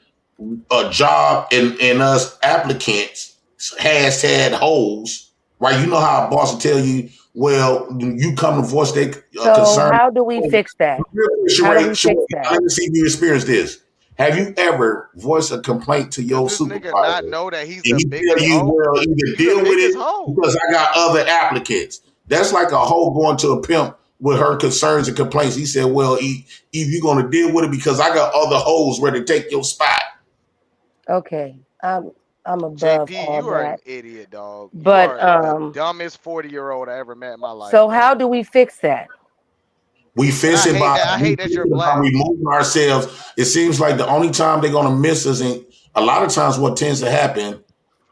a job and us applicants has had holes, right? You know how a boss will tell you, well, you come to voice their So concern. how do we fix that? How do we fix that? Let me see if you experience this. Have you ever voiced a complaint to your Does this nigga supervisor not know that he's the and he tell biggest you, hoe? well, either You deal the with biggest it hoe. because I got other applicants? That's like a hoe going to a pimp with her concerns and complaints. He said, well, if you're going to deal with it because I got other hoes ready to take your spot. Okay. I'm above JP, all you are an that. idiot, dog. You But are the dumbest 40-year-old I ever met in my life. so Bro. how do we fix that? We fix it by I hate that you're black. removing ourselves. It seems like the only time they're going to miss us, and a lot of times what tends to happen,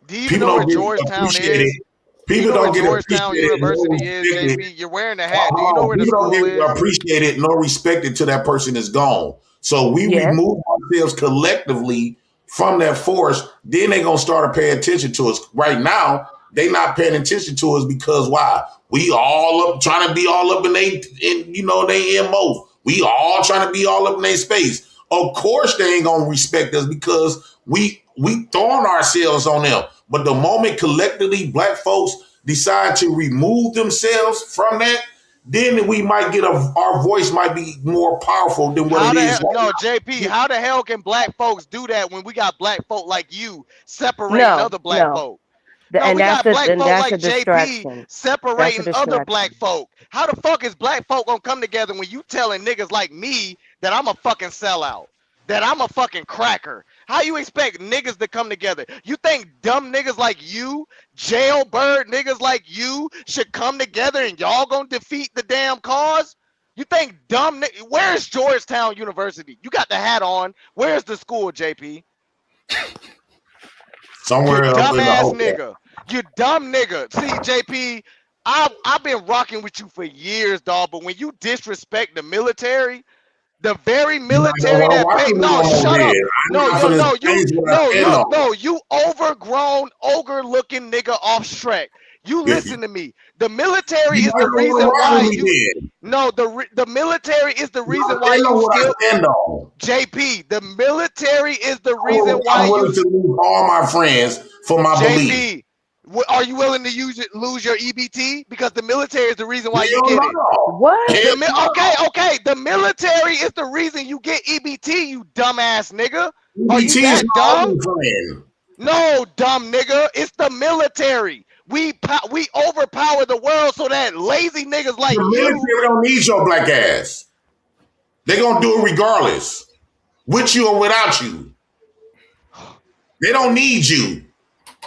Do you even people know where don't get Georgetown appreciated. is? People you know where don't get Georgetown appreciated nor University is, respected. JP? You're wearing the hat. Do you know where the People school don't is? get appreciated nor respected till that person is gone. So we remove ourselves collectively from that force. Then they're gonna start to pay attention to us. Right now, they not paying attention to us because why? We all up trying to be all up in they MO. We all trying to be all up in their space. Of course, they ain't gonna respect us because we throwing ourselves on them. But the moment collectively black folks decide to remove themselves from that, then we might get our voice might be more powerful than what it is. No, JP, how the hell can black folks do that when we got black folk like you separating other black folk? No, we got black folk like JP separating other black folk. How the fuck is black folk gonna come together when you telling niggas like me that I'm a fucking sellout? That I'm a fucking cracker? How you expect niggas to come together? You think dumb niggas like you, jailbird niggas like you, should come together and y'all gonna defeat the damn cause? You think where's Georgetown University? You got the hat on. Where's the school, JP? Somewhere you up in the dumbass hotel. nigga. You dumb nigga. See, JP, I've been rocking with you for years, dog. But when you disrespect the military, the very military that pay shut up. No, you overgrown, ogre-looking nigga off Shrek. You listen to me. The military is the reason why you. No, the military is the reason why you still. JP, the military is the reason why I'm willing to lose all my friends for my belief. JP, are you willing to lose your EBT? Because the military is the reason why you get it. What? Okay. The military is the reason you get EBT, you dumbass nigga. Are you that dumb? No, dumb nigga. It's the military. We overpower the world so that lazy niggas like the military don't need your black ass. They gonna do it regardless, with you or without you. They don't need you.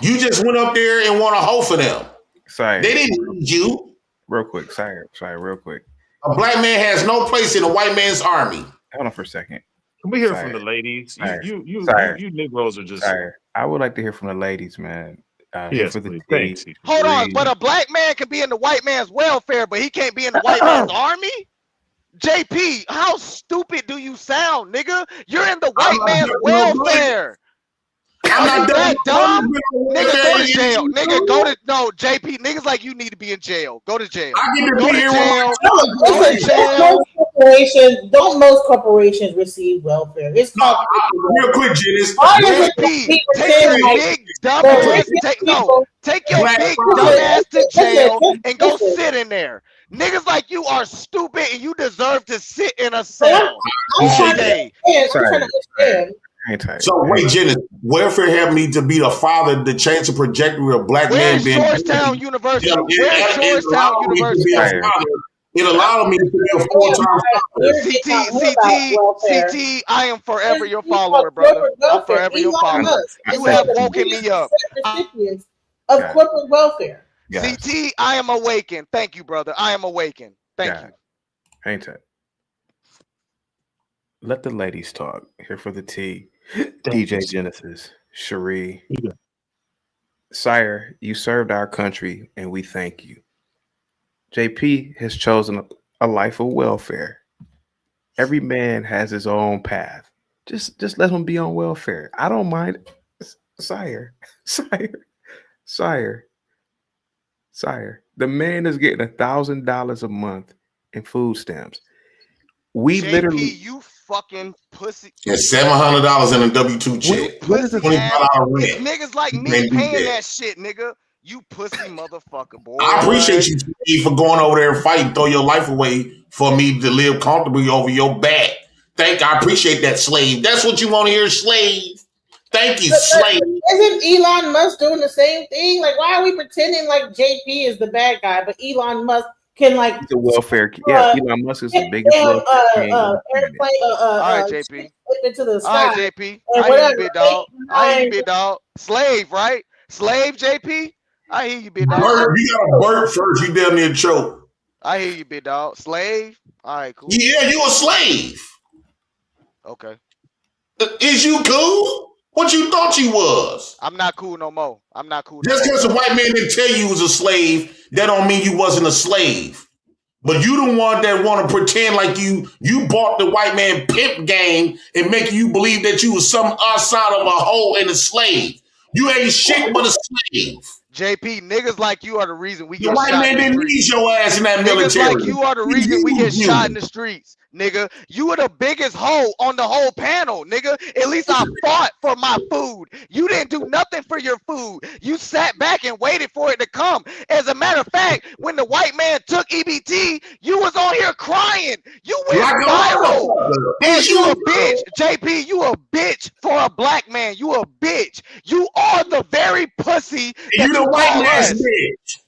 You just went up there and want to hoe for them. Sorry. They didn't need you. Real quick. Sorry, real quick. A black man has no place in a white man's army. Hold on for a second. Can we hear from the ladies? You Negroes are just. Sorry. I would like to hear from the ladies, man. Yes, for the thanks. Hold on, but a black man can be in the white man's welfare, but he can't be in the white man's army? JP, how stupid do you sound, nigga? You're in the I'm white not man's doing no good. welfare. I'm Are not you doing that dumb? Nigga, go to jail. no Nigga, go to no JP. Niggas like you need to be in jail. Go to jail. I get to Go be to here with my jail. job. Go to Listen, jail. don't most corporations receive welfare? It's No, called real quick, Janice. why is it that JP, we take your pretend like big dumb the ass. richest Take people? your Black big Friday. dumb ass to jail Listen, and go listen. sit in there. Niggas like you are stupid and you deserve to sit in a But cell I'm all trying to day. understand. I'm trying to understand. So wait, Janice, welfare helped me to be the father to change the trajectory of black men Where's being. Georgetown University? Where's It Georgetown allowed me to be a University? father. It allowed me to be a full-time father. CT, I am forever your follower, brother. I'm forever your follower. You have woken me up. Recipients of corporate welfare. CT, I am awakened. Thank you, brother. I am awakened. Thank you. Ain't it? Let the ladies talk. Here for the tea. DJ Genesis, Cherie. Sire, you served our country and we thank you. JP has chosen a life of welfare. Every man has his own path. Just let him be on welfare. I don't mind. Sire. The man is getting $1,000 a month in food stamps. We JP, literally you fucking pussy. It's $700 in a W-2 check. Pussy ass. $25 It's rent. niggas like You me can't do paying that. that shit, nigga. You pussy motherfucker, boy. I appreciate you Steve, for going over there and fighting, throw your life away for me to live comfortably over your back. I appreciate that, slave. That's what you want to hear, slave. Thank you, slave. Isn't Elon Musk doing the same thing? Like, why are we pretending like JP is the bad guy, but Elon Musk can like the welfare. Yeah, Elon Musk is the biggest welfare king on the planet. airplane All right, JP. into the All sky? right, JP. And I hear whatever. you, big dog. I hear you, big dog. Slave, right? Slave, JP. I hear you, big dog. You got to burp first. You damn near choke. I hear you, big dog. Slave. All right, cool. Yeah, you a slave. Okay. Is you cool? What you thought you was? I'm not cool no more. I'm not cool. Just no because more. a white man didn't tell you was a slave, that don't mean you wasn't a slave. But you the one that want to pretend like you bought the white man pimp game and make you believe that you was some outside of a hoe and a slave. You ain't shit but a slave. JP, niggas like you are the reason we The get white shot man in the didn't need streets. your ass in that Niggas military. like you are the reason we get shot in the streets, nigga. You were the biggest hoe on the whole panel, nigga. At least I fought for my food. You didn't do nothing for your food. You sat back and waited for it to come. As a matter of fact, when the white man took EBT, you was on here crying. You went viral. You a bitch. JP, you a bitch for a black man. You a bitch. You are the very pussy that You the you white call man's us. bitch.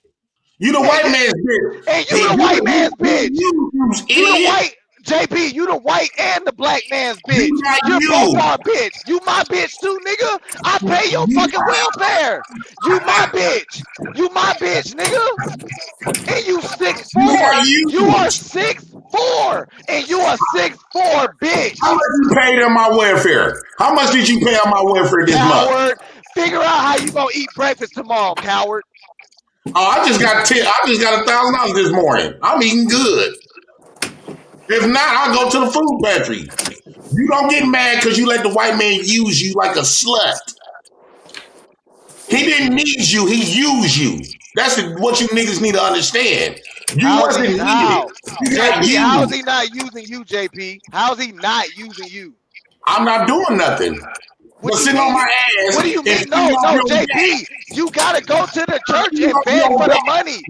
You the white man's bitch. And you the white man's bitch. You the white, JP, you the white and the black man's bitch. You're both our bitch. You my bitch too, nigga. I pay your fucking welfare. You my bitch. You my bitch, nigga. And you 6'4". You are 6'4". And you a 6'4", bitch. How much you paid on my welfare? How much did you pay on my welfare this month? Coward. Figure out how you gonna eat breakfast tomorrow, coward. Oh, I just got $1,000 this morning. I'm eating good. If not, I'll go to the food pantry. You don't get mad because you let the white man use you like a slut. He didn't need you, he used you. That's what you niggas need to understand. You wasn't needed. You got JP, how is used. he not using you, JP? How is he not using you? I'm not doing nothing. What But do you sitting on mean? my ass. What do you mean? and No, feeding off your JP, you gotta go to the church and beg for the money.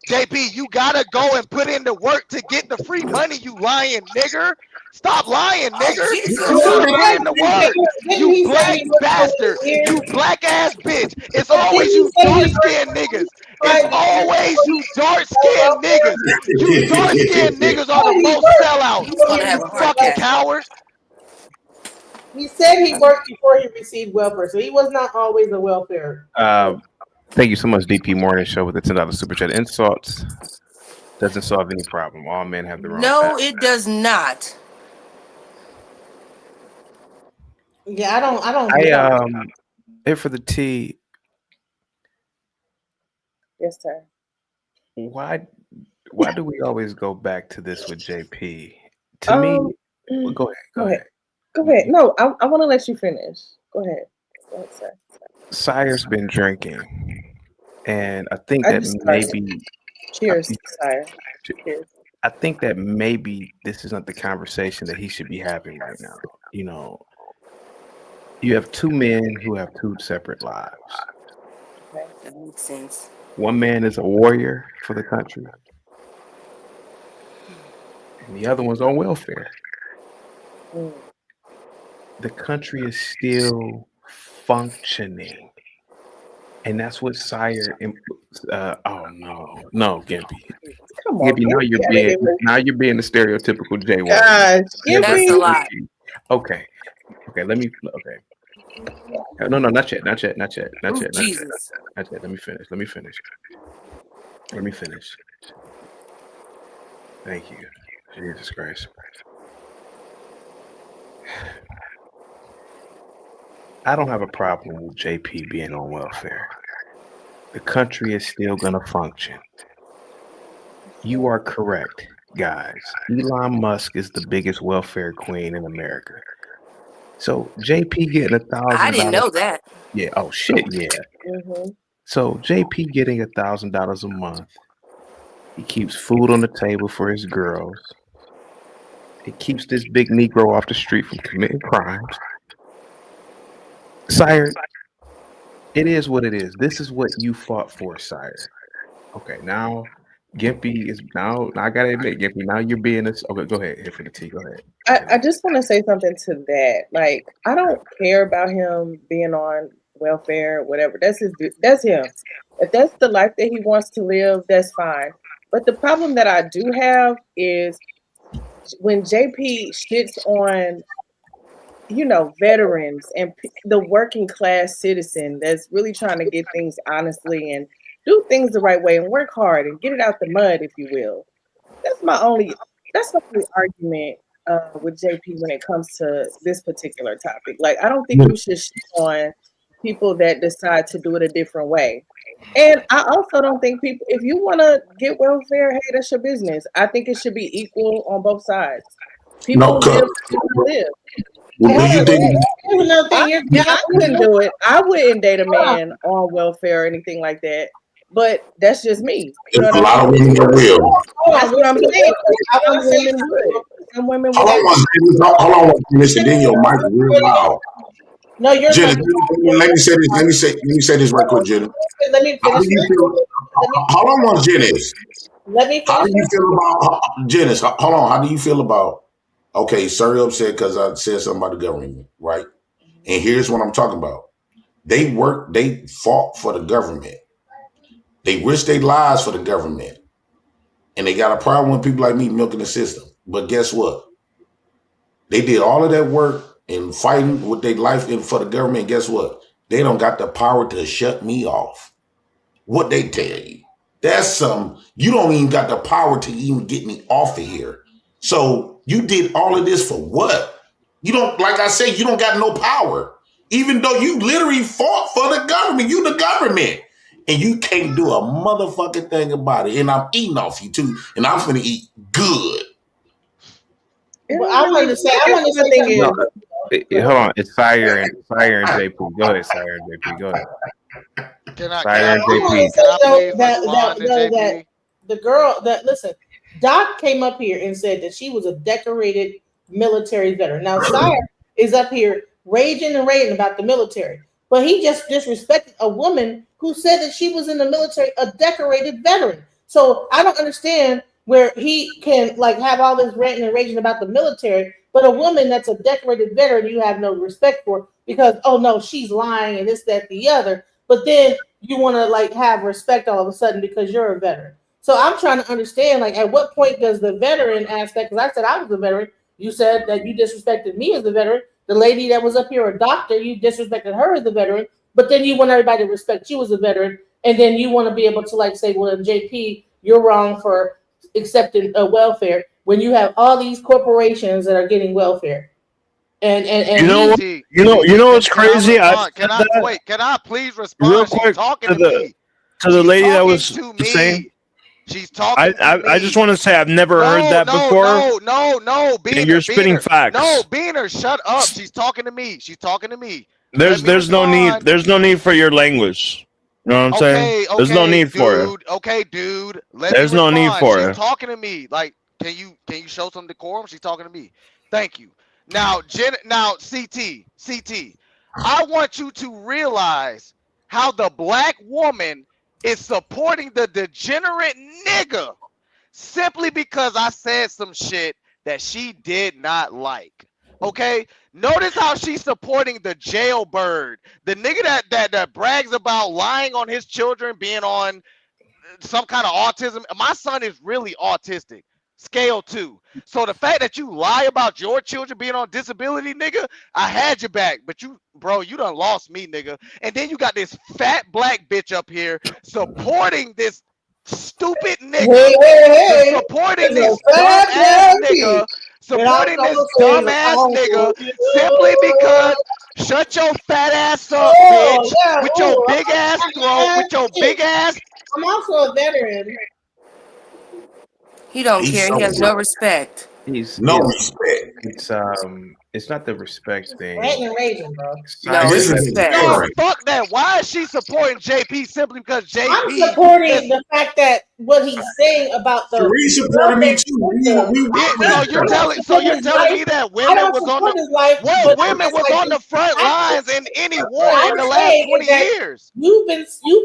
JP, you gotta go and put in the work to get the free money, you lying nigger. Stop lying, nigger. You gotta put in the work. You black bastard. You black ass bitch. It's always you dark skinned niggas. It's always you dark skinned niggas. You dark skinned niggas are the most sellouts. You fucking coward. He said he worked before he received welfare, so he was not always a welfare. Thank you so much, DP Morning Show with the $10 super chat. Insults doesn't solve any problem. All men have their own No, path. it does not. Yeah, I don't. Here for the tea. Yes, sir. Why Why do we always go back to this with JP? To me, well, go ahead. Go ahead. Go ahead. No, I want to let you finish. Go ahead. Go ahead, sir. Sire's been drinking, and I think I that just started. maybe Cheers, sire. Cheers. I think that maybe this isn't the conversation that he should be having right now. You know, you have two men who have two separate lives. Okay, that makes sense. One man is a warrior for the country, and the other one's on welfare. The country is still functioning, and that's what Sire. Oh no, Gimpy. Come on, Gimpy, now you're being the stereotypical J1. Gosh, That's a lot. Okay, let me. Okay. No, not yet. Jesus. Not yet. Let me finish. Thank you. Jesus Christ. I don't have a problem with JP being on welfare. The country is still going to function. You are correct, guys. Elon Musk is the biggest welfare queen in America. So JP getting $1,000. I didn't know that. Yeah. Oh shit. Yeah. So JP getting $1,000 a month. He keeps food on the table for his girls. It keeps this big Negro off the street from committing crimes. Sire, it is what it is. This is what you fought for, Sire. Okay, now Gimpy is now I gotta admit, Gimpy, now you're being this. Okay, go ahead. Here for the tea. Go ahead. I just want to say something to that. Like, I don't care about him being on welfare, whatever. That's him. If that's the life that he wants to live, that's fine. But the problem that I do have is when JP shits on, veterans and the working class citizen that's really trying to get things honestly and do things the right way and work hard and get it out the mud, if you will. That's my only argument with JP when it comes to this particular topic. Like, I don't think you should shit on people that decide to do it a different way. And I also don't think people, if you want to get welfare, hey, that's your business. I think it should be equal on both sides. People live. Well, do you think? I wouldn't do it. I wouldn't date a man on welfare or anything like that. But that's just me. You know A lot of women will. That's what I'm saying. Some women would. Hold on, listen. Then your mic is real loud. No, you're Jenny, let me say this. Let me say this right quick, Jenny. Let me How do you feel? Hold on, Jenny. Let me finish. How do you feel about Jenny? Hold on. How do you feel about? Okay, sorry, upset because I said something about the government, right? And here's what I'm talking about. They fought for the government. They risked their lives for the government. And they got a problem with people like me milking the system. But guess what? They did all of that work and fighting with their life for the government. Guess what? They don't got the power to shut me off. What they tell you. You don't even got the power to even get me off of here. So you did all of this for what? You don't, like I said, you don't got no power. Even though you literally fought for the government. You the government. And you can't do a motherfucking thing about it. And I'm eating off you too. And I'm finna eat good. Well, I want to say something. Hold on. It's Sire and JP. Go ahead, Sire and JP. Go ahead. Sire and JP. The girl that listen, Doc came up here and said that she was a decorated military veteran. Now, Sire is up here raging and raving about the military, but he just disrespected a woman who said that she was in the military, a decorated veteran. So I don't understand where he can have all this ranting and raging about the military, but a woman that's a decorated veteran you have no respect for because, oh no, she's lying and this, that, the other. But then you want to have respect all of a sudden because you're a veteran. So I'm trying to understand, at what point does the veteran aspect, because I said I was a veteran, you said that you disrespected me as a veteran. The lady that was up here, a doctor, you disrespected her as a veteran, but then you want everybody to respect you as a veteran, and then you want to be able to say, well, JP, you're wrong for accepting welfare when you have all these corporations that are getting welfare. And you know what's crazy? Can I please respond? Real quick to the lady that was saying. She's talking to me. I just want to say I've never heard that before. No. And you're spitting facts. No, Beaner, shut up. She's talking to me. There's no need for your language. You know what I'm saying? There's no need for it. Okay, dude. There's no need for it. She's talking to me. Like, can you show some decorum? She's talking to me. Thank you. Now, CT, I want you to realize how the black woman is supporting the degenerate nigga simply because I said some shit that she did not like. Okay? Notice how she's supporting the jailbird, the nigga that brags about lying on his children, being on some kind of autism. My son is really autistic. Scale 2. So the fact that you lie about your children being on disability, nigga, I had your back. But you done lost me, nigga. And then you got this fat black bitch up here supporting this stupid nigga. Supporting this dumbass nigga. Supporting this dumbass nigga simply because shut your fat ass up, bitch. With your big ass throat, with your big ass. I'm also a veteran. He don't He's care. so He has no respect. respect. It's not the respect thing. Ranting and raging, bro. This is No, fuck that. Why is she supporting JP simply because JP? I'm supporting the fact that what he's saying about the. Sheree supported me too. So you're telling me that women was on the women was on the front lines in any war in the last 20 years. You've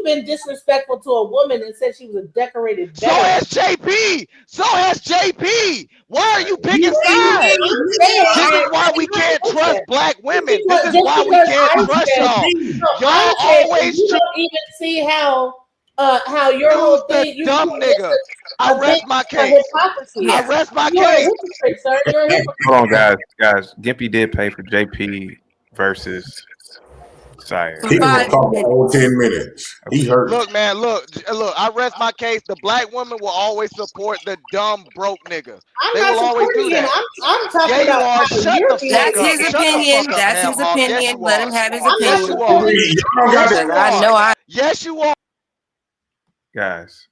been disrespectful to a woman and said she was a decorated veteran. So has JP. Why are you picking sides? This is why we can't trust black women. This is why we can't trust y'all. Y'all always you don't even see how your whole thing. You dumb nigga. I rest my case. I rest my case. Hold on, guys. Gimpy did pay for JP versus Sire. He was talking all 10 minutes. He hurt. Look, man, look. I rest my case. The black woman will always support the dumb broke nigga. They will always do that. I'm talking Yeah, you about are. Shut the fuck That's up. his Shut the opinion. fuck up, That's his Ham Hock. Yes, opinion. you Let are. him have his Yes, opinion. you are. Yes, you I know are. Yes, you are. Guys,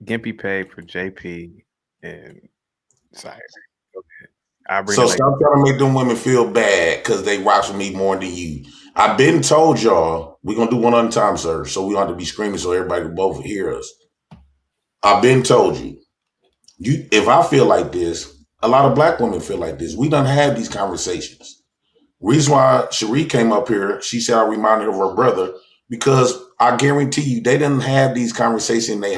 Gimpy paid for JP and Sire. So stop trying to make them women feel bad because they watch me more than you. I've been told y'all we're gonna do one at a time, sir. So we don't have to be screaming so everybody can both hear us. I've been told you. If I feel like this, a lot of black women feel like this. We done had these conversations. Reason why Cherie came up here, she said I reminded her of her brother because I guarantee you they didn't have these conversations in their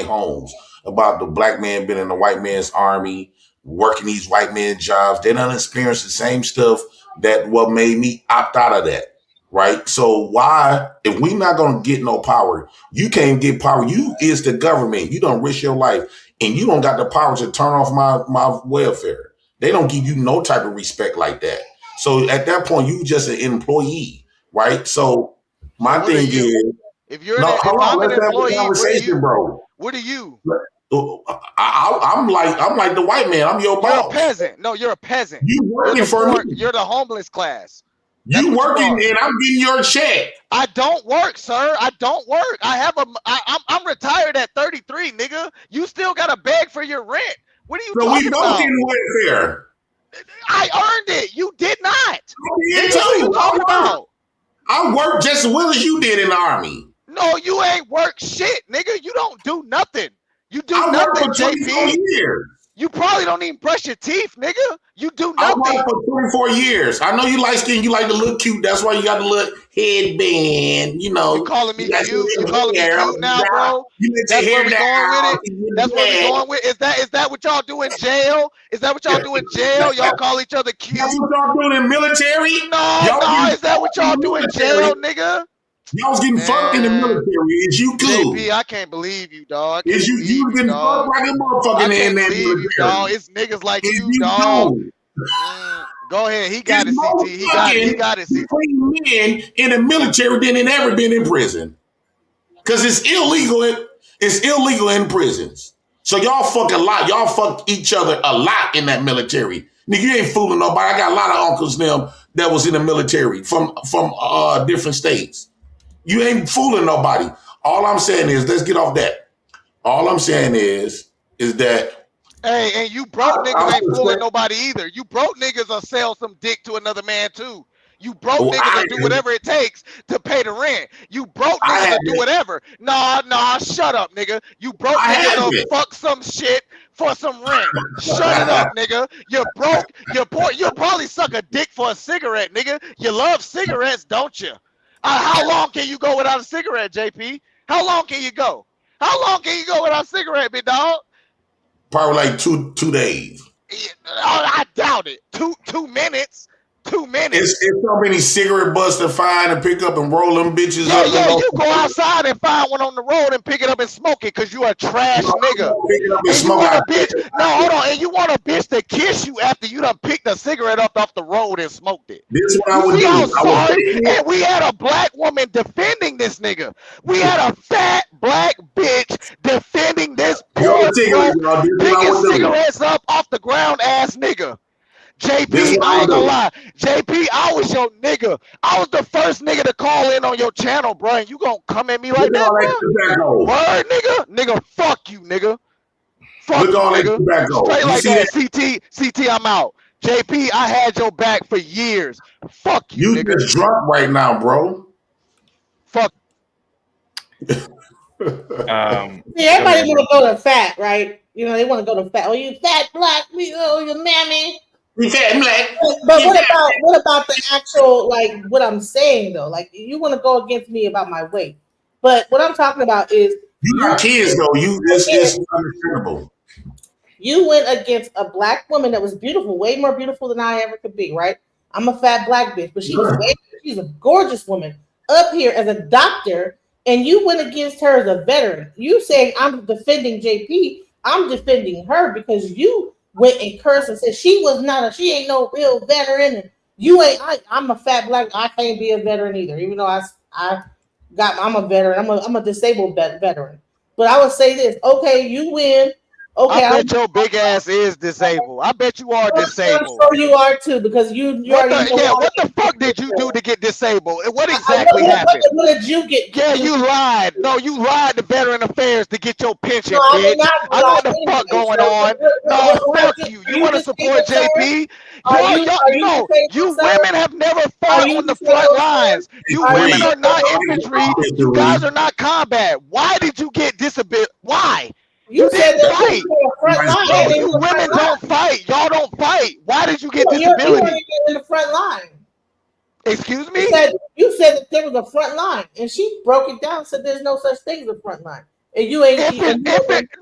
homes about the black man being in the white man's army, working these white men jobs. They done experienced the same stuff that what made me opt out of that. Right. So why, if we not gonna get no power, you can't get power. You is the government. You don't risk your life and you don't got the power to turn off my welfare. They don't give you no type of respect like that. So at that point, you just an employee, right? So my thing is, if you're no, hold on, an let's have employee, a conversation, bro. What are you? I'm like the white man. I'm your boss. You're a peasant. No, you're a peasant. You working for me. You're the homeless class. You working and I'm getting your check. I don't work, sir. I don't work. I'm retired at 33, nigga. You still gotta beg for your rent. What are you talking about? So we both getting welfare. I earned it. You did not. What are you talking about? I worked just as well as you did in the army. No, you ain't work shit, nigga. You don't do nothing. You do I nothing, worked for 24 JP. years. You probably don't even brush your teeth, nigga. You do nothing. I worked for 24 years. I know you light skin. You like to look cute. That's why you got the little headband. You know. You calling me cute? You calling me cute now, bro? That's where we going with it. That's where we going with. Is that what y'all do in jail? Is that what y'all do in jail? Y'all call each other cute? That's what y'all doing in military? No. Is that what y'all do in jail, nigga? Y'all was getting fucked in the military. Is you cool? JP, I can't believe you, dog. Is you getting fucked like a motherfucker in that military? Dog. It's niggas like you, dog. Go ahead. He got it, CT. He got it, CT. Men in the military than they ever been in prison. Because it's illegal. It's illegal in prisons. So y'all fuck a lot. Y'all fuck each other a lot in that military. Nigga, you ain't fooling nobody. I got a lot of uncles now that was in the military from different states. You ain't fooling nobody. All I'm saying is, let's get off that. All I'm saying is that. Hey, and you broke niggas ain't fooling nobody either. You broke niggas will sell some dick to another man too. You broke niggas will do whatever it takes to pay the rent. You broke niggas will do whatever. Nah, shut up, nigga. You broke niggas will fuck some shit for some rent. Shut it up, nigga. You're broke. You're poor. You'll probably suck a dick for a cigarette, nigga. You love cigarettes, don't you? How long can you go without a cigarette, JP? How long can you go? How long can you go without a cigarette, big dog? Probably like two days. I doubt it. 2 minutes. 2 minutes. It's so many cigarette butts to find and pick up and roll them bitches up. Yeah, you go outside and find one on the road and pick it up and smoke it because you a trash nigga. And you want a bitch. No, hold on. And you want a bitch to kiss you after you done picked a cigarette up off the road and smoked it. This is what I would do. How sorry? And we had a black woman defending this nigga. We had a fat black bitch defending this poor picking cigarettes up off the ground ass nigga. JP, I ain't gonna lie. JP, I was your nigga. I was the first nigga to call in on your channel, bro. And you gonna come at me like that, bro? Word, nigga? Nigga, fuck you, nigga. Fuck you, nigga. Straight like that. CT, I'm out. JP, I had your back for years. Fuck you, nigga. You just drunk right now, bro. Fuck. See, everybody want to go to fat, right? You know, they want to go to fat. Oh, you fat black, oh, you mammy. But what about the actual, like, what I'm saying though? Like, you want to go against me about my weight, but what I'm talking about is you got kids though. It's understandable. You went against a black woman that was beautiful, way more beautiful than I ever could be. Right? I'm a fat black bitch, but she's a gorgeous woman up here as a doctor, and you went against her as a veteran. You saying I'm defending JP? I'm defending her because you went and cursed and said she ain't no real veteran, and you ain't. I'm a fat black. I can't be a veteran either, even though I'm a veteran. I'm a disabled veteran. But I would say this: okay, you win. Okay, I bet your big ass is disabled. I bet you are disabled. I'm sure you are too, because you what the fuck did you do to get disabled? What exactly happened? What did you get? Yeah, you lied. No, you lied to Veteran Affairs to get your pension, bitch. I know what the fuck going on. No, fuck you. You want to support JP? You women have never fought on the front lines. You women are not infantry. You guys are not combat. Why did you get disability? Why? You didn't fight. No, you women don't fight. Y'all don't fight. Why did you get disability? You weren't in the front line. Excuse me? You said that there was a front line, and she broke it down and said there's no such thing as a front line. And you ain't.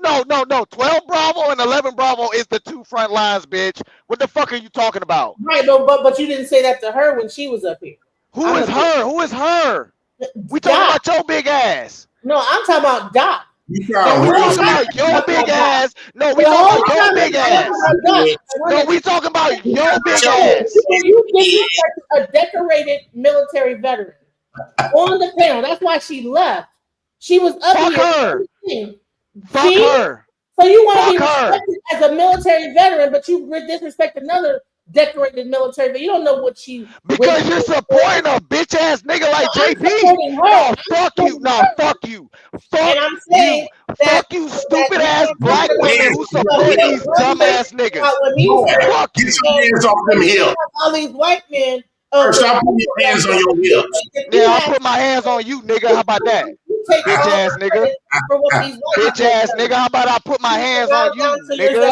No. 12 Bravo and 11 Bravo is the two front lines, bitch. What the fuck are you talking about? Right, but you didn't say that to her when she was up here. Who is her? We talking about your big ass. No, I'm talking about Doc. We talking about your big ass. No, we talking about your big ass. No, we talking about your big ass. You disrespect a decorated military veteran on the panel. That's why she left. She was up here. Fuck her. So you want to be respected as a military veteran, but you disrespect another decorated military veteran. You don't know what she. Because you're supporting a bitch ass nigga like JP. No, fuck you. No, fuck you. Fuck you. Fuck you, stupid ass black women who support these dumb ass niggas. Fuck you. Get your hands off them hips. All these white men. Stop putting your hands on your hips. Yeah, I'll put my hands on you, nigga. How about that? Bitch ass nigga. Bitch ass nigga. How about I put my hands on you, nigga?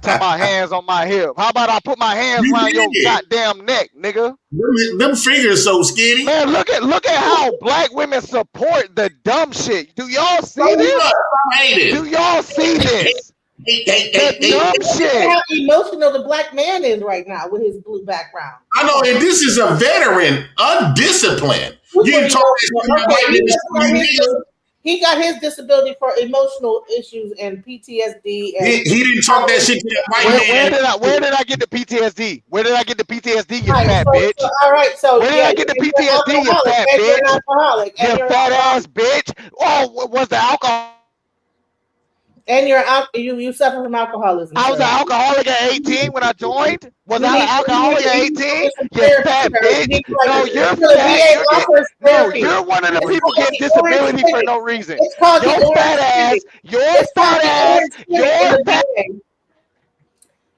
Put my hands on my hip. How about I put my hands around your goddamn neck, nigga? Them fingers so skinny. Man, look at how black women support the dumb shit. Do y'all see this? Do y'all see this? Dumb shit. How emotional the black man is right now with his blue background. I know, and this is a veteran, undisciplined. You talk he got his disability for emotional issues and PTSD. And he didn't talk that shit to that white man. Where did I get the PTSD? Where did I get the PTSD, you fat bitch? All right, so where did I get the PTSD, you fat bitch? You fat ass bitch. Oh, was the alcohol? And you suffer from alcoholism. I was sir. an alcoholic at 18 when I joined. Was You I need an alcoholic at you 18? some You therapy, fat sir. You bitch. need to, No, you're the fat. VA offers No, therapy. you're one of the It's people called getting the orange disability for clinic. no reason. It's called the Your orange fat ass, clinic. your It's called fat the ass, orange clinic in your the fat. VA.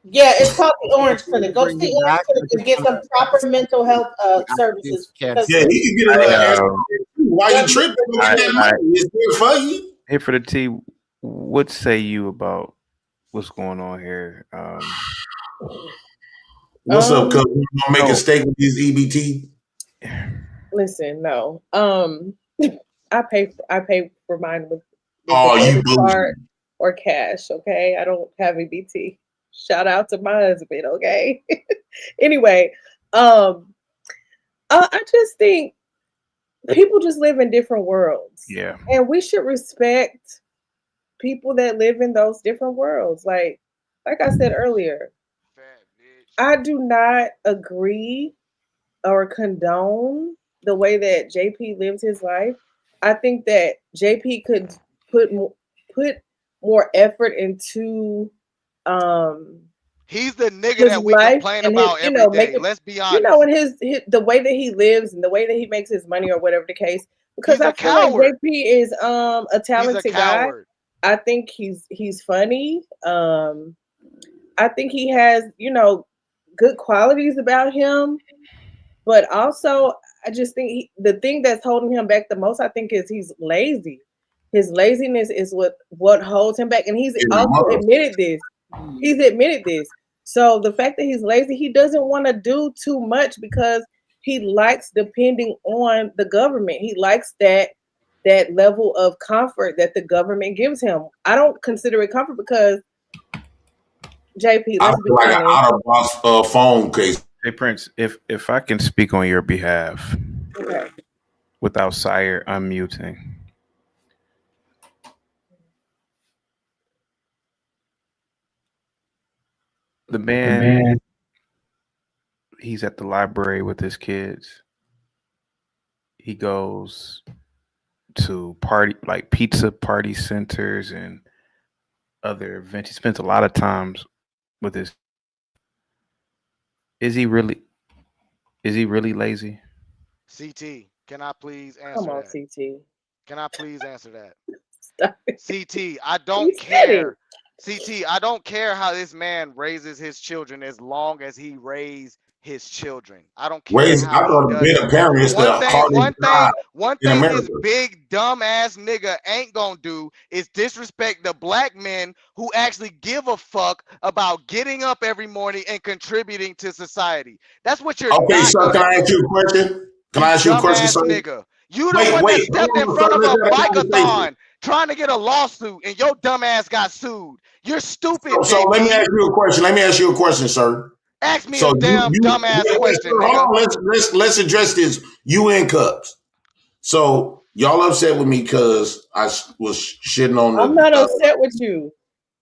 Yeah, it's called the Orange Clinic. Go to the Orange Clinic and get some proper mental health services. Because Yeah, he can get a little ass. Why you tripping? I, That I, money is there for you. Here for the T. What say you about what's going on here? What's up, cuz? You gonna make a no. steak with these EBT? Listen, no. I pay for mine with Oh, the you debit card bougie. or cash. Okay, I don't have EBT. Shout out to my husband. Okay. Anyway, I just think people just live in different worlds. Yeah. And we should respect people that live in those different worlds. Like I said earlier, I do not agree or condone the way that JP lives his life. I think that JP could put more effort into He's the nigga his that we life complain and his, about every day. Let's be honest. and his the way that he lives and the way that he makes his money or whatever the case. Because He's I a feel like coward. JP is a talented guy. coward. I think he's funny. I think he has, good qualities about him, but also I just think the thing that's holding him back the most, I think, is he's lazy. His laziness is what holds him back, and he's also admitted this. He's admitted this. So the fact that he's lazy, he doesn't want to do too much because he likes depending on the government. He likes that level of comfort that the government gives him. I don't consider it comfort because JP, I let's be feel like an honest. out of box phone case. Hey Prince, if I can speak on your behalf Okay. without Sire unmuting. The man, he's at the library with his kids. He goes to pizza party centers and other events. He spends a lot of times with his. Is he really lazy? CT, can I please answer Come on, that? CT. Can I please answer that? Stop it. CT, I don't care. CT, I don't care how this man raises his children as long as he raised his children. I don't care I how thought he does being it. a parent is the hardest job One in thing America. this big dumb ass nigga ain't gonna do is disrespect the black men who actually give a fuck about getting up every morning and contributing to society. That's what you're Okay, not sir, gonna can I do. ask you a question? Can I ask you a question, Dumbass sir? nigga. You the one that stepped in front of a bike-a-thon trying to get a lawsuit and your dumb ass got sued. You're stupid, So JP. let me ask you a question. Let me ask you a question, sir. Ask me a damn dumbass question, hold nigga. on, let's address this. You in cups. So y'all upset with me because I was shitting on the. I'm not upset with you.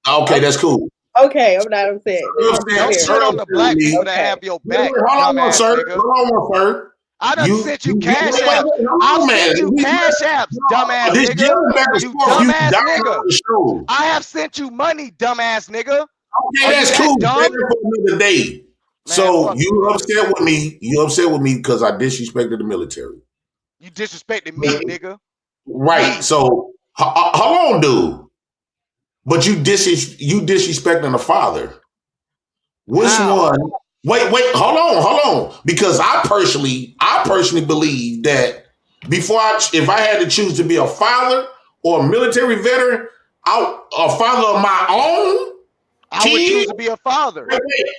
Okay, that's cool. Okay, I'm not upset. Don't shit on the black people that have your back, dumbass nigga. Hold on, sir. I done sent you cash wait, apps. hold I'll on, send man. you cash apps, dumbass This nigga. yelling back and You forth, you dumbass dying nigga. on the show. I have sent you money, dumbass nigga. Okay, that's cool. Save it for another day. So fuck you upset with me? You upset with me because I disrespected the military? You disrespected me, nigga. Right. So hold on, dude. But you disrespecting the father. Which one? Wait, hold on. Because I personally believe that if I had to choose to be a father or a military veteran, a father of my own, I would choose to be a father.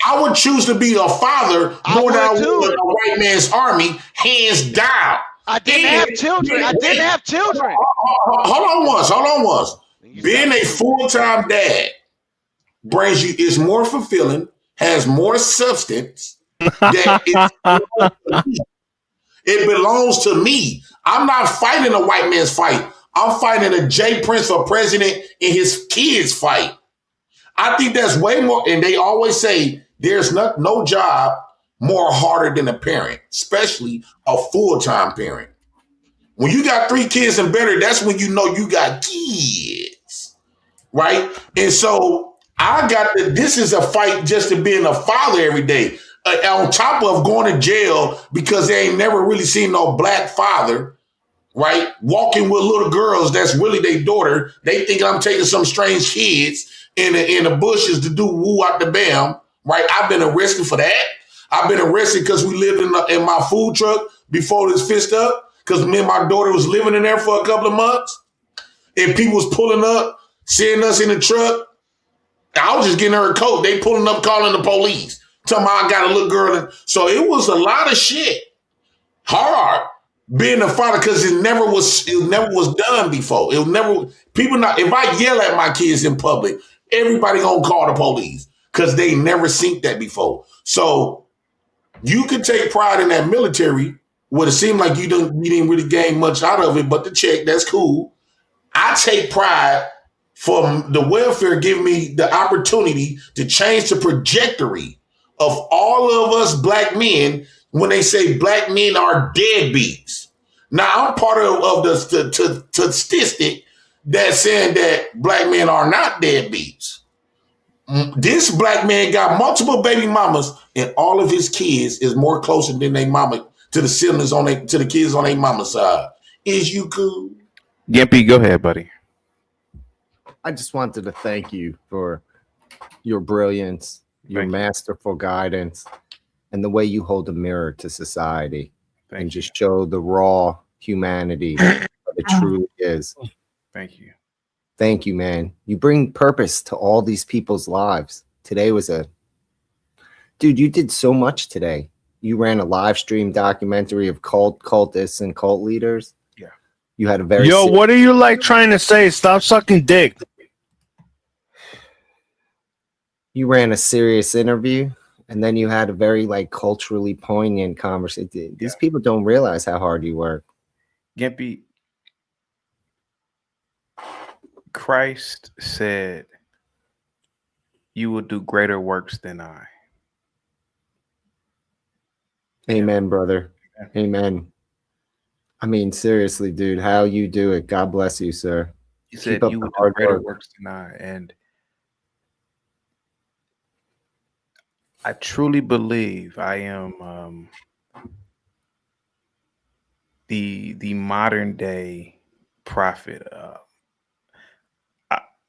I would choose to be a father more than I would a white man's army, hands down. I didn't have children. Hold on once. Being a full-time dad brings you is more fulfilling, has more substance. It belongs to me. I'm not fighting a white man's fight. I'm fighting a J. Prince for president and his kids fight. I think that's way more. And they always say there's no job more harder than a parent, especially a full-time parent. When you got 3 kids and better, that's when you know you got kids. right? And so I got this is a fight just to being a father every day. On top of going to jail because they ain't never really seen no black father, right? Walking with little girls that's really their daughter. They think I'm taking some strange kids in the bushes to do woo out the bam, right? I've been arrested for that. I've been arrested because we lived in my food truck before this fist up because me and my daughter was living in there for a couple of months. And people was pulling up, seeing us in the truck. I was just getting her a coat. They pulling up, calling the police. Telling me I got a little girl. So it was a lot of shit. Hard being a father because it never was done before. It never people not if I yell at my kids in public, everybody gonna call the police because they never seen that before. So you could take pride in that military. Would it seemed like you didn't really gain much out of it, but the check, that's cool. I take pride from the welfare giving me the opportunity to change the trajectory of all of us black men when they say black men are deadbeats. Now, I'm part of the statistic that's saying that black men are not deadbeats. This black man got multiple baby mamas, and all of his kids is more closer than their mama to the siblings to the kids on their mama's side. Is you cool? Gimpy, go ahead, buddy. I just wanted to thank you for your brilliance, your masterful guidance, and the way you hold a mirror to society and just show the raw humanity that it truly is. Thank you. Thank you, man. You bring purpose to all these people's lives. Today was dude, you did so much today. You ran a live stream documentary of cultists and cult leaders. Yeah. You had a very what are you like trying to say? Stop sucking dick. You ran a serious interview, and then you had a very culturally poignant conversation. These people don't realize how hard you work. Gimpy, Christ said, "You will do greater works than I." Amen, brother. Amen. I mean, seriously, dude, how you do it. God bless you, sir. He Keep said, up "You the will do hard greater work. works than I." And I truly believe I am the modern day prophet.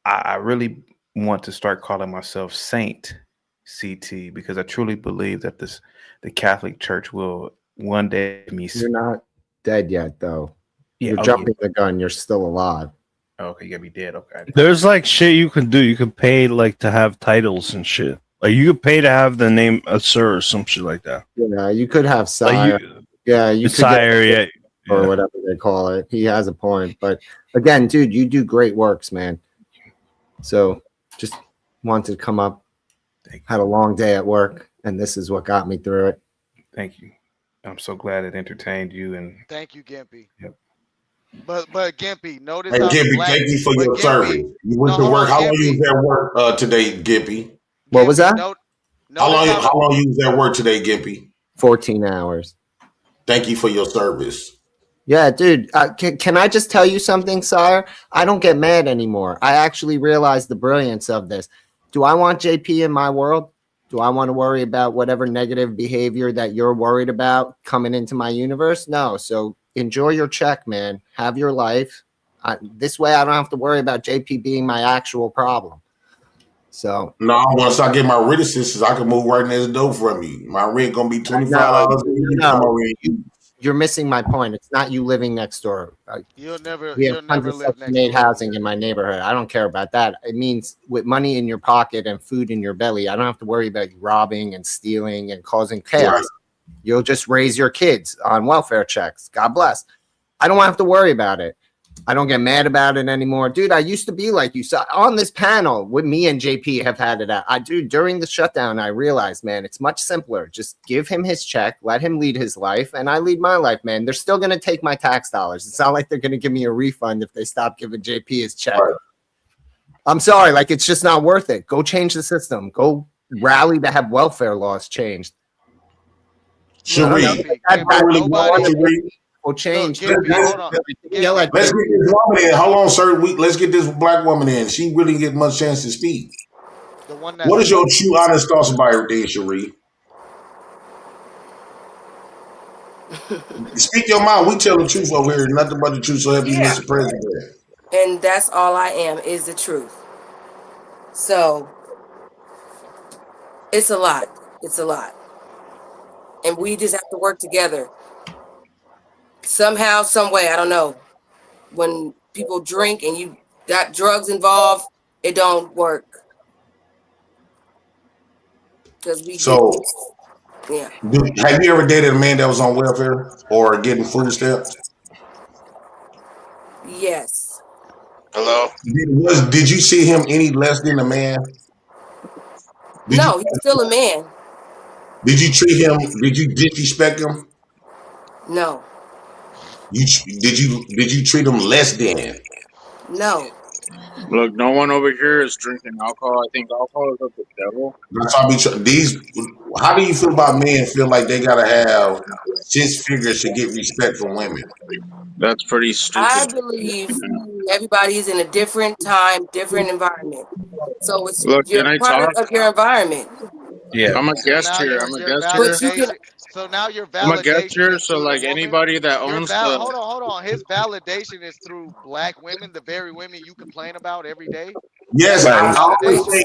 I really want to start calling myself Saint CT because I truly believe that the Catholic Church will one day me. You're not dead yet, though. Yeah, You're jumping the gun. You're still alive. Okay, you gotta be dead. Okay. There's shit you can do. You can pay to have titles and shit. Like you could pay to have the name a sir or some shit like that. Yeah, you could have sire. You could sire, get or whatever they call it. He has a point, but again, dude, you do great works, man. So just wanted to come up. Had a long day at work, and this is what got me through it. Thank you. I'm so glad it entertained you. And thank you, Gimpy. Yep. But Gimpy, notice Hey, how Gimpy, thank you for your service. You went to work. How long you was at work today, Gimpy? What was that? How long you was at work today, Gimpy? 14 hours. Thank you for your service. Yeah, dude. Can I just tell you something, sire? I don't get mad anymore. I actually realize the brilliance of this. Do I want JP in my world? Do I want to worry about whatever negative behavior that you're worried about coming into my universe? No. So enjoy your check, man. Have your life. This way I don't have to worry about JP being my actual problem. So no, once I get my rent assistance, I can move right next door from you. My rent gonna be $25. You're missing my point. It's not you living next door. You'll never live Section 8 housing in my neighborhood. I don't care about that. It means with money in your pocket and food in your belly, I don't have to worry about you robbing and stealing and causing chaos. Right. You'll just raise your kids on welfare checks. God bless. I don't have to worry about it. I don't get mad about it anymore. Dude, I used to be like you. So on this panel with me and JP have had it out. During the shutdown, I realized, man, it's much simpler. Just give him his check, let him lead his life, and I lead my life, man. They're still going to take my tax dollars. It's not like they're going to give me a refund if they stop giving JP his check. Right. I'm sorry. It's just not worth it. Go change the system. Go rally to have welfare laws changed. will change. Look, Gimpy, hold on. Yell at Let's get this woman in. Hold on, sir. Let's get this black woman in. She really didn't get much chance to speak. The one that's What is your struggling. true, honest thoughts about everything, Cherie? Speak your mind. We tell the truth over here. Nothing but the truth. So help you, Yeah. Mr. President. And that's all I am is the truth. So it's a lot. It's a lot. And we just have to work together. Somehow, some way, I don't know. When people drink and you got drugs involved, it don't work. Because we So, yeah. Have you ever dated a man that was on welfare or getting food stamps? Yes. Hello. Did you see him any less than a man? No, he's still a man. Did you treat him? Did you disrespect him? No. Did you treat him less than? No. Look, no one over here is drinking alcohol. I think alcohol is of the devil. That's how how do you feel about men feel like they gotta have 6 figures to get respect from women? That's pretty stupid. I believe everybody's in a different time, different environment. So it's Look, you're can I product talk? of your environment. Yeah. I'm a guest Now here. your I'm a your guest here. validation. So now your I'm a guest validation here. is So through like the woman. anybody that Your owns the hold on. His validation is through black women, the very women you complain about every day. Yes, That's I his always validation. say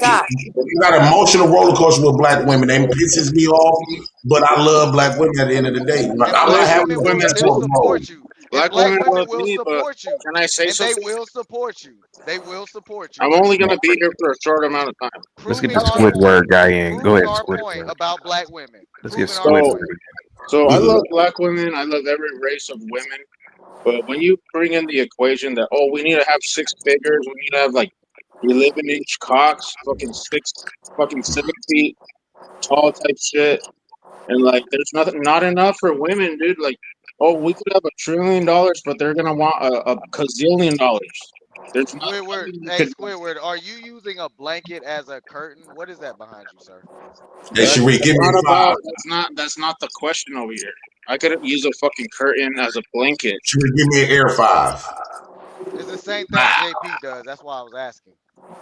you got an emotional roller coaster with black women. They pisses me off, but I love black women at the end of the day. Like, And I'm not black having women a will still support mode. support you. And black black women women love will me, but support you. can I say And they something? will support you. They will support you. I'm only gonna be here for a short amount of time. Let's get Proving the our point. Squidward guy in. Go Proving ahead, our point Squidward. about black women. Let's get Proving our point. So I love black women. I love every race of women. But when you bring in the equation that we need to have 6 figures, we need to have like 11-inch cocks, fucking 7 feet tall type shit, and like there's not enough for women, dude. Like, we could have $1 trillion, but they're gonna want a gazillion dollars. There's not. Squidward, hey Squidward, are you using a blanket as a curtain? What is that behind you, sir? Hey, Sheree, give me a 5. That's not the question over here. I could use a fucking curtain as a blanket. Sheree, give me an air 5. It's the same thing JP does. That's why I was asking.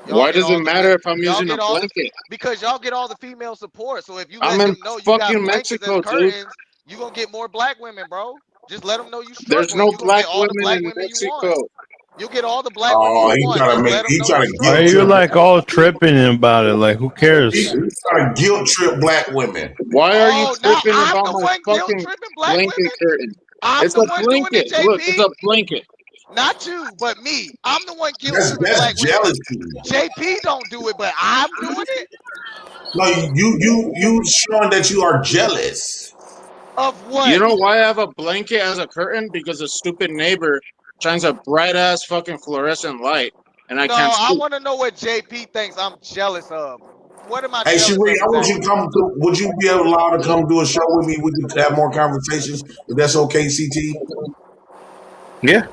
Why does it matter if I'm using a blanket? Because y'all get all the female support. So if you I'm let in them know you got fucking blankets Mexico, as curtains, you gonna get more black women, bro. Just let them know you struggling. There's no you gonna black get all the women black in women you Mexico. want. You'll get all the black women you he want. trying to Just make. let them He know trying you to struggling. guilt Why you trip. like all tripping about it? Like, who cares? He trying to guilt trip black women. Why are you tripping I'm about the my one guilt fucking tripping black blanket women. curtain? I'm It's the a one doing blanket. it, JP. Look, it's a blanket. Not you, but me. I'm the one guilt That's tripping black women. jealousy. JP don't do it, but I'm doing it. No, you showing that you are jealous. Of what? You know why I have a blanket as a curtain? Because a stupid neighbor shines a bright ass fucking fluorescent light, and I No, can't I sleep. want to know what JP thinks I'm jealous of. What am I Hey, jealous Sheree, of I want you exactly? to come. Would you be allowed to come do a show with me? We could have more conversations. If that's okay, CT. Yeah.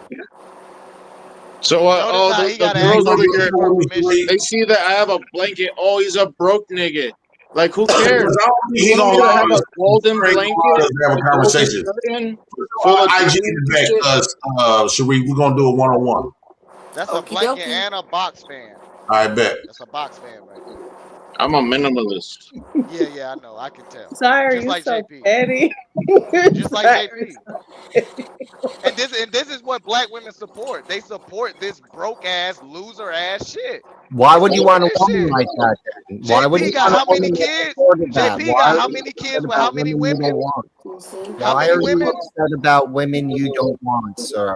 So Notice how he the gotta girls ask over CT here, for permission. they see that I have a blanket. Oh, he's a broke nigga. Like, who cares? He You gonna want me to allow have a us. golden He gonna allow blanket, us to have a a golden conversation. curtain full of IG jewelry in and the back, shit? Sheree. We're gonna do a 1-on-1. That's a blanket and a box fan. I bet. That's a box fan right there. I'm a minimalist. Yeah, I know. I can tell. Sorry, Just you're like so JP. petty. Just like JP. And this is what black women support. They support this broke ass, loser ass shit. Why They would you support want a this woman shit. like that? Then? Why would you JP got want a how many woman that kids? supported that? JP Why got are how you many upset kids with how about many women you women? don't want? How Why many are you women? upset about women you don't want, sir?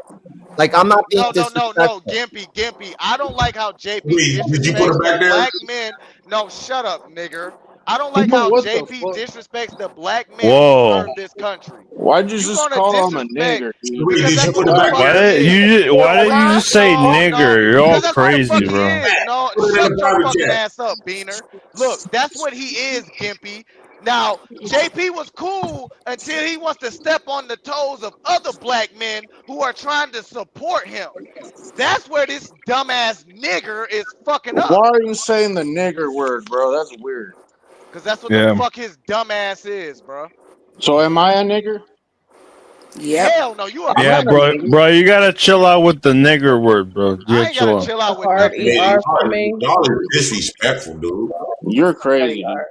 Like, I'm not being No, disrespectful. Gimpy. I don't like how JP Did you put disrespects it the back there? black men. No, shut up, nigger. I don't like Bro, how what the JP fuck? disrespects the black men who Whoa. serve this country. Why'd you You just gonna call him a disrespect nigger, dude? because Did you that's what put it the back fuck Why there? he is. why did you just say No, nigger? You're all because that's what the fuck crazy, he bro. is. No, Put it in shut the your private fucking chat. ass up, Beaner. Look, that's what he is, Gimpy. Now, JP was cool until he wants to step on the toes of other black men who are trying to support him. That's where this dumbass nigger is fucking up. Why are you saying the nigger word, bro? That's weird. Because that's what the Yeah. fuck his dumbass is, bro. So am I a nigger? Yep. Hell no, you a Yeah, black bro, nigga. bro, you gotta chill out with the nigger word, bro. You I gotta ain't gotta chill out. chill out with Hard nothing. ER for me. Y'all are disrespectful, dude. You're crazy. ER.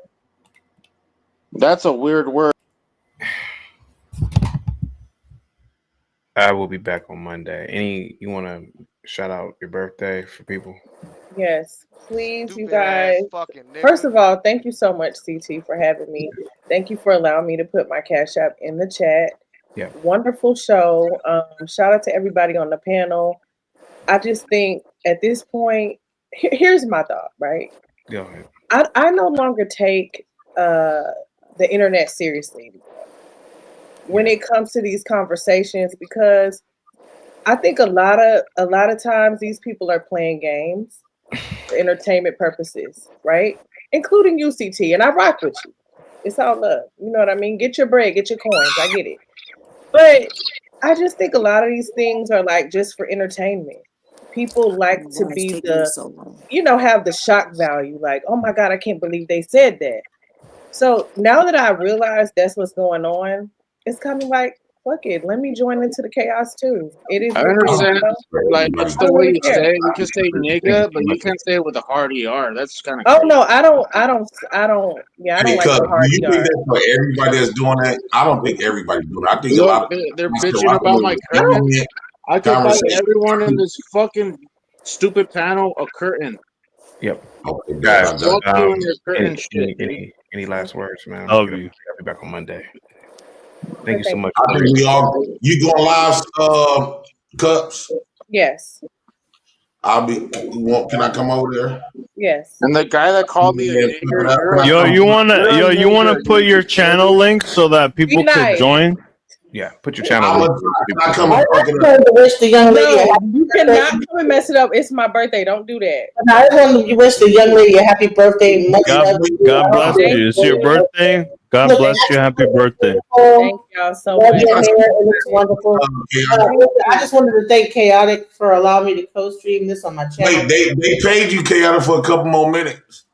That's a weird word. I will be back on Monday. You want to shout out your birthday for people? Yes, please, you Stupid ass guys. fucking nigga. First of all, thank you so much, CT, for having me. Thank you for allowing me to put my Cash App in the chat. Yeah. Wonderful show. Shout out to everybody on the panel. I just think at this point, here's my thought, right? Go ahead. I no longer take the internet seriously when it comes to these conversations because I think a lot of times these people are playing games for entertainment purposes, right? Including UCT, and I rock with you. It's all love. You know what I mean? Get your bread, get your coins. I get it. But I just think a lot of these things are like just for entertainment. People like to be have the shock value, like, oh my God, I can't believe they said that. So now that I realize that's what's going on, it's kind of like, fuck it, let me join into the chaos too. It is I what it is. understand. Like it's I the don't way really you care. say it. You can say nigga, but you can't say it with a hard ER. That's kind of Oh crazy. no, I don't. Yeah, I don't like Because the do hard you think ER. that's for everybody that's doing that? I don't think everybody's doing it. I think a Look, lot of they're myself, bitching I about think my it was curtain. ignorant I could buy everyone in conversation. this fucking stupid panel a curtain. Yep. Okay, Guys, Fuck you and your curtain shit, dude. any last words, man? Love you. I'll be back on Monday. Thank you so much. I think we all you going live cups. Yes. I'll be can I come over there? Yes. And the guy that called me a nigger, Yo, you wanna nigger, put your channel link so that people could nice. join? Yeah, put your channel I'm link. I come I and fuck it just up. wanted to wish the young lady a No, happy you cannot come and mess it up. It's my birthday. Don't do that. I just wanted to wish the young lady a happy birthday. Much love to you. God bless you. It's your birthday. God bless you. Happy birthday. Thank y'all so Love much. your hair. It looks wonderful. I just wanted to thank Chaotic for allowing me to co-stream this on my channel. Wait, they paid you, Chaotic, for a couple more minutes.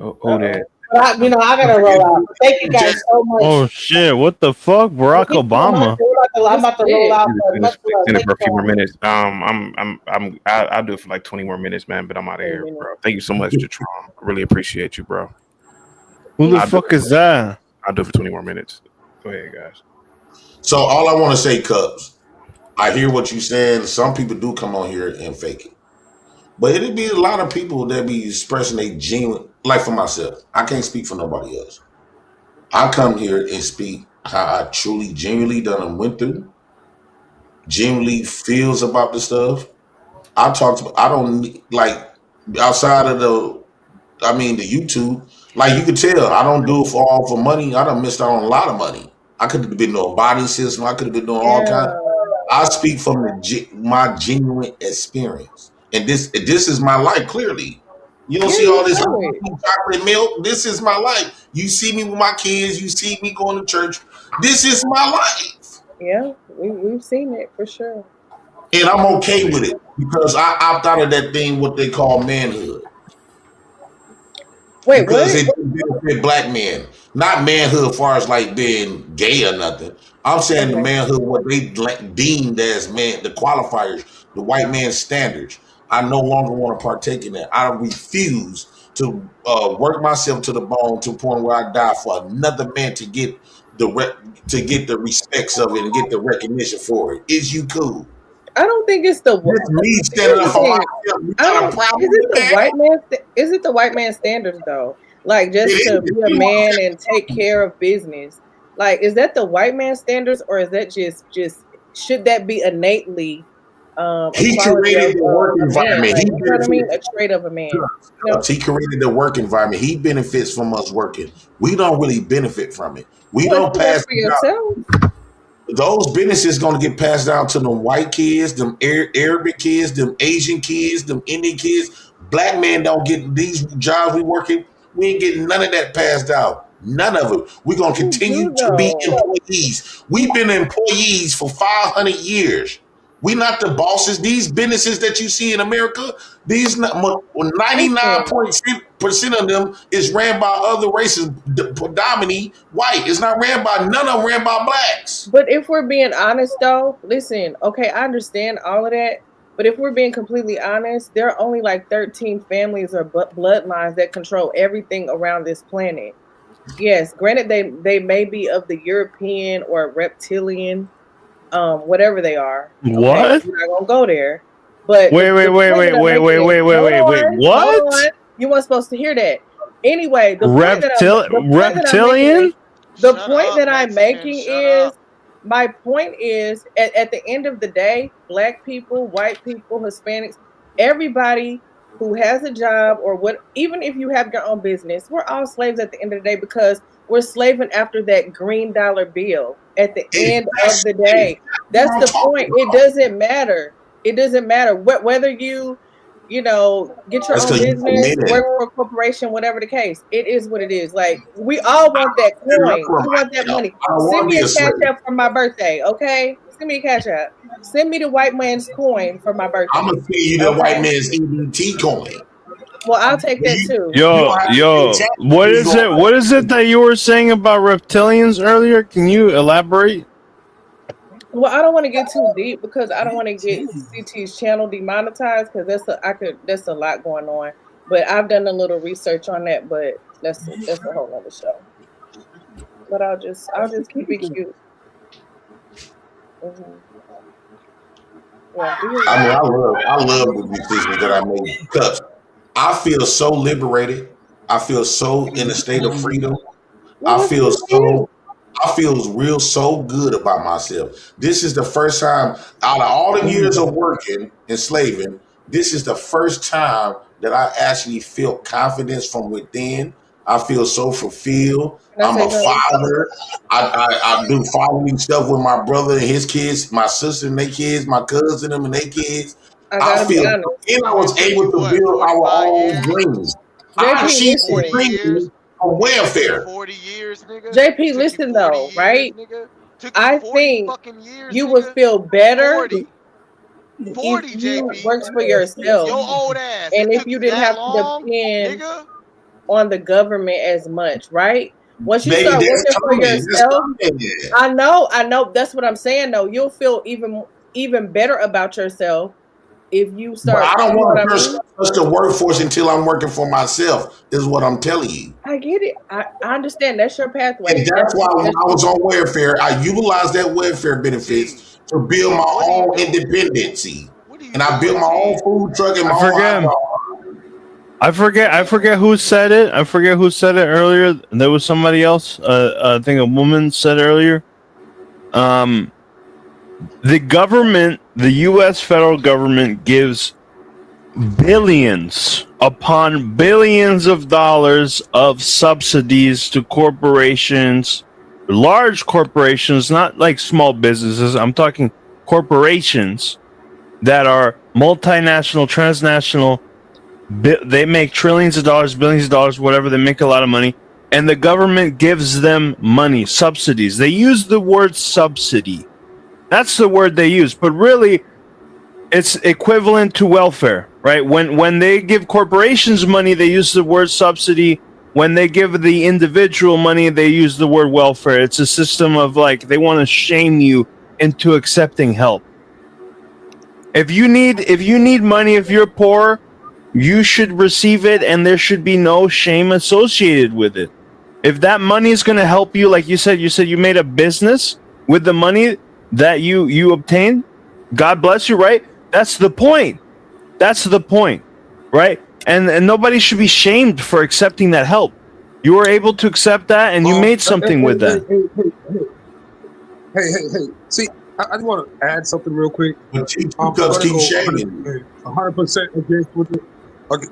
Oh, that. But I gotta roll out. Thank you guys so much. Oh shit! What the fuck, Barack Obama? I'm about to roll out. But much love. Extend it for a few more minutes. I'll do it for like 20 more minutes, man. But I'm out of here, bro. Thank you so much, Jatron. I really appreciate you, bro. Who the fuck is that? I'll do it for 20 more minutes. Go ahead, guys. So all I want to say, Cubs, I hear what you're saying. Some people do come on here and fake it. But it'd be a lot of people that be expressing a genuine, like for myself. I can't speak for nobody else. I come here and speak how I truly, genuinely done went through, genuinely feels about the stuff. I don't like outside of the YouTube, like you could tell, I don't do it for all for money. I done missed out on a lot of money. I could have been doing body system. I could have been doing all kinds. I speak from my genuine experience. And this is my life, clearly. You don't see all this chocolate milk. This is my life. You see me with my kids. You see me going to church. This is my life. Yeah, we've seen it for sure. And I'm okay with it because I opt out of that thing, what they call manhood. Wait, because it benefit black men. Not manhood as far as like being gay or nothing. I'm saying the manhood, what they deemed as man, the qualifiers, the white man's standards. I no longer want to partake in that. I refuse to work myself to the bone to the point where I die for another man to get the respects of it and get the recognition for it. Is you cool? I don't think it's the me standing up for myself. You got a problem Is it with the that? white man? Is it the white man standards though? Like just to be a man and take care of business. Like, is that the white man standards, or is that just should that be innately? He created the work environment. Like, you know what I mean? A trait of a man. You know? He created the work environment. He benefits from us working. We don't really benefit from it. We don't pass for yourself. Those businesses going to get passed down to them white kids, them Arabic kids, them Asian kids, them Indian kids. Black men don't get these jobs we working. We ain't getting none of that passed out. None of it. We're going to continue to be employees. We've been employees for 500 years. We not the bosses. These businesses that you see in America, these 99% of them is ran by other races, predominantly white. It's not ran by none of them ran by blacks. But if we're being honest, though, listen, okay, I understand all of that. But if we're being completely honest, there are only like 13 families or bloodlines that control everything around this planet. Yes, granted, they may be of the European or reptilian, whatever they are. Okay, What? we're not gonna go there. But Wait. the point that I'm making, hold on, What? you weren't supposed to hear that. Anyway, the point that I'm Reptilian? the point that I'm making is my point is at the end of the day, black people, white people, Hispanics, everybody who has a job or what, even if you have your own business, we're all slaves at the end of the day because we're slaving after that green dollar bill at the end of the day. That's the point. It doesn't matter. It doesn't matter whether you know, get your own business, work for a corporation, whatever the case. It is what it is. Like, we all want that coin. We want that money. Send me a cash app for my birthday, okay? Send me a cash app. Send me the white man's coin for my birthday. I'm gonna send you the white man's EBT coin. Well, I'll take that too. Yo, what is it? What is it that you were saying about reptilians earlier? Can you elaborate? Well, I don't want to get too deep because I don't want to get CT's channel demonetized because that's a lot going on. But I've done a little research on that, but that's a whole other show. But I'll just keep it cute. Mm-hmm. Yeah, I love the decisions that I made because I feel so liberated. I feel so in a state of freedom. I feel real so good about myself. This is the first time out of all the years of working and slaving, this is the first time that I actually feel confidence from within. I feel so fulfilled. I'm a father. I do following stuff with my brother and his kids, my sister and their kids, my cousin and their kids. I feel, and I was able to build our own dreams. I achieved some dreams on welfare. 40 years, nigga. JP, listen though, right? I think you would feel better if you worked for yourself. Your old ass. And if you didn't have to depend on the government as much, right? Once you start working for yourself, I know. That's what I'm saying though. You'll feel even better about yourself if you start. But I don't want to trust the workforce until I'm working for myself. Is what I'm telling you. I get it. I understand. That's your pathway. And that's why when I was on welfare, I utilized that welfare benefits to build my own independency. And I built my own food truck and my own hot dog. I forget who said it. I forget who said it earlier. There was somebody else. I think a woman said earlier. The government, the U.S. federal government, gives billions upon billions of dollars of subsidies to corporations, large corporations, not like small businesses. I'm talking corporations that are multinational, transnational. They make trillions of dollars, billions of dollars, whatever. They make a lot of money. And the government gives them money, subsidies. They use the word subsidy. That's the word they use. But really, it's equivalent to welfare, right? When they give corporations money, they use the word subsidy. When they give the individual money, they use the word welfare. It's a system of like, they want to shame you into accepting help. If you need money, if you're poor, you should receive it, and there should be no shame associated with it. If that money is going to help you, like you said you made a business with the money that you obtained, God bless you, right? That's the point. That's the point, right? And nobody should be shamed for accepting that help. You were able to accept that, and you made something with that. Hey. See, I just want to add something real quick. But keep shaming. 100%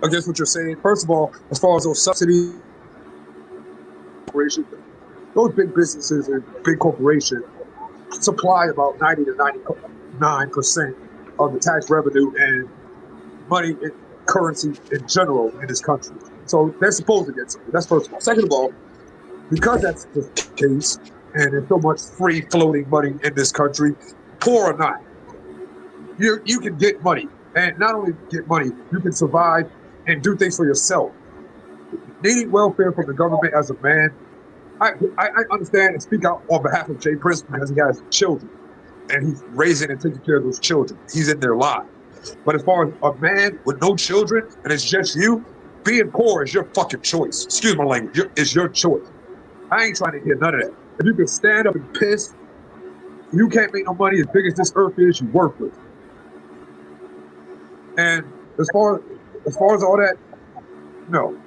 against what you're saying. First of all, as far as those subsidies, those big businesses and big corporations supply about 90 to 99% of the tax revenue and money and currency in general in this country. So they're supposed to get something. That's first of all. Second of all, because that's the case, and there's so much free floating money in this country, poor or not, you can get money, and not only get money, you can survive and do things for yourself. Needing welfare from the government as a man, I understand and speak out on behalf of Jay Prince because he has children and he's raising and taking care of those children. He's in their lives. But as far as a man with no children and it's just you, being poor is your fucking choice. Excuse my language. It's your choice. I ain't trying to hear none of that. If you can stand up and piss, you can't make no money as big as this earth is, you're worthless. And as far as all that, no.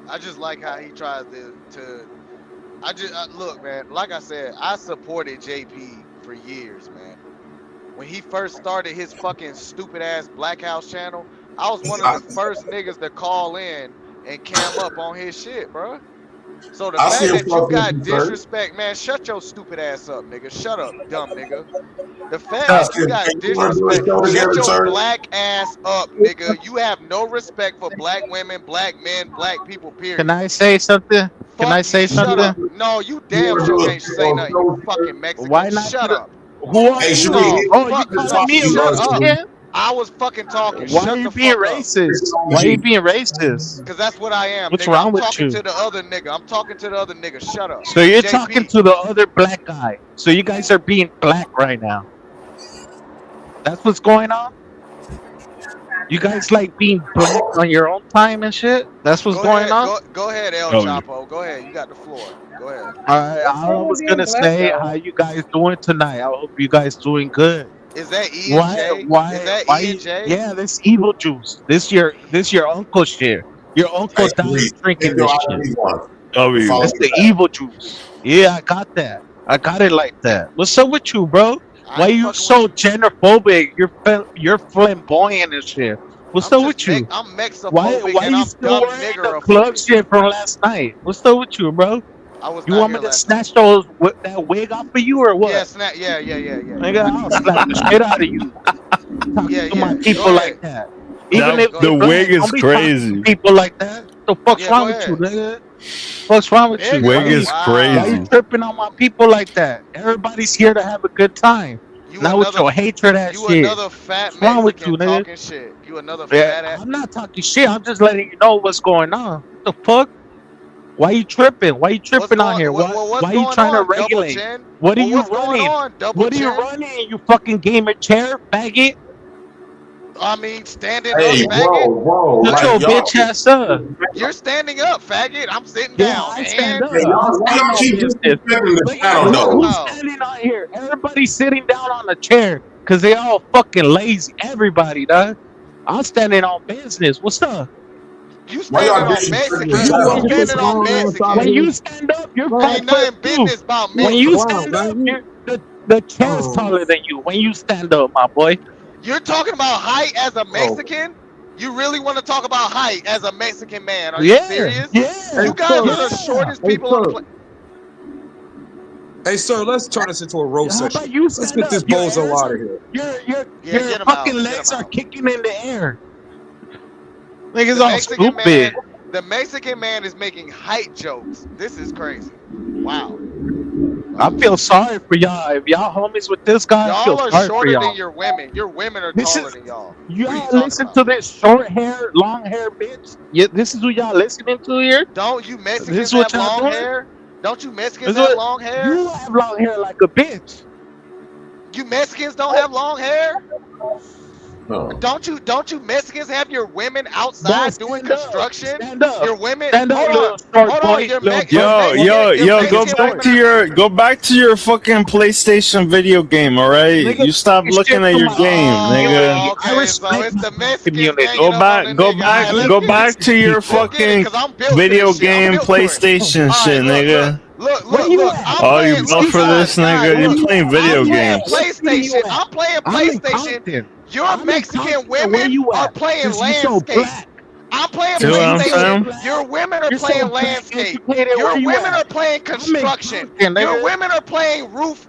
I just like how he tries to look, man. Like I said, I supported JP for years, man. When he first started his fucking stupid ass Black House channel, I was one of the first niggas to call in and cam up on his shit, bro. So the fact that you got disrespect, man, shut your stupid ass up, nigga. Shut up, dumb nigga. The fact that you got disrespect, shut your black ass up, nigga. You have no respect for black women, black men, black people, period. Can I say something? Can I say Shut up. something? No, you damn sure can't say nothing, you fucking Mexican. Why not? Shut up. Who are you? Oh, you calling me a Mexican? I was fucking talking. Why Shut are you the being fuck racist? up. Why are you being racist? Because that's what I am. What's nigga. wrong I'm with talking you? to the other nigga. I'm talking to the other nigga. Shut up. So you're JP. talking to the other black guy. So you guys are being black right now. That's what's going on? You guys like being black on your own time and shit? That's what's going on? Go ahead, El Oh. Chapo. Go ahead. You got the floor. Go ahead. I was gonna say, how you guys doing tonight? I hope you guys doing good. Is that E and J? Is that E and J? Yeah, this evil juice. This your uncle shit. Your uncle died drinking this shit. That's the evil juice. Yeah, I got that. I got it like that. What's up with you, bro? Why you so genderphobic? You're flamboyant and shit. What's up with you? I'm mexophobic Why and you I'm still dumb wearing the nigger. club shit from last night? What's up with you, bro? I was You not want here me to last snatch that wig off of you or what? Yeah, snap. Yeah. Nigga, I'll slap the shit out of you. Talking to my people like that. Even if the you're wig black, is don't be talking crazy. to people like that. The fuck's Yeah, wrong go with you, nigga? What's wrong with you? Wig is Why you crazy. tripping on my people like that? Everybody's here to have a good time. Not with your hatred ass You shit. another fat What's wrong with you, Mexican nigga? talking shit. You another fat ass. I'm not talking shit. I'm just letting you know what's going on. What the fuck? Why you tripping? Why you tripping on here? Why you trying to regulate? What are you running? What are you running? You fucking gamer chair, faggot? I mean, standing Hey, up, faggot. bro, Shut like your y'all, bitch ass up. You're standing up, faggot. I'm sitting Yeah, down. I stand up. hey, I'm y'all, why standing y'all on keep business. disrespecting the Look channel at though? who's standing on here. Everybody's sitting down on a chair because they all fucking lazy. Everybody, dog. I'm standing on business. What's up? You Why standing y'all on disrespecting Mexican. the You channel? standing on Mexican. When you stand up, you're Ain't 5 nothing foot business 2. about When you Mexican. stand up, the chair's taller than you. When you stand up, my boy. You're talking about height as a Oh, Mexican? You really want to talk about height as a Mexican man? Are you Yeah, serious? yeah. You guys are the yeah. shortest people on the planet. Hey, sir, let's turn this into a roast How session. about you Let's stand get this up? Your bozo airs out are, of here. Yeah, your get him fucking out. legs Get him are out. kicking in the air. Niggas The all Mexican stupid. man, the Mexican man is making height jokes. This is crazy. Wow. I feel sorry for y'all. If y'all homies with this guy, I feel Y'all are sorry for shorter than y'all. your women. Your women are This taller is than y'all. What are you y'all talking listen about? to this short hair, long hair bitch. Yeah, this is who y'all listening to here. Don't you This Mexicans is what have y'all long doing. hair? Don't you Mexicans This is have what long hair? you have long hair like a bitch. You Mexicans don't have long hair? no. Don't you Mexicans have your women Boy, outside doing stand up, construction? stand up, Your women, stand up, hold little on, short boy, Your little your Yo, Mexican, your yo, nigga Mexican women are. go back to your fucking PlayStation video game, all right? nigga. You stop Talking looking shit at to your my game, nigga. Oh, community. I okay. So respect it's the my Mexicans community. ganging up on the nigga. All right, let's Go get it. back to your people. Let's get it, fucking cause I'm built to video this shit. I'm game built to it. PlayStation All right, shit, nigga. Where you Look. at? I'm Oh, you playing. built Look, for guys, this, nigga? Where You're you playing at? video I'm playing games. What city you PlayStation. at? I'm playing I'm in PlayStation. Compton. Your I'm in Mexican Compton. Where women you are at? playing Since you so landscape. black. I'm playing See what I'm Since you so PlayStation. saying? black. Your women are You're so playing black landscape. educated. Where Your you women at? are playing I'm in construction. Compton, Your nigga. women are playing roof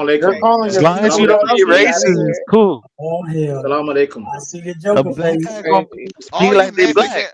You're calling As your long as you people don't be racist, it's cool. Oh hell. I see your A joke. black That's guy gonna crazy. be All you like they Mexican, black.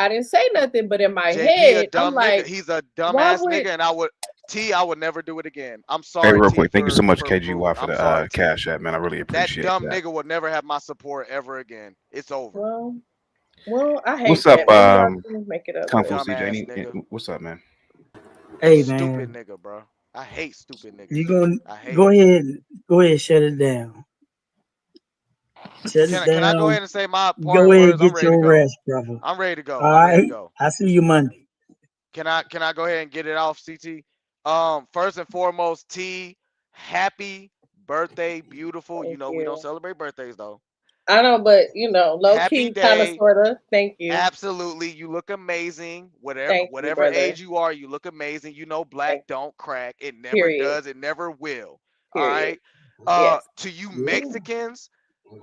I didn't say nothing, but in my JP a head, I'm dumb like, nigga. He's a why dumbass would nigga, and I would never do it again. I'm Hey, sorry, real T, quick, thank you so much, for KGY, for I'm the sorry, T. cash app, man. I really That appreciate dumb that. nigga will never have my support ever again. It's over. Well, I hate What's up, that. Maybe y'all can make it up. Kung Fu But CJ? Dumbass nigga. What's up, man? Hey Stupid man, nigga, bro. I hate stupid niggas. you gonna I hate go them. ahead, shut it down. Shut it Can I go down. ahead and say my Go parting ahead, words? I'm get ready to your go. rest, brother. I'm ready to go. All I'm ready to right, go. I see you Monday. Can I go ahead and get it off, CT? First and foremost, T, happy birthday, beautiful. You Thank know we don't you. celebrate birthdays though. I know, but low Happy key, kind of, day. sort of. Thank you. Absolutely. You look amazing. Whatever Thank you, whatever brother. age you are, you look amazing. You know black Thank don't crack. It never Period. does. It never will. All Period. right. Yes. To you Mexicans,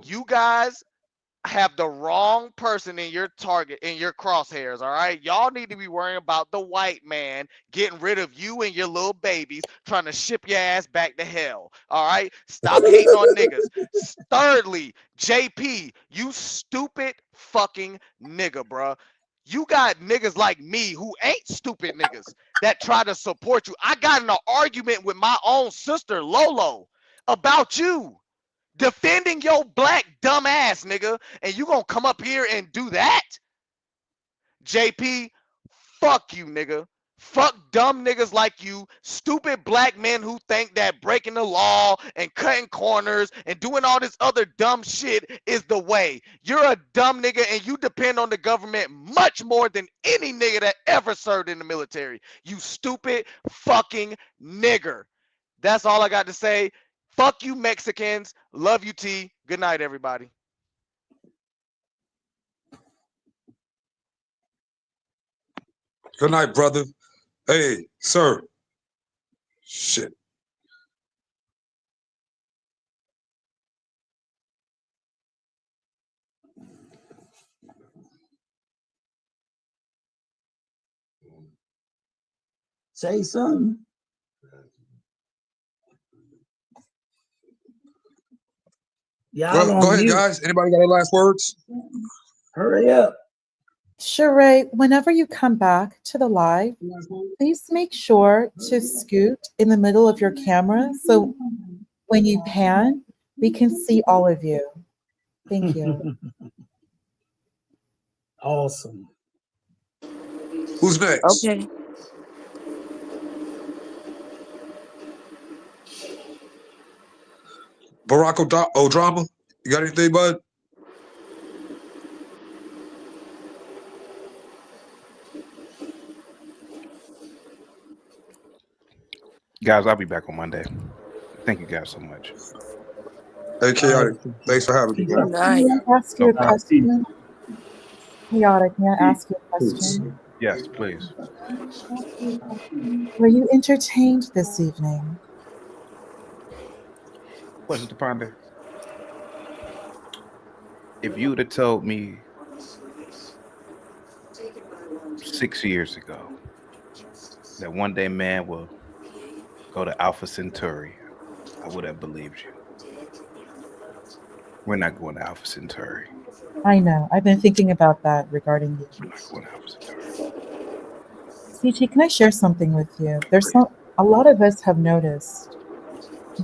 you guys have the wrong person in your target, in your crosshairs. All right, y'all need to be worrying about the white man getting rid of you and your little babies, trying to ship your ass back to hell. All right, stop hating on niggas. Thirdly, JP, you stupid fucking nigga, bruh. You got niggas like me who ain't stupid niggas that try to support you. I got in an argument with my own sister Lolo about you defending your black dumb ass, nigga, and you gonna come up here and do that? JP, fuck you, nigga. Fuck dumb niggas like you, stupid black men who think that breaking the law and cutting corners and doing all this other dumb shit is the way. You're a dumb nigga and you depend on the government much more than any nigga that ever served in the military. You stupid fucking nigger. That's all I got to say. Fuck you, Mexicans. Love you, T. Good night, everybody. Good night, brother. Hey, sir. Shit. Say something. Y'all Go ahead, guys. Anybody got any last words? Hurry up. Sheree, whenever you come back to the live, please make sure to scoot in the middle of your camera so when you pan, we can see all of you. Thank you. Awesome. Who's next? Okay. Barack O'Drama, you got anything, bud? Guys, I'll be back on Monday. Thank you guys so much. Hey, Chaotic, thanks for having me. Good night. May I ask you a question? Chaotic, may I ask you a question? Yes, please. Were you entertained this evening? What's it, Ponder? If you would have told me 6 years ago that one day man will go to Alpha Centauri, I would have believed you. We're not going to Alpha Centauri. I know. I've been thinking about that regarding you. We're not going to Alpha Centauri. CT, can I share something with you? A lot of us have noticed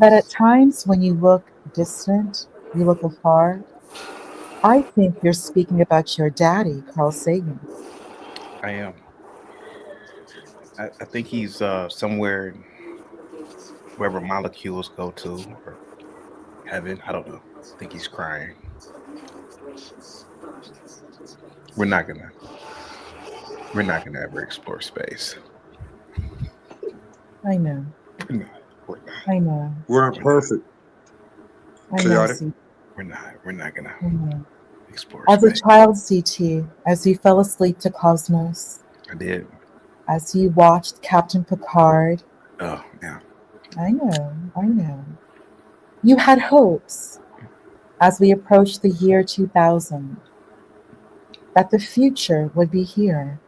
that at times when you look distant, you look afar, I think you're speaking about your daddy, Carl Sagan. I am. I think he's somewhere wherever molecules go to, or heaven. I don't know. I think he's crying. We're not gonna ever explore space. I know. We're not. I know. We're imperfect. I know, Chaotic. CT. We're not gonna I know. explore As a space. child, CT, as you fell asleep to Cosmos, I did. as you watched Captain Picard, Oh, yeah. I know. You had hopes as we approached the year 2000 that the future would be here.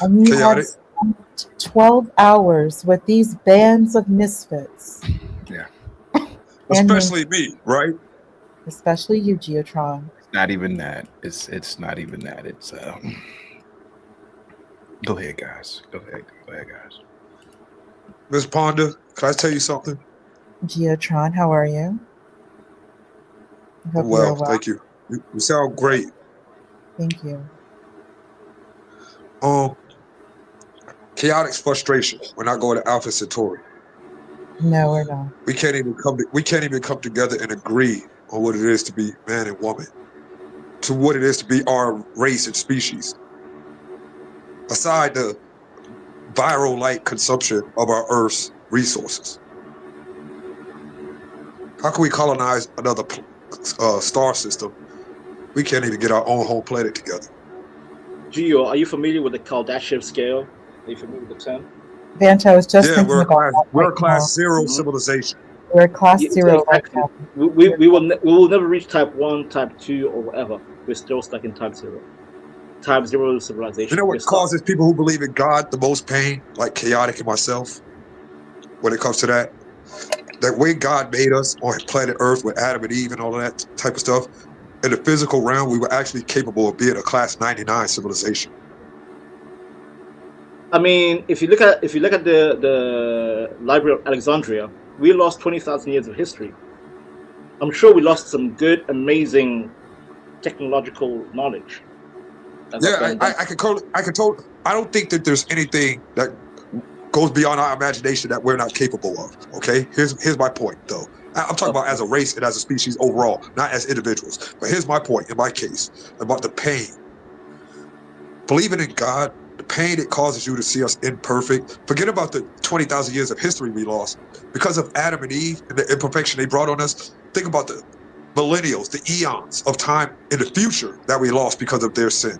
And you had Chaotic. spent 12 hours with these bands of misfits. Yeah. Especially me, right? Especially you, Geotron. It's not even that. It's not even that. It's Go ahead, guys. Go ahead, guys. Miss Ponder, can I tell you something? Geotron, how are you? I hope you are well. Thank you. You sound great. Thank you. Chaotic's frustration. We're not going to Alpha Centauri. No, we're not. We can't even come together and agree on what it is to be man and woman, to what it is to be our race and species. aside the viral-like consumption of our Earth's resources? How can we colonize another star system? We can't even get our own home planet together. Gio, are you familiar with the Kardashev scale? Are you familiar with the term? Vanta, I was just thinking we're a about class, that we're right a class now. zero Mhm. civilization. We're a class Yeah, zero right exactly. now. We will never reach type 1, type 2, or whatever. We're still stuck in type 0. Type 0 civilization. You know We're what stuck. causes people who believe in God the most pain, like Chaotic and myself, when it comes to that? That way God made us on planet Earth with Adam and Eve and all of that type of stuff, in the physical realm, we were actually capable of being a class 99 civilization. I mean, if you look at the Library of Alexandria, we lost 20,000 years of history. I'm sure we lost some good, amazing technological knowledge. Yeah, I don't think that there's anything that goes beyond our imagination that we're not capable of. Okay, here's my point, though. I'm talking about as a race and as a species overall, not as individuals. But here's my point in my case about the pain. Believing in God, the pain it causes you to see us imperfect. Forget about the 20,000 years of history we lost because of Adam and Eve and the imperfection they brought on us. Think about the millennials, the eons of time in the future that we lost because of their sin.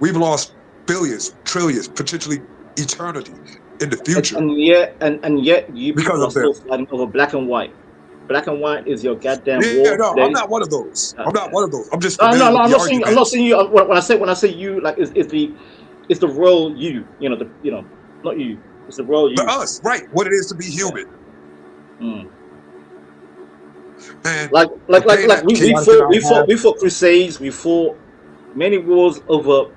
We've lost billions, trillions, potentially eternity in the future. And yet you because people are of them. still fighting over black and white. Black and white is your goddamn Yeah, war. no, today. I'm not one of those. I'm not one of those. I'm just No, familiar with I'm the not saying. argument. I'm not saying you. When I say you, like it's the royal you. Not you. It's the royal you. But us, right? What it is to be human. And Like we fought crusades. We fought many wars over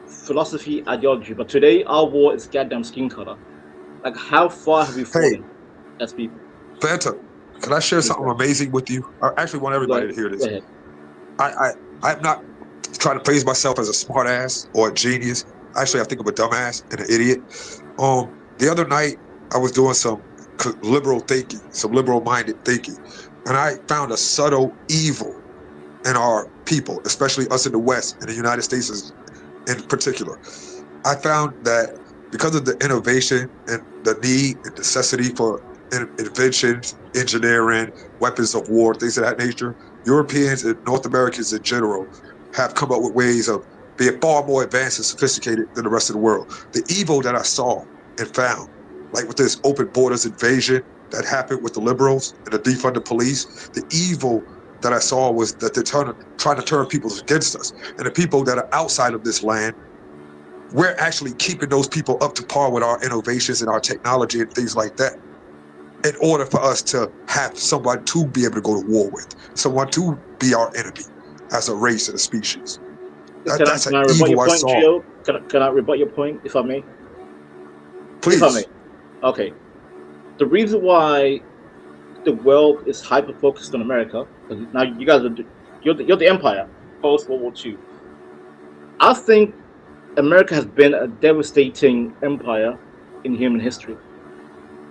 philosophy, ideology. But today our war is goddamn skin color. Like how far have we fallen as people? Fanta, can I share something amazing with you? I actually want everybody to hear this. Go ahead. I'm not trying to praise myself as a smart ass or a genius. Actually, I think I'm a dumbass and an idiot. The other night, I was doing some liberal thinking, some liberal-minded thinking, and I found a subtle evil in our people, especially us in the West, in the United States in particular. I found that because of the innovation and the need and necessity for inventions, engineering, weapons of war, things of that nature, Europeans and North Americans in general have come up with ways of being far more advanced and sophisticated than the rest of the world. The evil that I saw and found, like with this open borders invasion that happened with the liberals and the defunded police, the evil that I saw was that they're trying to turn people against us. And the people that are outside of this land, we're actually keeping those people up to par with our innovations and our technology and things like that in order for us to have someone to be able to go to war with, someone to be our enemy as a race and a species. That's an evil I saw. Can I rebut your point, if I may? Please. If I may. Okay. The reason why the world is hyper-focused on America, because now you guys you're the empire, post-World War II. I think America has been a devastating empire in human history.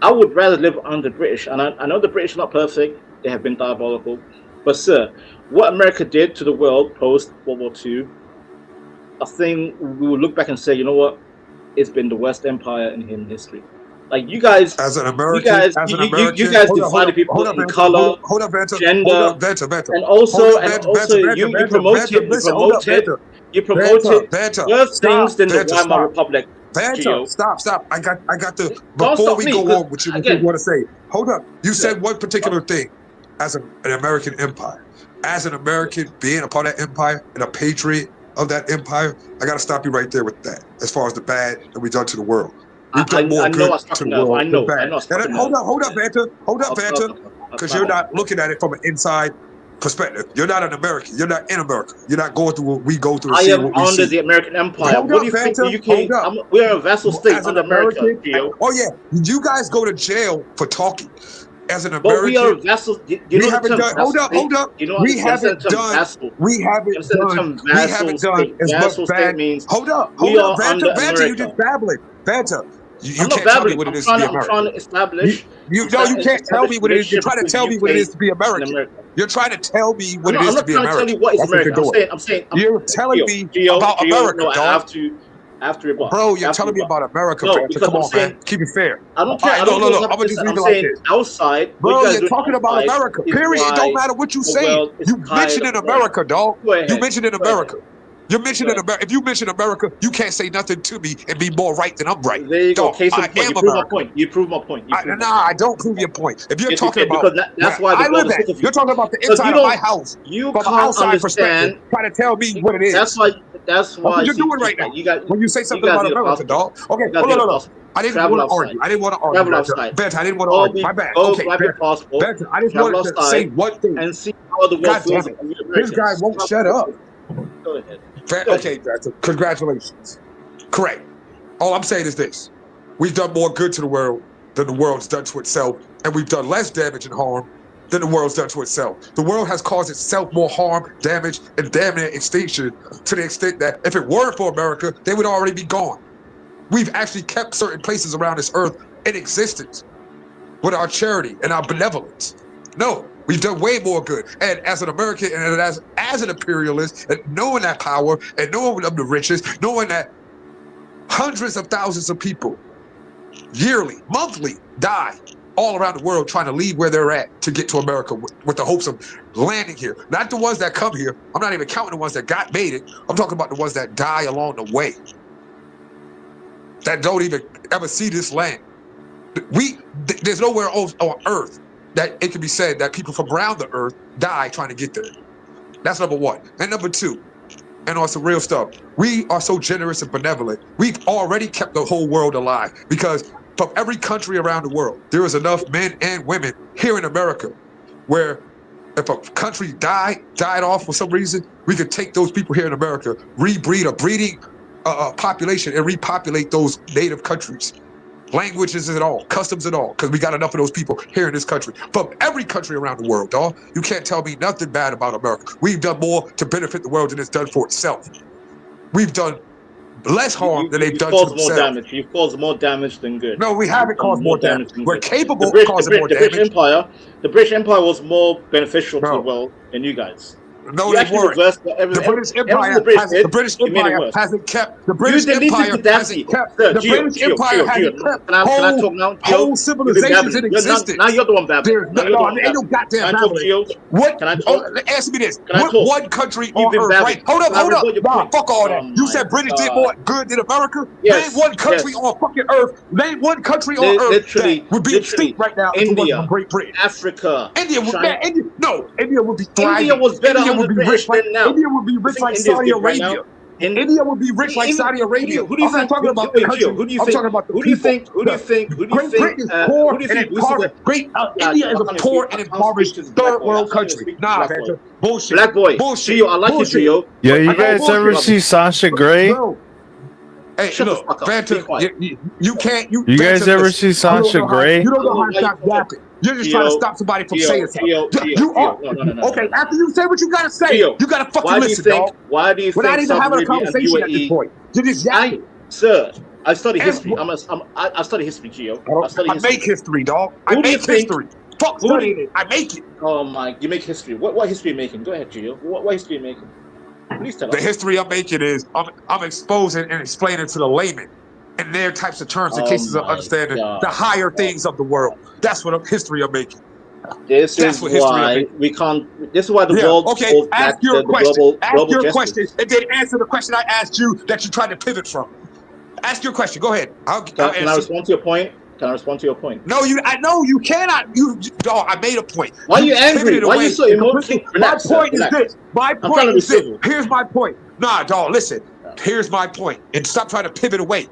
I would rather live under British, and I know the British are not perfect, they have been diabolical, but sir, what America did to the world post-World War II, I think we will look back and say, you know what, it's been the worst empire in human history. Like you guys, as an American, you guys divided people in color, gender, and also you promoted worse things than the Weimar Republic. Stop. I got to, before we go on with what you want to say, hold up. You said one particular thing as an American empire. As an American being a part of that empire and a patriot of that empire, I got to stop you right there with that. As far as the bad that we've done to the world. We've done more good to the world than bad. Hold up, Vanta, because you're not looking at it from an inside perspective. You're not an American. You're not in America. You're not going through what we go through. I am under the American Empire. What do you think the UK? We're a vassal state under America. Oh yeah, you guys go to jail for talking. As an American, but we are vassals. We haven't done. Hold up. We haven't done as much bad. Hold up, Vanta. You just babbling, Vanta. You can't tell me what it is to be American. I'm trying to establish. You can't tell me what it is. You're trying to tell me what it is to be American. You're trying to tell me what I'm it is not to be trying to tell American. you what is That's what America. you're doing. You're telling me about America, No, dog. I have to rebut. Bro, you're telling me about America, No, Vanta. because Come I'm on, saying, man. Keep it fair. I don't care. All right, I don't look. know I'm gonna just leave I'm it like saying this. outside. Bro, what you guys you're doing talking about outside America. is Period. It why don't matter what you the say. world is You kind mentioned of in America, dog. Go ahead. You mentioned in Go ahead. America. You mentioned in America. If you mention America, you can't say nothing to me and be more right than I'm right. There you go. Dog, Case in I point. am You prove my America. point. You prove my point. I don't prove your point. If you're Yes, you talking can, about because that's where why the I world live is at, sick of you. you're talking about the Because inside of my house you from an can't outside perspective, understand. trying to tell me what it is. That's why. That's what you're doing right now. When you say something about America, dog. Okay, look. I didn't want to argue. I didn't want to argue. Travel outside. Bent, I didn't want to argue. My bad. Okay, grab your passport. Bent, I just travel wanted to say outside one thing. and see how the world God feels damn it. about you This guy Americans. won't shut up. Go ahead. Okay, congratulations. Correct. All I'm saying is this. We've done more good to the world than the world's done to itself, and we've done less damage and harm than the world's done to itself. The world has caused itself more harm, damage, and damn near extinction to the extent that if it weren't for America, they would already be gone. We've actually kept certain places around this earth in existence with our charity and our benevolence. No, we've done way more good. And as an American and as an imperialist, and knowing that power and knowing I'm the richest, knowing that hundreds of thousands of people yearly, monthly die all around the world trying to leave where they're at to get to America with the hopes of landing here. Not the ones that come here. I'm not even counting the ones that made it. I'm talking about the ones that die along the way, that don't even ever see this land. There's nowhere on earth that it can be said that people from around the earth die trying to get there. That's number one. And number two, and on some real stuff, we are so generous and benevolent. We've already kept the whole world alive because from every country around the world, there is enough men and women here in America where if a country died off for some reason, we could take those people here in America, rebreed a breeding population and repopulate those native countries. Languages and all, customs and all, because we got enough of those people here in this country. From every country around the world, dog. You can't tell me nothing bad about America. We've done more to benefit the world than it's done for itself. We've done less harm than they've done to themselves. More damage. You've caused more damage than good. No, we haven't caused more damage. We're capable of causing more damage. The British Empire was more beneficial to the world than you guys. No, they weren't. The British Empire hasn't kept. The British Empire hasn't kept. The British Empire hasn't kept whole civilizations in existence. Now you're the one babbling. Ain't no goddamn babbling. What? Answer me this. What one country on earth? Right? Hold up. Nah, fuck all that. You said British did more good than America. Name one country on fucking earth. Name one country on earth that would be extinct right now. India, Great Britain, Africa, India would be. No, India would be thriving. India was better. Would be rich like now. India would be rich like Saudi Arabia. India would be rich like Saudi Arabia. Who do you think? Talking about the country. Who do you I'm think? talking about the Who do you think? Who do you think? Who do you think? Britain is poor and impoverished. India is a poor and impoverished third world country. Nah, man, bullshit. Black boy, bullshit. Gio, I like you, Gio. Yo, you guys ever see Sasha Grey? Hey, look, Fanta, you can't. You guys ever see Sasha Grey? You don't know how to stop yapping. You're just trying to stop somebody from saying something. Okay, after you say what you gotta say, you gotta fucking listen, dog. Why do you think? We're not even having a conversation at this point. You're just yapping. Sir, I study history. I study history, Gio. I make history, dog. I make history. Fuck studying it. I make it. Oh my, you make history. What history are you making? Go ahead, Gio. What history are you making? Please tell us. The history I'm making is I'm exposing and explaining to the layman in their types of terms and cases of understanding the higher things of the world. That's what history I'm making. This is why we can't. This is why the world. Okay, ask your question. Ask your question, and then answer the question I asked you that you tried to pivot from. Ask your question. Go ahead. Can I respond to your point? Can I respond to your point? No, I know you cannot. Dog, I made a point. Why are you angry? Why are you so emotional? My point is this. My point is this. Here's my point. Nah, dog, listen. Here's my point. And stop trying to pivot away.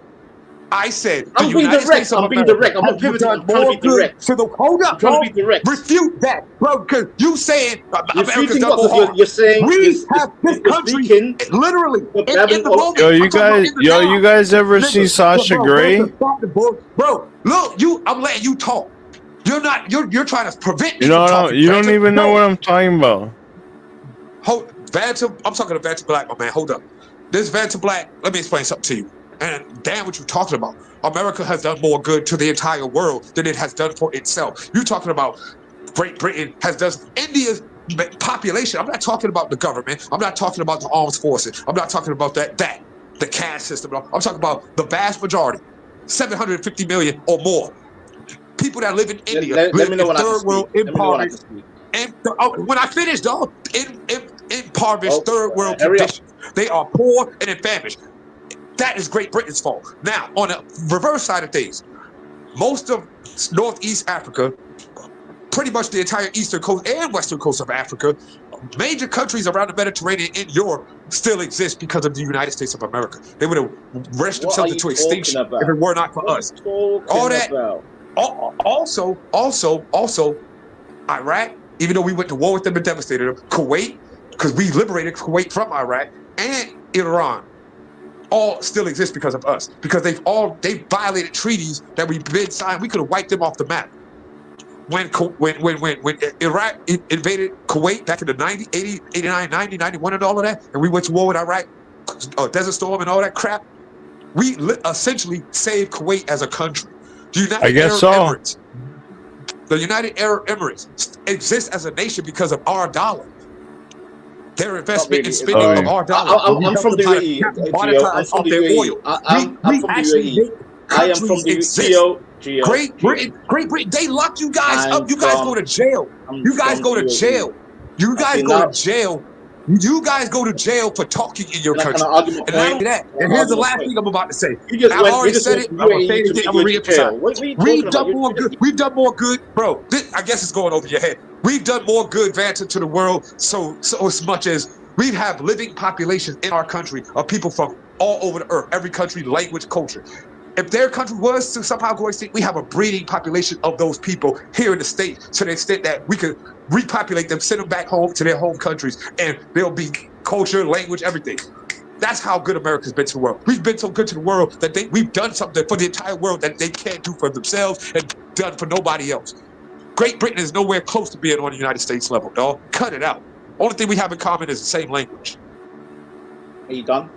I said I'm being direct. I'm being direct. I'm not pivoting. I'm trying to be direct. Hold up, I'm trying to be direct. Refute that, bro. Because you saying America's done more harm. You're saying we have this country literally in the moment. Yo, you guys ever see Sasha Grey? Bro, look, I'm letting you talk. You're not. You're trying to prevent me. You don't even know what I'm talking about. I'm talking to Vanta Black, my man. Hold up. This Vanta Black. Let me explain something to you. And damn what you're talking about. America has done more good to the entire world than it has done for itself. You're talking about Great Britain has done. India's population. I'm not talking about the government. I'm not talking about the armed forces. I'm not talking about the caste system. I'm talking about the vast majority, 750 million or more people that live in India, Let live me know in when I can third speak. world Let me know when I can impoverished. speak. And when I finish, though, in impoverished third world hurry up. conditions, they are poor and impoverished. That is Great Britain's fault. Now, on the reverse side of things, most of Northeast Africa, pretty much the entire eastern coast and western coast of Africa, major countries around the Mediterranean in Europe still exist because of the United States of America. They would have rushed What are themselves you into talking extinction about? if it were not for What us. are you All talking that. about? Also, Iraq, even though we went to war with them and devastated them, Kuwait, because we liberated Kuwait from Iraq, and Iran, all still exist because of us. Because they violated treaties that we've been signed. We could have wiped them off the map. When Iraq invaded Kuwait back in the 90, 80, 89, 90, 91 and all of that, and we went to war with Iraq, Desert Storm and all that crap, we essentially saved Kuwait as a country. The United Arab Emirates. The United Arab Emirates exists as a nation because of our dollar. Their investment and spending of our dollar. I'm from the UAE, Gio. I'm from the UAE. I'm from the UAE. I am from the Gio. Great Britain, they lock you guys up. You guys go to jail. You guys go to jail. You guys go to jail. You guys go to jail for talking in your country. And not only that, and here's the last thing I'm about to say. I've already said it. I'm gonna say it again. I'm gonna reemphasize. We've done more good. We've done more good, bro. I guess it's going over your head. We've done more good, Vanta, to the world. So as much as we have living populations in our country of people from all over the earth, every country, language, culture. If their country was to somehow go extinct, we have a breeding population of those people here in the state to the extent that we could repopulate them, send them back home to their home countries, and there'll be culture, language, everything. That's how good America's been to the world. We've been so good to the world that we've done something for the entire world that they can't do for themselves and done for nobody else. Great Britain is nowhere close to being on the United States level, dog. Cut it out. Only thing we have in common is the same language. Are you done?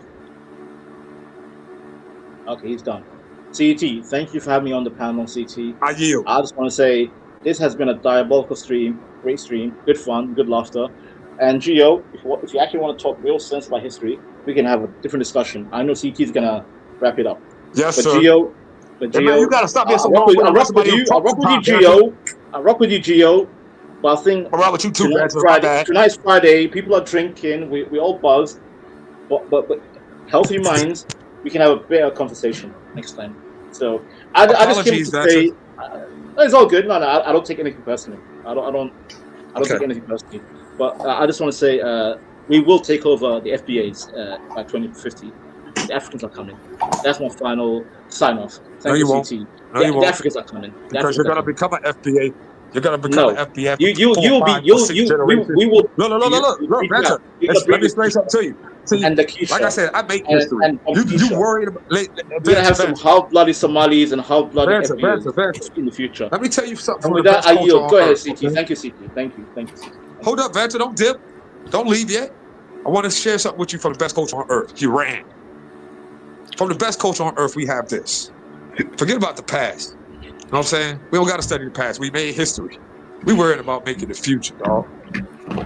Okay, he's done. CT, thank you for having me on the panel, CT. I yield. I just want to say this has been a diabolical stream, great stream, good fun, good laughter. And Gio, if you actually want to talk real sense about history, we can have a different discussion. I know CT is gonna wrap it up. Yes, but sir. Gio, Hey, man, you gotta stop being so long. I rock with you, Gio. I rock with you, Gio. But I think I rock with you too, tonight's Friday. People are drinking. We all buzzed. But healthy minds. We can have a better conversation next time. So I just came to say it's all good. No, I don't take anything personally. I don't take anything personally. But I just want to say we will take over the FBAs by 2050. The Africans are coming. That's my final sign off. Thank you, CT. The Africans are coming. Because you're gonna become an FBA. You're gonna become an FBA. We will. Look, Vanta. Let me explain something to you. See, and the Keisha. Like I said, I make history. You worried about? We're gonna have some half-blooded Somalis and half-blooded FBAs in the future. Let me tell you something. And with that, I yield. Go ahead, CT. Thank you, CT. Thank you, CT. Hold up, Vanta. Don't dip. Don't leave yet. I want to share something with you from the best culture on earth. Iran. From the best culture on earth, we have this. Forget about the past. You know what I'm saying? We don't got to study the past. We made history. We worried about making the future, dog.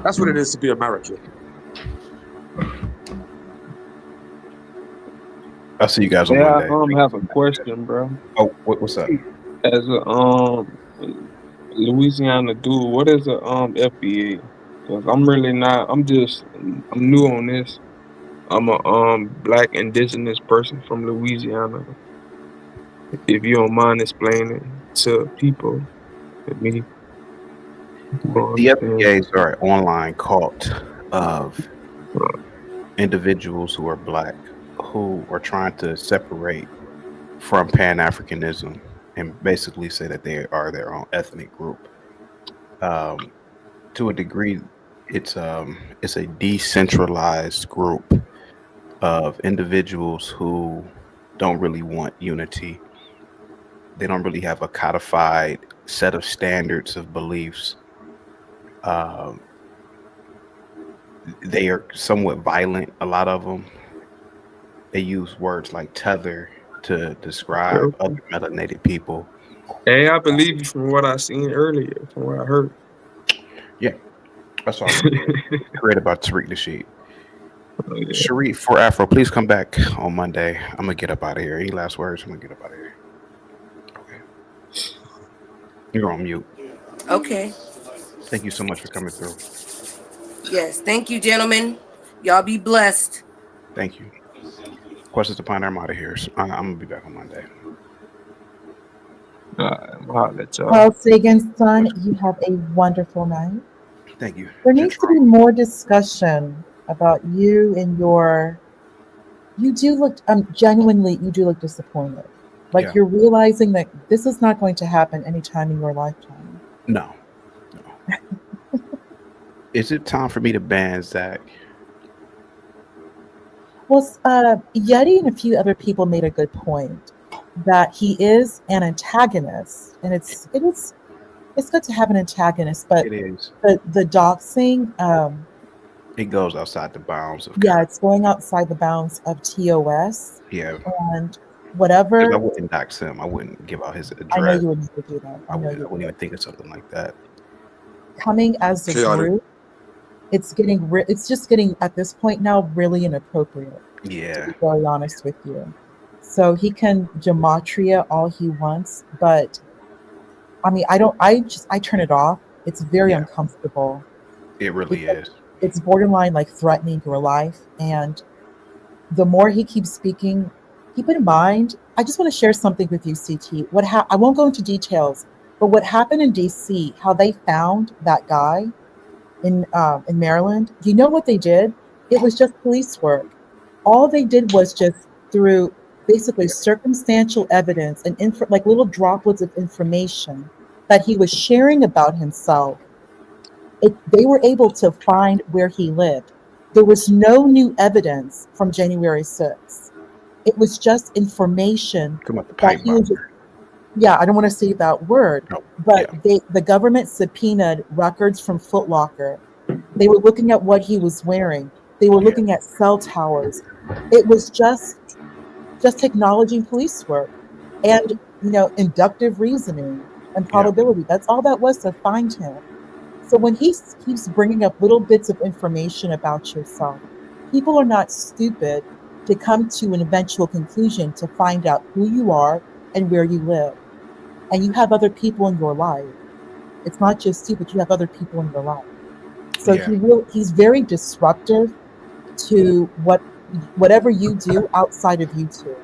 That's what it is to be American. I'll see you guys on Monday. I have a question, bro. Oh, what's up? As a Louisiana dude, what is a FBA? Because I'm really not. I'm new on this. I'm a black indigenous person from Louisiana. If you don't mind explaining to people, me. The FBAs are an online cult of individuals who are black, who are trying to separate from Pan-Africanism and basically say that they are their own ethnic group. To a degree, it's a decentralized group of individuals who don't really want unity. They don't really have a codified set of standards of beliefs. They are somewhat violent, a lot of them. They use words like tether to describe other melanated people. Hey, I believe you from what I seen earlier, from what I heard. Yeah. That's all I'm great about Tariq Nasheed. Sharif for Afro, please come back on Monday. I'm gonna get up out of here. Any last words? I'm gonna get up out of here. Okay. You're on mute. Okay. Thank you so much for coming through. Yes. Thank you, gentlemen. Y'all be blessed. Thank you. Questions upon I'm out of here. So I'm gonna be back on Monday. Carl Sagan's son, you have a wonderful night. Thank you. There needs to be more discussion about you and your. You do look genuinely. You do look disappointed. Like Yeah. you're realizing that this is not going to happen anytime in your lifetime. No. Is it time for me to ban Zach? Well, Yeti and a few other people made a good point that he is an antagonist, and it's good to have an antagonist, but It is. the doxing, It goes outside the bounds of yeah, it's going outside the bounds of TOS. Yeah. And whatever. I wouldn't dox him. I wouldn't give out his address. I know you would never do that. I wouldn't even think of something like that. Coming as a group, it's just getting at this point now really inappropriate. Yeah. To be very honest with you. So he can gematria all he wants, but I mean, I turn it off. It's very uncomfortable. It really is. It's borderline like threatening your life. And the more he keeps speaking, keep in mind, I just want to share something with you, CT. I won't go into details, but what happened in DC, how they found that guy in Maryland, do you know what they did? It was just police work. All they did was just through basically circumstantial evidence and like little droplets of information that he was sharing about himself. They were able to find where he lived. There was no new evidence from January 6th. It was just information that he was. Yeah, I don't want to say that word, but the government subpoenaed records from Foot Locker. They were looking at what he was wearing. They were looking at cell towers. It was just acknowledging police work and, inductive reasoning and probability. That's all that was to find him. So when he keeps bringing up little bits of information about yourself, people are not stupid to come to an eventual conclusion to find out who you are and where you live. And you have other people in your life. It's not just you, but you have other people in your life. So he's very disruptive to whatever you do outside of YouTube.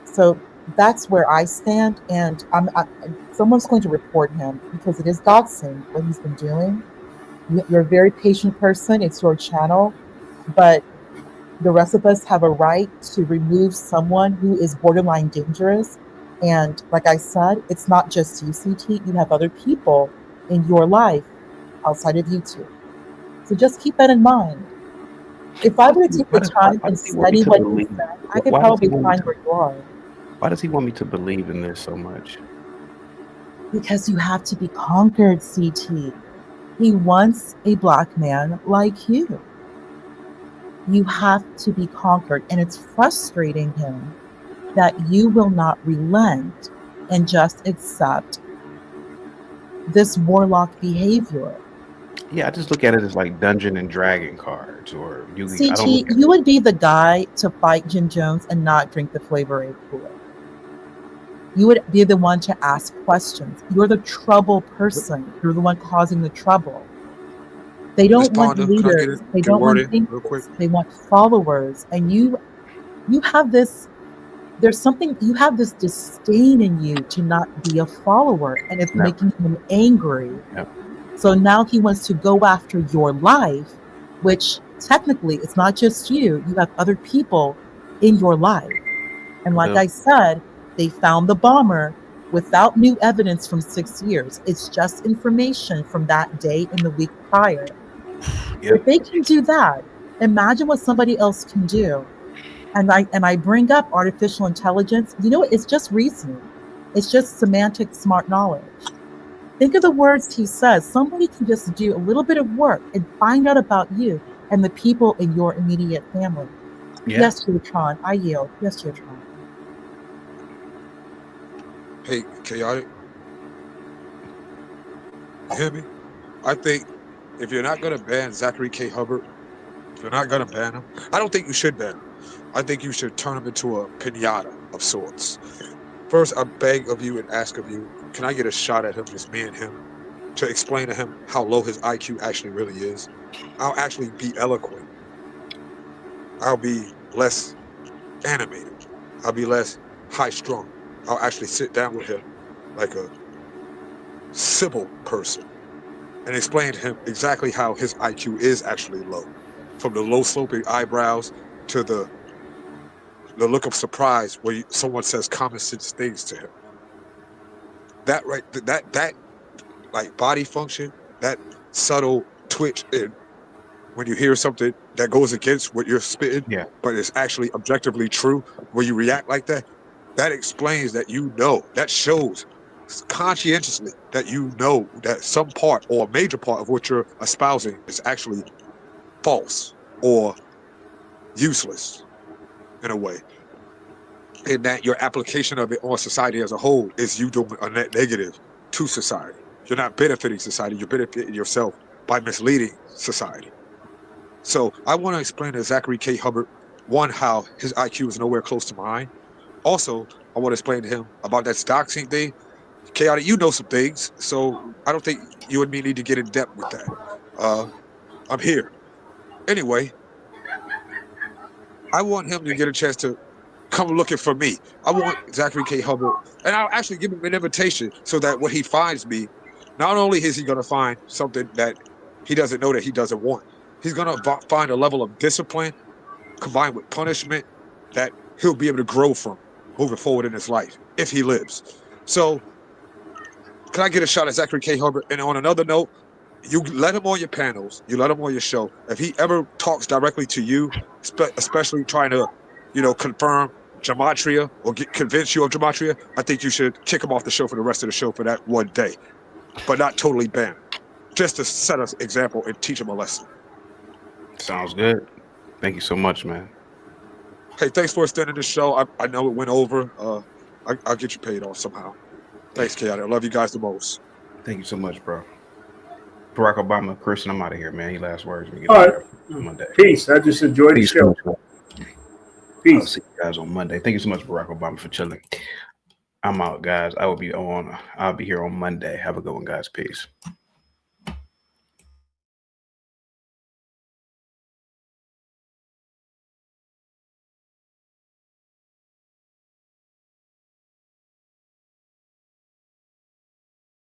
So that's where I stand, and someone's going to report him because it is doxing what he's been doing. You're a very patient person. It's your channel, but the rest of us have a right to remove someone who is borderline dangerous. And like I said, it's not just you, CT. You have other people in your life outside of YouTube. So just keep that in mind. If I were to take the time and study what he said, I could probably find where you are. Why does he want me to believe in this so much? Because you have to be conquered, CT. He wants a black man like you. You have to be conquered, and it's frustrating him that you will not relent and just accept this warlock behavior. Yeah, I just look at it as like Dungeon and Dragon cards, or CT, you would be the guy to fight Jim Jones and not drink the Flavor Aid Kool-Aid. You would be the one to ask questions. You're the trouble person. You're the one causing the trouble. They don't want leaders. They don't want thinkers. They want followers. And you have this. There's something. You have this disdain in you to not be a follower, and it's making him angry. So now he wants to go after your life, which technically it's not just you. You have other people in your life. And like I said, they found the bomber without new evidence from 6 years. It's just information from that day and the week prior. If they can do that, imagine what somebody else can do. And I bring up artificial intelligence. You know what? It's just reasoning. It's just semantic smart knowledge. Think of the words he says. Somebody can just do a little bit of work and find out about you and the people in your immediate family. Yes, Neutron. I yield. Yes, Neutron. Hey, chaotic. You hear me? I think if you're not going to ban Zachary K. Hubbard, if you're not going to ban him, I don't think you should ban him. I think you should turn him into a pinata of sorts. First, I beg of you and ask of you, can I get a shot at him, just me and him, to explain to him how low his IQ actually really is? I'll actually be eloquent. I'll be less animated. I'll be less high strung. I'll actually sit down with him like a civil person and explain to him exactly how his IQ is actually low. From the low sloping eyebrows to the look of surprise where someone says common sense things to him. That right, that like body function, that subtle twitch in when you hear something that goes against what you're spitting, Yeah. but it's actually objectively true, when you react like that, that explains that that shows conscientiously that that some part or a major part of what you're espousing is actually false or useless in a way. And that your application of it on society as a whole is you doing a net negative to society. You're not benefiting society, you're benefiting yourself by misleading society. So I want to explain to Zachary K. Hubbard, one, how his IQ is nowhere close to mine. Also, I want to explain to him about that doxing thing. Chaotic, you know some things, so I don't think you and me need to get in depth with that. I'm here. Anyway, I want him to get a chance to come looking for me. I want Zachary K. Hubbard, and I'll actually give him an invitation so that when he finds me, not only is he going to find something that he doesn't know that he doesn't want, he's going to find a level of discipline combined with punishment that he'll be able to grow from moving forward in his life if he lives. So, can I get a shot at Zachary K. Hubbard? And on another note, you let him on your panels, you let him on your show. If he ever talks directly to you, especially trying to, confirm gematria or convince you of gematria, I think you should kick him off the show for the rest of the show for that one day, but not totally ban him, just to set us an example and teach him a lesson. Sounds good. Thank you so much, man. Hey, thanks for extending the show. I know it went over. I'll get you paid off somehow. Thanks, Chaotic. I love you guys the most. Thank you so much, bro. Barack Obama, Christian, I'm out of here, man. Any last words? We get All out right. there Monday. Peace. I just enjoyed the show. Peace. I'll see you guys on Monday. Thank you so much, Barack Obama, for chilling. I'm out, guys. I'll be here on Monday. Have a good one, guys. Peace.